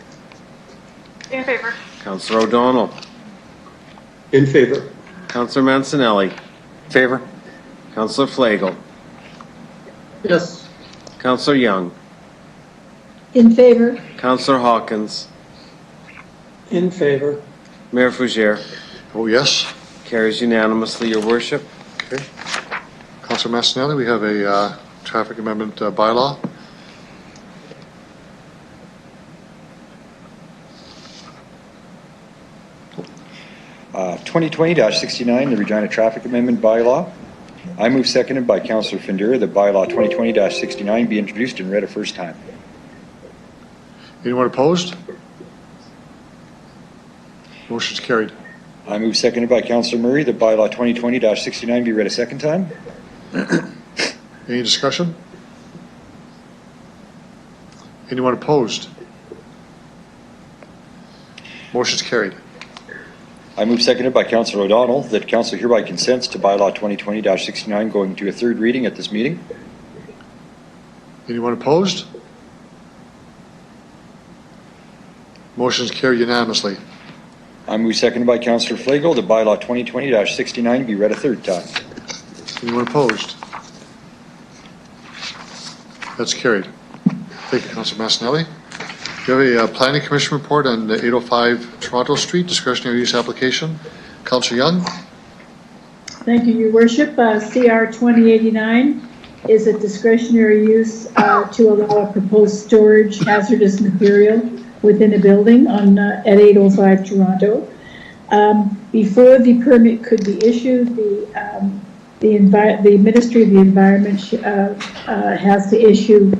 S: In favor.
B: Councillor O'Donnell.
D: In favor.
B: Councillor Mancinelli.
P: Favor?
B: Councillor Flagel.
T: Yes.
B: Councillor Young.
G: In favor.
B: Councillor Hawkins.
F: In favor.
B: Mayor Fougere.
A: Oh, yes.
B: Carries unanimously, Your Worship.
A: Okay. Councillor Massinelli, we have a traffic amendment bylaw.
V: Uh, 2020-69, the Regina Traffic Amendment Bylaw. I move seconded by Councillor Findura that bylaw 2020-69 be introduced and read a first time.
A: Anyone opposed? Motion's carried.
V: I move seconded by Councillor Murray that bylaw 2020-69 be read a second time.
A: Any discussion? Anyone opposed? Motion's carried.
V: I move seconded by Councillor O'Donnell that Council hereby consents to bylaw 2020-69 going to a third reading at this meeting.
A: Anyone opposed? Motion's carried unanimously.
V: I move seconded by Councillor Flagel that bylaw 2020-69 be read a third time.
A: Anyone opposed? That's carried. Thank you, Councillor Massinelli. We have a Planning Commission report on 805 Toronto Street, discretionary use application. Councillor Young.
G: Thank you, Your Worship. CR 2089 is a discretionary use to allow a proposed storage hazardous material within a building on at 805 Toronto. Before the permit could be issued, the Ministry of the Environment has to issue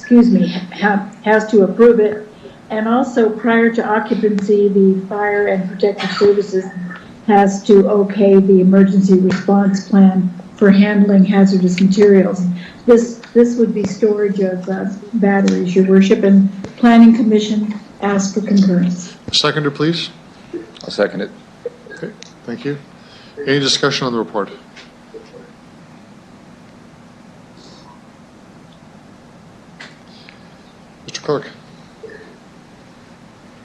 G: has to approve it, and also prior to occupancy, the Fire and Protective Services has to okay the emergency response plan for handling hazardous materials. This would be storage of batteries, Your Worship, and Planning Commission asks for concurrence.
A: Seconder, please.
P: I'll second it.
A: Okay, thank you. Any discussion on the report? Mr. Clerk.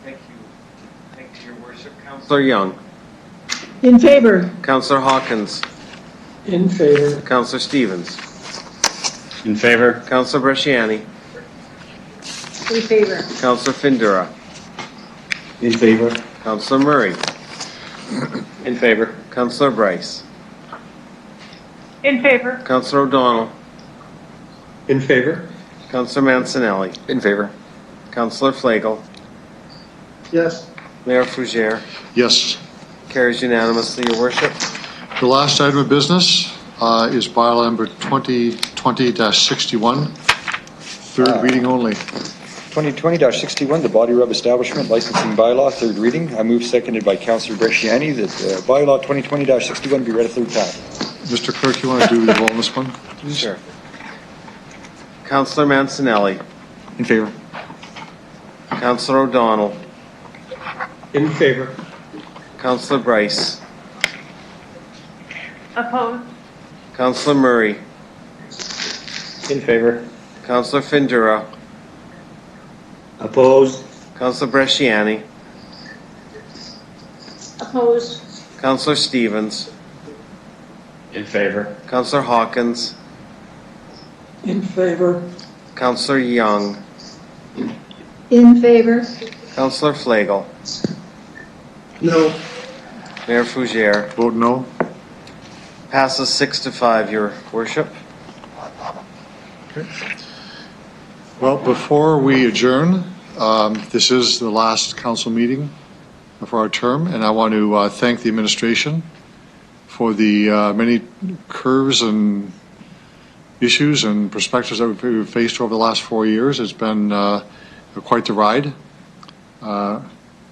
B: Thank you. Thank you, Your Worship. Councillor Young.
G: In favor.
B: Councillor Hawkins.
F: In favor.
B: Councillor Stevens.
M: In favor.
B: Councillor Bresciani.
I: In favor.
B: Councillor Findura.
K: In favor.
B: Councillor Murray.
U: In favor.
B: Councillor Bryce.
S: In favor.
B: Councillor O'Donnell.
D: In favor.
B: Councillor Mancinelli.
P: In favor.
B: Councillor Flagel.
T: Yes.
B: Mayor Fougere.
A: Yes.
B: Carries unanimously, Your Worship.
A: The last item of business is bylaw number 2020-61, third reading only.
V: 2020-61, the Body Rub Establishment Licensing Bylaw, third reading. I move seconded by Councillor Bresciani that bylaw 2020-61 be read a third time.
A: Mr. Clerk, you want to do the roll on this one, please?
B: Sure. Councillor Mancinelli.
P: In favor.
B: Councillor O'Donnell.
D: In favor.
B: Councillor Bryce.
S: Opposed?
B: Councillor Murray.
U: In favor.
B: Councillor Findura.
K: Opposed?
B: Councillor Bresciani.
I: Opposed?
B: Councillor Stevens.
M: In favor.
B: Councillor Hawkins.
F: In favor.
B: Councillor Young.
G: In favor?
B: Councillor Flagel.
T: No.
B: Mayor Fougere.
A: Vote no.
B: Passes 6-5, Your Worship.
A: Okay. Well, before we adjourn, this is the last council meeting for our term, and I want to thank the administration for the many curves and issues and perspectives that we've faced over the last 4 years. It's been quite the ride.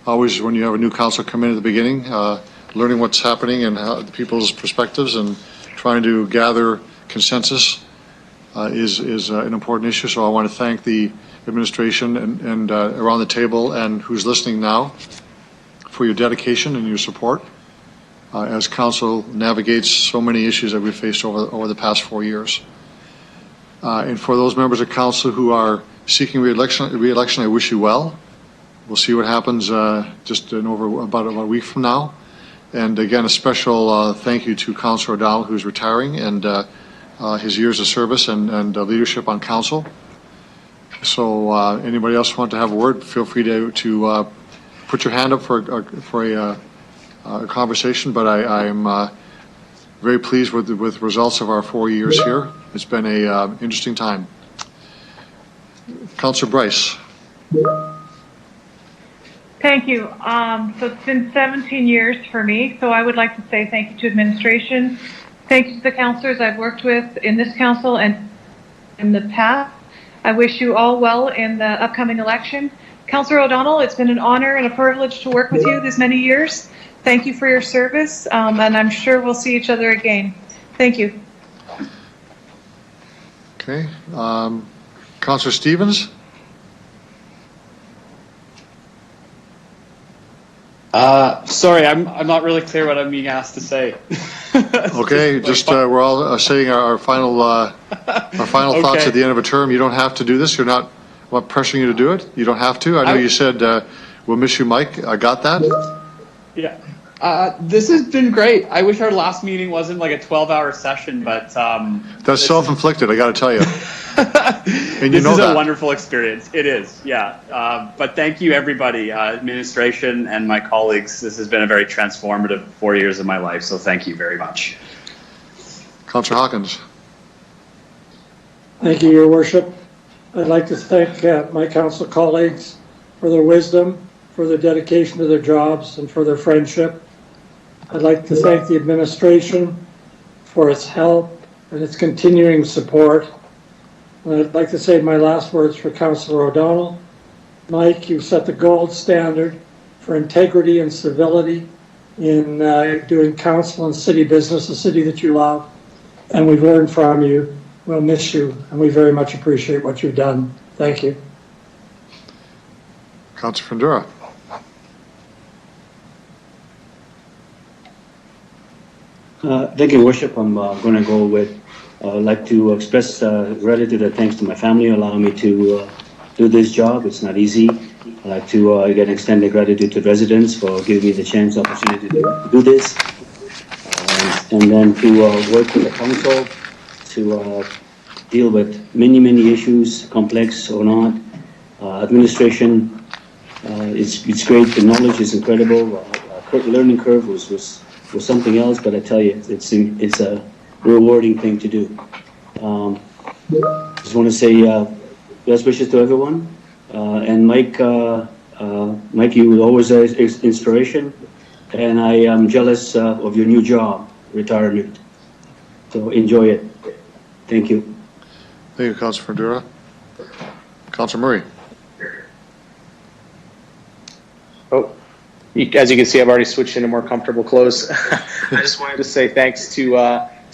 A: Always when you have a new council come in at the beginning, learning what's happening and how the people's perspectives and trying to gather consensus is an important issue. So I want to thank the administration and around the table and who's listening now for your dedication and your support as council navigates so many issues that we've faced over the past 4 years. And for those members of council who are seeking re-election, I wish you well. We'll see what happens just in about a week from now. And again, a special thank you to Councillor O'Donnell, who's retiring, and his years of service and leadership on council. So anybody else want to have a word, feel free to put your hand up for a conversation, but I'm very pleased with the results of our 4 years here. It's been a interesting time. Councillor Bryce.
S: Thank you. So it's been 17 years for me, so I would like to say thank you to administration. Thank you to the councillors I've worked with in this council and in the past. I wish you all well in the upcoming election. Councillor O'Donnell, it's been an honor and a privilege to work with you this many years. Thank you for your service, and I'm sure we'll see each other again. Thank you.
A: Okay. Councillor Stevens?
M: Sorry, I'm not really clear what I'm being asked to say.
A: Okay, just we're all saying our final thoughts at the end of a term. You don't have to do this. I'm not pressuring you to do it. You don't have to. I know you said we'll miss you, Mike. I got that.
M: Yeah. This has been great. I wish our last meeting wasn't like a 12-hour session, but
A: that's self-inflicted. I got to tell you. And you
M: this
A: know
M: is
A: that.
M: a wonderful experience. It is, yeah. But thank you, everybody, administration and my colleagues. This has been a very transformative 4 years of my life. So thank you very much.
A: Councillor Hawkins.
F: Thank you, Your Worship. I'd like to thank my council colleagues for their wisdom, for their dedication to their jobs, and for their friendship. I'd like to thank the administration for its help and its continuing support. And I'd like to say my last words for Councillor O'Donnell. Mike, you set the gold standard for integrity and civility in doing council and city business, a city that you love. And we've learned from you. We'll miss you, and we very much appreciate what you've done. Thank you.
A: Councillor Findura.
K: Thank you, Worship. I'm going to go with, I'd like to express gratitude and thanks to my family allowing me to do this job. It's not easy. I'd like to again extend the gratitude to residents for giving me the chance, opportunity to do this. And then to work with the council to deal with many issues, complex or not. Administration, it's great. The knowledge is incredible. Learning curve was something else, but I tell you, it's a rewarding thing to do. Just want to say best wishes to everyone. And Mike, you were always an inspiration, and I am jealous of your new job, retirement. So enjoy it. Thank you.
A: Thank you, Councillor Findura. Councillor Murray.
U: Oh, as you can see, I've already switched into more comfortable clothes. I just wanted to say thanks to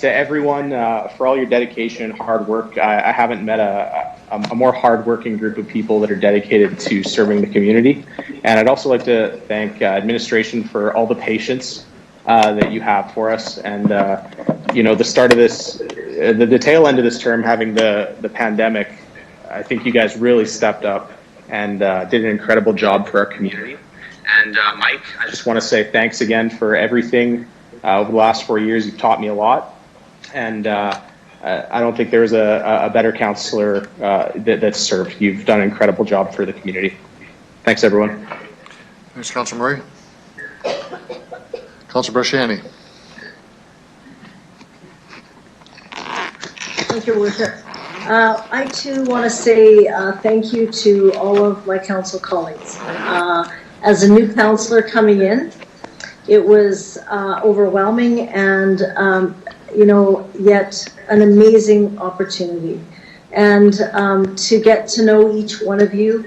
U: everyone for all your dedication and hard work. I haven't met a more hardworking group of people that are dedicated to serving the community. And I'd also like to thank administration for all the patience that you have for us. And, the start of this, the tail end of this term, having the pandemic, I think you guys really stepped up and did an incredible job for our community. And Mike, I just want to say thanks again for everything over the last 4 years. You've taught me a lot. And I don't think there's a better counselor that's served. You've done an incredible job for the community. Thanks, everyone.
A: Thanks, Councillor Murray. Councillor Brashani.
I: Thank you, Worship. I too want to say thank you to all of my council colleagues. As a new councillor coming in, it was overwhelming and, yet an amazing opportunity. And to get to know each one of you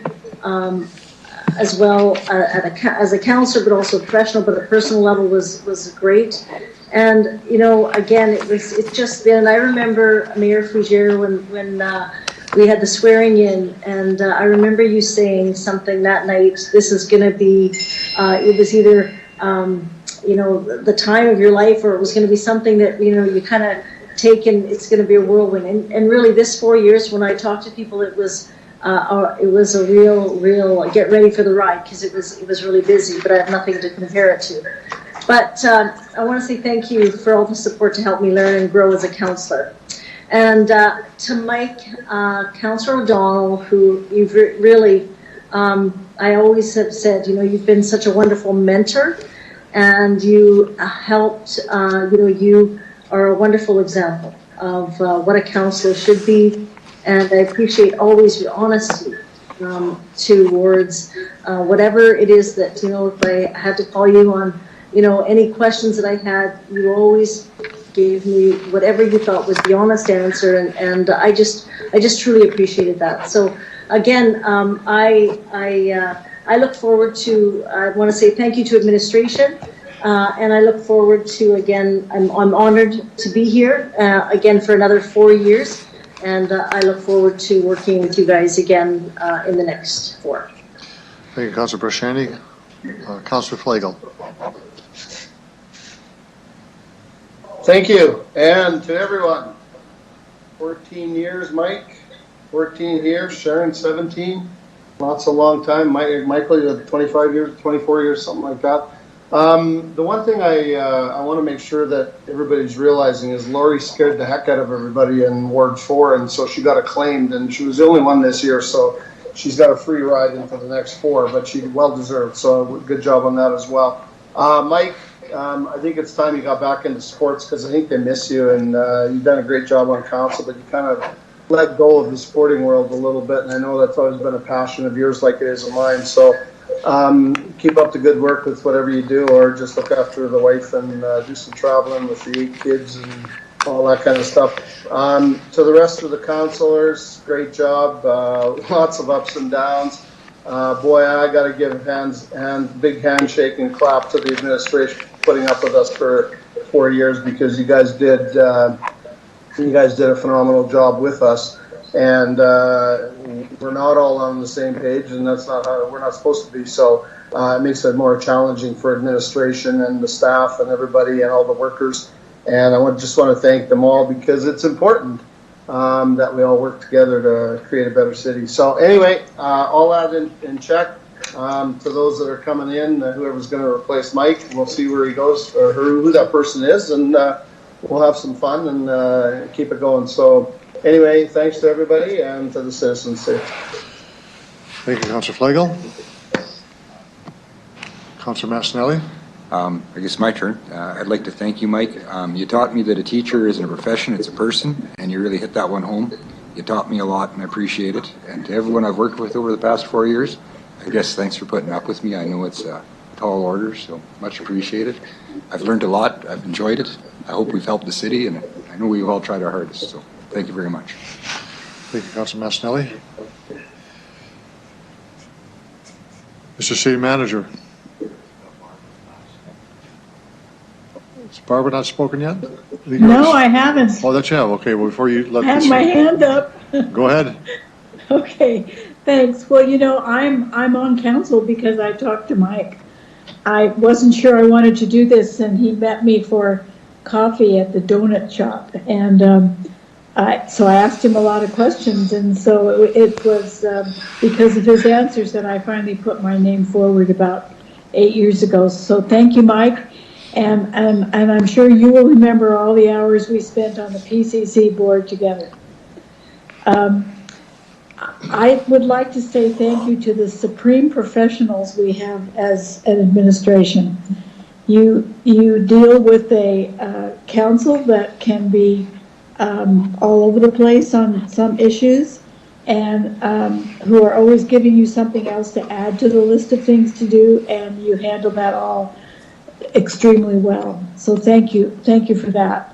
I: as well as a councillor, but also professional, but at a personal level was great. And, again, it's just been, I remember Mayor Fougere when we had the swearing in, and I remember you saying something that night, this is going to be, it was either, the time of your life, or it was going to be something that, you kind of take and it's going to be a whirlwind. And really this 4 years, when I talked to people, it was a real get ready for the ride, because it was really busy, but I have nothing to compare it to. But I want to say thank you for all the support to help me learn and grow as a councillor. And to Mike, Councillor O'Donnell, who you've really, I always have said, you've been such a wonderful mentor, and you helped, you are a wonderful example of what a councillor should be. And I appreciate always your honesty towards whatever it is that, if I had to call you on, any questions that I had, you always gave me whatever you thought was the honest answer, and I just truly appreciated that. So again, I look forward to, I want to say thank you to administration, and I look forward to, again, I'm honored to be here again for another 4 years, and I look forward to working with you guys again in the next 4.
A: Thank you, Councillor Brashani. Councillor Flagel.
T: Thank you, and to everyone. 14 years, Mike. 14 years, Sharon 17. Lots a long time. Michael, you had 25 years, 24 years, something like that. The one thing I want to make sure that everybody's realizing is Lori scared the heck out of everybody in Ward 4, and so she got acclaimed, and she was the only one this year, so she's got a free ride into the next 4, but she well deserved, so good job on that as well. Mike, I think it's time you got back into sports, because I think they miss you, and you've done a great job on council, but you kind of let go of the sporting world a little bit, and I know that's always been a passion of yours like it is of mine, so keep up the good work with whatever you do, or just look after the wife and do some traveling with the 8 kids and all that kind of stuff. To the rest of the councillors, great job, lots of ups and downs. Boy, I got to give big handshake and clap to the administration for putting up with us for 4 years, because you guys did a phenomenal job with us, and we're not all on the same page, and that's not how we're not supposed to be. So it makes it more challenging for administration and the staff and everybody and all the workers. And I just want to thank them all, because it's important that we all work together to create a better city. So anyway, all that in check. To those that are coming in, whoever's going to replace Mike, we'll see where he goes, or who that person is, and we'll have some fun and keep it going. So anyway, thanks to everybody and to the citizens too.
A: Thank you, Councillor Flagel. Councillor Massinelli.
V: I guess my turn. I'd like to thank you, Mike. You taught me that a teacher isn't a profession, it's a person, and you really hit that one home. You taught me a lot, and I appreciate it. And to everyone I've worked with over the past 4 years, I guess thanks for putting up with me. I know it's a tall order, so much appreciated. I've learned a lot. I've enjoyed it. I hope we've helped the city, and I know we've all tried our hardest. So thank you very much.
A: Thank you, Councillor Massinelli. Mr. City Manager. Is Barbara not spoken yet?
G: No, I haven't.
A: Oh, that's you have. Okay, well, before you let
G: I have my hand up.
A: Go ahead.
G: Okay, thanks. Well, I'm on council because I talked to Mike. I wasn't sure I wanted to do this, and he met me for coffee at the donut shop, and so I asked him a lot of questions, and so it was because of his answers that I finally put my name forward about 8 years ago. So thank you, Mike, and I'm sure you will remember all the hours we spent on the PCC board together. I would like to say thank you to the supreme professionals we have as an administration. You deal with a council that can be all over the place on some issues, and who are always giving you something else to add to the list of things to do, and you handle that all extremely well. So thank you for that.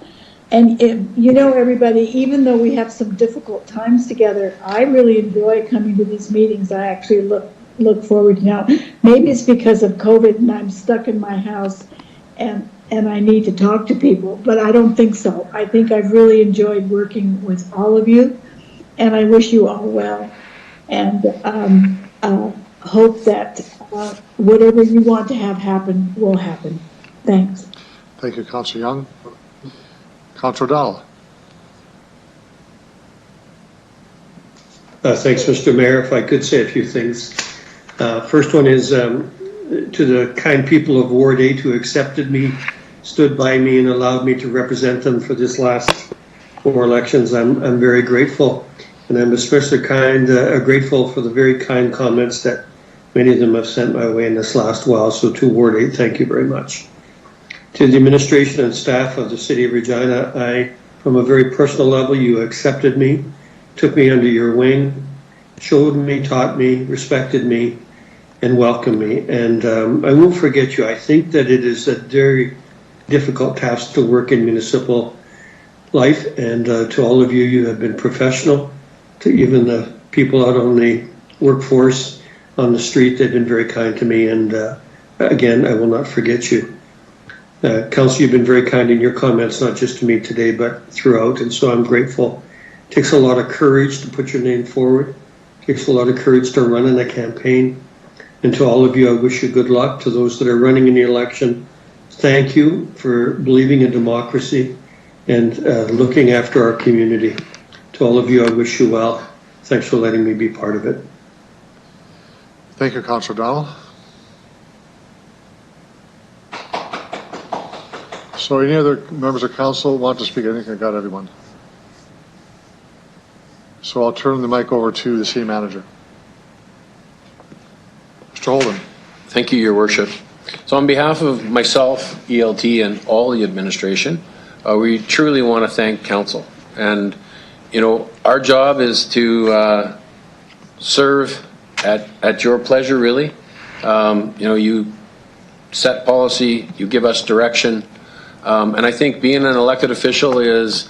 G: And everybody, even though we have some difficult times together, I really enjoy coming to these meetings. I actually look forward to now. Maybe it's because of COVID and I'm stuck in my house and I need to talk to people, but I don't think so. I think I've really enjoyed working with all of you, and I wish you all well, and hope that whatever you want to have happen will happen. Thanks.
A: Thank you, Councillor Young. Councillor Dahl.
D: Thanks, Mr. Mayor. If I could say a few things. First one is to the kind people of Ward 8 who accepted me, stood by me, and allowed me to represent them for this last 4 elections. I'm very grateful, and I'm especially grateful for the very kind comments that many of them have sent my way in this last while. So to Ward 8, thank you very much. To the administration and staff of the City of Regina, from a very personal level, you accepted me, took me under your wing, showed me, taught me, respected me, and welcomed me. And I won't forget you. I think that it is a very difficult task to work in municipal life. And to all of you, you have been professional. To even the people out on the workforce on the street, they've been very kind to me. And again, I will not forget you. Council, you've been very kind in your comments, not just to me today, but throughout, and so I'm grateful. It takes a lot of courage to put your name forward. It takes a lot of courage to run in a campaign. And to all of you, I wish you good luck. To those that are running in the election, thank you for believing in democracy and looking after our community. To all of you, I wish you well. Thanks for letting me be part of it.
A: Thank you, Councillor Dahl. So any other members of council want to speak? I think I got everyone. So I'll turn the mic over to the city manager. Mr. Holden.
L: Thank you, Your Worship. So on behalf of myself, ELT, and all the administration, we truly want to thank council. And, our job is to serve at your pleasure, really. You set policy, you give us direction. And I think being an elected official is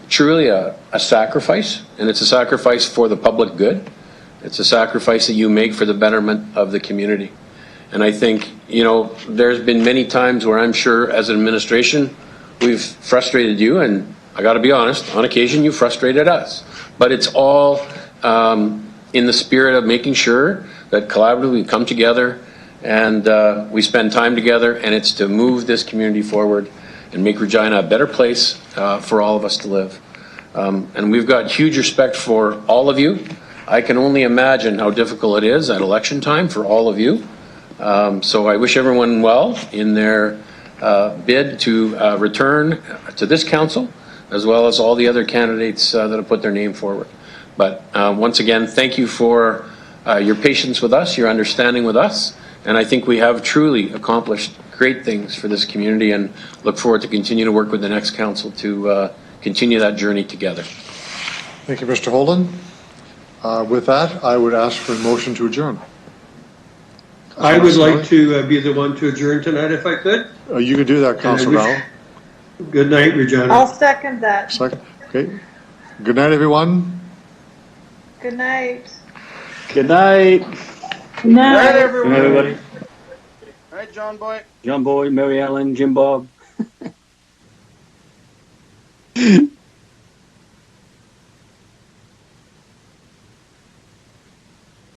L: truly a sacrifice, and it's a sacrifice for the public good. It's a sacrifice that you make for the betterment of the community. And I think, there's been many times where I'm sure as an administration, we've frustrated you, and I got to be honest, on occasion you frustrated us. But it's all in the spirit of making sure that collaboratively we come together and we spend time together, and it's to move this community forward and make Regina a better place for all of us to live. And we've got huge respect for all of you. I can only imagine how difficult it is at election time for all of you. So I wish everyone well in their bid to return to this council, as well as all the other candidates that have put their name forward. But once again, thank you for your patience with us, your understanding with us. And I think we have truly accomplished great things for this community, and look forward to continue to work with the next council to continue that journey together.
A: Thank you, Mr. Holden. With that, I would ask for a motion to adjourn.
D: I would like to be the one to adjourn tonight if I could.
A: You can do that, Councillor Dahl.
D: Good night, Regina.
R: I'll second that.
A: Second. Okay. Good night, everyone.
R: Good night.
M: Good night.
I: Good night,
K: everyone. Good night, everybody.
N: All right, John Boy.
K: John Boy, Mary Ellen, Jim Bob.